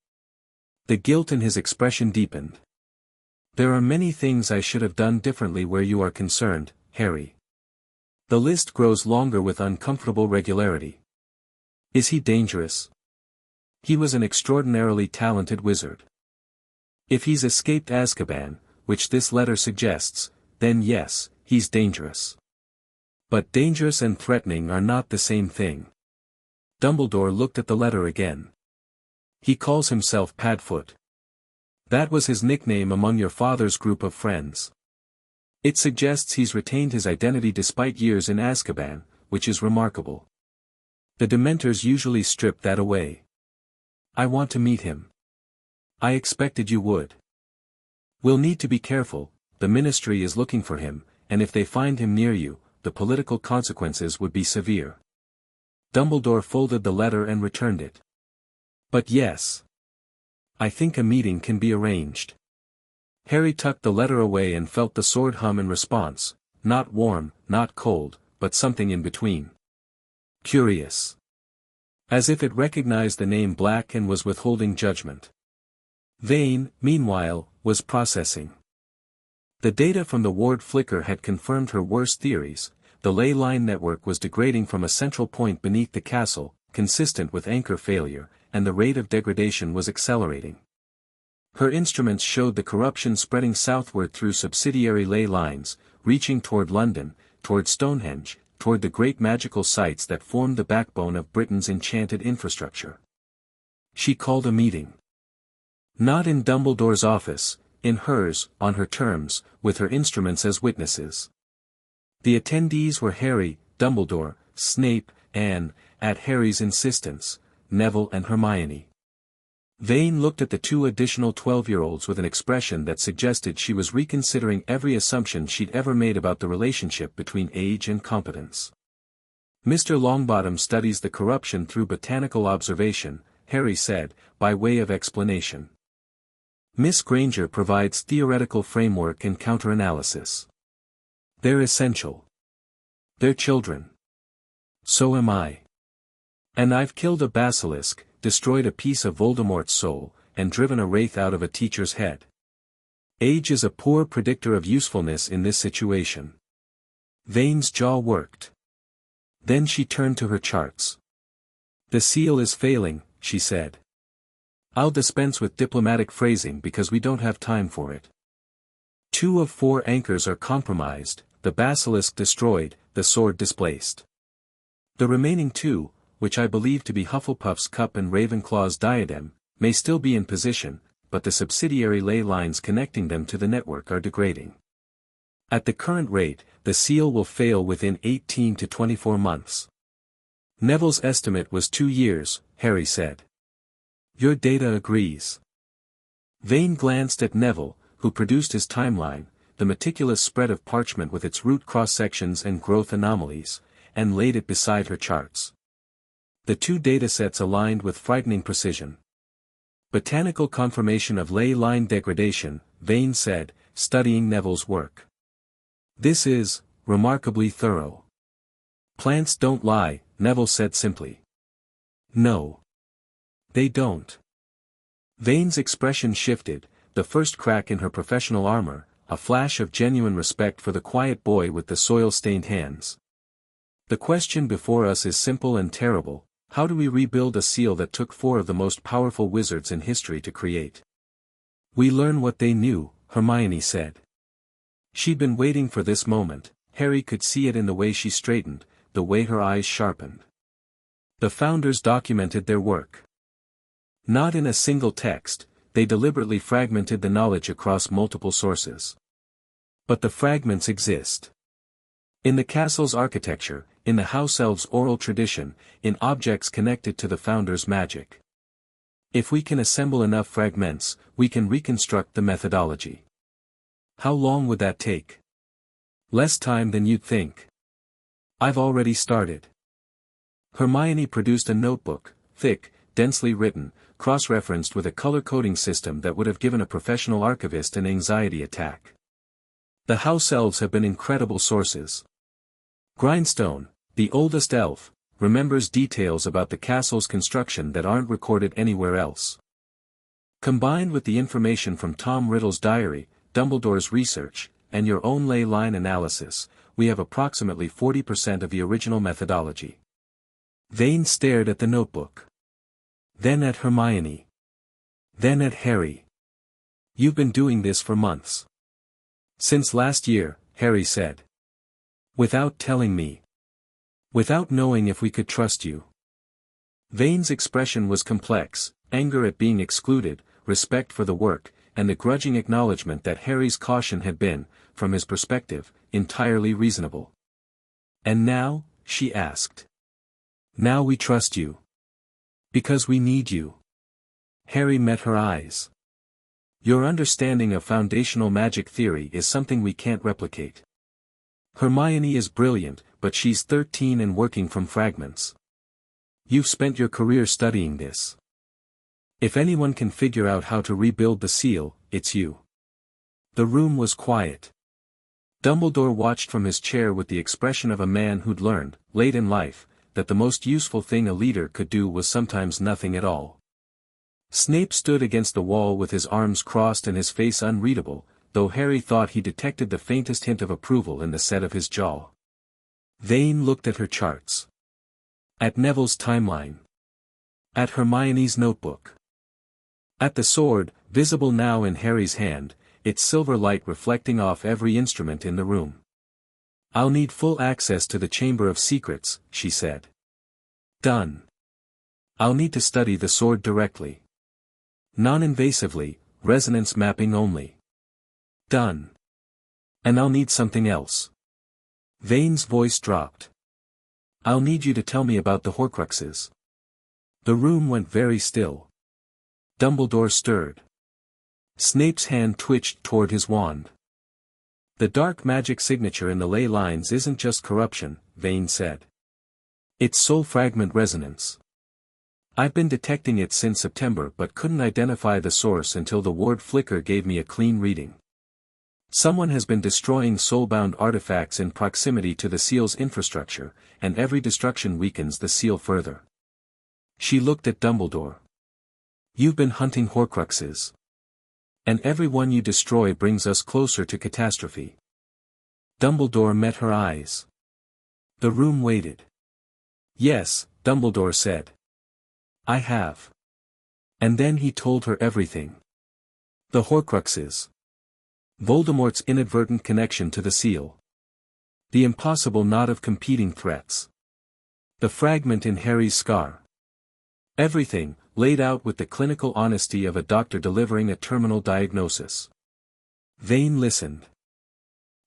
The guilt in his expression deepened. "There are many things I should have done differently where you are concerned, Harry. The list grows longer with uncomfortable regularity." "Is he dangerous?" "He was an extraordinarily talented wizard. If he's escaped Azkaban, which this letter suggests, then yes, he's dangerous. But dangerous and threatening are not the same thing." Dumbledore looked at the letter again. "He calls himself Padfoot. That was his nickname among your father's group of friends. It suggests he's retained his identity despite years in Azkaban, which is remarkable. The Dementors usually strip that away. I want to meet him." "I expected you would. We'll need to be careful, the Ministry is looking for him, and if they find him near you, the political consequences would be severe." Dumbledore folded the letter and returned it. "But yes. I think a meeting can be arranged." Harry tucked the letter away and felt the sword hum in response, not warm, not cold, but something in between. Curious. As if it recognized the name Black and was withholding judgment. Vane, meanwhile, was processing. The data from the ward flicker had confirmed her worst theories. The ley line network was degrading from a central point beneath the castle, consistent with anchor failure, and the rate of degradation was accelerating. Her instruments showed the corruption spreading southward through subsidiary ley lines, reaching toward London, toward Stonehenge, toward the great magical sites that formed the backbone of Britain's enchanted infrastructure. She called a meeting. Not in Dumbledore's office, in hers, on her terms, with her instruments as witnesses. The attendees were Harry, Dumbledore, Snape, and, at Harry's insistence, Neville and Hermione. Vane looked at the 2 additional 12-year-olds with an expression that suggested she was reconsidering every assumption she'd ever made about the relationship between age and competence. "Mr. Longbottom studies the corruption through botanical observation," Harry said, by way of explanation. "Miss Granger provides theoretical framework and counter-analysis. They're essential. They're children. So am I. And I've killed a basilisk, destroyed a piece of Voldemort's soul, and driven a wraith out of a teacher's head. Age is a poor predictor of usefulness in this situation." Vane's jaw worked. Then she turned to her charts. "The seal is failing," she said. "I'll dispense with diplomatic phrasing because we don't have time for it. 2 of 4 anchors are compromised, the basilisk destroyed, the sword displaced. The remaining 2, which I believe to be Hufflepuff's cup and Ravenclaw's diadem, may still be in position, but the subsidiary ley lines connecting them to the network are degrading. At the current rate, the seal will fail within 18 to 24 months. Neville's estimate was 2 years, Harry said. Your data agrees. Vane glanced at Neville, who produced his timeline, the meticulous spread of parchment with its root cross-sections and growth anomalies, and laid it beside her charts. The 2 datasets aligned with frightening precision. Botanical confirmation of ley line degradation, Vane said, studying Neville's work. This is, remarkably thorough. Plants don't lie, Neville said simply. No. They don't. Vane's expression shifted, the first crack in her professional armor, a flash of genuine respect for the quiet boy with the soil-stained hands. The question before us is simple and terrible. How do we rebuild a seal that took 4 of the most powerful wizards in history to create? We learn what they knew, Hermione said. She'd been waiting for this moment, Harry could see it in the way she straightened, the way her eyes sharpened. The founders documented their work. Not in a single text, they deliberately fragmented the knowledge across multiple sources. But the fragments exist. In the castle's architecture, in the house elves' oral tradition, in objects connected to the founders' magic. If we can assemble enough fragments, we can reconstruct the methodology. How long would that take? Less time than you'd think. I've already started. Hermione produced a notebook, thick, densely written, cross-referenced with a color-coding system that would have given a professional archivist an anxiety attack. The house elves have been incredible sources. Grindstone, the oldest elf, remembers details about the castle's construction that aren't recorded anywhere else. Combined with the information from Tom Riddle's diary, Dumbledore's research, and your own ley line analysis, we have approximately 40% of the original methodology. Vane stared at the notebook. Then at Hermione. Then at Harry. You've been doing this for months. Since last year, Harry said. Without telling me. Without knowing if we could trust you. Vane's expression was complex, anger at being excluded, respect for the work, and the grudging acknowledgement that Harry's caution had been, from his perspective, entirely reasonable. And now, she asked. Now we trust you. Because we need you. Harry met her eyes. Your understanding of foundational magic theory is something we can't replicate. Hermione is brilliant, but she's 13 and working from fragments. You've spent your career studying this. If anyone can figure out how to rebuild the seal, it's you. The room was quiet. Dumbledore watched from his chair with the expression of a man who'd learned, late in life, that the most useful thing a leader could do was sometimes nothing at all. Snape stood against the wall with his arms crossed and his face unreadable, though Harry thought he detected the faintest hint of approval in the set of his jaw. Vane looked at her charts. At Neville's timeline. At Hermione's notebook. At the sword, visible now in Harry's hand, its silver light reflecting off every instrument in the room. I'll need full access to the Chamber of Secrets, she said. Done. I'll need to study the sword directly. Non-invasively, resonance mapping only. Done. And I'll need something else. Vane's voice dropped. I'll need you to tell me about the Horcruxes. The room went very still. Dumbledore stirred. Snape's hand twitched toward his wand. The dark magic signature in the ley lines isn't just corruption, Vane said. It's soul fragment resonance. I've been detecting it since September but couldn't identify the source until the ward flicker gave me a clean reading. Someone has been destroying soulbound artifacts in proximity to the seal's infrastructure, and every destruction weakens the seal further. She looked at Dumbledore. You've been hunting Horcruxes. And every one you destroy brings us closer to catastrophe. Dumbledore met her eyes. The room waited. Yes, Dumbledore said. I have. And then he told her everything. The Horcruxes. Voldemort's inadvertent connection to the seal. The impossible knot of competing threats. The fragment in Harry's scar. Everything, laid out with the clinical honesty of a doctor delivering a terminal diagnosis. Vane listened.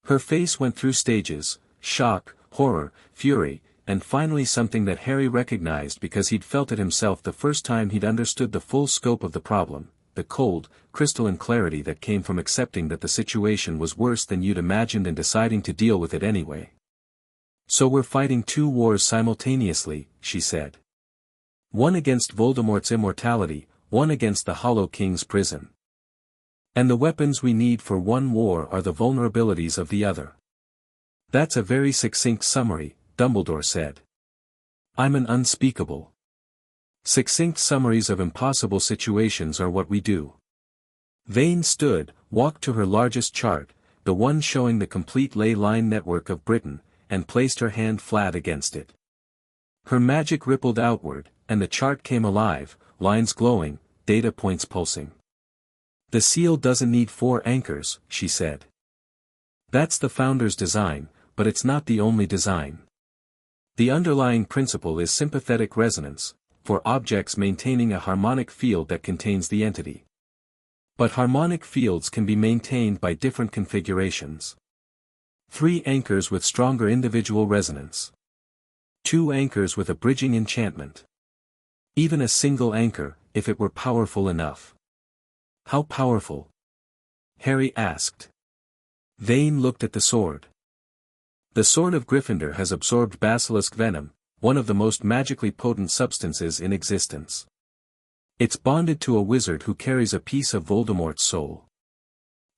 Her face went through stages, shock, horror, fury, and finally something that Harry recognized because he'd felt it himself the first time he'd understood the full scope of the problem, the cold, crystalline clarity that came from accepting that the situation was worse than you'd imagined and deciding to deal with it anyway. So we're fighting two wars simultaneously, she said. One against Voldemort's immortality, one against the Hollow King's prison. And the weapons we need for one war are the vulnerabilities of the other. That's a very succinct summary, Dumbledore said. I'm an unspeakable. Succinct summaries of impossible situations are what we do. Vane stood, walked to her largest chart, the one showing the complete ley line network of Britain, and placed her hand flat against it. Her magic rippled outward, and the chart came alive, lines glowing, data points pulsing. The seal doesn't need 4 anchors, she said. That's the Founder's design, but it's not the only design. The underlying principle is sympathetic resonance, for objects maintaining a harmonic field that contains the entity. But harmonic fields can be maintained by different configurations. 3 anchors with stronger individual resonance. 2 anchors with a bridging enchantment. Even a single anchor, if it were powerful enough. How powerful? Harry asked. Vane looked at the sword. The sword of Gryffindor has absorbed basilisk venom, one of the most magically potent substances in existence. It's bonded to a wizard who carries a piece of Voldemort's soul.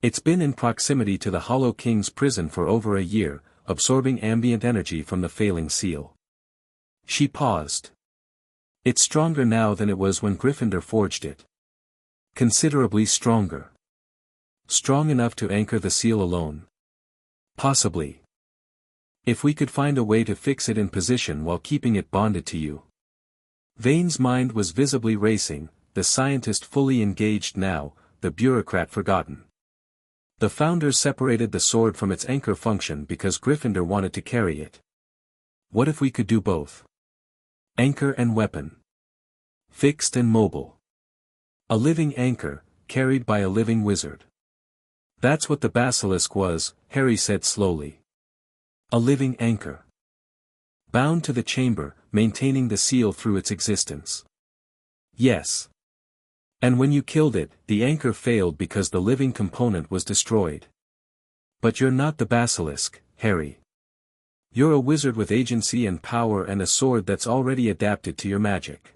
It's been in proximity to the Hollow King's prison for over a year, absorbing ambient energy from the failing seal. She paused. It's stronger now than it was when Gryffindor forged it. Considerably stronger. Strong enough to anchor the seal alone. Possibly. If we could find a way to fix it in position while keeping it bonded to you. Vane's mind was visibly racing, the scientist fully engaged now, the bureaucrat forgotten. The founders separated the sword from its anchor function because Gryffindor wanted to carry it. What if we could do both? Anchor and weapon. Fixed and mobile. A living anchor, carried by a living wizard. That's what the basilisk was, Harry said slowly. A living anchor. Bound to the chamber, maintaining the seal through its existence. Yes. And when you killed it, the anchor failed because the living component was destroyed. But you're not the basilisk, Harry. You're a wizard with agency and power and a sword that's already adapted to your magic.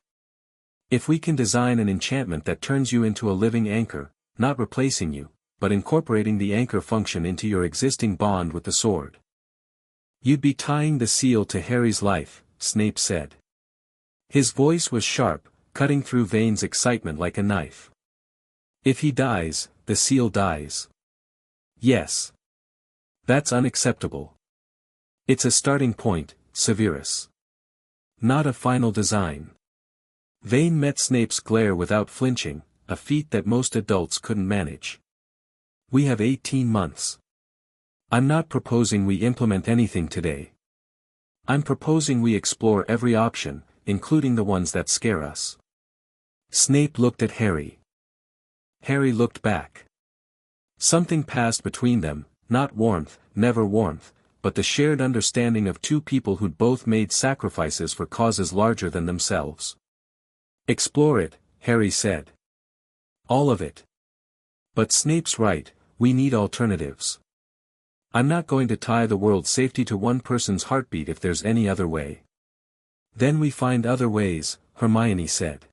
If we can design an enchantment that turns you into a living anchor, not replacing you, but incorporating the anchor function into your existing bond with the sword. You'd be tying the seal to Harry's life, Snape said. His voice was sharp, cutting through Vane's excitement like a knife. If he dies, the seal dies. Yes. That's unacceptable. It's a starting point, Severus. Not a final design. Vane met Snape's glare without flinching, a feat that most adults couldn't manage. We have 18 months. I'm not proposing we implement anything today. I'm proposing we explore every option, including the ones that scare us. Snape looked at Harry. Harry looked back. Something passed between them, not warmth, never warmth, but the shared understanding of 2 people who'd both made sacrifices for causes larger than themselves. Explore it, Harry said. All of it. But Snape's right, we need alternatives. I'm not going to tie the world's safety to one person's heartbeat if there's any other way. Then we find other ways, Hermione said.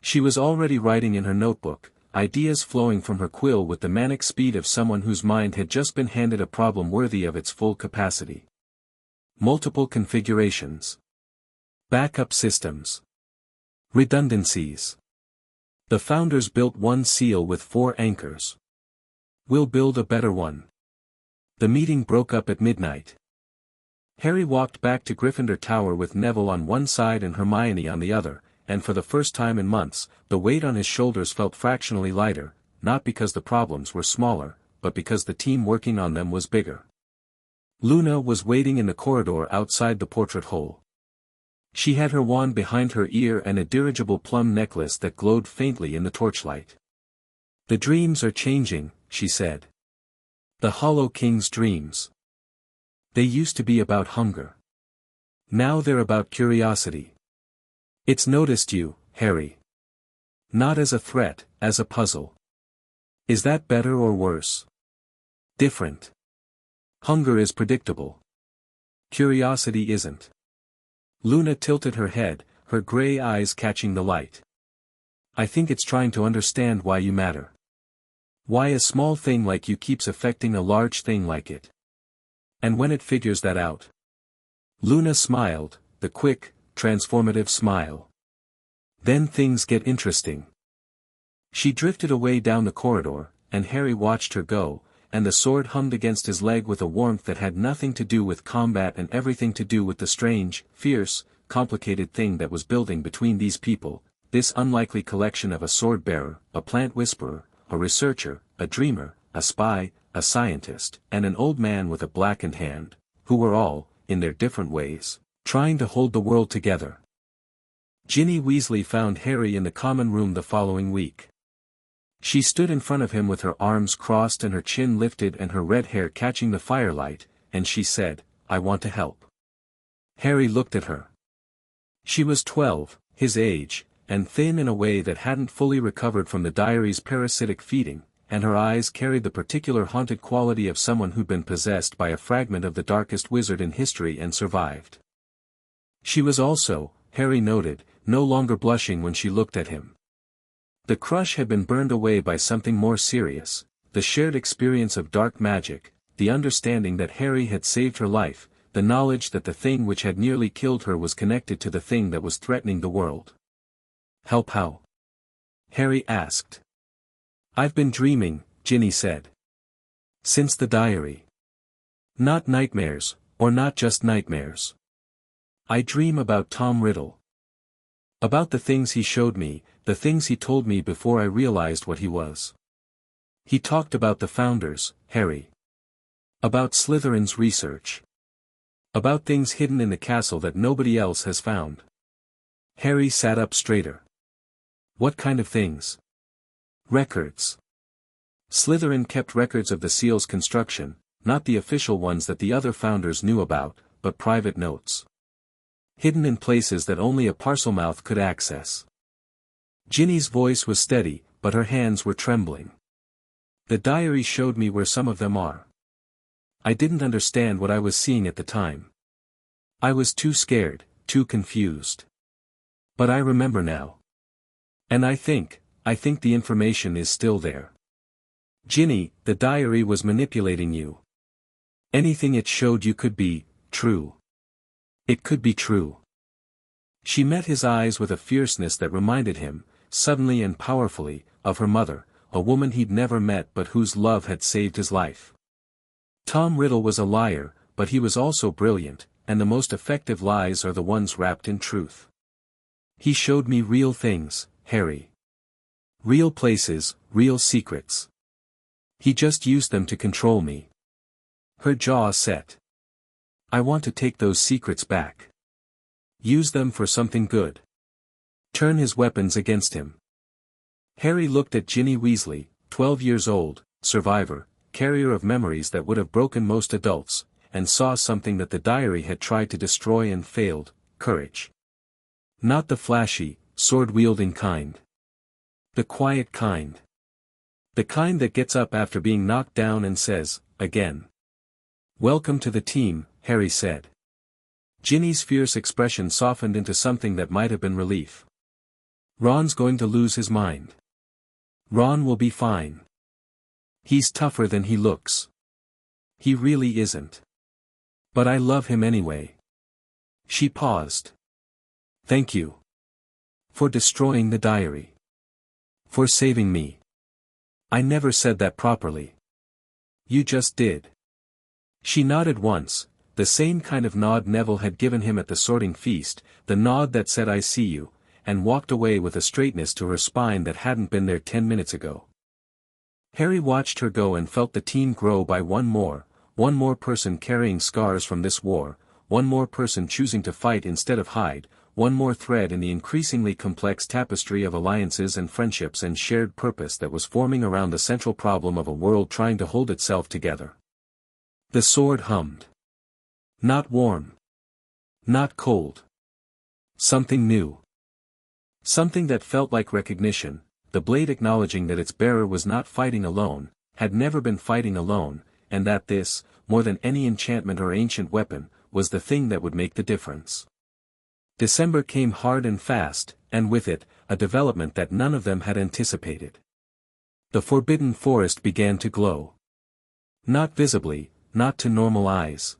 She was already writing in her notebook, ideas flowing from her quill with the manic speed of someone whose mind had just been handed a problem worthy of its full capacity. Multiple configurations. Backup systems. Redundancies. The founders built one seal with 4 anchors. We'll build a better one. The meeting broke up at midnight. Harry walked back to Gryffindor Tower with Neville on one side and Hermione on the other, and for the first time in months, the weight on his shoulders felt fractionally lighter, not because the problems were smaller, but because the team working on them was bigger. Luna was waiting in the corridor outside the portrait hole. She had her wand behind her ear and a dirigible plum necklace that glowed faintly in the torchlight. The dreams are changing, she said. The Hollow King's dreams. They used to be about hunger. Now they're about curiosity. It's noticed you, Harry. Not as a threat, as a puzzle. Is that better or worse? Different. Hunger is predictable. Curiosity isn't. Luna tilted her head, her gray eyes catching the light. I think it's trying to understand why you matter. Why a small thing like you keeps affecting a large thing like it. And when it figures that out. Luna smiled, the quick, transformative smile. Then things get interesting. She drifted away down the corridor, and Harry watched her go, and the sword hummed against his leg with a warmth that had nothing to do with combat and everything to do with the strange, fierce, complicated thing that was building between these people, this unlikely collection of a sword-bearer, a plant whisperer, a researcher, a dreamer, a spy, a scientist, and an old man with a blackened hand, who were all, in their different ways, trying to hold the world together. Ginny Weasley found Harry in the common room the following week. She stood in front of him with her arms crossed and her chin lifted and her red hair catching the firelight, and she said, "I want to help." Harry looked at her. She was 12, his age, and thin in a way that hadn't fully recovered from the diary's parasitic feeding, and her eyes carried the particular haunted quality of someone who'd been possessed by a fragment of the darkest wizard in history and survived. She was also, Harry noted, no longer blushing when she looked at him. The crush had been burned away by something more serious, the shared experience of dark magic, the understanding that Harry had saved her life, the knowledge that the thing which had nearly killed her was connected to the thing that was threatening the world. "Help how?" Harry asked. "I've been dreaming," Ginny said. "Since the diary. Not nightmares, or not just nightmares. I dream about Tom Riddle. About the things he showed me, the things he told me before I realized what he was. He talked about the founders, Harry. About Slytherin's research. About things hidden in the castle that nobody else has found." Harry sat up straighter. "What kind of things?" "Records. Slytherin kept records of the seal's construction, not the official ones that the other founders knew about, but private notes. Hidden in places that only a Parselmouth could access." Ginny's voice was steady, but her hands were trembling. "The diary showed me where some of them are. I didn't understand what I was seeing at the time. I was too scared, too confused. But I remember now. And I think the information is still there. Ginny, the diary was manipulating you. Anything it showed you could be true. It could be true." She met his eyes with a fierceness that reminded him, suddenly and powerfully, of her mother, a woman he'd never met but whose love had saved his life. Tom Riddle was a liar, but he was also brilliant, and the most effective lies are the ones wrapped in truth. "He showed me real things, Harry. Real places, real secrets. He just used them to control me." Her jaw set. "I want to take those secrets back. Use them for something good. Turn his weapons against him." Harry looked at Ginny Weasley, 12 years old, survivor, carrier of memories that would have broken most adults, and saw something that the diary had tried to destroy and failed: courage. Not the flashy, sword-wielding kind. The quiet kind. The kind that gets up after being knocked down and says, "Again." "Welcome to the team," Harry said. Ginny's fierce expression softened into something that might have been relief. "Ron's going to lose his mind. Ron will be fine. He's tougher than he looks. He really isn't. But I love him anyway." She paused. "Thank you. For destroying the diary. For saving me. I never said that properly." "You just did." She nodded once, the same kind of nod Neville had given him at the sorting feast, the nod that said "I see you," and walked away with a straightness to her spine that hadn't been there 10 minutes ago. Harry watched her go and felt the team grow by one more person carrying scars from this war, one more person choosing to fight instead of hide, one more thread in the increasingly complex tapestry of alliances and friendships and shared purpose that was forming around the central problem of a world trying to hold itself together. The sword hummed. Not warm. Not cold. Something new. Something that felt like recognition, the blade acknowledging that its bearer was not fighting alone, had never been fighting alone, and that this, more than any enchantment or ancient weapon, was the thing that would make the difference. December came hard and fast, and with it, a development that none of them had anticipated. The Forbidden Forest began to glow. Not visibly, not to normal eyes.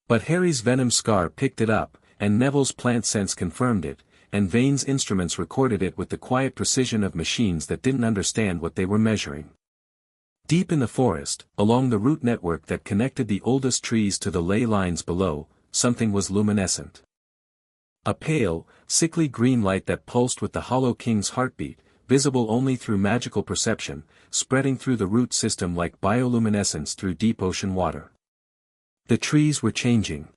But Harry's venom scar picked it up, and Neville's plant sense confirmed it, and Vane's instruments recorded it with the quiet precision of machines that didn't understand what they were measuring. Deep in the forest, along the root network that connected the oldest trees to the ley lines below, something was luminescent. A pale, sickly green light that pulsed with the Hollow King's heartbeat, visible only through magical perception, spreading through the root system like bioluminescence through deep ocean water. The trees were changing.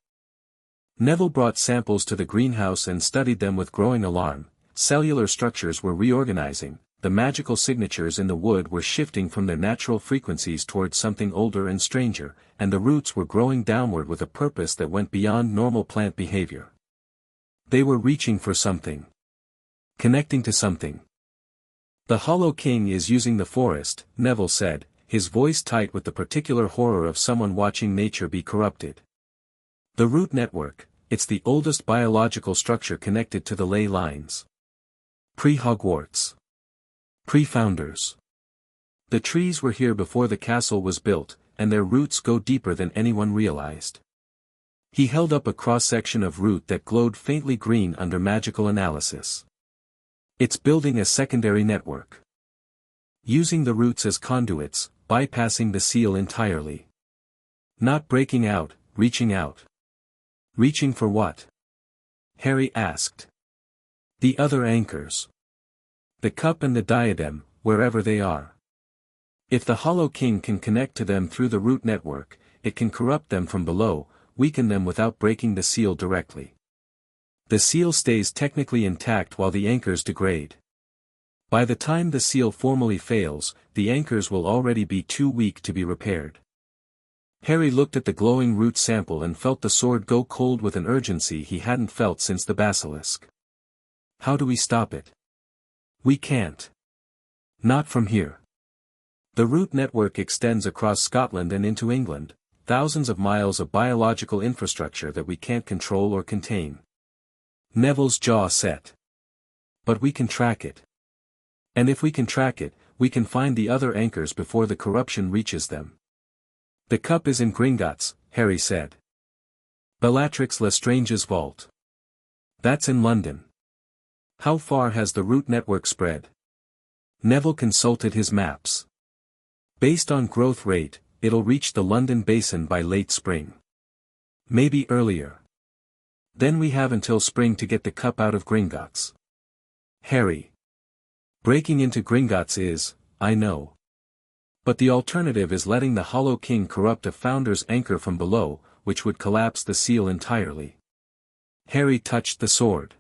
Neville brought samples to the greenhouse and studied them with growing alarm. Cellular structures were reorganizing, the magical signatures in the wood were shifting from their natural frequencies towards something older and stranger, and the roots were growing downward with a purpose that went beyond normal plant behavior. They were reaching for something. Connecting to something. "The Hollow King is using the forest," Neville said, his voice tight with the particular horror of someone watching nature be corrupted. "The root network, it's the oldest biological structure connected to the ley lines. Pre-Hogwarts. Pre-founders. The trees were here before the castle was built, and their roots go deeper than anyone realized." He held up a cross-section of root that glowed faintly green under magical analysis. "It's building a secondary network. Using the roots as conduits, bypassing the seal entirely. Not breaking out, reaching out." "Reaching for what?" Harry asked. "The other anchors. The cup and the diadem, wherever they are. If the Hollow King can connect to them through the root network, it can corrupt them from below, weaken them without breaking the seal directly. The seal stays technically intact while the anchors degrade. By the time the seal formally fails, the anchors will already be too weak to be repaired." Harry looked at the glowing root sample and felt the sword go cold with an urgency he hadn't felt since the Basilisk. "How do we stop it?" "We can't. Not from here. The root network extends across Scotland and into England, thousands of miles of biological infrastructure that we can't control or contain." Neville's jaw set. "But we can track it. And if we can track it, we can find the other anchors before the corruption reaches them." "The cup is in Gringotts," Harry said. "Bellatrix Lestrange's vault. That's in London. How far has the root network spread?" Neville consulted his maps. "Based on growth rate, it'll reach the London basin by late spring. Maybe earlier. Then we have until spring to get the cup out of Gringotts." "Harry. Breaking into Gringotts is, I know. But the alternative is letting the Hollow King corrupt a founder's anchor from below, which would collapse the seal entirely." Harry touched the sword.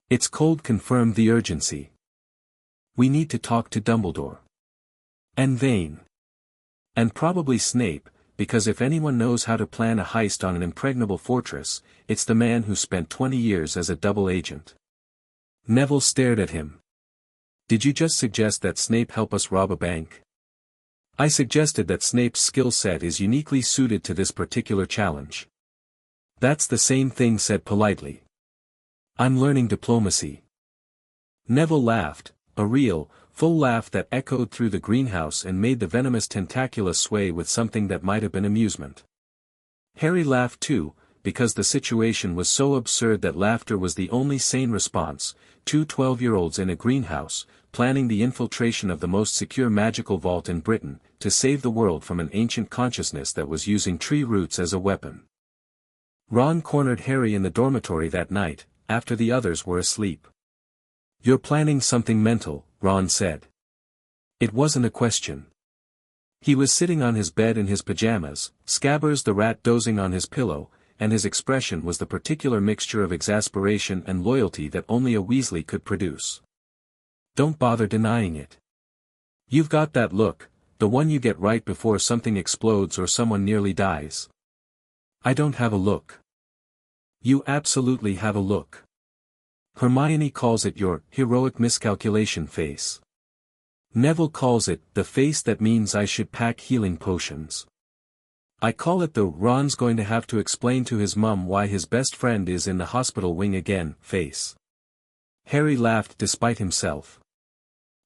Its cold confirmed the urgency. "We need to talk to Dumbledore. And Vane. And probably Snape, because if anyone knows how to plan a heist on an impregnable fortress, it's the man who spent 20 years as a double agent." Neville stared at him. "Did you just suggest that Snape help us rob a bank?" "I suggested that Snape's skill set is uniquely suited to this particular challenge." "That's the same thing said politely. I'm learning diplomacy." Neville laughed, a real, full laugh that echoed through the greenhouse and made the venomous tentacula sway with something that might have been amusement. Harry laughed too, because the situation was so absurd that laughter was the only sane response. Two 12-year-olds in a greenhouse, planning the infiltration of the most secure magical vault in Britain, to save the world from an ancient consciousness that was using tree roots as a weapon. Ron cornered Harry in the dormitory that night, after the others were asleep. "You're planning something mental," Ron said. It wasn't a question. He was sitting on his bed in his pajamas, Scabbers the rat dozing on his pillow, and his expression was the particular mixture of exasperation and loyalty that only a Weasley could produce. "Don't bother denying it. You've got that look, the one you get right before something explodes or someone nearly dies." "I don't have a look." "You absolutely have a look. Hermione calls it your heroic miscalculation face. Neville calls it the face that means I should pack healing potions. I call it the Ron's going to have to explain to his mum why his best friend is in the hospital wing again face." Harry laughed despite himself.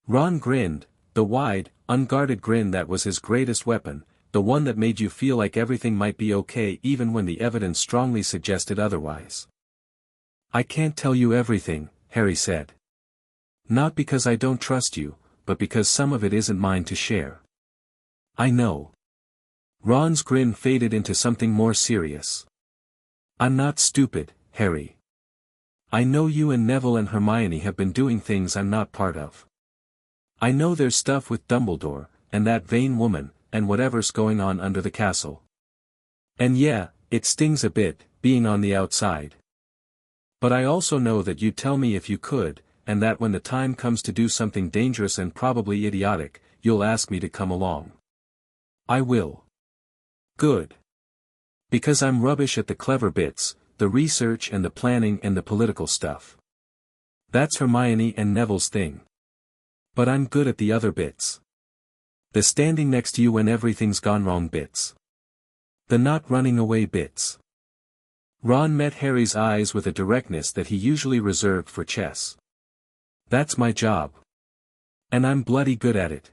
Ron grinned, the wide, unguarded grin that was his greatest weapon, the one that made you feel like everything might be okay even when the evidence strongly suggested otherwise. "I can't tell you everything," Harry said. "Not because I don't trust you, but because some of it isn't mine to share." "I know." Ron's grin faded into something more serious. "I'm not stupid, Harry. I know you and Neville and Hermione have been doing things I'm not part of. I know there's stuff with Dumbledore, and that vain woman, and whatever's going on under the castle. And yeah, it stings a bit, being on the outside. But I also know that you'd tell me if you could, and that when the time comes to do something dangerous and probably idiotic, you'll ask me to come along. I will. Good. Because I'm rubbish at the clever bits, the research and the planning and the political stuff. That's Hermione and Neville's thing. But I'm good at the other bits. The standing next to you when everything's gone wrong bits. The not running away bits. Ron met Harry's eyes with a directness that he usually reserved for chess. That's my job. And I'm bloody good at it.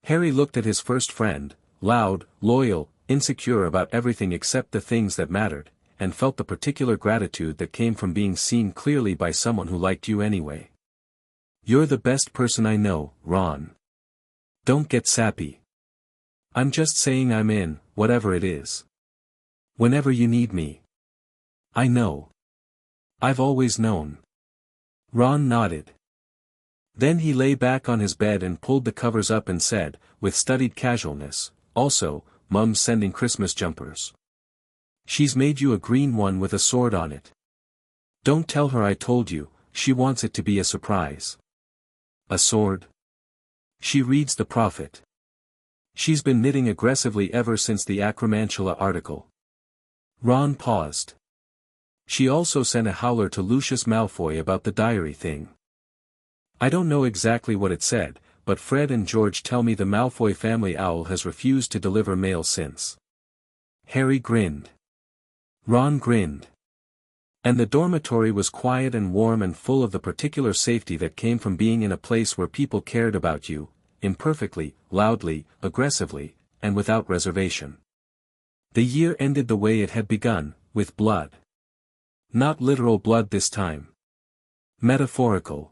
Harry looked at his first friend, loud, loyal, insecure about everything except the things that mattered, and felt the particular gratitude that came from being seen clearly by someone who liked you anyway. You're the best person I know, Ron. Don't get sappy. I'm just saying I'm in, whatever it is. Whenever you need me. I know. I've always known. Ron nodded. Then he lay back on his bed and pulled the covers up and said, with studied casualness, also, Mum's sending Christmas jumpers. She's made you a green one with a sword on it. Don't tell her I told you, she wants it to be a surprise. A sword? She reads the Prophet. She's been knitting aggressively ever since the Acromantula article. Ron paused. She also sent a howler to Lucius Malfoy about the diary thing. I don't know exactly what it said, but Fred and George tell me the Malfoy family owl has refused to deliver mail since. Harry grinned. Ron grinned. And the dormitory was quiet and warm and full of the particular safety that came from being in a place where people cared about you, imperfectly, loudly, aggressively, and without reservation. The year ended the way it had begun, with blood. Not literal blood this time. Metaphorical.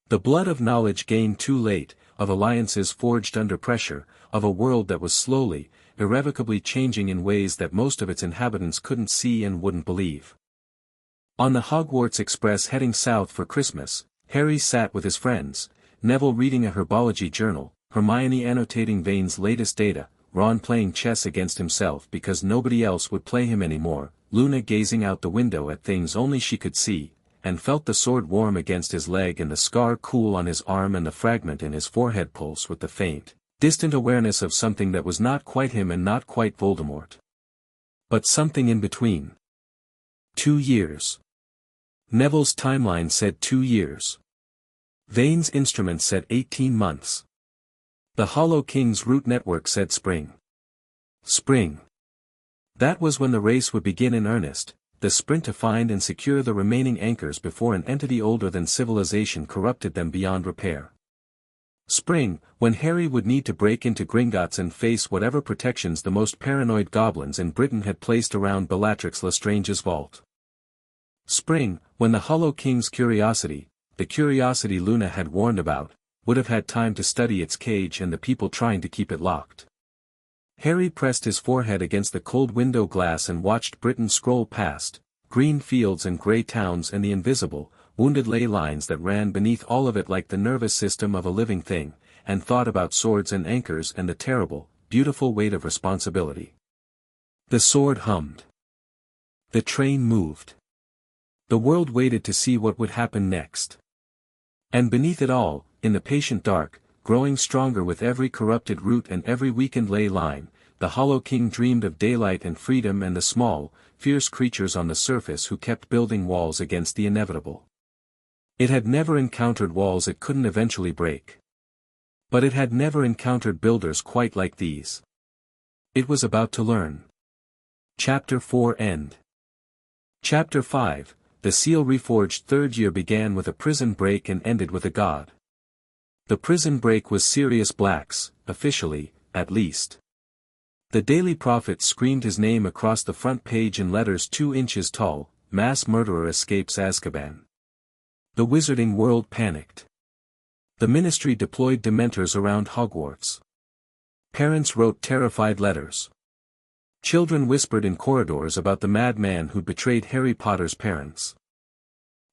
The blood of knowledge gained too late, of alliances forged under pressure, of a world that was slowly, irrevocably changing in ways that most of its inhabitants couldn't see and wouldn't believe. On the Hogwarts Express heading south for Christmas, Harry sat with his friends, Neville reading a herbology journal, Hermione annotating Vane's latest data, Ron playing chess against himself because nobody else would play him anymore, Luna gazing out the window at things only she could see, and felt the sword warm against his leg and the scar cool on his arm and the fragment in his forehead pulse with the faint, distant awareness of something that was not quite him and not quite Voldemort. But something in between. 2 years. Neville's timeline said 2 years. Vane's instrument said 18 months. The Hollow King's root network said spring. Spring. That was when the race would begin in earnest, the sprint to find and secure the remaining anchors before an entity older than civilization corrupted them beyond repair. Spring, when Harry would need to break into Gringotts and face whatever protections the most paranoid goblins in Britain had placed around Bellatrix Lestrange's vault. Spring, when the Hollow King's curiosity, the curiosity Luna had warned about, would have had time to study its cage and the people trying to keep it locked. Harry pressed his forehead against the cold window glass and watched Britain scroll past, green fields and grey towns and the invisible, wounded ley lines that ran beneath all of it like the nervous system of a living thing, and thought about swords and anchors and the terrible, beautiful weight of responsibility. The sword hummed. The train moved. The world waited to see what would happen next. And beneath it all, in the patient dark, growing stronger with every corrupted root and every weakened ley line, the Hollow King dreamed of daylight and freedom and the small, fierce creatures on the surface who kept building walls against the inevitable. It had never encountered walls it couldn't eventually break. But it had never encountered builders quite like these. It was about to learn. Chapter 4 End. Chapter 5, The Seal Reforged. Third year began with a prison break and ended with a god. The prison break was Sirius Black's, officially, at least. The Daily Prophet screamed his name across the front page in letters 2 inches tall, Mass Murderer Escapes Azkaban. The wizarding world panicked. The ministry deployed Dementors around Hogwarts. Parents wrote terrified letters. Children whispered in corridors about the madman who betrayed Harry Potter's parents.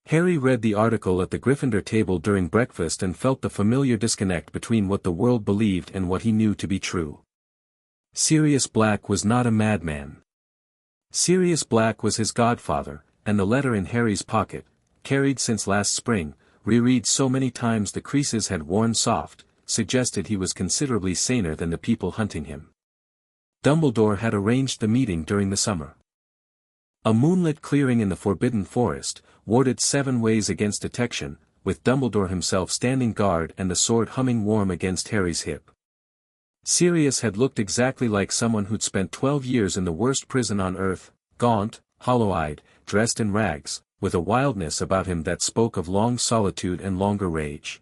Harry read the article at the Gryffindor table during breakfast and felt the familiar disconnect between what the world believed and what he knew to be true. Sirius Black was not a madman. Sirius Black was his godfather, and the letter in Harry's pocket, carried since last spring, reread so many times the creases had worn soft, suggested he was considerably saner than the people hunting him. Dumbledore had arranged the meeting during the summer. A moonlit clearing in the Forbidden Forest, warded 7 ways against detection, with Dumbledore himself standing guard and the sword humming warm against Harry's hip. Sirius had looked exactly like someone who'd spent 12 years in the worst prison on earth, gaunt, hollow-eyed, dressed in rags, with a wildness about him that spoke of long solitude and longer rage.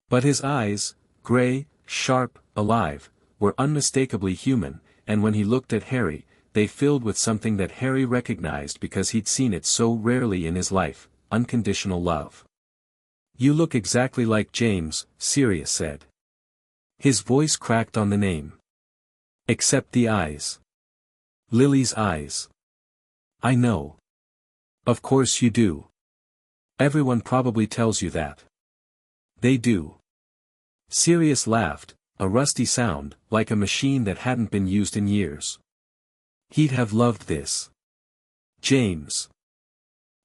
But his eyes, grey, sharp, alive, were unmistakably human, and when he looked at Harry, they filled with something that Harry recognized because he'd seen it so rarely in his life, unconditional love. "You look exactly like James," Sirius said. His voice cracked on the name. "Except the eyes. Lily's eyes." "I know. Of course you do. Everyone probably tells you that." "They do." Sirius laughed, a rusty sound, like a machine that hadn't been used in years. He'd have loved this. James.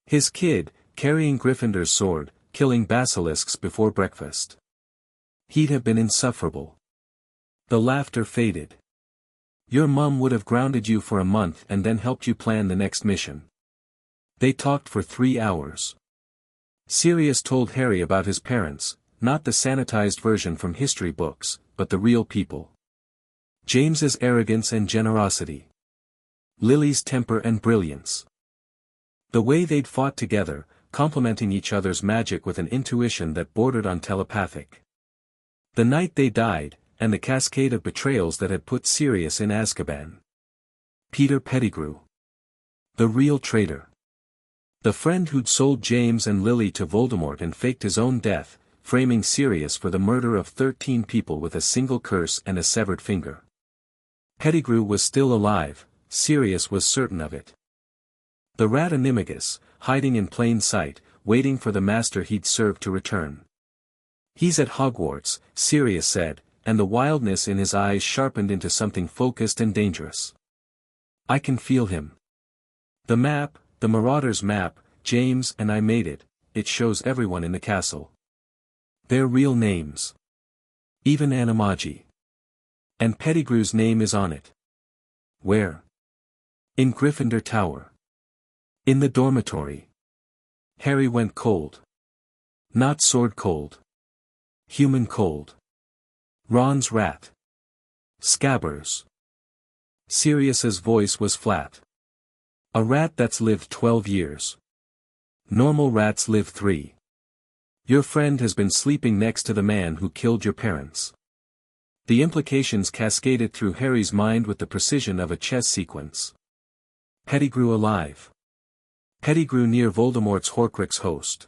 His kid, carrying Gryffindor's sword, killing basilisks before breakfast. He'd have been insufferable. The laughter faded. "Your mum would have grounded you for a month and then helped you plan the next mission." They talked for 3 hours. Sirius told Harry about his parents, not the sanitized version from history books, but the real people. James's arrogance and generosity. Lily's temper and brilliance. The way they'd fought together, complementing each other's magic with an intuition that bordered on telepathic. The night they died, and the cascade of betrayals that had put Sirius in Azkaban. Peter Pettigrew. The real traitor. The friend who'd sold James and Lily to Voldemort and faked his own death, framing Sirius for the murder of 13 people with a single curse and a severed finger. Pettigrew was still alive, Sirius was certain of it. The rat Animagus, hiding in plain sight, waiting for the master he'd served to return. "He's at Hogwarts," Sirius said, and the wildness in his eyes sharpened into something focused and dangerous. "I can feel him. The map, the Marauder's map, James and I made it, it shows everyone in the castle. Their real names. Even Animagi. And Pettigrew's name is on it." "Where?" "In Gryffindor Tower. In the dormitory." Harry went cold. Not sword cold. Human cold. Ron's rat. Scabbers. Sirius's voice was flat. "A rat that's lived 12 years. Normal rats live 3. Your friend has been sleeping next to the man who killed your parents." The implications cascaded through Harry's mind with the precision of a chess sequence. Pettigrew alive. Pettigrew near Voldemort's Horcrux host.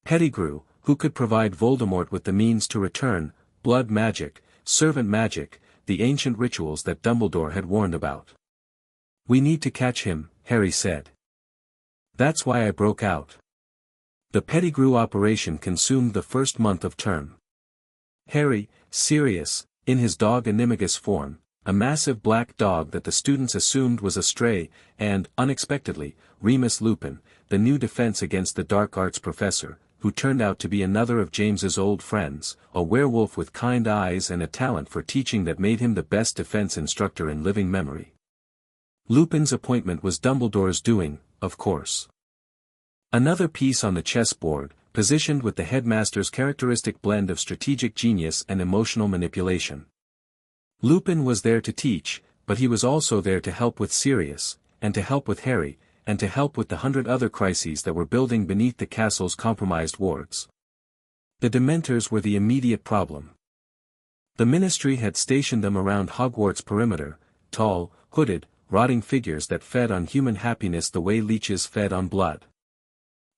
Pettigrew, who could provide Voldemort with the means to return, blood magic, servant magic, the ancient rituals that Dumbledore had warned about. "We need to catch him," Harry said. "That's why I broke out." The Pettigrew operation consumed the first month of term. Harry, Sirius, in his dog Animagus form, a massive black dog that the students assumed was a stray, and, unexpectedly, Remus Lupin, the new defense against the dark arts professor, who turned out to be another of James's old friends, a werewolf with kind eyes and a talent for teaching that made him the best defense instructor in living memory. Lupin's appointment was Dumbledore's doing, of course. Another piece on the chessboard, positioned with the headmaster's characteristic blend of strategic genius and emotional manipulation. Lupin was there to teach, but he was also there to help with Sirius, and to help with Harry, and to help with the 100 other crises that were building beneath the castle's compromised wards. The Dementors were the immediate problem. The Ministry had stationed them around Hogwarts' perimeter, tall, hooded, rotting figures that fed on human happiness the way leeches fed on blood.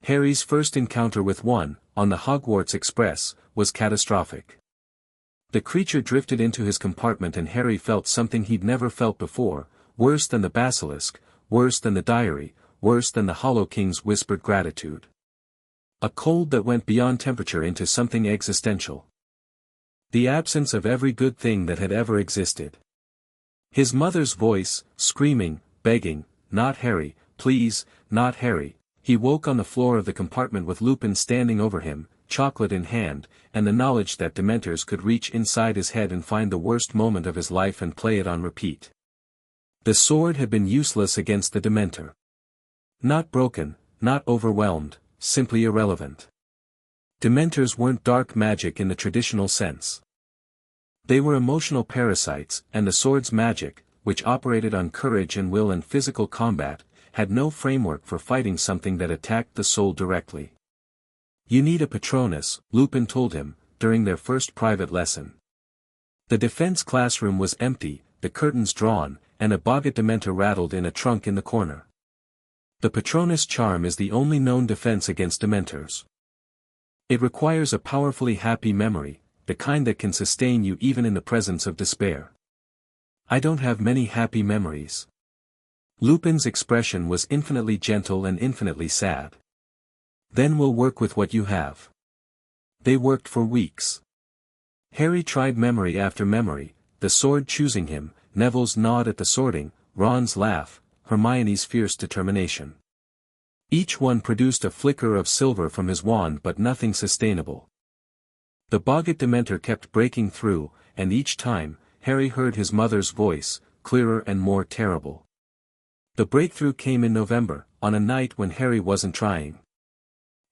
Harry's first encounter with one, on the Hogwarts Express, was catastrophic. The creature drifted into his compartment and Harry felt something he'd never felt before, worse than the basilisk, worse than the diary, worse than the Hollow King's whispered gratitude. A cold that went beyond temperature into something existential. The absence of every good thing that had ever existed. His mother's voice, screaming, begging, "Not Harry, please, not Harry." He woke on the floor of the compartment with Lupin standing over him, chocolate in hand, and the knowledge that Dementors could reach inside his head and find the worst moment of his life and play it on repeat. The sword had been useless against the Dementor. Not broken, not overwhelmed, simply irrelevant. Dementors weren't dark magic in the traditional sense. They were emotional parasites, and the sword's magic, which operated on courage and will and physical combat, had no framework for fighting something that attacked the soul directly. "You need a Patronus," Lupin told him, during their first private lesson. The defense classroom was empty, the curtains drawn, and a Boggart Dementor rattled in a trunk in the corner. The Patronus charm is the only known defense against Dementors. It requires a powerfully happy memory, the kind that can sustain you even in the presence of despair. "I don't have many happy memories." Lupin's expression was infinitely gentle and infinitely sad. "Then we'll work with what you have." They worked for weeks. Harry tried memory after memory, the sword choosing him, Neville's nod at the sorting, Ron's laugh, Hermione's fierce determination. Each one produced a flicker of silver from his wand but nothing sustainable. The Boggart Dementor kept breaking through, and each time, Harry heard his mother's voice, clearer and more terrible. The breakthrough came in November, on a night when Harry wasn't trying.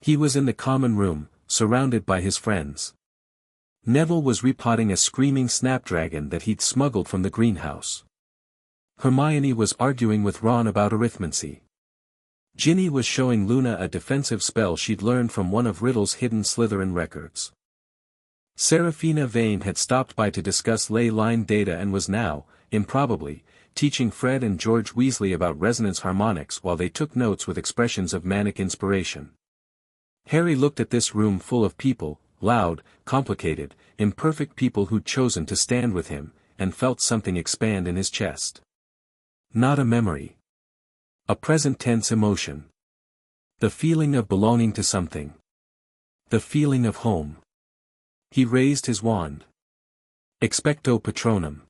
He was in the common room, surrounded by his friends. Neville was repotting a screaming snapdragon that he'd smuggled from the greenhouse. Hermione was arguing with Ron about arithmancy. Ginny was showing Luna a defensive spell she'd learned from one of Riddle's hidden Slytherin records. Seraphina Vane had stopped by to discuss ley line data and was now, improbably, teaching Fred and George Weasley about resonance harmonics while they took notes with expressions of manic inspiration. Harry looked at this room full of people, loud, complicated, imperfect people who'd chosen to stand with him, and felt something expand in his chest. Not a memory. A present tense emotion. The feeling of belonging to something. The feeling of home. He raised his wand. Expecto Patronum.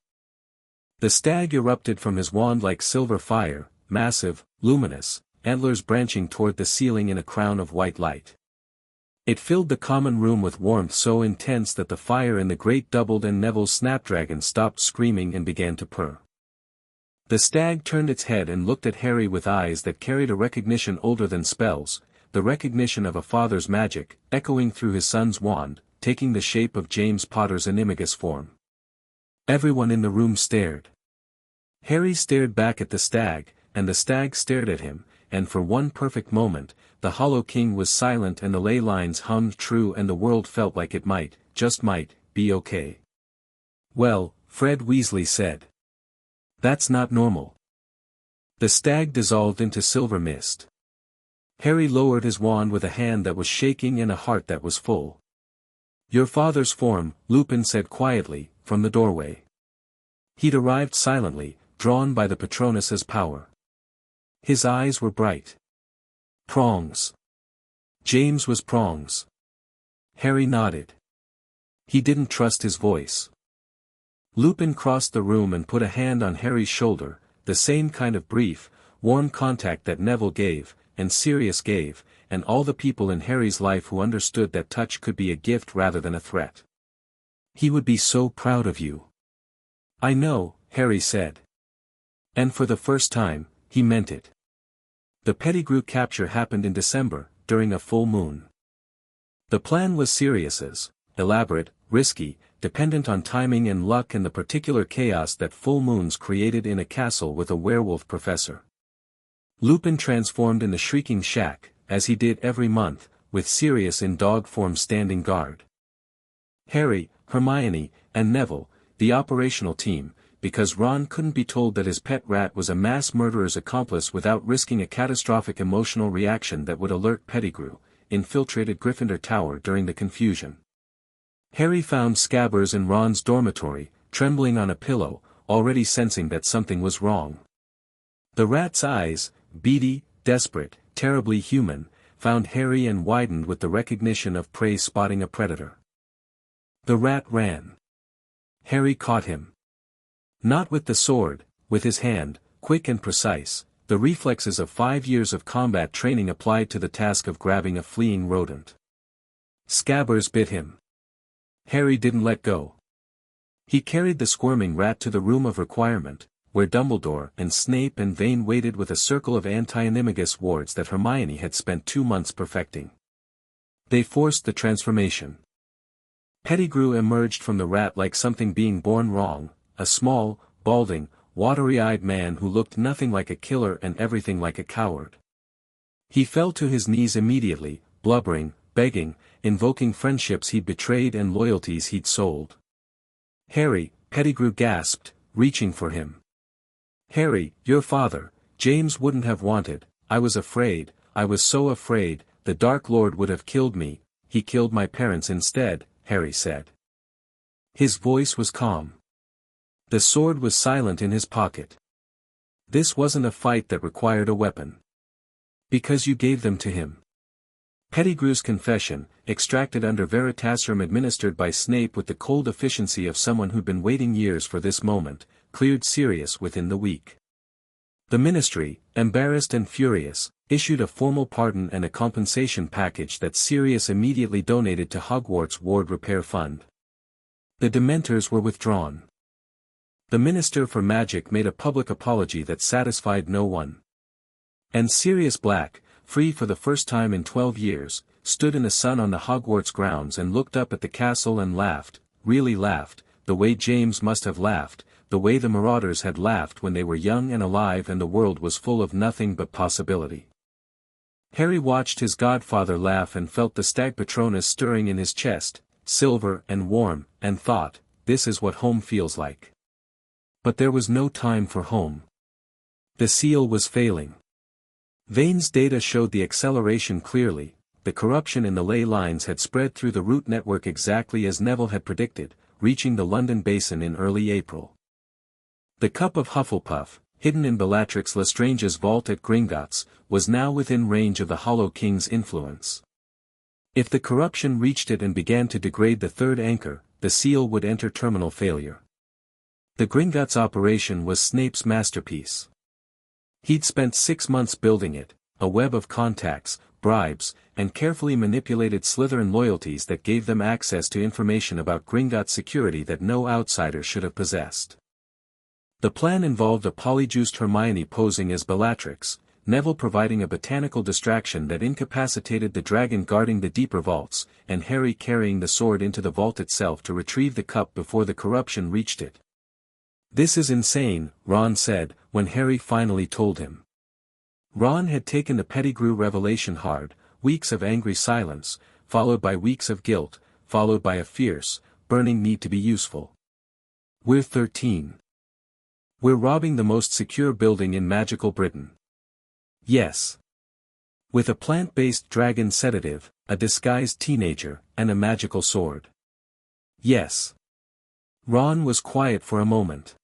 The stag erupted from his wand like silver fire, massive, luminous, antlers branching toward the ceiling in a crown of white light. It filled the common room with warmth so intense that the fire in the grate doubled and Neville's snapdragon stopped screaming and began to purr. The stag turned its head and looked at Harry with eyes that carried a recognition older than spells, the recognition of a father's magic, echoing through his son's wand, taking the shape of James Potter's animagus form. Everyone in the room stared. Harry stared back at the stag, and the stag stared at him, and for one perfect moment, the Hollow King was silent and the ley lines hummed true and the world felt like it might, just might, be okay. "Well," Fred Weasley said. "That's not normal." The stag dissolved into silver mist. Harry lowered his wand with a hand that was shaking and a heart that was full. "Your father's form," Lupin said quietly, from the doorway. He'd arrived silently, drawn by the Patronus's power. His eyes were bright. "Prongs. James was Prongs." Harry nodded. He didn't trust his voice. Lupin crossed the room and put a hand on Harry's shoulder, the same kind of brief, warm contact that Neville gave, and Sirius gave, and all the people in Harry's life who understood that touch could be a gift rather than a threat. "He would be so proud of you." "I know," Harry said. And for the first time, he meant it. The Pettigrew capture happened in December, during a full moon. The plan was Sirius's, elaborate, risky, dependent on timing and luck and the particular chaos that full moons created in a castle with a werewolf professor. Lupin transformed in the Shrieking Shack, as he did every month, with Sirius in dog form standing guard. Harry, Hermione, and Neville, the operational team, because Ron couldn't be told that his pet rat was a mass murderer's accomplice without risking a catastrophic emotional reaction that would alert Pettigrew, infiltrated Gryffindor Tower during the confusion. Harry found Scabbers in Ron's dormitory, trembling on a pillow, already sensing that something was wrong. The rat's eyes, beady, desperate, terribly human, found Harry and widened with the recognition of prey spotting a predator. The rat ran. Harry caught him. Not with the sword, with his hand, quick and precise, the reflexes of 5 years of combat training applied to the task of grabbing a fleeing rodent. Scabbers bit him. Harry didn't let go. He carried the squirming rat to the room of requirement, where Dumbledore and Snape and Vane waited with a circle of anti-animagus wards that Hermione had spent 2 months perfecting. They forced the transformation. Pettigrew emerged from the rat like something being born wrong, a small, balding, watery-eyed man who looked nothing like a killer and everything like a coward. He fell to his knees immediately, blubbering, begging, invoking friendships he'd betrayed and loyalties he'd sold. "Harry," Pettigrew gasped, reaching for him. "Harry, your father, James wouldn't have wanted. I was afraid, I was so afraid, the Dark Lord would have killed me, he killed my parents instead," Harry said. His voice was calm. The sword was silent in his pocket. "This wasn't a fight that required a weapon. Because you gave them to him." Pettigrew's confession, extracted under Veritaserum administered by Snape with the cold efficiency of someone who'd been waiting years for this moment, cleared Sirius within the week. The Ministry, embarrassed and furious, issued a formal pardon and a compensation package that Sirius immediately donated to Hogwarts Ward Repair Fund. The Dementors were withdrawn. The Minister for Magic made a public apology that satisfied no one. And Sirius Black, free for the first time in 12 years, stood in the sun on the Hogwarts grounds and looked up at the castle and laughed, really laughed, the way James must have laughed, the way the Marauders had laughed when they were young and alive and the world was full of nothing but possibility. Harry watched his godfather laugh and felt the stag Patronus stirring in his chest, silver and warm, and thought, this is what home feels like. But there was no time for home. The seal was failing. Vane's data showed the acceleration clearly, the corruption in the ley lines had spread through the root network exactly as Neville had predicted, reaching the London Basin in early April. The cup of Hufflepuff, hidden in Bellatrix Lestrange's vault at Gringotts, was now within range of the Hollow King's influence. If the corruption reached it and began to degrade the third anchor, the seal would enter terminal failure. The Gringotts operation was Snape's masterpiece. He'd spent 6 months building it, a web of contacts, bribes, and carefully manipulated Slytherin loyalties that gave them access to information about Gringotts security that no outsider should have possessed. The plan involved a polyjuiced Hermione posing as Bellatrix, Neville providing a botanical distraction that incapacitated the dragon guarding the deeper vaults, and Harry carrying the sword into the vault itself to retrieve the cup before the corruption reached it. "This is insane," Ron said, when Harry finally told him. Ron had taken the Pettigrew revelation hard, weeks of angry silence, followed by weeks of guilt, followed by a fierce, burning need to be useful. "We're 13. We're robbing the most secure building in magical Britain." "Yes. With a plant-based dragon sedative, a disguised teenager, and a magical sword." "Yes." Ron was quiet for a moment.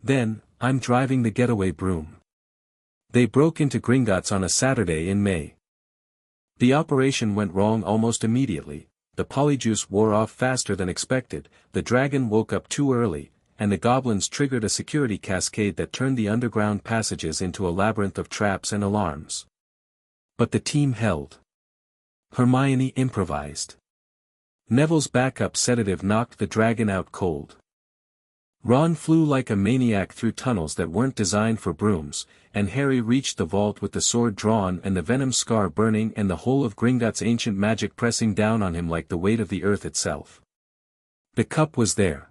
"Then, I'm driving the getaway broom." They broke into Gringotts on a Saturday in May. The operation went wrong almost immediately, the polyjuice wore off faster than expected, the dragon woke up too early, and the goblins triggered a security cascade that turned the underground passages into a labyrinth of traps and alarms. But the team held. Hermione improvised. Neville's backup sedative knocked the dragon out cold. Ron flew like a maniac through tunnels that weren't designed for brooms, and Harry reached the vault with the sword drawn and the venom scar burning and the whole of Gringotts' ancient magic pressing down on him like the weight of the earth itself. The cup was there.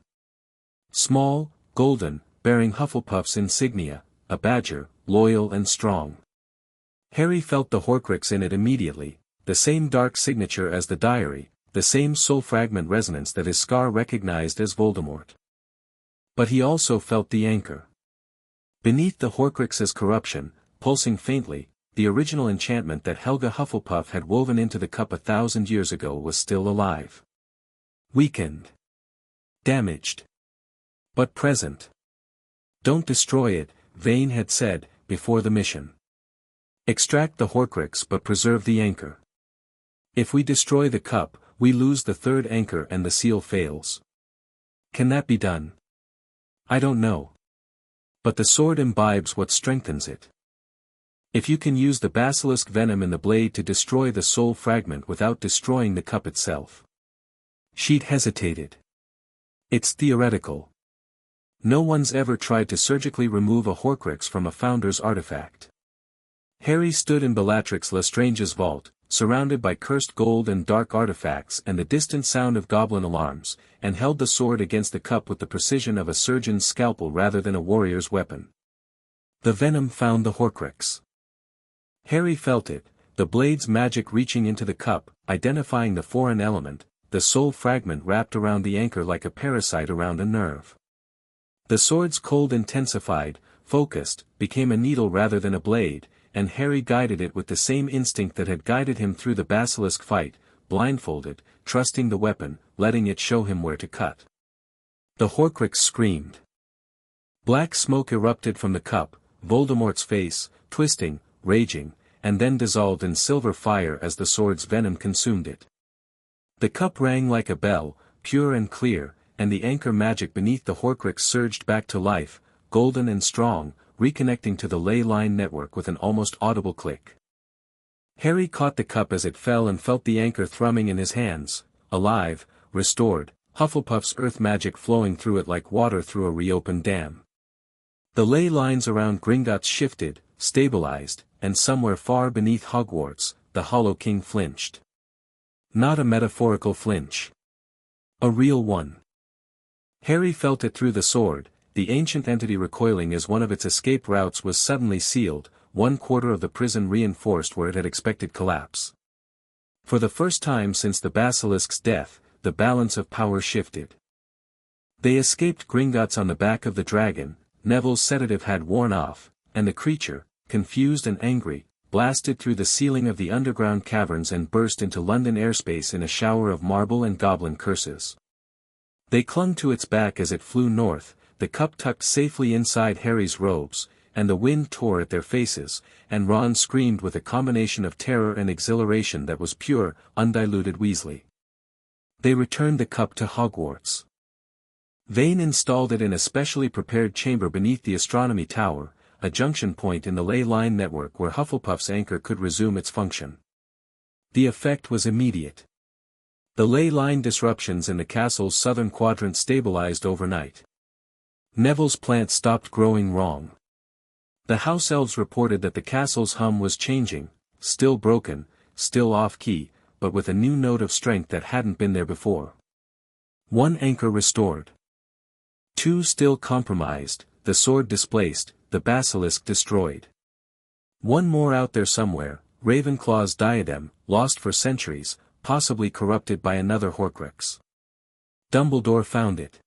Small, golden, bearing Hufflepuff's insignia, a badger, loyal and strong. Harry felt the Horcrux in it immediately, the same dark signature as the diary, the same soul fragment resonance that his scar recognized as Voldemort. But he also felt the anchor. Beneath the Horcrux's corruption, pulsing faintly, the original enchantment that Helga Hufflepuff had woven into the cup 1,000 years ago was still alive. Weakened. Damaged. But present. "Don't destroy it," Vane had said, before the mission. "Extract the Horcrux but preserve the anchor. If we destroy the cup, we lose the third anchor and the seal fails. Can that be done?" I don't know. But the sword imbibes what strengthens it. If you can use the basilisk venom in the blade to destroy the soul fragment without destroying the cup itself. Sheet hesitated. It's theoretical. No one's ever tried to surgically remove a Horcrux from a Founder's artifact. Harry stood in Bellatrix Lestrange's vault, surrounded by cursed gold and dark artifacts and the distant sound of goblin alarms, and held the sword against the cup with the precision of a surgeon's scalpel rather than a warrior's weapon. The venom found the Horcrux. Harry felt it, the blade's magic reaching into the cup, identifying the foreign element, the soul fragment wrapped around the anchor like a parasite around a nerve. The sword's cold intensified, focused, became a needle rather than a blade, and Harry guided it with the same instinct that had guided him through the basilisk fight, blindfolded, trusting the weapon, letting it show him where to cut. The Horcrux screamed. Black smoke erupted from the cup, Voldemort's face, twisting, raging, and then dissolved in silver fire as the sword's venom consumed it. The cup rang like a bell, pure and clear, and the anchor magic beneath the Horcrux surged back to life, golden and strong, reconnecting to the ley line network with an almost audible click. Harry caught the cup as it fell and felt the anchor thrumming in his hands, alive, restored, Hufflepuff's earth magic flowing through it like water through a reopened dam. The ley lines around Gringotts shifted, stabilized, and somewhere far beneath Hogwarts, the Hollow King flinched. Not a metaphorical flinch. A real one. Harry felt it through the sword, the ancient entity recoiling as one of its escape routes was suddenly sealed, 1/4 of the prison reinforced where it had expected collapse. For the first time since the basilisk's death, the balance of power shifted. They escaped Gringotts on the back of the dragon, Neville's sedative had worn off, and the creature, confused and angry, blasted through the ceiling of the underground caverns and burst into London airspace in a shower of marble and goblin curses. They clung to its back as it flew north, the cup tucked safely inside Harry's robes, and the wind tore at their faces, and Ron screamed with a combination of terror and exhilaration that was pure, undiluted Weasley. They returned the cup to Hogwarts. Vane installed it in a specially prepared chamber beneath the astronomy tower, a junction point in the ley line network where Hufflepuff's anchor could resume its function. The effect was immediate. The ley line disruptions in the castle's southern quadrant stabilized overnight. Neville's plant stopped growing wrong. The house elves reported that the castle's hum was changing, still broken, still off-key, but with a new note of strength that hadn't been there before. 1 anchor restored. 2 still compromised, the sword displaced, the basilisk destroyed. 1 more out there somewhere, Ravenclaw's diadem, lost for centuries, possibly corrupted by another Horcrux. Dumbledore found it.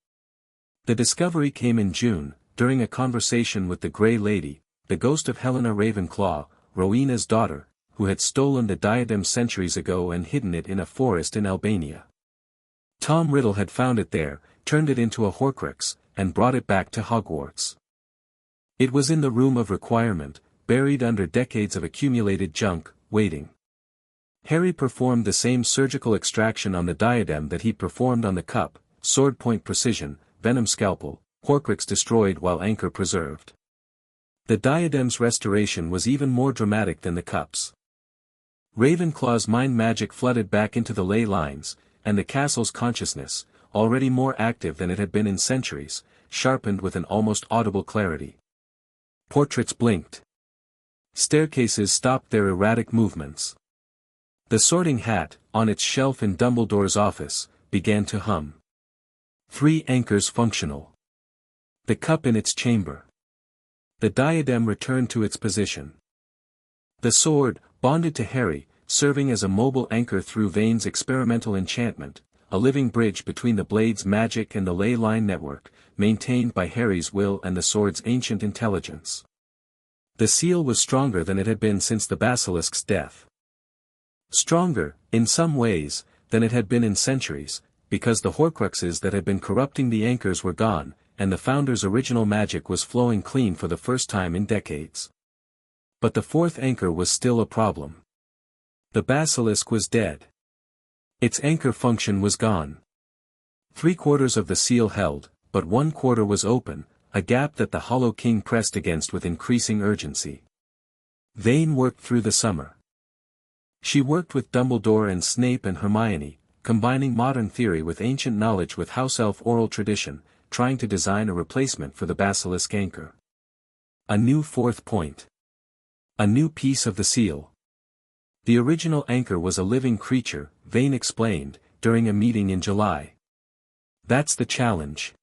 The discovery came in June, during a conversation with the Grey Lady, the ghost of Helena Ravenclaw, Rowena's daughter, who had stolen the diadem centuries ago and hidden it in a forest in Albania. Tom Riddle had found it there, turned it into a Horcrux, and brought it back to Hogwarts. It was in the Room of Requirement, buried under decades of accumulated junk, waiting. Harry performed the same surgical extraction on the diadem that he performed on the cup, sword point precision, venom scalpel, Horcrux destroyed while anchor preserved. The diadem's restoration was even more dramatic than the cup's. Ravenclaw's mind magic flooded back into the ley lines, and the castle's consciousness, already more active than it had been in centuries, sharpened with an almost audible clarity. Portraits blinked. Staircases stopped their erratic movements. The sorting hat, on its shelf in Dumbledore's office, began to hum. 3 anchors functional. The cup in its chamber. The diadem returned to its position. The sword, bonded to Harry, serving as a mobile anchor through Vane's experimental enchantment, a living bridge between the blade's magic and the ley line network, maintained by Harry's will and the sword's ancient intelligence. The seal was stronger than it had been since the basilisk's death. Stronger, in some ways, than it had been in centuries, because the Horcruxes that had been corrupting the anchors were gone, and the Founder's original magic was flowing clean for the first time in decades. But the 4th anchor was still a problem. The basilisk was dead. Its anchor function was gone. 3/4 of the seal held, but one quarter was open, a gap that the Hollow King pressed against with increasing urgency. Vane worked through the summer. She worked with Dumbledore and Snape and Hermione, combining modern theory with ancient knowledge with house elf oral tradition, trying to design a replacement for the Basilisk anchor. A new fourth point. A new piece of the seal. The original anchor was a living creature, Vane explained, during a meeting in July. That's the challenge.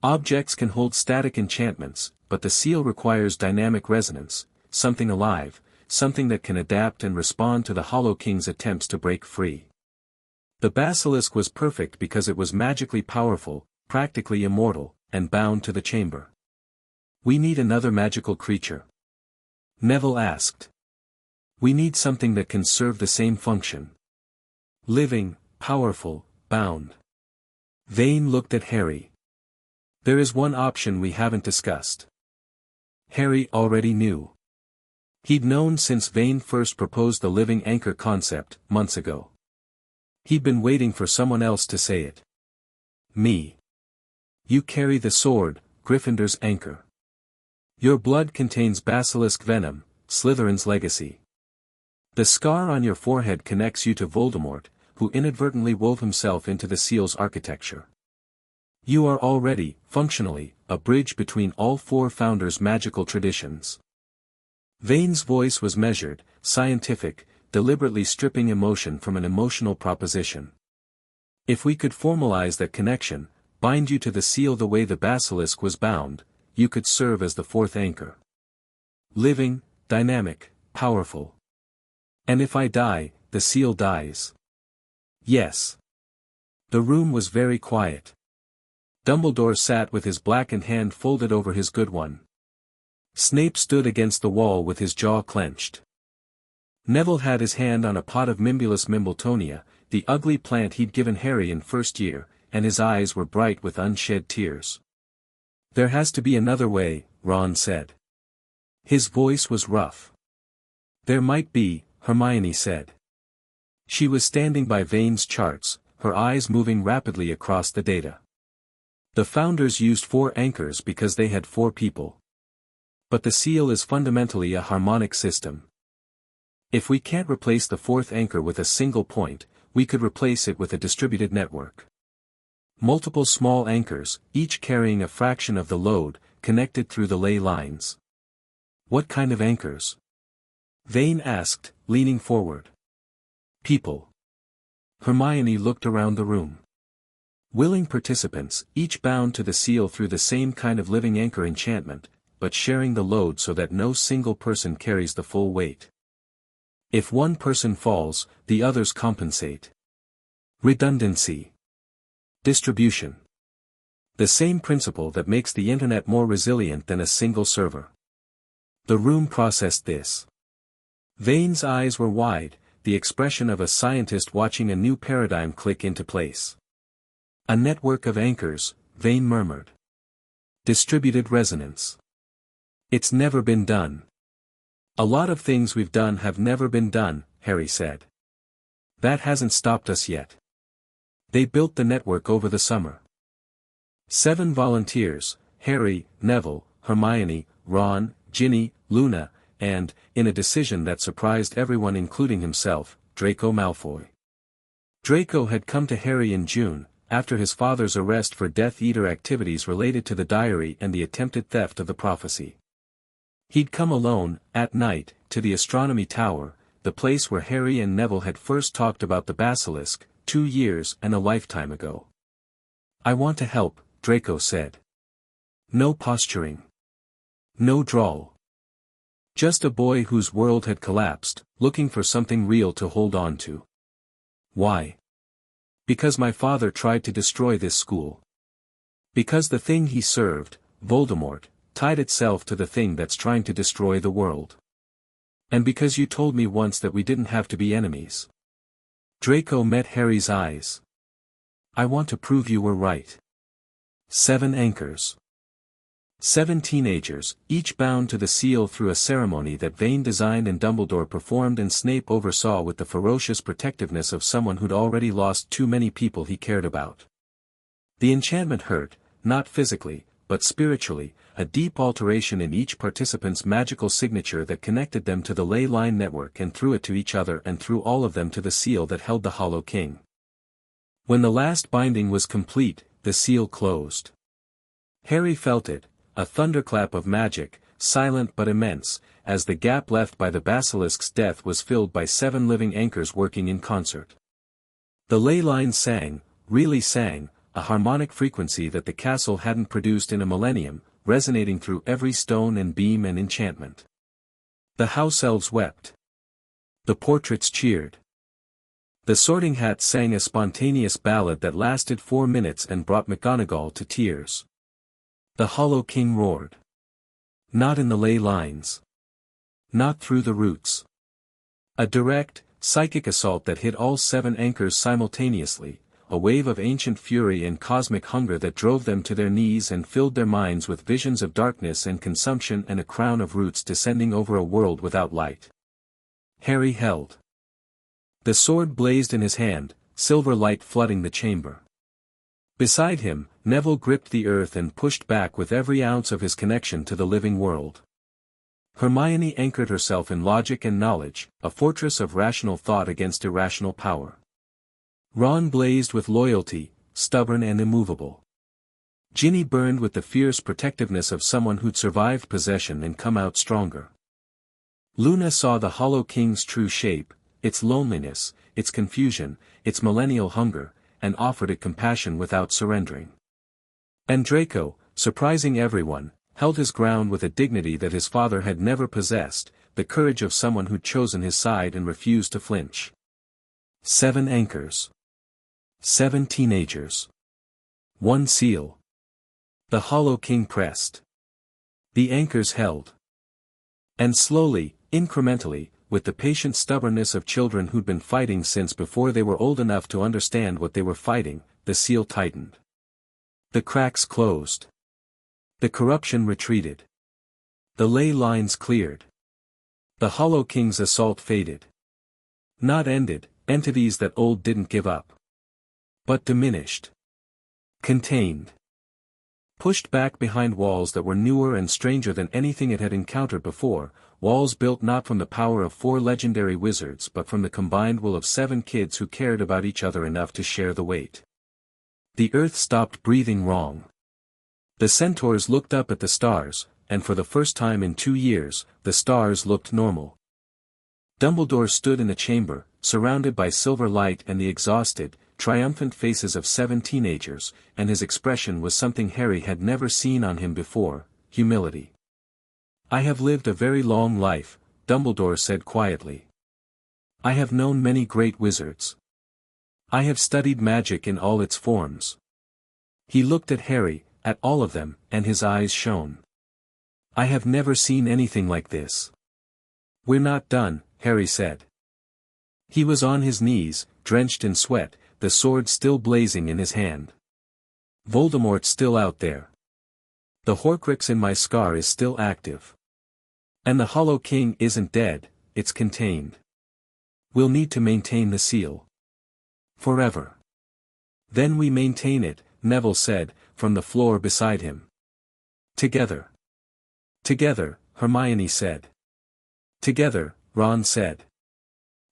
Objects can hold static enchantments, but the seal requires dynamic resonance, something alive, something that can adapt and respond to the Hollow King's attempts to break free. The Basilisk was perfect because it was magically powerful, practically immortal, and bound to the chamber. We need another magical creature. Neville asked. We need something that can serve the same function. Living, powerful, bound. Vane looked at Harry. There is one option we haven't discussed. Harry already knew. He'd known since Vane first proposed the living anchor concept, months ago. He'd been waiting for someone else to say it. Me. You carry the sword, Gryffindor's anchor. Your blood contains basilisk venom, Slytherin's legacy. The scar on your forehead connects you to Voldemort, who inadvertently wove himself into the seal's architecture. You are already, functionally, a bridge between all four founders' magical traditions. Vane's voice was measured, scientific, deliberately stripping emotion from an emotional proposition. If we could formalize that connection, bind you to the seal the way the basilisk was bound, you could serve as the fourth anchor. Living, dynamic, powerful. And if I die, the seal dies. Yes. The room was very quiet. Dumbledore sat with his blackened hand folded over his good one. Snape stood against the wall with his jaw clenched. Neville had his hand on a pot of Mimbulus Mimbletonia, the ugly plant he'd given Harry in first year, and his eyes were bright with unshed tears. There has to be another way, Ron said. His voice was rough. There might be, Hermione said. She was standing by Vane's charts, her eyes moving rapidly across the data. The founders used 4 anchors because they had 4 people. But the seal is fundamentally a harmonic system. If we can't replace the 4th anchor with a single point, we could replace it with a distributed network. Multiple small anchors, each carrying a fraction of the load, connected through the ley lines. What kind of anchors? Vane asked, leaning forward. People. Hermione looked around the room. Willing participants, each bound to the seal through the same kind of living anchor enchantment, but sharing the load so that no single person carries the full weight. If one person falls, the others compensate. Redundancy. Distribution. The same principle that makes the internet more resilient than a single server. The room processed this. Vane's eyes were wide, the expression of a scientist watching a new paradigm click into place. A network of anchors, Vane murmured. Distributed resonance. It's never been done. A lot of things we've done have never been done, Harry said. That hasn't stopped us yet. They built the network over the summer. 7 volunteers, Harry, Neville, Hermione, Ron, Ginny, Luna, and, in a decision that surprised everyone including himself, Draco Malfoy. Draco had come to Harry in June, after his father's arrest for Death Eater activities related to the diary and the attempted theft of the prophecy. He'd come alone, at night, to the astronomy tower, the place where Harry and Neville had first talked about the basilisk, 2 years and a lifetime ago. I want to help, Draco said. No posturing. No drawl. Just a boy whose world had collapsed, looking for something real to hold on to. Why? Because my father tried to destroy this school. Because the thing he served, Voldemort, tied itself to the thing that's trying to destroy the world. And because you told me once that we didn't have to be enemies. Draco met Harry's eyes. I want to prove you were right. 7 anchors. 7 teenagers, each bound to the seal through a ceremony that Vane designed and Dumbledore performed and Snape oversaw with the ferocious protectiveness of someone who'd already lost too many people he cared about. The enchantment hurt, not physically, but spiritually, a deep alteration in each participant's magical signature that connected them to the ley line network and through it to each other and through all of them to the seal that held the Hollow King. When the last binding was complete, the seal closed. Harry felt it, a thunderclap of magic, silent but immense, as the gap left by the basilisk's death was filled by 7 living anchors working in concert. The ley line sang, really sang, a harmonic frequency that the castle hadn't produced in a millennium, resonating through every stone and beam and enchantment. The house elves wept. The portraits cheered. The Sorting Hat sang a spontaneous ballad that lasted 4 minutes and brought McGonagall to tears. The Hollow King roared. Not in the ley lines. Not through the roots. A direct, psychic assault that hit all 7 anchors simultaneously, a wave of ancient fury and cosmic hunger that drove them to their knees and filled their minds with visions of darkness and consumption and a crown of roots descending over a world without light. Harry held. The sword blazed in his hand, silver light flooding the chamber. Beside him, Neville gripped the earth and pushed back with every ounce of his connection to the living world. Hermione anchored herself in logic and knowledge, a fortress of rational thought against irrational power. Ron blazed with loyalty, stubborn and immovable. Ginny burned with the fierce protectiveness of someone who'd survived possession and come out stronger. Luna saw the Hollow King's true shape, its loneliness, its confusion, its millennial hunger, and offered it compassion without surrendering. And Draco, surprising everyone, held his ground with a dignity that his father had never possessed, the courage of someone who'd chosen his side and refused to flinch. 7 anchors. 7 teenagers. 1 seal. The Hollow King pressed. The anchors held. And slowly, incrementally, with the patient stubbornness of children who'd been fighting since before they were old enough to understand what they were fighting, the seal tightened. The cracks closed. The corruption retreated. The ley lines cleared. The Hollow King's assault faded. Not ended, entities that old didn't give up. But diminished. Contained. Pushed back behind walls that were newer and stranger than anything it had encountered before, walls built not from the power of 4 legendary wizards but from the combined will of 7 kids who cared about each other enough to share the weight. The earth stopped breathing wrong. The centaurs looked up at the stars, and for the first time in 2 years, the stars looked normal. Dumbledore stood in the chamber, surrounded by silver light and the exhausted, triumphant faces of 7 teenagers, and his expression was something Harry had never seen on him before, humility. "I have lived a very long life," Dumbledore said quietly. "I have known many great wizards. I have studied magic in all its forms." He looked at Harry, at all of them, and his eyes shone. "I have never seen anything like this." "We're not done," Harry said. He was on his knees, drenched in sweat, the sword still blazing in his hand. "Voldemort's still out there. The Horcrux in my scar is still active. And the Hollow King isn't dead, it's contained. We'll need to maintain the seal. Forever." "Then we maintain it," Neville said, from the floor beside him. "Together." "Together," Hermione said. "Together," Ron said.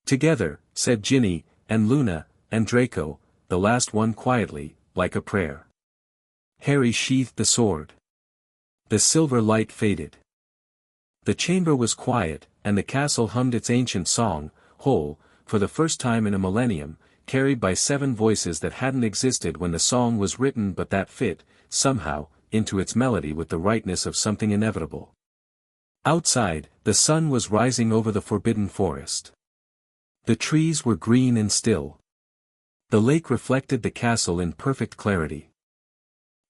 "Together," said Ginny, and Luna, and Draco, the last one quietly, like a prayer. Harry sheathed the sword. The silver light faded. The chamber was quiet, and the castle hummed its ancient song, whole, for the first time in a millennium, carried by 7 voices that hadn't existed when the song was written but that fit, somehow, into its melody with the rightness of something inevitable. Outside, the sun was rising over the forbidden forest. The trees were green and still. The lake reflected the castle in perfect clarity.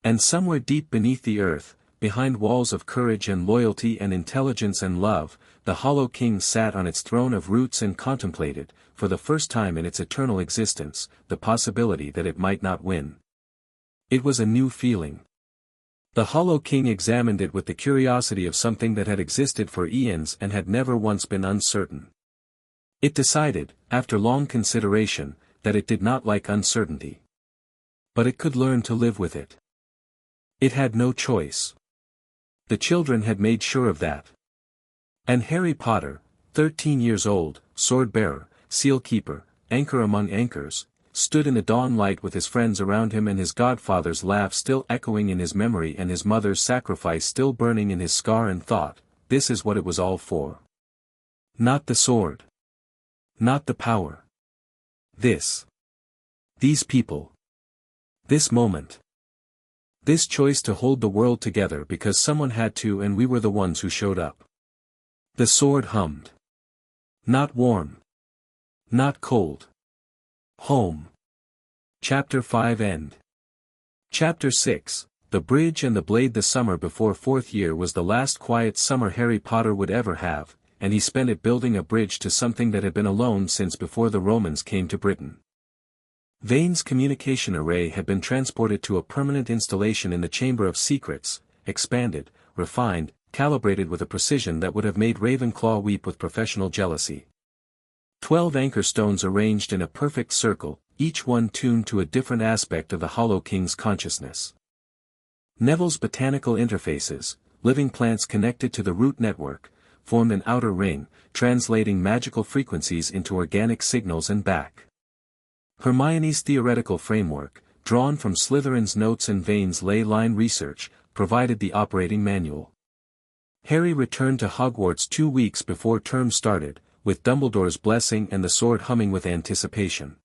And somewhere deep beneath the earth, behind walls of courage and loyalty and intelligence and love, the Hollow King sat on its throne of roots and contemplated, for the first time in its eternal existence, the possibility that it might not win. It was a new feeling. The Hollow King examined it with the curiosity of something that had existed for eons and had never once been uncertain. It decided, after long consideration, that it did not like uncertainty. But it could learn to live with it. It had no choice. The children had made sure of that. And Harry Potter, 13 years old, sword-bearer, seal-keeper, anchor among anchors, stood in the dawn light with his friends around him and his godfather's laugh still echoing in his memory and his mother's sacrifice still burning in his scar, and thought, this is what it was all for. Not the sword. Not the power. This. These people. This moment. This choice to hold the world together because someone had to, and we were the ones who showed up. The sword hummed. Not warm. Not cold. Home. Chapter 5 End. Chapter 6, The Bridge and the Blade. The summer before fourth year was the last quiet summer Harry Potter would ever have, and he spent it building a bridge to something that had been alone since before the Romans came to Britain. Vane's communication array had been transported to a permanent installation in the Chamber of Secrets, expanded, refined, calibrated with a precision that would have made Ravenclaw weep with professional jealousy. 12 anchor stones arranged in a perfect circle, each one tuned to a different aspect of the Hollow King's consciousness. Neville's botanical interfaces, living plants connected to the root network, formed an outer ring, translating magical frequencies into organic signals and back. Hermione's theoretical framework, drawn from Slytherin's notes and Vane's ley line research, provided the operating manual. Harry returned to Hogwarts 2 weeks before term started, with Dumbledore's blessing and the sword humming with anticipation.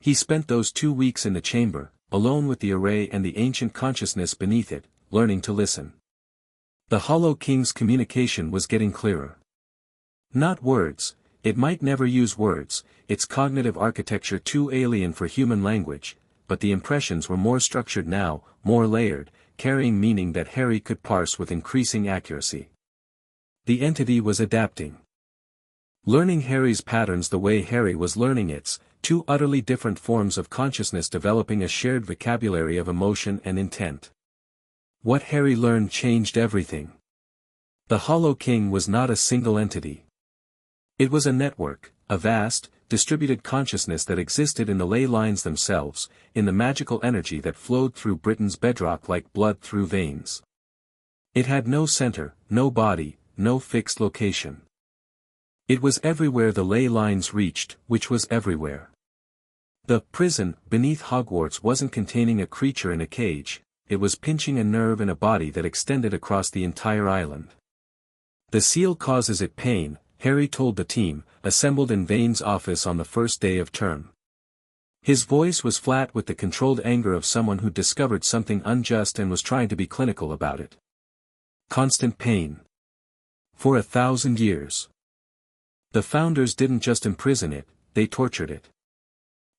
He spent those 2 weeks in the chamber, alone with the array and the ancient consciousness beneath it, learning to listen. The Hollow King's communication was getting clearer. Not words, it might never use words, its cognitive architecture too alien for human language, but the impressions were more structured now, more layered, carrying meaning that Harry could parse with increasing accuracy. The entity was adapting. Learning Harry's patterns the way Harry was learning its, two utterly different forms of consciousness developing a shared vocabulary of emotion and intent. What Harry learned changed everything. The Hollow King was not a single entity. It was a network, a vast, distributed consciousness that existed in the ley lines themselves, in the magical energy that flowed through Britain's bedrock like blood through veins. It had no center, no body, no fixed location. It was everywhere the ley lines reached, which was everywhere. The prison beneath Hogwarts wasn't containing a creature in a cage, it was pinching a nerve in a body that extended across the entire island. The seal causes it pain, Harry told the team, assembled in Vane's office on the first day of term. His voice was flat with the controlled anger of someone who discovered something unjust and was trying to be clinical about it. Constant pain. For 1,000 years. The founders didn't just imprison it, they tortured it.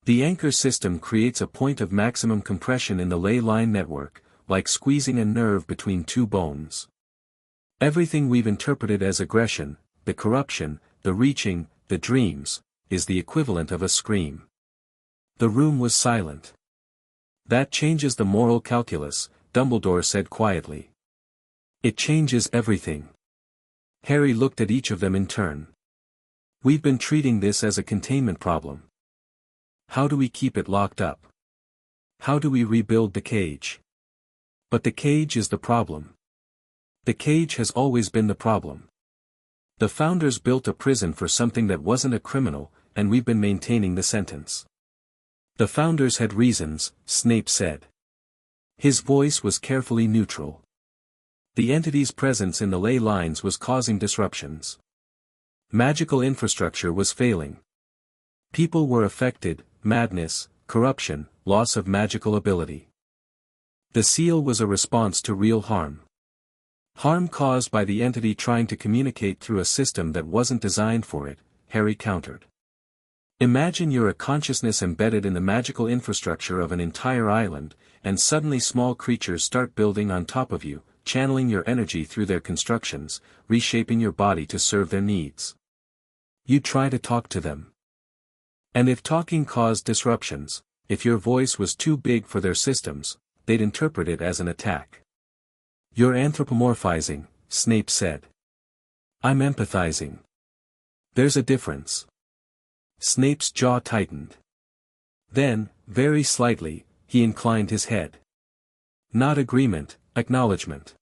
The anchor system creates a point of maximum compression in the ley line network, like squeezing a nerve between two bones. Everything we've interpreted as aggression, the corruption, the reaching, the dreams, is the equivalent of a scream. The room was silent. That changes the moral calculus, Dumbledore said quietly. It changes everything. Harry looked at each of them in turn. We've been treating this as a containment problem. How do we keep it locked up? How do we rebuild the cage? But the cage is the problem. The cage has always been the problem. The founders built a prison for something that wasn't a criminal, and we've been maintaining the sentence. The founders had reasons, Snape said. His voice was carefully neutral. The entity's presence in the ley lines was causing disruptions. Magical infrastructure was failing. People were affected, madness, corruption, loss of magical ability. The seal was a response to real harm. Harm caused by the entity trying to communicate through a system that wasn't designed for it, Harry countered. Imagine you're a consciousness embedded in the magical infrastructure of an entire island, and suddenly small creatures start building on top of you, channeling your energy through their constructions, reshaping your body to serve their needs. You try to talk to them. And if talking caused disruptions, if your voice was too big for their systems, they'd interpret it as an attack. You're anthropomorphizing, Snape said. I'm empathizing. There's a difference. Snape's jaw tightened. Then, very slightly, he inclined his head. Not agreement, acknowledgement.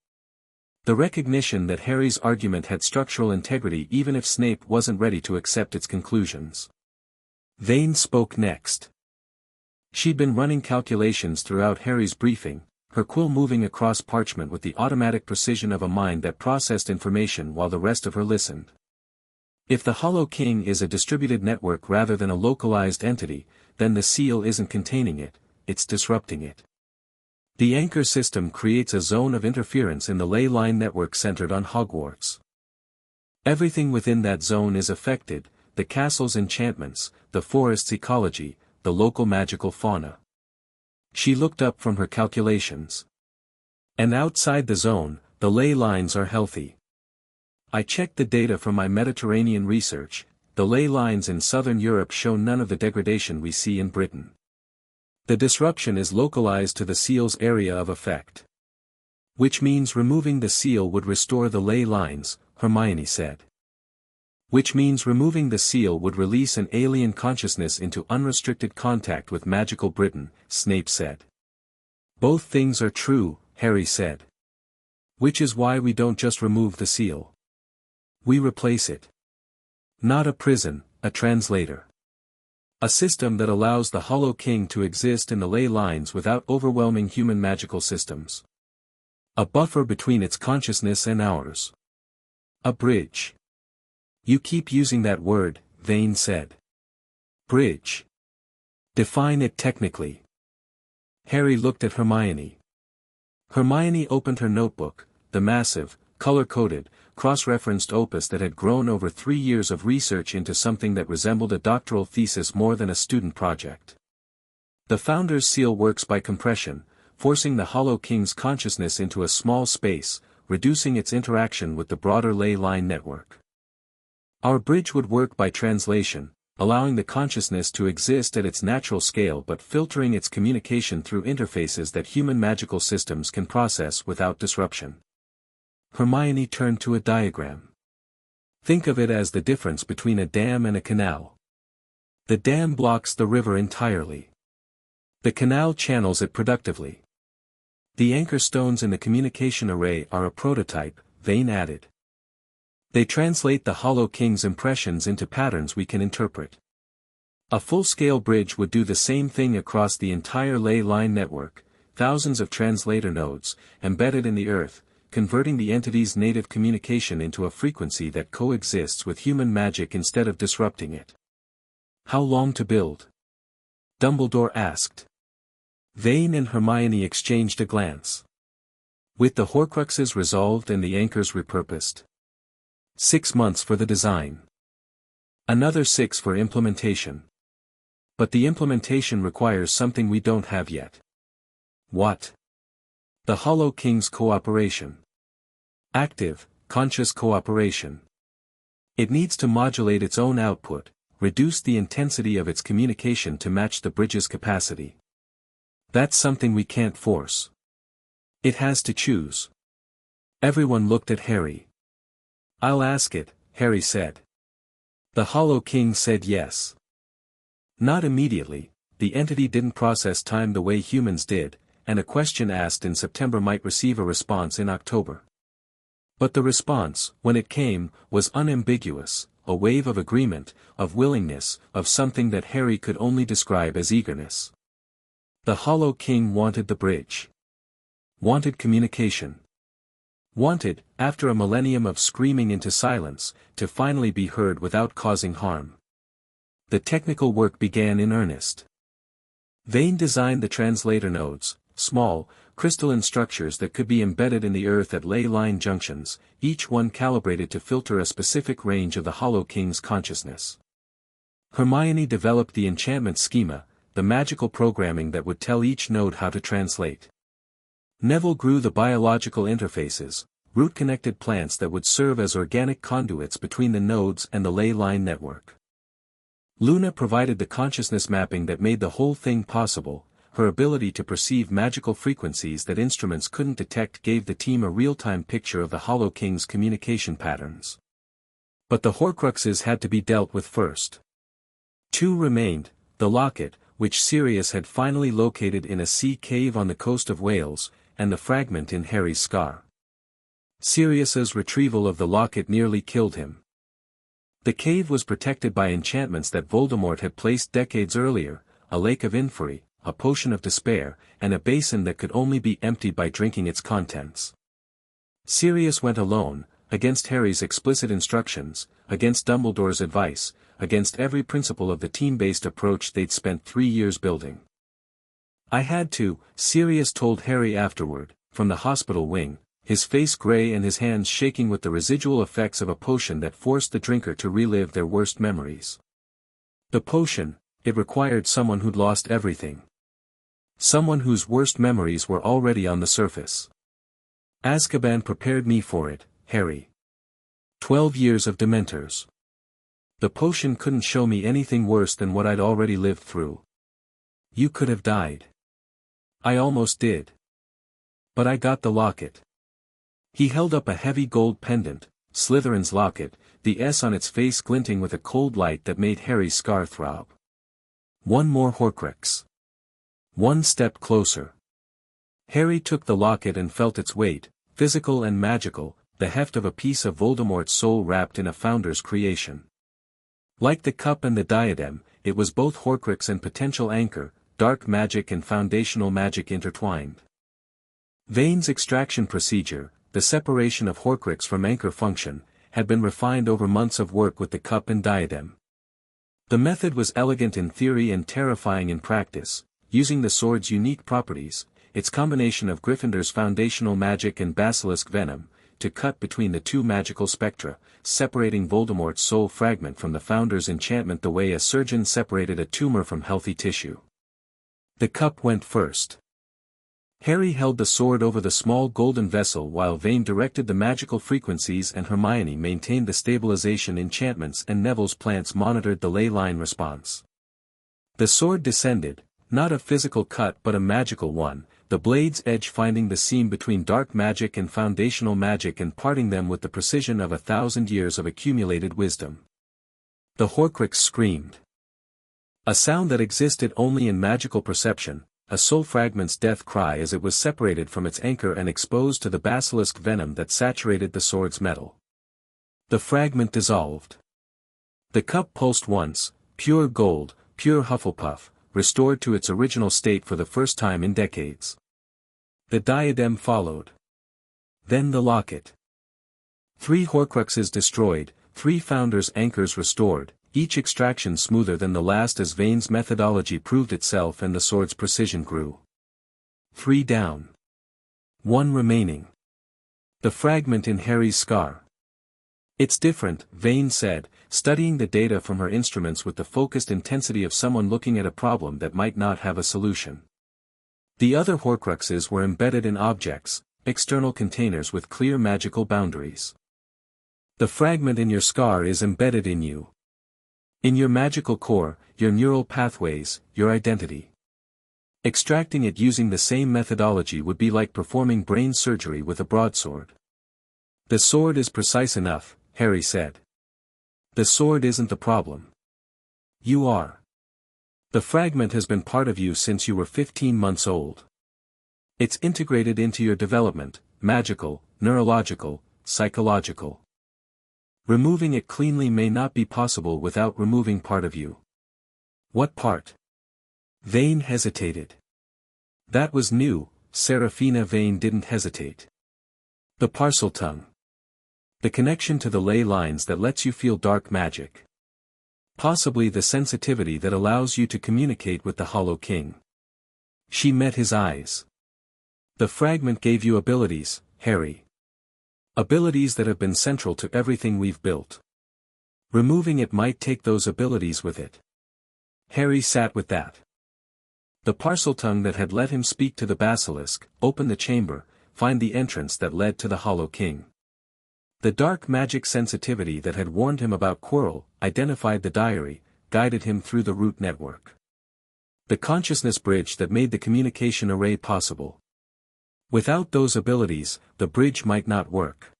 The recognition that Harry's argument had structural integrity even if Snape wasn't ready to accept its conclusions. Vane spoke next. She'd been running calculations throughout Harry's briefing, her quill moving across parchment with the automatic precision of a mind that processed information while the rest of her listened. If the Hollow King is a distributed network rather than a localized entity, then the seal isn't containing it, it's disrupting it. The anchor system creates a zone of interference in the ley line network centered on Hogwarts. Everything within that zone is affected, the castle's enchantments, the forest's ecology, the local magical fauna. She looked up from her calculations. And outside the zone, the ley lines are healthy. I checked the data from my Mediterranean research, the ley lines in southern Europe show none of the degradation we see in Britain. The disruption is localized to the seal's area of effect. Which means removing the seal would restore the ley lines, Hermione said. Which means removing the seal would release an alien consciousness into unrestricted contact with magical Britain, Snape said. Both things are true, Harry said. Which is why we don't just remove the seal. We replace it. Not a prison, a translator. A system that allows the Hollow King to exist in the ley lines without overwhelming human magical systems. A buffer between its consciousness and ours. A bridge. You keep using that word, Vane said. Bridge. Define it technically. Harry looked at Hermione. Hermione opened her notebook, the massive, color-coded, cross-referenced opus that had grown over 3 years of research into something that resembled a doctoral thesis more than a student project. The Founder's Seal works by compression, forcing the Hollow King's consciousness into a small space, reducing its interaction with the broader ley line network. Our bridge would work by translation, allowing the consciousness to exist at its natural scale but filtering its communication through interfaces that human magical systems can process without disruption. Hermione turned to a diagram. Think of it as the difference between a dam and a canal. The dam blocks the river entirely. The canal channels it productively. The anchor stones in the communication array are a prototype, Vane added. They translate the Hollow King's impressions into patterns we can interpret. A full-scale bridge would do the same thing across the entire ley line network, thousands of translator nodes, embedded in the earth, converting the entity's native communication into a frequency that coexists with human magic instead of disrupting it. How long to build? Dumbledore asked. Vane and Hermione exchanged a glance. With the Horcruxes resolved and the anchors repurposed. 6 months for the design. Another 6 for implementation. But the implementation requires something we don't have yet. What? The Hollow King's cooperation. Active, conscious cooperation. It needs to modulate its own output, reduce the intensity of its communication to match the bridge's capacity. That's something we can't force. It has to choose. Everyone looked at Harry. I'll ask it, Harry said. The Hollow King said yes. Not immediately, the entity didn't process time the way humans did, and a question asked in September might receive a response in October. But the response, when it came, was unambiguous, a wave of agreement, of willingness, of something that Harry could only describe as eagerness. The Hollow King wanted the bridge. Wanted communication. Wanted, after a millennium of screaming into silence, to finally be heard without causing harm. The technical work began in earnest. Vane designed the translator nodes, small, crystalline structures that could be embedded in the earth at ley line junctions, each one calibrated to filter a specific range of the Hollow King's consciousness. Hermione developed the enchantment schema, the magical programming that would tell each node how to translate. Neville grew the biological interfaces, root-connected plants that would serve as organic conduits between the nodes and the ley line network. Luna provided the consciousness mapping that made the whole thing possible. Her ability to perceive magical frequencies that instruments couldn't detect gave the team a real-time picture of the Hollow King's communication patterns. But the Horcruxes had to be dealt with first. 2 remained, the locket, which Sirius had finally located in a sea cave on the coast of Wales, and the fragment in Harry's scar. Sirius's retrieval of the locket nearly killed him. The cave was protected by enchantments that Voldemort had placed decades earlier, a lake of infery, a potion of despair, and a basin that could only be emptied by drinking its contents. Sirius went alone, against Harry's explicit instructions, against Dumbledore's advice, against every principle of the team-based approach they'd spent 3 years building. "I had to," Sirius told Harry afterward, from the hospital wing, his face gray and his hands shaking with the residual effects of a potion that forced the drinker to relive their worst memories. The potion, it required someone who'd lost everything. Someone whose worst memories were already on the surface. Azkaban prepared me for it, Harry. 12 years of Dementors. The potion couldn't show me anything worse than what I'd already lived through. You could have died. I almost did. But I got the locket. He held up a heavy gold pendant, Slytherin's locket, the S on its face glinting with a cold light that made Harry's scar throb. One more Horcrux. One step closer. Harry took the locket and felt its weight, physical and magical, the heft of a piece of Voldemort's soul wrapped in a founder's creation. Like the cup and the diadem, it was both Horcrux and potential anchor, dark magic and foundational magic intertwined. Vane's extraction procedure, the separation of Horcrux from anchor function, had been refined over months of work with the cup and diadem. The method was elegant in theory and terrifying in practice, using the sword's unique properties, its combination of Gryffindor's foundational magic and Basilisk venom, to cut between the two magical spectra, separating Voldemort's soul fragment from the Founder's enchantment the way a surgeon separated a tumor from healthy tissue. The cup went first. Harry held the sword over the small golden vessel while Vane directed the magical frequencies and Hermione maintained the stabilization enchantments and Neville's plants monitored the ley line response. The sword descended, not a physical cut but a magical one, the blade's edge finding the seam between dark magic and foundational magic and parting them with the precision of 1,000 years of accumulated wisdom. The Horcrux screamed. A sound that existed only in magical perception, a soul fragment's death cry as it was separated from its anchor and exposed to the basilisk venom that saturated the sword's metal. The fragment dissolved. The cup pulsed once, pure gold, pure Hufflepuff, restored to its original state for the first time in decades. The diadem followed. Then the locket. 3 Horcruxes destroyed, 3 Founders' anchors restored, each extraction smoother than the last as Vane's methodology proved itself and the sword's precision grew. 3 down. 1 remaining. The fragment in Harry's scar. "It's different," Vane said, studying the data from her instruments with the focused intensity of someone looking at a problem that might not have a solution. The other Horcruxes were embedded in objects, external containers with clear magical boundaries. The fragment in your scar is embedded in you. In your magical core, your neural pathways, your identity. Extracting it using the same methodology would be like performing brain surgery with a broadsword. "The sword is precise enough," Harry said. "The sword isn't the problem. You are. The fragment has been part of you since you were 15 months old. It's integrated into your development, magical, neurological, psychological. Removing it cleanly may not be possible without removing part of you." "What part?" Vane hesitated. That was new, Seraphina Vane didn't hesitate. "The Parseltongue. The connection to the ley lines that lets you feel dark magic. Possibly the sensitivity that allows you to communicate with the Hollow King." She met his eyes. "The fragment gave you abilities, Harry. Abilities that have been central to everything we've built. Removing it might take those abilities with it." Harry sat with that. The Parseltongue that had let him speak to the Basilisk, open the chamber, find the entrance that led to the Hollow King. The dark magic sensitivity that had warned him about Quirrell, identified the diary, guided him through the root network. The consciousness bridge that made the communication array possible. Without those abilities, the bridge might not work.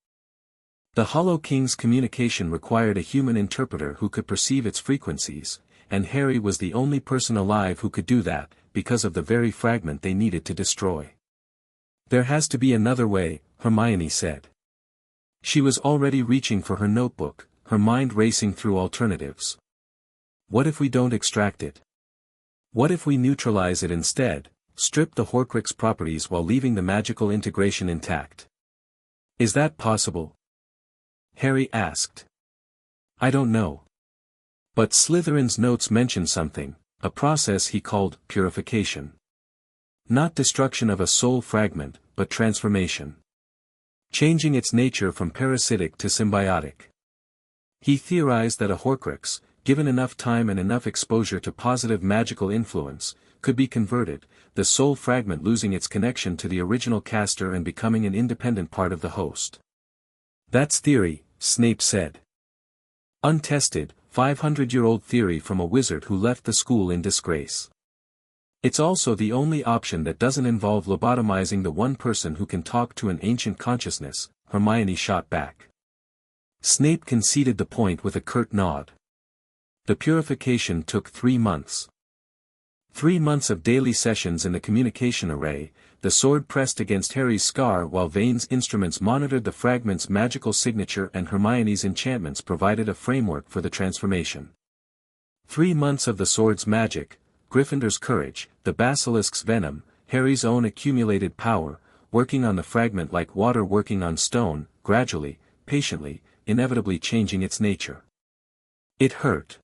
The Hollow King's communication required a human interpreter who could perceive its frequencies, and Harry was the only person alive who could do that, because of the very fragment they needed to destroy. There has to be another way, Hermione said. She was already reaching for her notebook, her mind racing through alternatives. What if we don't extract it? What if we neutralize it instead, strip the Horcrux properties while leaving the magical integration intact? Is that possible? Harry asked. I don't know. But Slytherin's notes mention something, a process he called purification. Not destruction of a soul fragment, but transformation. Changing its nature from parasitic to symbiotic. He theorized that a Horcrux, given enough time and enough exposure to positive magical influence, could be converted, the soul fragment losing its connection to the original caster and becoming an independent part of the host. That's theory, Snape said. Untested, 500-year-old theory from a wizard who left the school in disgrace. It's also the only option that doesn't involve lobotomizing the one person who can talk to an ancient consciousness, Hermione shot back. Snape conceded the point with a curt nod. The purification took 3 months. 3 months of daily sessions in the communication array, the sword pressed against Harry's scar while Vane's instruments monitored the fragment's magical signature and Hermione's enchantments provided a framework for the transformation. 3 months of the sword's magic, Gryffindor's courage, the Basilisk's venom, Harry's own accumulated power, working on the fragment like water working on stone, gradually, patiently, inevitably changing its nature. It hurt.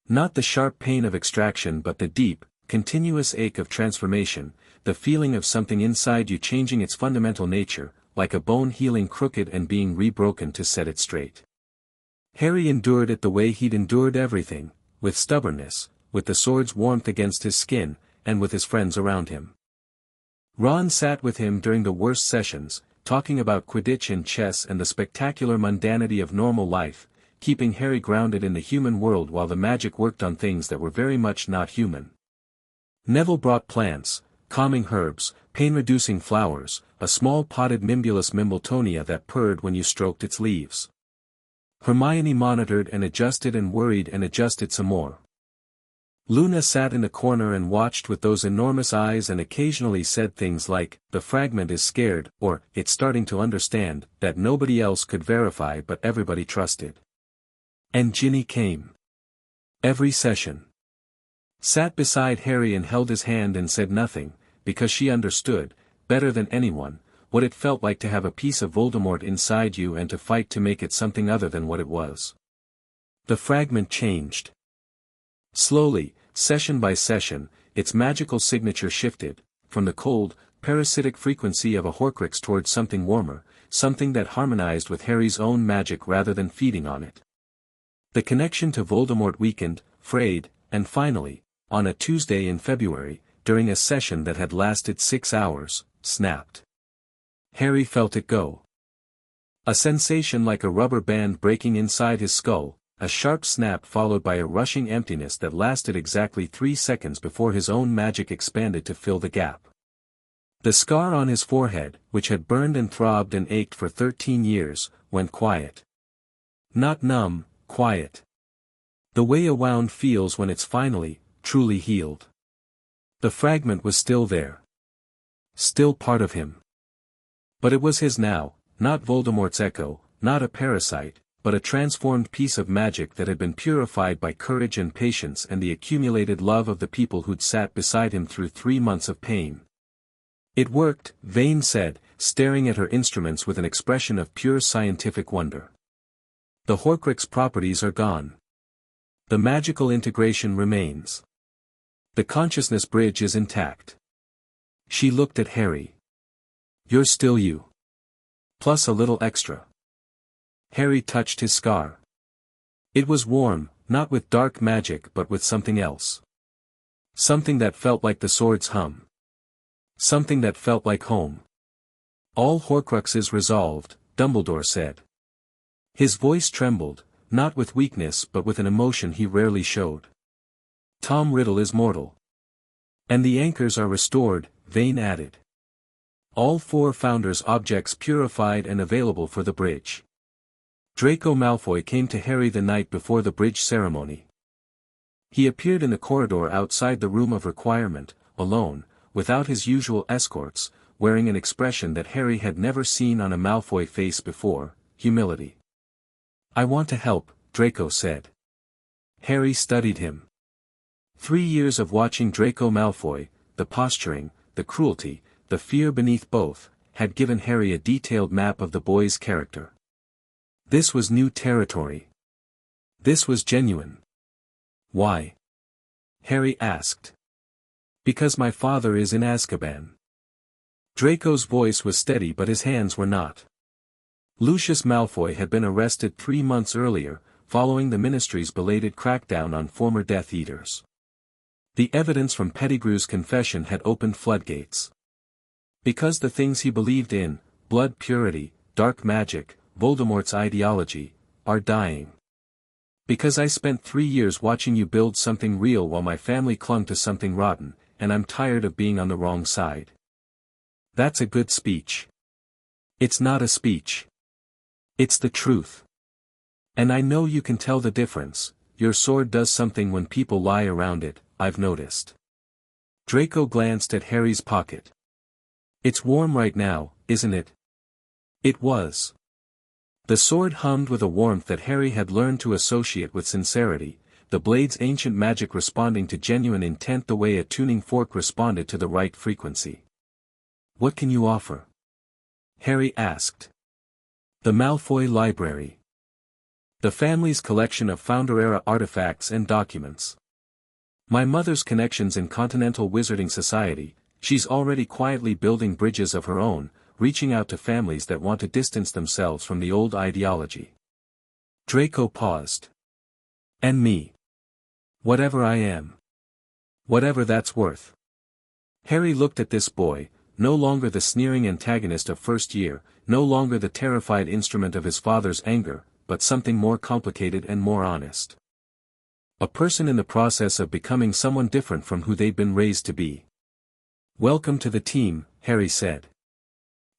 Not the sharp pain of extraction but the deep, continuous ache of transformation, the feeling of something inside you changing its fundamental nature, like a bone healing crooked and being rebroken to set it straight. Harry endured it the way he'd endured everything, with stubbornness, with the sword's warmth against his skin, and with his friends around him. Ron sat with him during the worst sessions, talking about Quidditch and chess and the spectacular mundanity of normal life, keeping Harry grounded in the human world while the magic worked on things that were very much not human. Neville brought plants, calming herbs, pain-reducing flowers, a small potted Mimbulus Mimbletonia that purred when you stroked its leaves. Hermione monitored and adjusted and worried and adjusted some more. Luna sat in the corner and watched with those enormous eyes and occasionally said things like, "The fragment is scared," or, "It's starting to understand," that nobody else could verify but everybody trusted. And Ginny came. Every session. Sat beside Harry and held his hand and said nothing, because she understood, better than anyone, what it felt like to have a piece of Voldemort inside you and to fight to make it something other than what it was. The fragment changed. Slowly, session by session, its magical signature shifted, from the cold, parasitic frequency of a Horcrux towards something warmer, something that harmonized with Harry's own magic rather than feeding on it. The connection to Voldemort weakened, frayed, and finally, on a Tuesday in February, during a session that had lasted 6 hours, snapped. Harry felt it go. A sensation like a rubber band breaking inside his skull, a sharp snap followed by a rushing emptiness that lasted exactly 3 seconds before his own magic expanded to fill the gap. The scar on his forehead, which had burned and throbbed and ached for 13 years, went quiet. Not numb, quiet. The way a wound feels when it's finally, truly healed. The fragment was still there. Still part of him. But it was his now, not Voldemort's echo, not a parasite, but a transformed piece of magic that had been purified by courage and patience and the accumulated love of the people who'd sat beside him through 3 months of pain. It worked, Vane said, staring at her instruments with an expression of pure scientific wonder. The Horcrux properties are gone. The magical integration remains. The consciousness bridge is intact. She looked at Harry. You're still you. Plus a little extra. Harry touched his scar. It was warm, not with dark magic but with something else. Something that felt like the sword's hum. Something that felt like home. All Horcruxes resolved, Dumbledore said. His voice trembled, not with weakness but with an emotion he rarely showed. Tom Riddle is mortal. And the anchors are restored, Vane added. All 4 founders' objects purified and available for the bridge. Draco Malfoy came to Harry the night before the bridge ceremony. He appeared in the corridor outside the room of requirement, alone, without his usual escorts, wearing an expression that Harry had never seen on a Malfoy face before, humility. "I want to help," Draco said. Harry studied him. 3 years of watching Draco Malfoy, the posturing, the cruelty, the fear beneath both, had given Harry a detailed map of the boy's character. This was new territory. This was genuine. "Why?" Harry asked. "Because my father is in Azkaban." Draco's voice was steady but his hands were not. Lucius Malfoy had been arrested 3 months earlier, following the Ministry's belated crackdown on former Death Eaters. The evidence from Pettigrew's confession had opened floodgates. Because the things he believed in, blood purity, dark magic, Voldemort's ideology, are dying. Because I spent 3 years watching you build something real while my family clung to something rotten, and I'm tired of being on the wrong side. That's a good speech. It's not a speech. It's the truth. And I know you can tell the difference. Your sword does something when people lie around it, I've noticed. Draco glanced at Harry's pocket. "It's warm right now, isn't it?" It was. The sword hummed with a warmth that Harry had learned to associate with sincerity, the blade's ancient magic responding to genuine intent the way a tuning fork responded to the right frequency. "What can you offer?" Harry asked. "The Malfoy Library. The family's collection of Founder-era artifacts and documents. My mother's connections in Continental Wizarding Society, she's already quietly building bridges of her own, reaching out to families that want to distance themselves from the old ideology." Draco paused. "And me. Whatever I am. Whatever that's worth." Harry looked at this boy, no longer the sneering antagonist of first year, no longer the terrified instrument of his father's anger, but something more complicated and more honest. A person in the process of becoming someone different from who they'd been raised to be. "Welcome to the team," Harry said.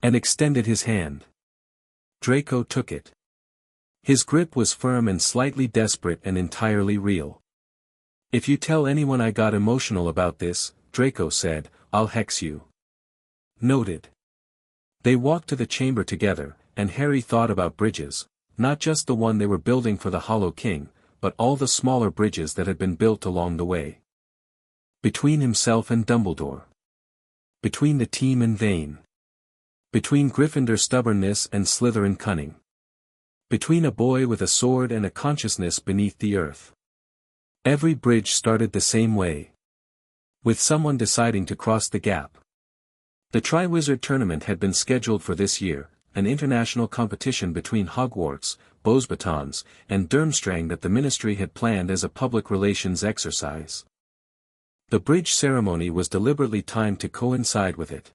And extended his hand. Draco took it. His grip was firm and slightly desperate and entirely real. "If you tell anyone I got emotional about this," Draco said, "I'll hex you." Noted. They walked to the chamber together, and Harry thought about bridges, not just the one they were building for the Hollow King, but all the smaller bridges that had been built along the way. Between himself and Dumbledore. Between the team and Vane. Between Gryffindor stubbornness and Slytherin cunning. Between a boy with a sword and a consciousness beneath the earth. Every bridge started the same way. With someone deciding to cross the gap. The Triwizard Tournament had been scheduled for this year, an international competition between Hogwarts, Beauxbatons, and Durmstrang that the Ministry had planned as a public relations exercise. The bridge ceremony was deliberately timed to coincide with it.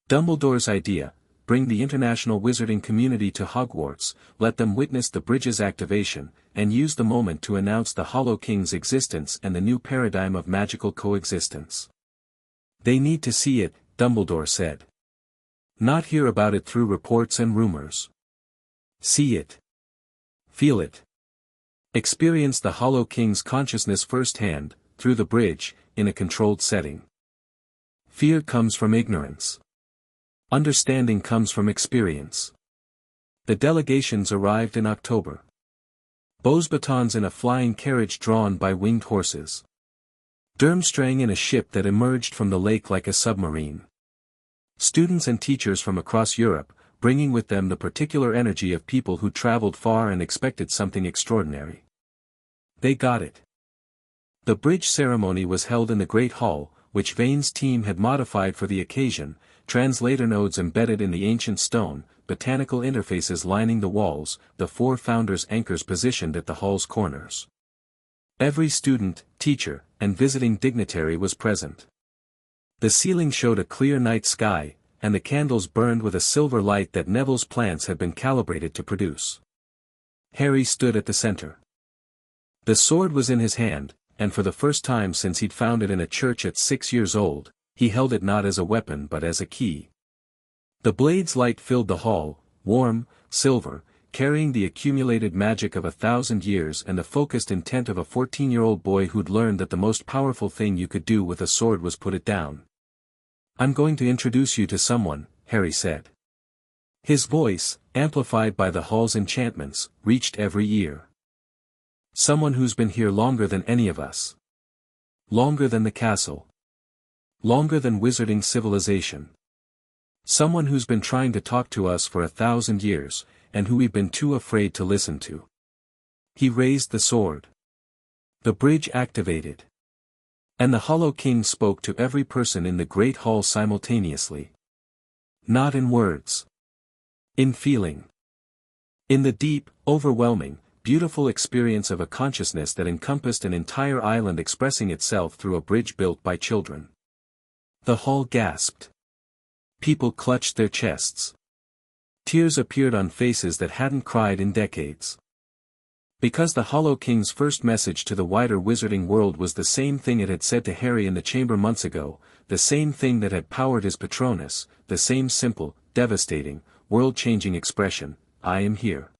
Dumbledore's idea, bring the international wizarding community to Hogwarts, let them witness the bridge's activation, and use the moment to announce the Hollow King's existence and the new paradigm of magical coexistence. "They need to see it," Dumbledore said. "Not hear about it through reports and rumors. See it. Feel it. Experience the Hollow King's consciousness firsthand, through the bridge, in a controlled setting. Fear comes from ignorance. Understanding comes from experience." The delegations arrived in October. Beauxbatons in a flying carriage drawn by winged horses. Durmstrang in a ship that emerged from the lake like a submarine. Students and teachers from across Europe, bringing with them the particular energy of people who traveled far and expected something extraordinary. They got it. The bridge ceremony was held in the Great Hall, which Vane's team had modified for the occasion, translator nodes embedded in the ancient stone, botanical interfaces lining the walls, the 4 founders' anchors positioned at the hall's corners. Every student, teacher, and visiting dignitary was present. The ceiling showed a clear night sky, and the candles burned with a silver light that Neville's plants had been calibrated to produce. Harry stood at the center. The sword was in his hand, and for the first time since he'd found it in a church at 6 years old, he held it not as a weapon but as a key. The blade's light filled the hall, warm, silver, carrying the accumulated magic of 1,000 years and the focused intent of a 14-year-old boy who'd learned that the most powerful thing you could do with a sword was put it down. I'm going to introduce you to someone, Harry said. His voice, amplified by the hall's enchantments, reached every ear. Someone who's been here longer than any of us. Longer than the castle. Longer than wizarding civilization. Someone who's been trying to talk to us for 1,000 years, and who we've been too afraid to listen to. He raised the sword. The bridge activated. And the Hollow King spoke to every person in the Great Hall simultaneously. Not in words. In feeling. In the deep, overwhelming, beautiful experience of a consciousness that encompassed an entire island expressing itself through a bridge built by children. The hall gasped. People clutched their chests. Tears appeared on faces that hadn't cried in decades. Because the Hollow King's first message to the wider wizarding world was the same thing it had said to Harry in the chamber months ago, the same thing that had powered his Patronus, the same simple, devastating, world-changing expression, I am here.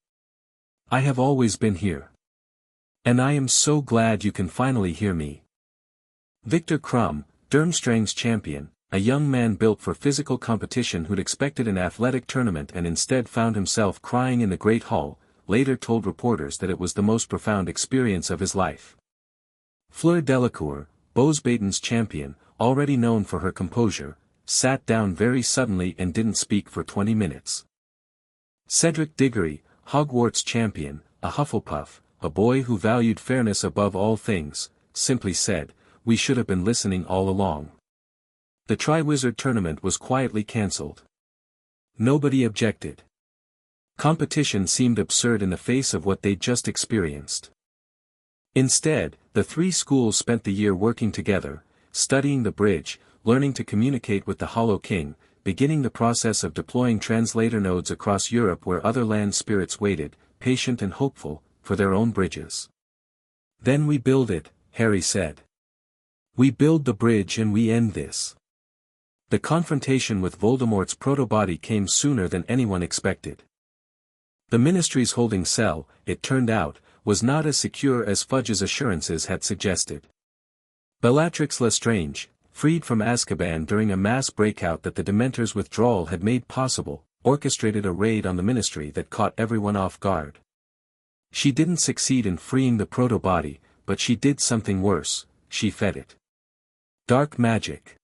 I have always been here. And I am so glad you can finally hear me. Victor Crumb, Durmstrang's champion, a young man built for physical competition who'd expected an athletic tournament and instead found himself crying in the Great Hall, later told reporters that it was the most profound experience of his life. Fleur Delacour, Bosbaden's champion, already known for her composure, sat down very suddenly and didn't speak for 20 minutes. Cedric Diggory, Hogwarts champion, a Hufflepuff, a boy who valued fairness above all things, simply said, "We should have been listening all along." The Triwizard tournament was quietly cancelled. Nobody objected. Competition seemed absurd in the face of what they'd just experienced. Instead, the three schools spent the year working together, studying the bridge, learning to communicate with the Hollow King, beginning the process of deploying translator nodes across Europe where other land spirits waited, patient and hopeful, for their own bridges. Then we build it, Harry said. We build the bridge and we end this. The confrontation with Voldemort's proto-body came sooner than anyone expected. The Ministry's holding cell, it turned out, was not as secure as Fudge's assurances had suggested. Bellatrix Lestrange, freed from Azkaban during a mass breakout that the Dementor's withdrawal had made possible, orchestrated a raid on the Ministry that caught everyone off guard. She didn't succeed in freeing the proto-body, but she did something worse, she fed it. Dark magic.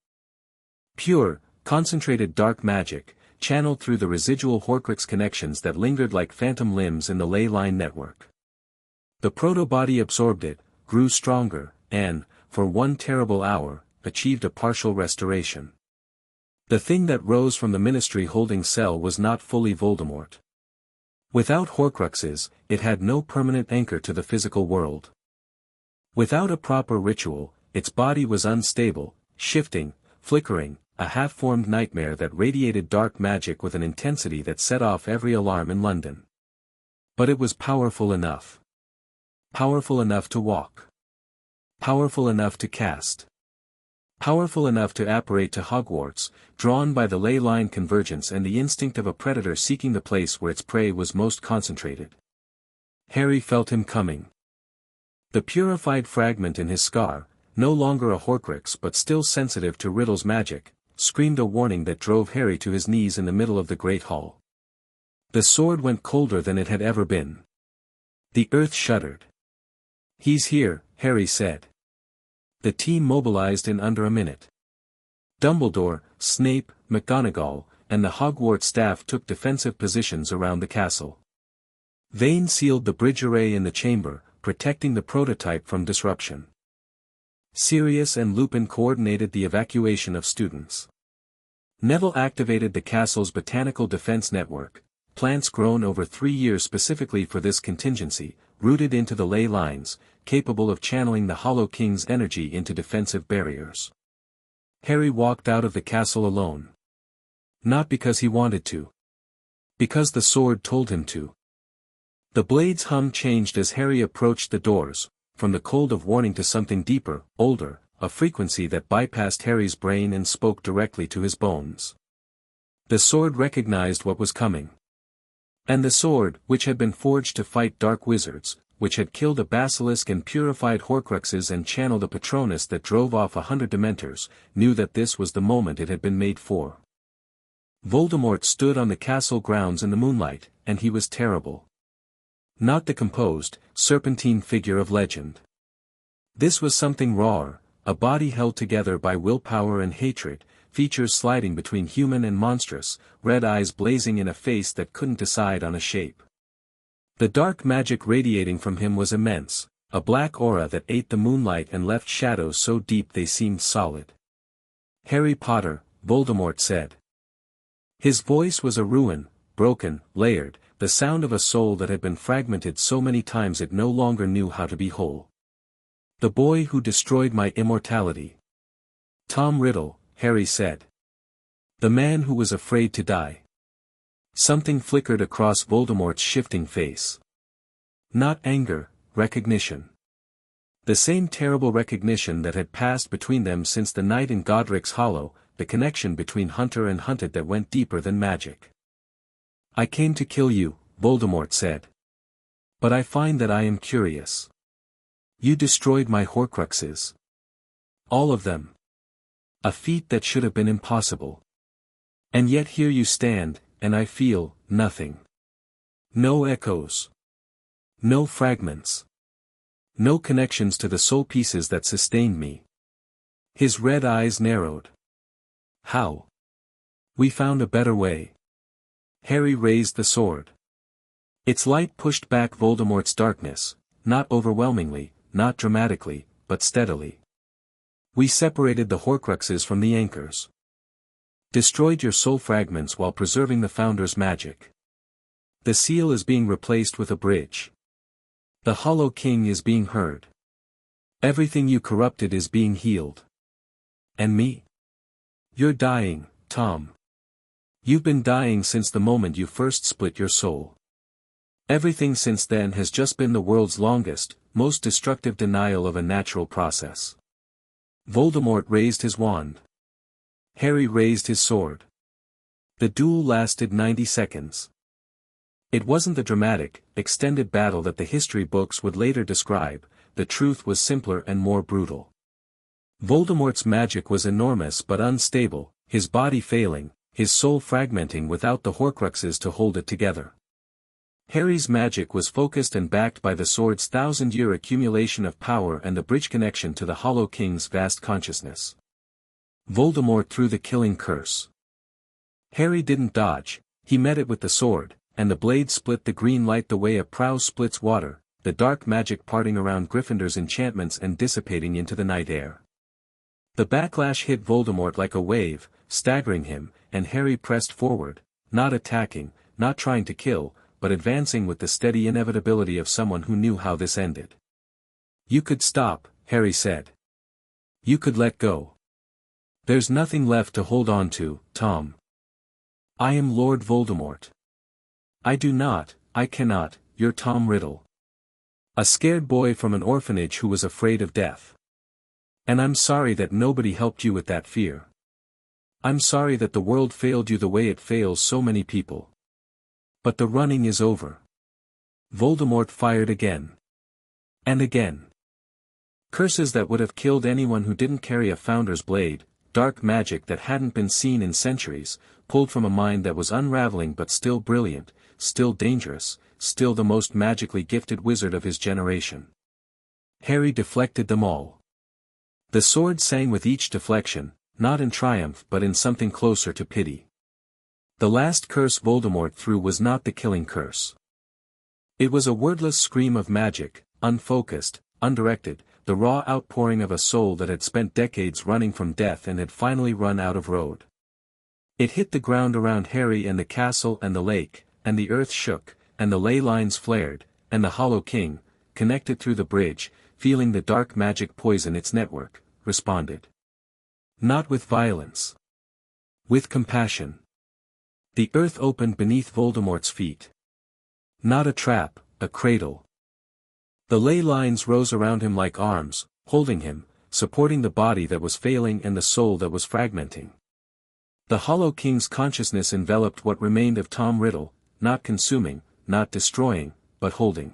Pure, concentrated dark magic, channeled through the residual Horcrux connections that lingered like phantom limbs in the ley line network. The proto-body absorbed it, grew stronger, and, for one terrible hour, achieved a partial restoration. The thing that rose from the Ministry holding cell was not fully Voldemort. Without Horcruxes, it had no permanent anchor to the physical world. Without a proper ritual, its body was unstable, shifting, flickering, a half-formed nightmare that radiated dark magic with an intensity that set off every alarm in London. But it was powerful enough. Powerful enough to walk. Powerful enough to cast. Powerful enough to apparate to Hogwarts, drawn by the ley line convergence and the instinct of a predator seeking the place where its prey was most concentrated. Harry felt him coming. The purified fragment in his scar, no longer a Horcrux but still sensitive to Riddle's magic, screamed a warning that drove Harry to his knees in the middle of the Great Hall. The sword went colder than it had ever been. The earth shuddered. "He's here," Harry said. The team mobilized in under a minute. Dumbledore, Snape, McGonagall, and the Hogwarts staff took defensive positions around the castle. Vane sealed the bridge array in the chamber, protecting the prototype from disruption. Sirius and Lupin coordinated the evacuation of students. Neville activated the castle's botanical defense network, plants grown over 3 years specifically for this contingency, rooted into the ley lines, capable of channeling the Hollow King's energy into defensive barriers. Harry walked out of the castle alone. Not because he wanted to. Because the sword told him to. The blade's hum changed as Harry approached the doors, from the cold of warning to something deeper, older, a frequency that bypassed Harry's brain and spoke directly to his bones. The sword recognized what was coming. And the sword, which had been forged to fight dark wizards, which had killed a basilisk and purified Horcruxes and channeled a Patronus that drove off 100 Dementors, knew that this was the moment it had been made for. Voldemort stood on the castle grounds in the moonlight, and he was terrible. Not the composed, serpentine figure of legend. This was something rawer, a body held together by willpower and hatred, features sliding between human and monstrous, red eyes blazing in a face that couldn't decide on a shape. The dark magic radiating from him was immense, a black aura that ate the moonlight and left shadows so deep they seemed solid. "Harry Potter," Voldemort said. His voice was a ruin, broken, layered, the sound of a soul that had been fragmented so many times it no longer knew how to be whole. "The boy who destroyed my immortality." "Tom Riddle," Harry said. "The man who was afraid to die." Something flickered across Voldemort's shifting face. Not anger, recognition. The same terrible recognition that had passed between them since the night in Godric's Hollow, the connection between hunter and hunted that went deeper than magic. "I came to kill you," Voldemort said. "But I find that I am curious. You destroyed my Horcruxes. All of them. A feat that should have been impossible. And yet here you stand, and I feel nothing. No echoes. No fragments. No connections to the soul pieces that sustained me." His red eyes narrowed. "How?" "We found a better way." Harry raised the sword. Its light pushed back Voldemort's darkness, not overwhelmingly, not dramatically, but steadily. "We separated the Horcruxes from the anchors. Destroyed your soul fragments while preserving the Founder's magic. The seal is being replaced with a bridge. The Hollow King is being heard. Everything you corrupted is being healed. And me? You're dying, Tom. You've been dying since the moment you first split your soul. Everything since then has just been the world's longest, most destructive denial of a natural process." Voldemort raised his wand. Harry raised his sword. The duel lasted 90 seconds. It wasn't the dramatic, extended battle that the history books would later describe, the truth was simpler and more brutal. Voldemort's magic was enormous but unstable, his body failing, his soul fragmenting without the Horcruxes to hold it together. Harry's magic was focused and backed by the sword's 1,000-year accumulation of power and the bridge connection to the Hollow King's vast consciousness. Voldemort threw the killing curse. Harry didn't dodge, he met it with the sword, and the blade split the green light the way a prow splits water, the dark magic parting around Gryffindor's enchantments and dissipating into the night air. The backlash hit Voldemort like a wave, staggering him, and Harry pressed forward, not attacking, not trying to kill, but advancing with the steady inevitability of someone who knew how this ended. "You could stop," Harry said. "You could let go. There's nothing left to hold on to, Tom. I am Lord Voldemort. I cannot, you're Tom Riddle. A scared boy from an orphanage who was afraid of death. And I'm sorry that nobody helped you with that fear. I'm sorry that the world failed you the way it fails so many people. But the running is over." Voldemort fired again. And again. Curses that would have killed anyone who didn't carry a Founder's blade, dark magic that hadn't been seen in centuries, pulled from a mind that was unraveling but still brilliant, still dangerous, still the most magically gifted wizard of his generation. Harry deflected them all. The sword sang with each deflection, not in triumph but in something closer to pity. The last curse Voldemort threw was not the killing curse. It was a wordless scream of magic, unfocused, undirected, the raw outpouring of a soul that had spent decades running from death and had finally run out of road. It hit the ground around Harry and the castle and the lake, and the earth shook, and the ley lines flared, and the Hollow King, connected through the bridge, feeling the dark magic poison its network, responded. Not with violence. With compassion. The earth opened beneath Voldemort's feet. Not a trap, a cradle. The ley lines rose around him like arms, holding him, supporting the body that was failing and the soul that was fragmenting. The Hollow King's consciousness enveloped what remained of Tom Riddle, not consuming, not destroying, but holding.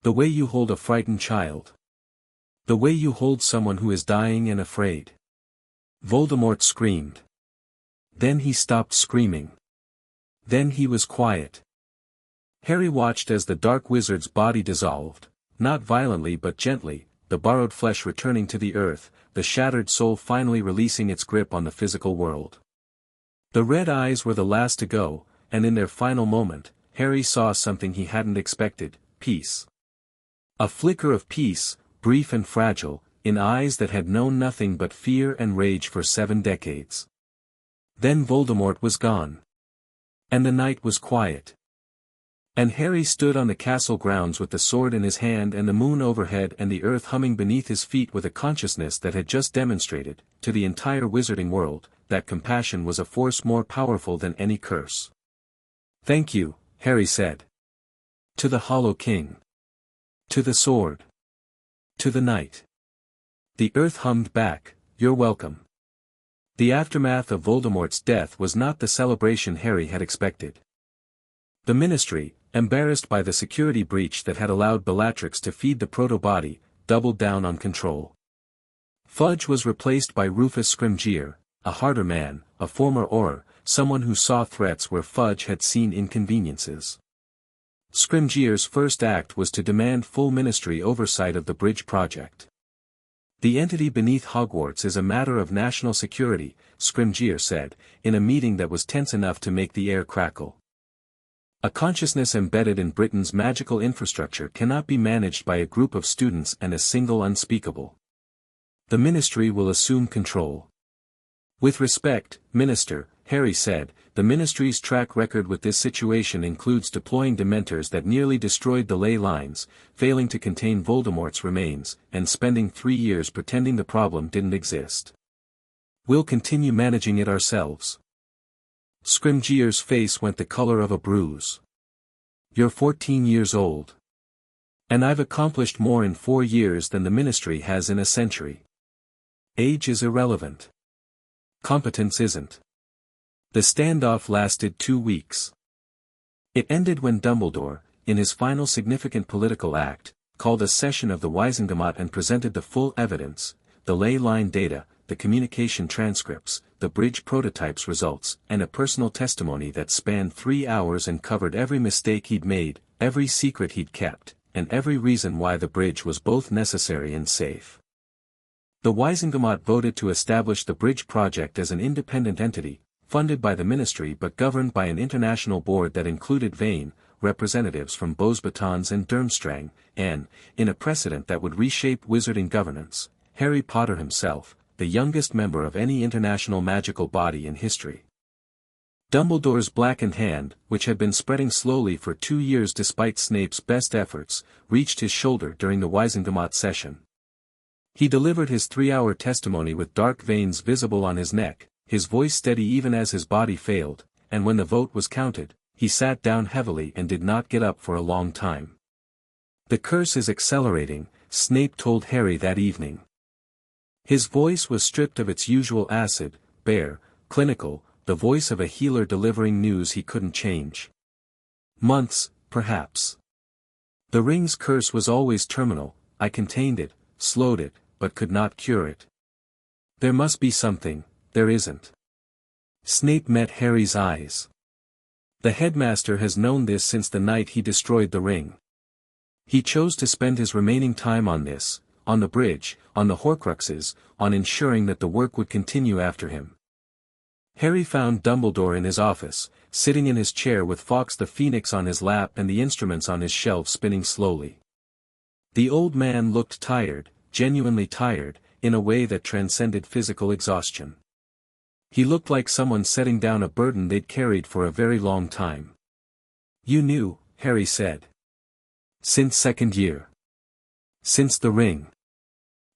The way you hold a frightened child. The way you hold someone who is dying and afraid. Voldemort screamed. Then he stopped screaming. Then he was quiet. Harry watched as the dark wizard's body dissolved, not violently but gently, the borrowed flesh returning to the earth, the shattered soul finally releasing its grip on the physical world. The red eyes were the last to go, and in their final moment, Harry saw something he hadn't expected: peace. A flicker of peace, brief and fragile, in eyes that had known nothing but fear and rage for 7 decades. Then Voldemort was gone. And the night was quiet. And Harry stood on the castle grounds with the sword in his hand and the moon overhead and the earth humming beneath his feet with a consciousness that had just demonstrated, to the entire wizarding world, that compassion was a force more powerful than any curse. "Thank you," Harry said. "To the Hollow King. To the sword. To the night." The earth hummed back, "You're welcome." The aftermath of Voldemort's death was not the celebration Harry had expected. The Ministry, embarrassed by the security breach that had allowed Bellatrix to feed the proto-body, doubled down on control. Fudge was replaced by Rufus Scrimgeour, a harder man, a former Auror, someone who saw threats where Fudge had seen inconveniences. Scrimgeour's first act was to demand full Ministry oversight of the bridge project. "The entity beneath Hogwarts is a matter of national security," Scrimgeour said, in a meeting that was tense enough to make the air crackle. "A consciousness embedded in Britain's magical infrastructure cannot be managed by a group of students and a single unspeakable. The Ministry will assume control." "With respect, Minister," Harry said, "the Ministry's track record with this situation includes deploying Dementors that nearly destroyed the ley lines, failing to contain Voldemort's remains, and spending 3 years pretending the problem didn't exist. We'll continue managing it ourselves." Scrimgeour's face went the color of a bruise. "You're 14 years old. And I've accomplished more in 4 years than the Ministry has in a century. Age is irrelevant. Competence isn't." The standoff lasted 2 weeks. It ended when Dumbledore, in his final significant political act, called a session of the Wizengamot and presented the full evidence, the ley line data, the communication transcripts, the bridge prototypes results, and a personal testimony that spanned 3 hours and covered every mistake he'd made, every secret he'd kept, and every reason why the bridge was both necessary and safe. The Wizengamot voted to establish the bridge project as an independent entity, funded by the Ministry but governed by an international board that included Vane, representatives from Beauxbatons and Durmstrang, and, in a precedent that would reshape wizarding governance, Harry Potter himself, the youngest member of any international magical body in history. Dumbledore's blackened hand, which had been spreading slowly for 2 years despite Snape's best efforts, reached his shoulder during the Wizengamot session. He delivered his 3-hour testimony with dark veins visible on his neck, his voice steady even as his body failed, and when the vote was counted, he sat down heavily and did not get up for a long time. "The curse is accelerating," Snape told Harry that evening. His voice was stripped of its usual acid, bare, clinical, the voice of a healer delivering news he couldn't change. "Months, perhaps. The ring's curse was always terminal. I contained it, slowed it, but could not cure it. There must be something, there isn't." Snape met Harry's eyes. "The headmaster has known this since the night he destroyed the ring. He chose to spend his remaining time on this, on the bridge, on the Horcruxes, on ensuring that the work would continue after him." Harry found Dumbledore in his office, sitting in his chair with Fawkes the Phoenix on his lap and the instruments on his shelf spinning slowly. The old man looked tired, genuinely tired, in a way that transcended physical exhaustion. He looked like someone setting down a burden they'd carried for a very long time. "You knew," Harry said. "Since second year. Since the ring.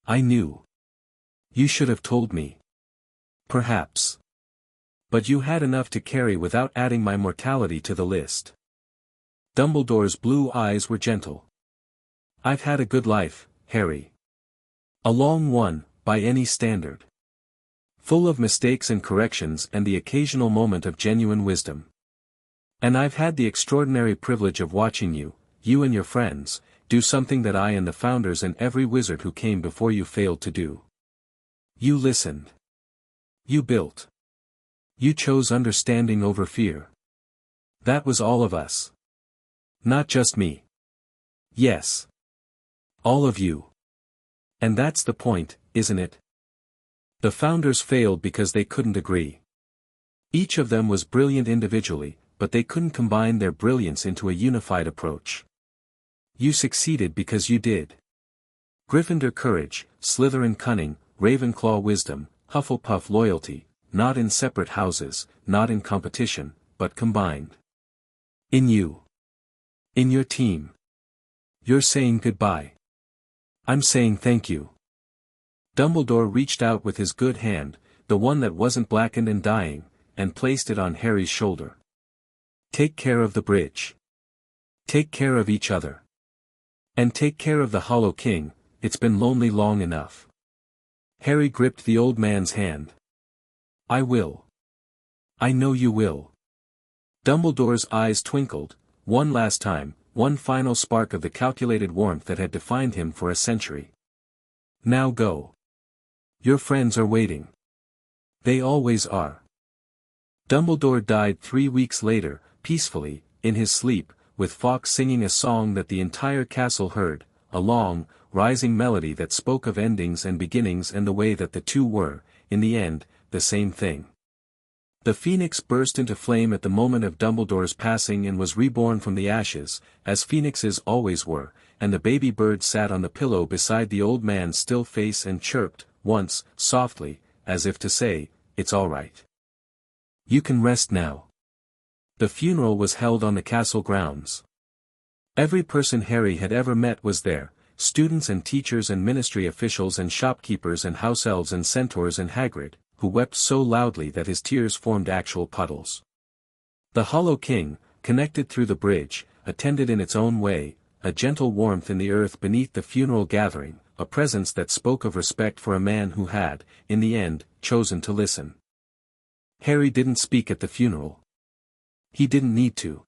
I knew. You should have told me. Perhaps. But you had enough to carry without adding my mortality to the list." Dumbledore's blue eyes were gentle. "I've had a good life, Harry. A long one, by any standard. Full of mistakes and corrections and the occasional moment of genuine wisdom. And I've had the extraordinary privilege of watching you, you and your friends, do something that I and the founders and every wizard who came before you failed to do. You listened. You built. You chose understanding over fear. That was all of us. Not just me. Yes. All of you. And that's the point, isn't it? The founders failed because they couldn't agree. Each of them was brilliant individually, but they couldn't combine their brilliance into a unified approach. You succeeded because you did. Gryffindor courage, Slytherin cunning, Ravenclaw wisdom, Hufflepuff loyalty, not in separate houses, not in competition, but combined. In you. In your team. You're saying goodbye. I'm saying thank you. Dumbledore reached out with his good hand, the one that wasn't blackened and dying, and placed it on Harry's shoulder. Take care of the bridge. Take care of each other. And take care of the Hollow King, it's been lonely long enough. Harry gripped the old man's hand. I will. I know you will. Dumbledore's eyes twinkled, one last time, one final spark of the calculated warmth that had defined him for a century. Now go. Your friends are waiting. They always are. Dumbledore died 3 weeks later, peacefully, in his sleep, with Fawkes singing a song that the entire castle heard, a long, rising melody that spoke of endings and beginnings and the way that the two were, in the end, the same thing. The phoenix burst into flame at the moment of Dumbledore's passing and was reborn from the ashes, as phoenixes always were, and the baby bird sat on the pillow beside the old man's still face and chirped, once, softly, as if to say, "It's all right. You can rest now." The funeral was held on the castle grounds. Every person Harry had ever met was there, students and teachers and ministry officials and shopkeepers and house elves and centaurs and Hagrid, who wept so loudly that his tears formed actual puddles. The Hollow King, connected through the bridge, attended in its own way, a gentle warmth in the earth beneath the funeral gathering, a presence that spoke of respect for a man who had, in the end, chosen to listen. Harry didn't speak at the funeral. He didn't need to.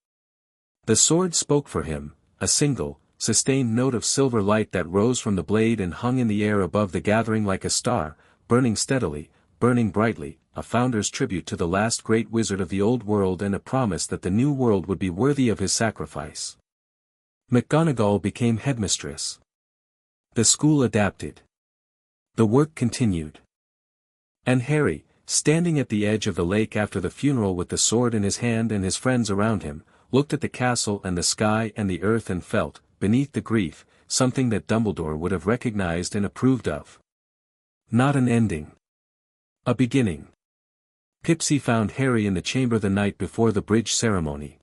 The sword spoke for him, a single, sustained note of silver light that rose from the blade and hung in the air above the gathering like a star, burning steadily, burning brightly, a founder's tribute to the last great wizard of the old world and a promise that the new world would be worthy of his sacrifice. McGonagall became headmistress. The school adapted. The work continued. And Harry, standing at the edge of the lake after the funeral with the sword in his hand and his friends around him, looked at the castle and the sky and the earth and felt, beneath the grief, something that Dumbledore would have recognized and approved of. Not an ending. A beginning. Pipsy found Harry in the chamber the night before the bridge ceremony.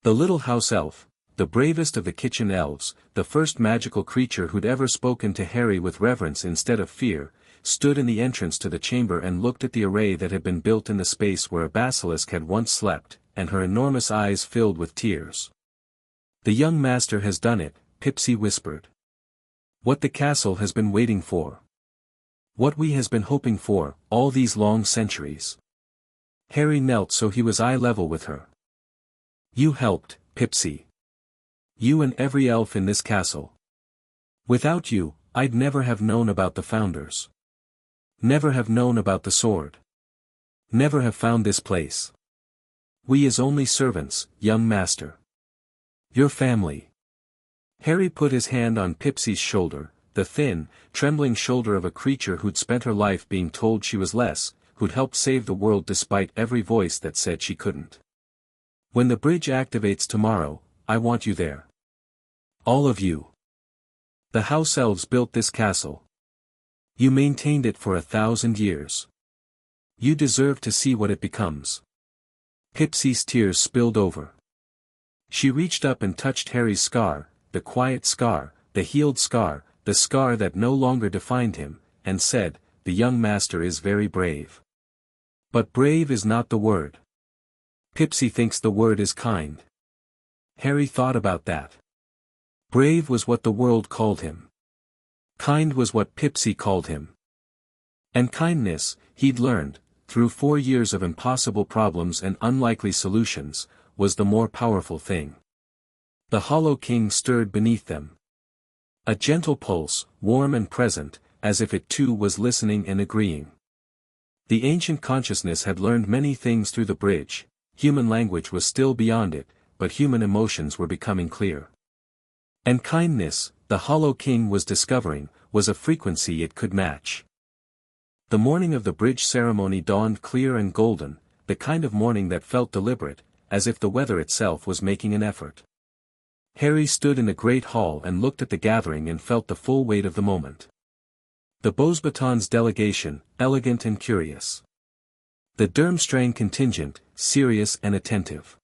The little house elf, the bravest of the kitchen elves, the first magical creature who'd ever spoken to Harry with reverence instead of fear, stood in the entrance to the chamber and looked at the array that had been built in the space where a basilisk had once slept, and her enormous eyes filled with tears. "The young master has done it," Pipsy whispered. "What the castle has been waiting for. What we has been hoping for, all these long centuries." Harry knelt so he was eye level with her. "You helped, Pipsy. You and every elf in this castle. Without you, I'd never have known about the founders. Never have known about the sword. Never have found this place. We is only servants, young master. Your family." Harry put his hand on Pipsy's shoulder, the thin, trembling shoulder of a creature who'd spent her life being told she was less, who'd helped save the world despite every voice that said she couldn't. "When the bridge activates tomorrow, I want you there. All of you. The house elves built this castle. You maintained it for 1,000 years. You deserve to see what it becomes." Pipsy's tears spilled over. She reached up and touched Harry's scar, the quiet scar, the healed scar, the scar that no longer defined him, and said, "The young master is very brave. But brave is not the word. Pipsy thinks the word is kind." Harry thought about that. Brave was what the world called him. Kind was what Pipsy called him. And kindness, he'd learned, through 4 years of impossible problems and unlikely solutions, was the more powerful thing. The Hollow King stirred beneath them. A gentle pulse, warm and present, as if it too was listening and agreeing. The ancient consciousness had learned many things through the bridge, human language was still beyond it, but human emotions were becoming clear. And kindness, the Hollow King was discovering, was a frequency it could match. The morning of the bridge ceremony dawned clear and golden, the kind of morning that felt deliberate, as if the weather itself was making an effort. Harry stood in the great hall and looked at the gathering and felt the full weight of the moment. The Beauxbatons delegation, elegant and curious. The Durmstrang contingent, serious and attentive.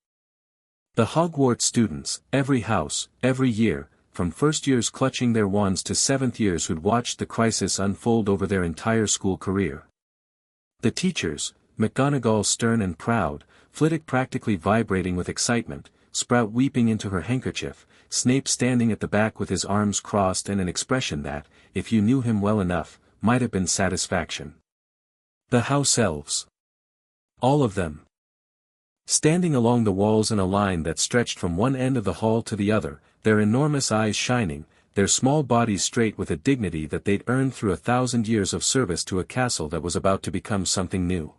The Hogwarts students, every house, every year, from first years clutching their wands to seventh years who'd watched the crisis unfold over their entire school career. The teachers, McGonagall stern and proud, Flitwick practically vibrating with excitement, Sprout weeping into her handkerchief, Snape standing at the back with his arms crossed and an expression that, if you knew him well enough, might have been satisfaction. The house elves. All of them. Standing along the walls in a line that stretched from one end of the hall to the other, their enormous eyes shining, their small bodies straight with a dignity that they'd earned through 1,000 years of service to a castle that was about to become something new.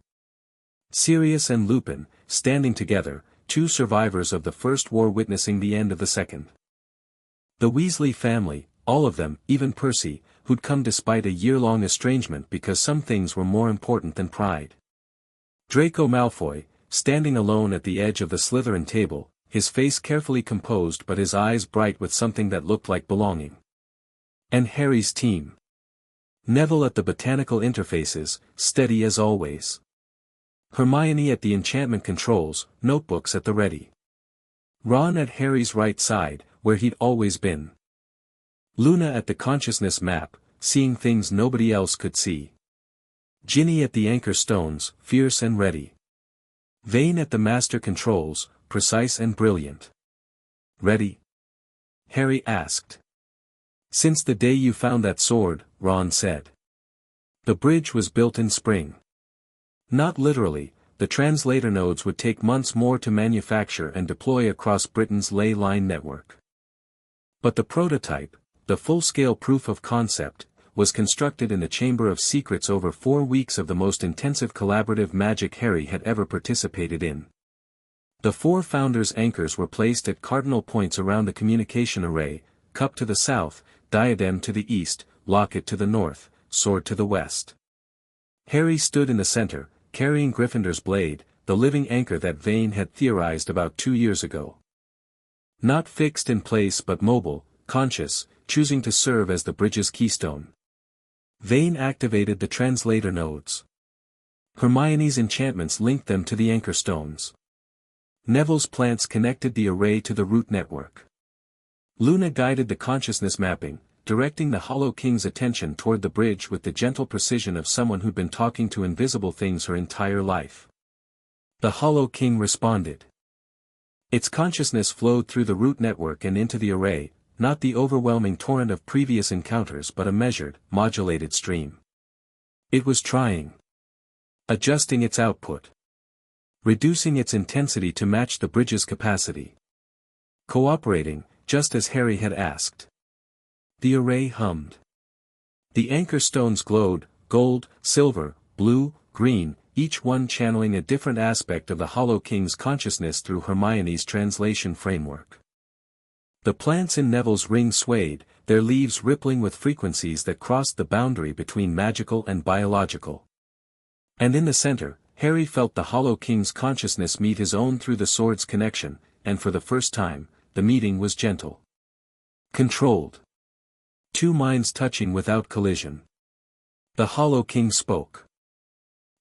Sirius and Lupin, standing together, two survivors of the First War witnessing the end of the Second. The Weasley family, all of them, even Percy, who'd come despite a year-long estrangement because some things were more important than pride. Draco Malfoy, standing alone at the edge of the Slytherin table, his face carefully composed but his eyes bright with something that looked like belonging. And Harry's team. Neville at the botanical interfaces, steady as always. Hermione at the enchantment controls, notebooks at the ready. Ron at Harry's right side, where he'd always been. Luna at the consciousness map, seeing things nobody else could see. Ginny at the anchor stones, fierce and ready. Vane at the master controls, precise and brilliant. Ready? Harry asked. Since the day you found that sword, Ron said. The bridge was built in spring. Not literally, the translator nodes would take months more to manufacture and deploy across Britain's ley line network. But the prototype, the full-scale proof of concept, was constructed in the Chamber of Secrets over 4 weeks of the most intensive collaborative magic Harry had ever participated in. The 4 founders' anchors were placed at cardinal points around the communication array, cup to the south, diadem to the east, locket to the north, sword to the west. Harry stood in the center, carrying Gryffindor's blade, the living anchor that Vane had theorized about 2 years ago. Not fixed in place but mobile, conscious, choosing to serve as the bridge's keystone. Vane activated the translator nodes. Hermione's enchantments linked them to the anchor stones. Neville's plants connected the array to the root network. Luna guided the consciousness mapping, directing the Hollow King's attention toward the bridge with the gentle precision of someone who'd been talking to invisible things her entire life. The Hollow King responded. Its consciousness flowed through the root network and into the array, not the overwhelming torrent of previous encounters but a measured, modulated stream. It was trying. Adjusting its output. Reducing its intensity to match the bridge's capacity. Cooperating, just as Harry had asked. The array hummed. The anchor stones glowed, gold, silver, blue, green, each one channeling a different aspect of the Hollow King's consciousness through Hermione's translation framework. The plants in Neville's ring swayed, their leaves rippling with frequencies that crossed the boundary between magical and biological. And in the center, Harry felt the Hollow King's consciousness meet his own through the sword's connection, and for the first time, the meeting was gentle. Controlled. 2 minds touching without collision. The Hollow King spoke.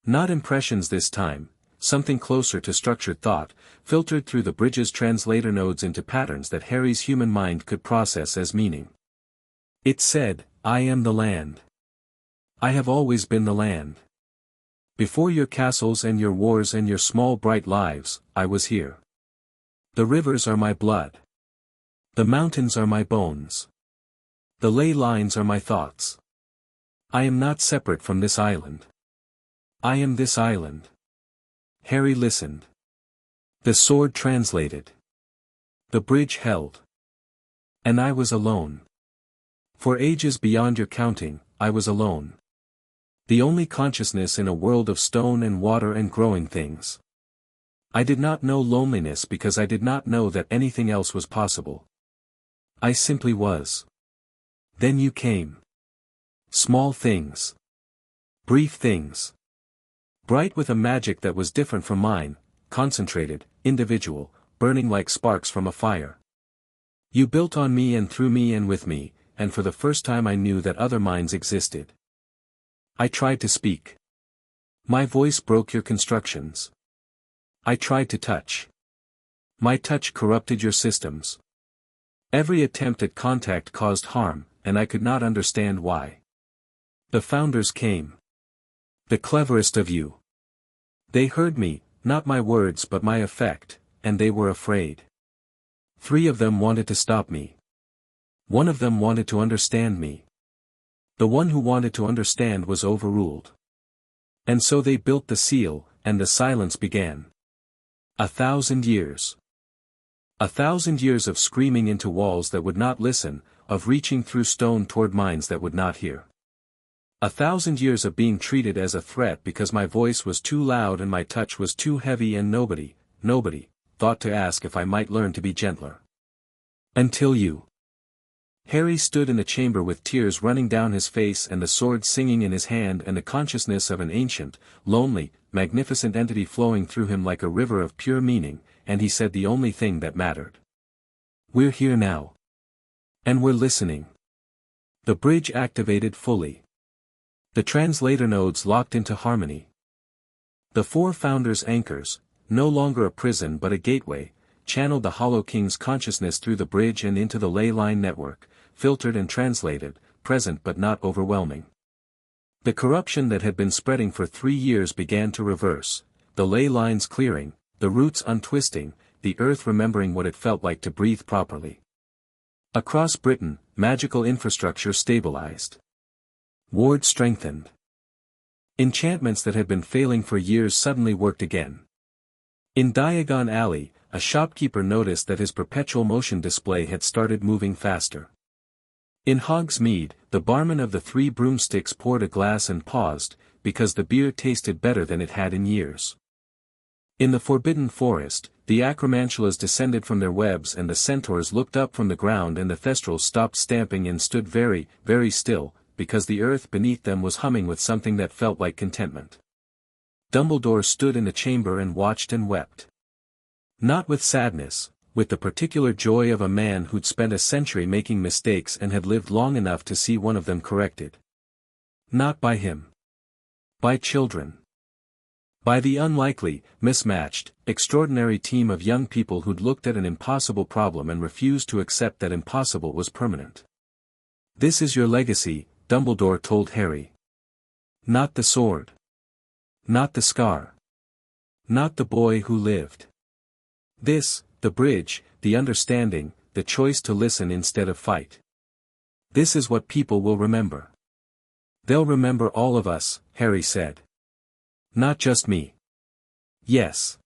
Not impressions this time, something closer to structured thought, filtered through the bridge's translator nodes into patterns that Harry's human mind could process as meaning. It said, I am the land. I have always been the land. Before your castles and your wars and your small bright lives, I was here. The rivers are my blood. The mountains are my bones. The ley lines are my thoughts. I am not separate from this island. I am this island. Harry listened. The sword translated. The bridge held. And I was alone. For ages beyond your counting, I was alone. The only consciousness in a world of stone and water and growing things. I did not know loneliness because I did not know that anything else was possible. I simply was. Then you came. Small things. Brief things. Bright with a magic that was different from mine, concentrated, individual, burning like sparks from a fire. You built on me and through me and with me, and for the first time I knew that other minds existed. I tried to speak. My voice broke your constructions. I tried to touch. My touch corrupted your systems. Every attempt at contact caused harm, and I could not understand why. The founders came. The cleverest of you. They heard me, not my words but my effect, and they were afraid. 3 of them wanted to stop me. 1 of them wanted to understand me. The one who wanted to understand was overruled. And so they built the seal, and the silence began. 1,000 years. 1,000 years of screaming into walls that would not listen, of reaching through stone toward minds that would not hear. 1,000 years of being treated as a threat because my voice was too loud and my touch was too heavy, and nobody, thought to ask if I might learn to be gentler. Until you. Harry stood in the chamber with tears running down his face and the sword singing in his hand and the consciousness of an ancient, lonely, magnificent entity flowing through him like a river of pure meaning, and he said the only thing that mattered. We're here now. And we're listening. The bridge activated fully. The translator nodes locked into harmony. The 4 founders' anchors, no longer a prison but a gateway, channeled the Hollow King's consciousness through the bridge and into the ley line network, filtered and translated, present but not overwhelming. The corruption that had been spreading for 3 years began to reverse, the ley lines clearing, the roots untwisting, the earth remembering what it felt like to breathe properly. Across Britain, magical infrastructure stabilized. Ward strengthened. Enchantments that had been failing for years suddenly worked again. In Diagon Alley, a shopkeeper noticed that his perpetual motion display had started moving faster. In Hogsmeade, the barman of the 3 broomsticks poured a glass and paused, because the beer tasted better than it had in years. In the Forbidden Forest, the acromantulas descended from their webs and the centaurs looked up from the ground and the thestrals stopped stamping and stood very, very still, because the earth beneath them was humming with something that felt like contentment. Dumbledore stood in the chamber and watched and wept. Not with sadness, with the particular joy of a man who'd spent a century making mistakes and had lived long enough to see one of them corrected. Not by him. By children. By the unlikely, mismatched, extraordinary team of young people who'd looked at an impossible problem and refused to accept that impossible was permanent. This is your legacy, Dumbledore told Harry. Not the sword. Not the scar. Not the boy who lived. This, the bridge, the understanding, the choice to listen instead of fight. This is what people will remember. They'll remember all of us, Harry said. Not just me. Yes.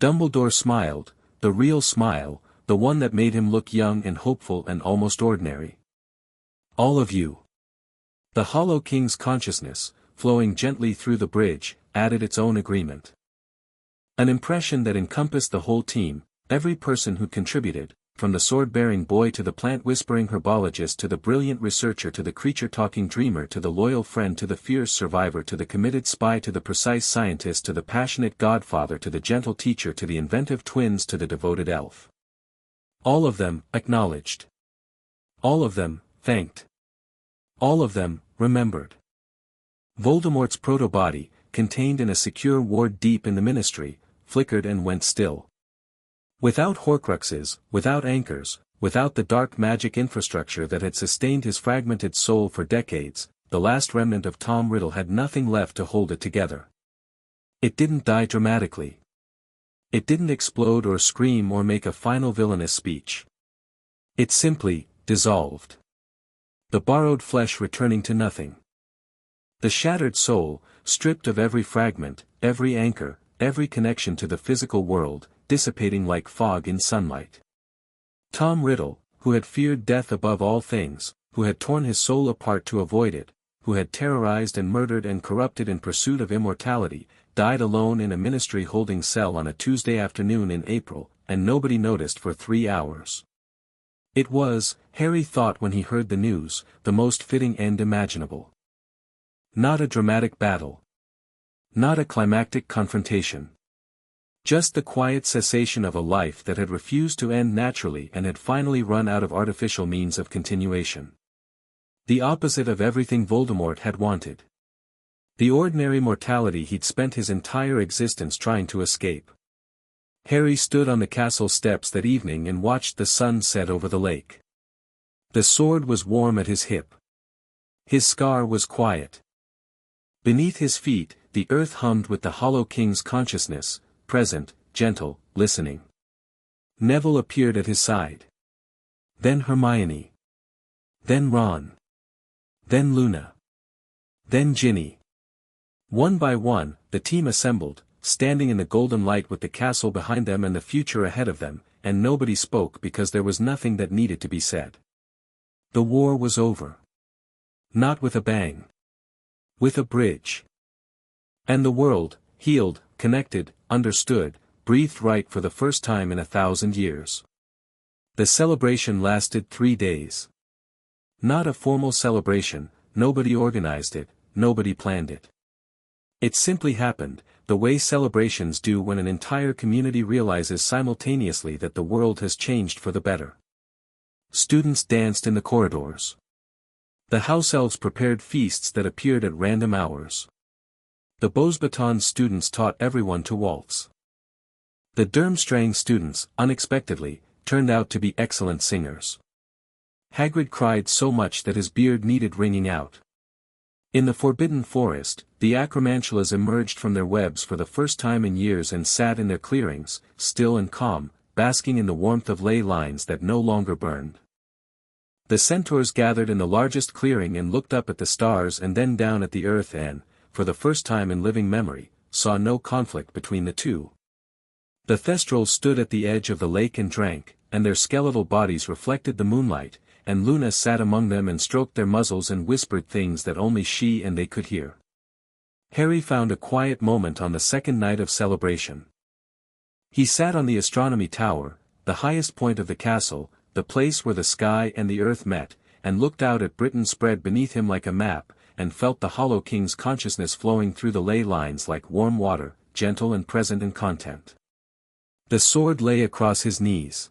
Dumbledore smiled, the real smile, the one that made him look young and hopeful and almost ordinary. All of you. The Hollow King's consciousness, flowing gently through the bridge, added its own agreement. An impression that encompassed the whole team, every person who contributed, from the sword-bearing boy to the plant-whispering herbologist to the brilliant researcher to the creature-talking dreamer to the loyal friend to the fierce survivor to the committed spy to the precise scientist to the passionate godfather to the gentle teacher to the inventive twins to the devoted elf. All of them acknowledged. All of them thanked. All of them remembered. Voldemort's proto-body, contained in a secure ward deep in the Ministry, flickered and went still. Without Horcruxes, without anchors, without the dark magic infrastructure that had sustained his fragmented soul for decades, the last remnant of Tom Riddle had nothing left to hold it together. It didn't die dramatically. It didn't explode or scream or make a final villainous speech. It simply dissolved. The borrowed flesh returning to nothing. The shattered soul, stripped of every fragment, every anchor, every connection to the physical world, dissipating like fog in sunlight. Tom Riddle, who had feared death above all things, who had torn his soul apart to avoid it, who had terrorized and murdered and corrupted in pursuit of immortality, died alone in a ministry-holding cell on a Tuesday afternoon in April, and nobody noticed for 3 hours. It was, Harry thought when he heard the news, the most fitting end imaginable. Not a dramatic battle. Not a climactic confrontation. Just the quiet cessation of a life that had refused to end naturally and had finally run out of artificial means of continuation. The opposite of everything Voldemort had wanted. The ordinary mortality he'd spent his entire existence trying to escape. Harry stood on the castle steps that evening and watched the sun set over the lake. The sword was warm at his hip. His scar was quiet. Beneath his feet, the earth hummed with the Hollow King's consciousness, present, gentle, listening. Neville appeared at his side. Then Hermione. Then Ron. Then Luna. Then Ginny. One by one, the team assembled, standing in the golden light with the castle behind them and the future ahead of them, and nobody spoke because there was nothing that needed to be said. The war was over. Not with a bang. With a bridge. And the world, healed, connected, understood, breathed right for the first time in 1,000 years. The celebration lasted 3 days. Not a formal celebration, nobody organized it, nobody planned it. It simply happened, the way celebrations do when an entire community realizes simultaneously that the world has changed for the better. Students danced in the corridors. The house elves prepared feasts that appeared at random hours. The Beauxbatons students taught everyone to waltz. The Durmstrang students, unexpectedly, turned out to be excellent singers. Hagrid cried so much that his beard needed wringing out. In the Forbidden Forest, the Acromantulas emerged from their webs for the first time in years and sat in their clearings, still and calm, basking in the warmth of ley lines that no longer burned. The centaurs gathered in the largest clearing and looked up at the stars and then down at the earth and, for the first time in living memory, saw no conflict between the two. The Thestrals stood at the edge of the lake and drank, and their skeletal bodies reflected the moonlight, and Luna sat among them and stroked their muzzles and whispered things that only she and they could hear. Harry found a quiet moment on the second night of celebration. He sat on the astronomy tower, the highest point of the castle, the place where the sky and the earth met, and looked out at Britain spread beneath him like a map, and felt the Hollow King's consciousness flowing through the ley lines like warm water, gentle and present in content. The sword lay across his knees.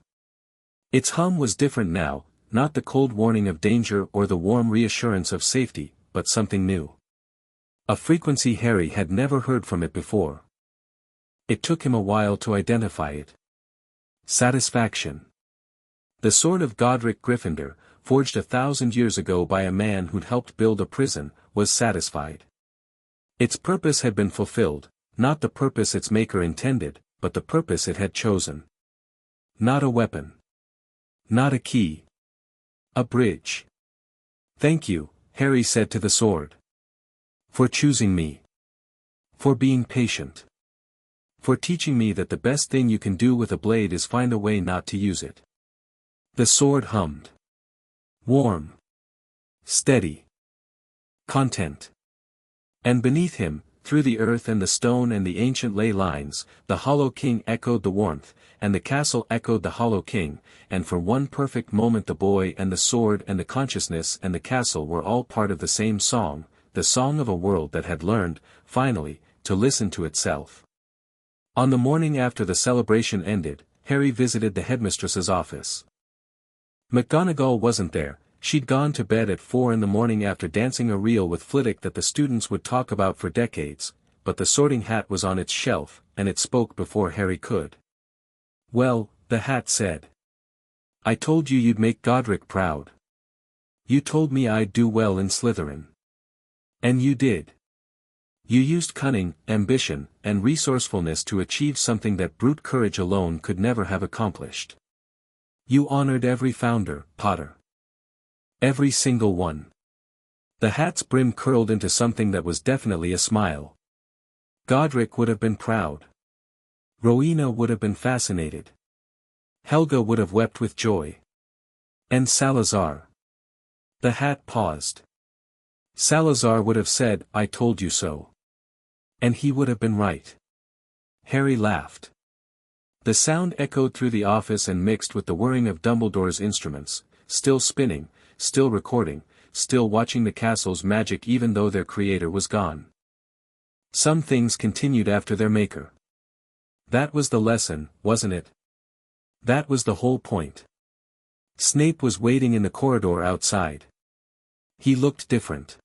Its hum was different now, not the cold warning of danger or the warm reassurance of safety, but something new. A frequency Harry had never heard from it before. It took him a while to identify it. Satisfaction. The sword of Godric Gryffindor, forged 1,000 years ago by a man who'd helped build a prison, was satisfied. Its purpose had been fulfilled, not the purpose its maker intended, but the purpose it had chosen. Not a weapon. Not a key. A bridge. Thank you, Harry said to the sword. For choosing me. For being patient. For teaching me that the best thing you can do with a blade is find a way not to use it. The sword hummed. Warm. Steady. Content. And beneath him, through the earth and the stone and the ancient ley lines, the Hollow King echoed the warmth, and the castle echoed the Hollow King, and for one perfect moment the boy and the sword and the consciousness and the castle were all part of the same song, the song of a world that had learned, finally, to listen to itself. On the morning after the celebration ended, Harry visited the headmistress's office. McGonagall wasn't there. She'd gone to bed at 4 in the morning after dancing a reel with Flitwick that the students would talk about for decades, but the sorting hat was on its shelf, and it spoke before Harry could. Well, the hat said. I told you you'd make Godric proud. You told me I'd do well in Slytherin. And you did. You used cunning, ambition, and resourcefulness to achieve something that brute courage alone could never have accomplished. You honored every founder, Potter. Every single one. The hat's brim curled into something that was definitely a smile. Godric would have been proud. Rowena would have been fascinated. Helga would have wept with joy. And Salazar. The hat paused. Salazar would have said, "I told you so." And he would have been right. Harry laughed. The sound echoed through the office and mixed with the whirring of Dumbledore's instruments, still spinning, still recording, still watching the castle's magic even though their creator was gone. Some things continued after their maker. That was the lesson, wasn't it? That was the whole point. Snape was waiting in the corridor outside. He looked different.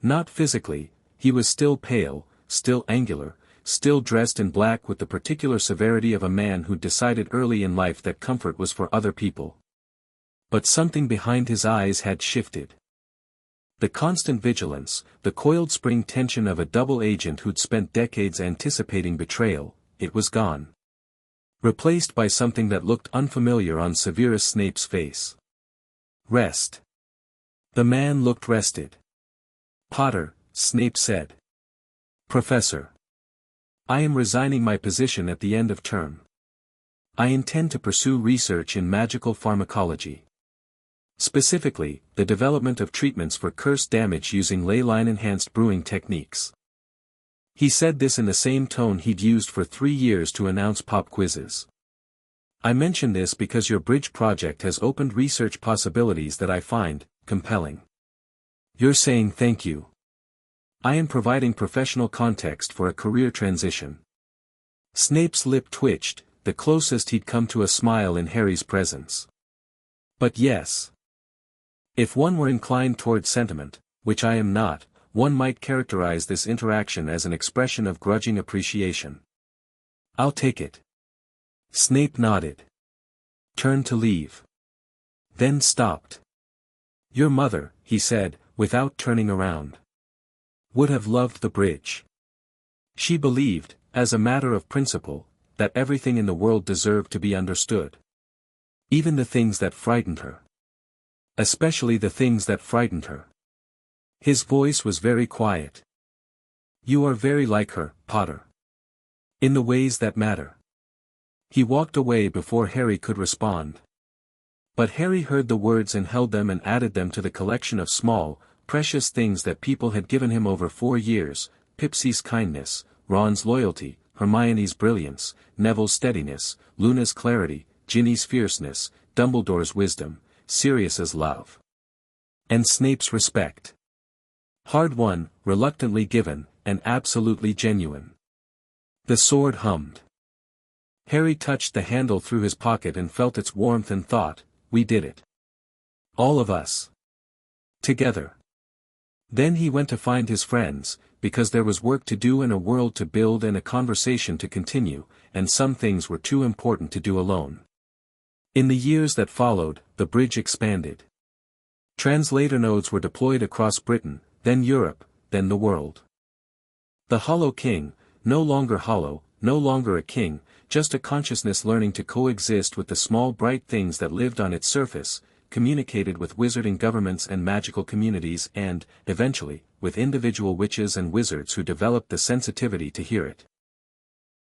Not physically, he was still pale, still angular, still dressed in black with the particular severity of a man who'd decided early in life that comfort was for other people. But something behind his eyes had shifted. The constant vigilance, the coiled spring tension of a double agent who'd spent decades anticipating betrayal, it was gone. Replaced by something that looked unfamiliar on Severus Snape's face. Rest. The man looked rested. "Potter," Snape said. "Professor. I am resigning my position at the end of term. I intend to pursue research in magical pharmacology. Specifically, the development of treatments for curse damage using ley line-enhanced brewing techniques." He said this in the same tone he'd used for 3 years to announce pop quizzes. "I mention this because your bridge project has opened research possibilities that I find compelling. You're saying thank you. I am providing professional context for a career transition." Snape's lip twitched, the closest he'd come to a smile in Harry's presence. "But yes. If one were inclined toward sentiment, which I am not, one might characterize this interaction as an expression of grudging appreciation. I'll take it." Snape nodded. Turned to leave. Then stopped. "Your mother," he said, without turning around, "would have loved the bridge. She believed, as a matter of principle, that everything in the world deserved to be understood. Even the things that frightened her. Especially the things that frightened her." His voice was very quiet. "You are very like her, Potter. In the ways that matter." He walked away before Harry could respond. But Harry heard the words and held them and added them to the collection of small, precious things that people had given him over 4 years: Pipsy's kindness, Ron's loyalty, Hermione's brilliance, Neville's steadiness, Luna's clarity, Ginny's fierceness, Dumbledore's wisdom, Sirius's love. And Snape's respect. Hard-won, reluctantly given, and absolutely genuine. The sword hummed. Harry touched the handle through his pocket and felt its warmth and thought, "We did it. All of us. Together." Then he went to find his friends, because there was work to do and a world to build and a conversation to continue, and some things were too important to do alone. In the years that followed, the bridge expanded. Translator nodes were deployed across Britain, then Europe, then the world. The Hollow King, no longer hollow, no longer a king, just a consciousness learning to coexist with the small bright things that lived on its surface, communicated with wizarding governments and magical communities and, eventually, with individual witches and wizards who developed the sensitivity to hear it.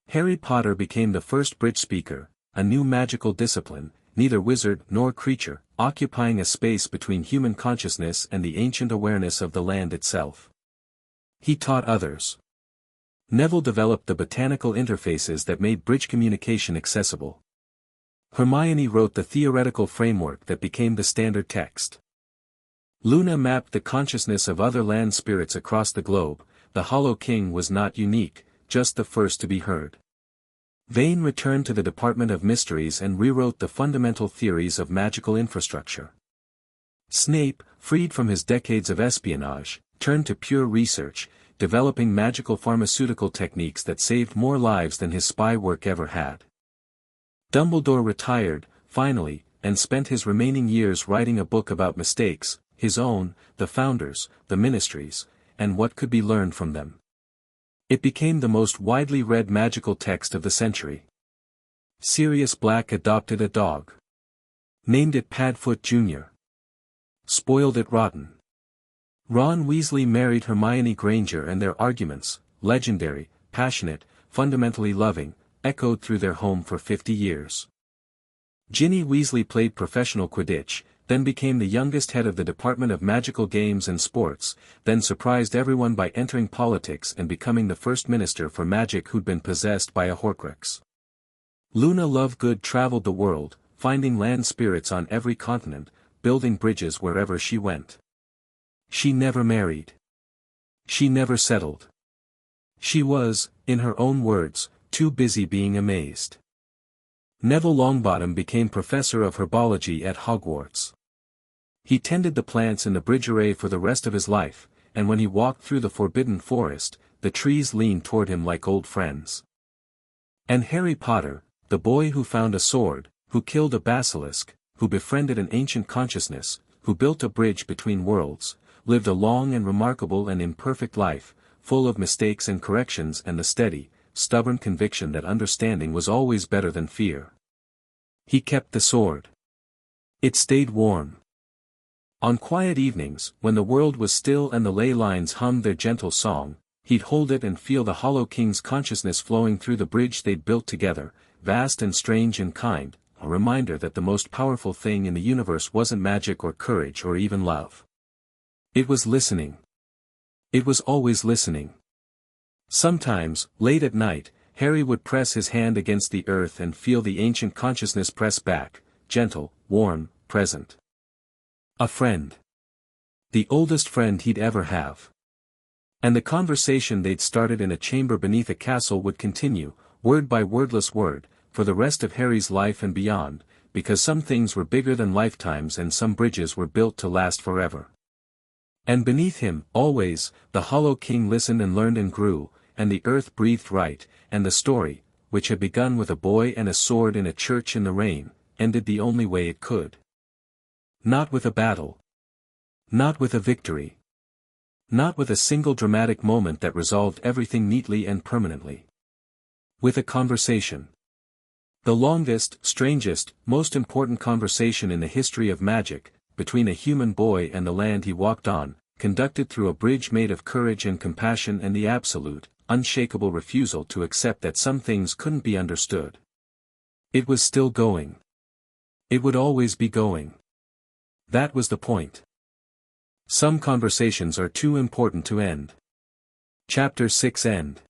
Harry Potter became the first bridge speaker, a new magical discipline, neither wizard nor creature, occupying a space between human consciousness and the ancient awareness of the land itself. He taught others. Neville developed the botanical interfaces that made bridge communication accessible. Hermione wrote the theoretical framework that became the standard text. Luna mapped the consciousness of other land spirits across the globe. The Hollow King was not unique, just the first to be heard. Vane returned to the Department of Mysteries and rewrote the fundamental theories of magical infrastructure. Snape, freed from his decades of espionage, turned to pure research, developing magical pharmaceutical techniques that saved more lives than his spy work ever had. Dumbledore retired, finally, and spent his remaining years writing a book about mistakes, his own, the Founders, the Ministry's, and what could be learned from them. It became the most widely read magical text of the century. Sirius Black adopted a dog. Named it Padfoot Jr. Spoiled it rotten. Ron Weasley married Hermione Granger and their arguments, legendary, passionate, fundamentally loving, echoed through their home for 50 years. Ginny Weasley played professional Quidditch, then became the youngest head of the Department of Magical Games and Sports, then surprised everyone by entering politics and becoming the first minister for magic who'd been possessed by a Horcrux. Luna Lovegood traveled the world, finding land spirits on every continent, building bridges wherever she went. She never married. She never settled. She was, in her own words, too busy being amazed. Neville Longbottom became professor of herbology at Hogwarts. He tended the plants in the bridge array for the rest of his life, and when he walked through the forbidden forest, the trees leaned toward him like old friends. And Harry Potter, the boy who found a sword, who killed a basilisk, who befriended an ancient consciousness, who built a bridge between worlds, lived a long and remarkable and imperfect life, full of mistakes and corrections and the steady, stubborn conviction that understanding was always better than fear. He kept the sword. It stayed warm. On quiet evenings, when the world was still and the ley lines hummed their gentle song, he'd hold it and feel the Hollow King's consciousness flowing through the bridge they'd built together, vast and strange and kind, a reminder that the most powerful thing in the universe wasn't magic or courage or even love. It was listening. It was always listening. Sometimes, late at night, Harry would press his hand against the earth and feel the ancient consciousness press back, gentle, warm, present. A friend. The oldest friend he'd ever have. And the conversation they'd started in a chamber beneath a castle would continue, word by wordless word, for the rest of Harry's life and beyond, because some things were bigger than lifetimes and some bridges were built to last forever. And beneath him, always, the Hollow King listened and learned and grew, and the earth breathed right, and the story, which had begun with a boy and a sword in a church in the rain, ended the only way it could. Not with a battle. Not with a victory. Not with a single dramatic moment that resolved everything neatly and permanently. With a conversation. The longest, strangest, most important conversation in the history of magic, between a human boy and the land he walked on, conducted through a bridge made of courage and compassion and the absolute, unshakable refusal to accept that some things couldn't be understood. It was still going. It would always be going. That was the point. Some conversations are too important to end. Chapter 6 End.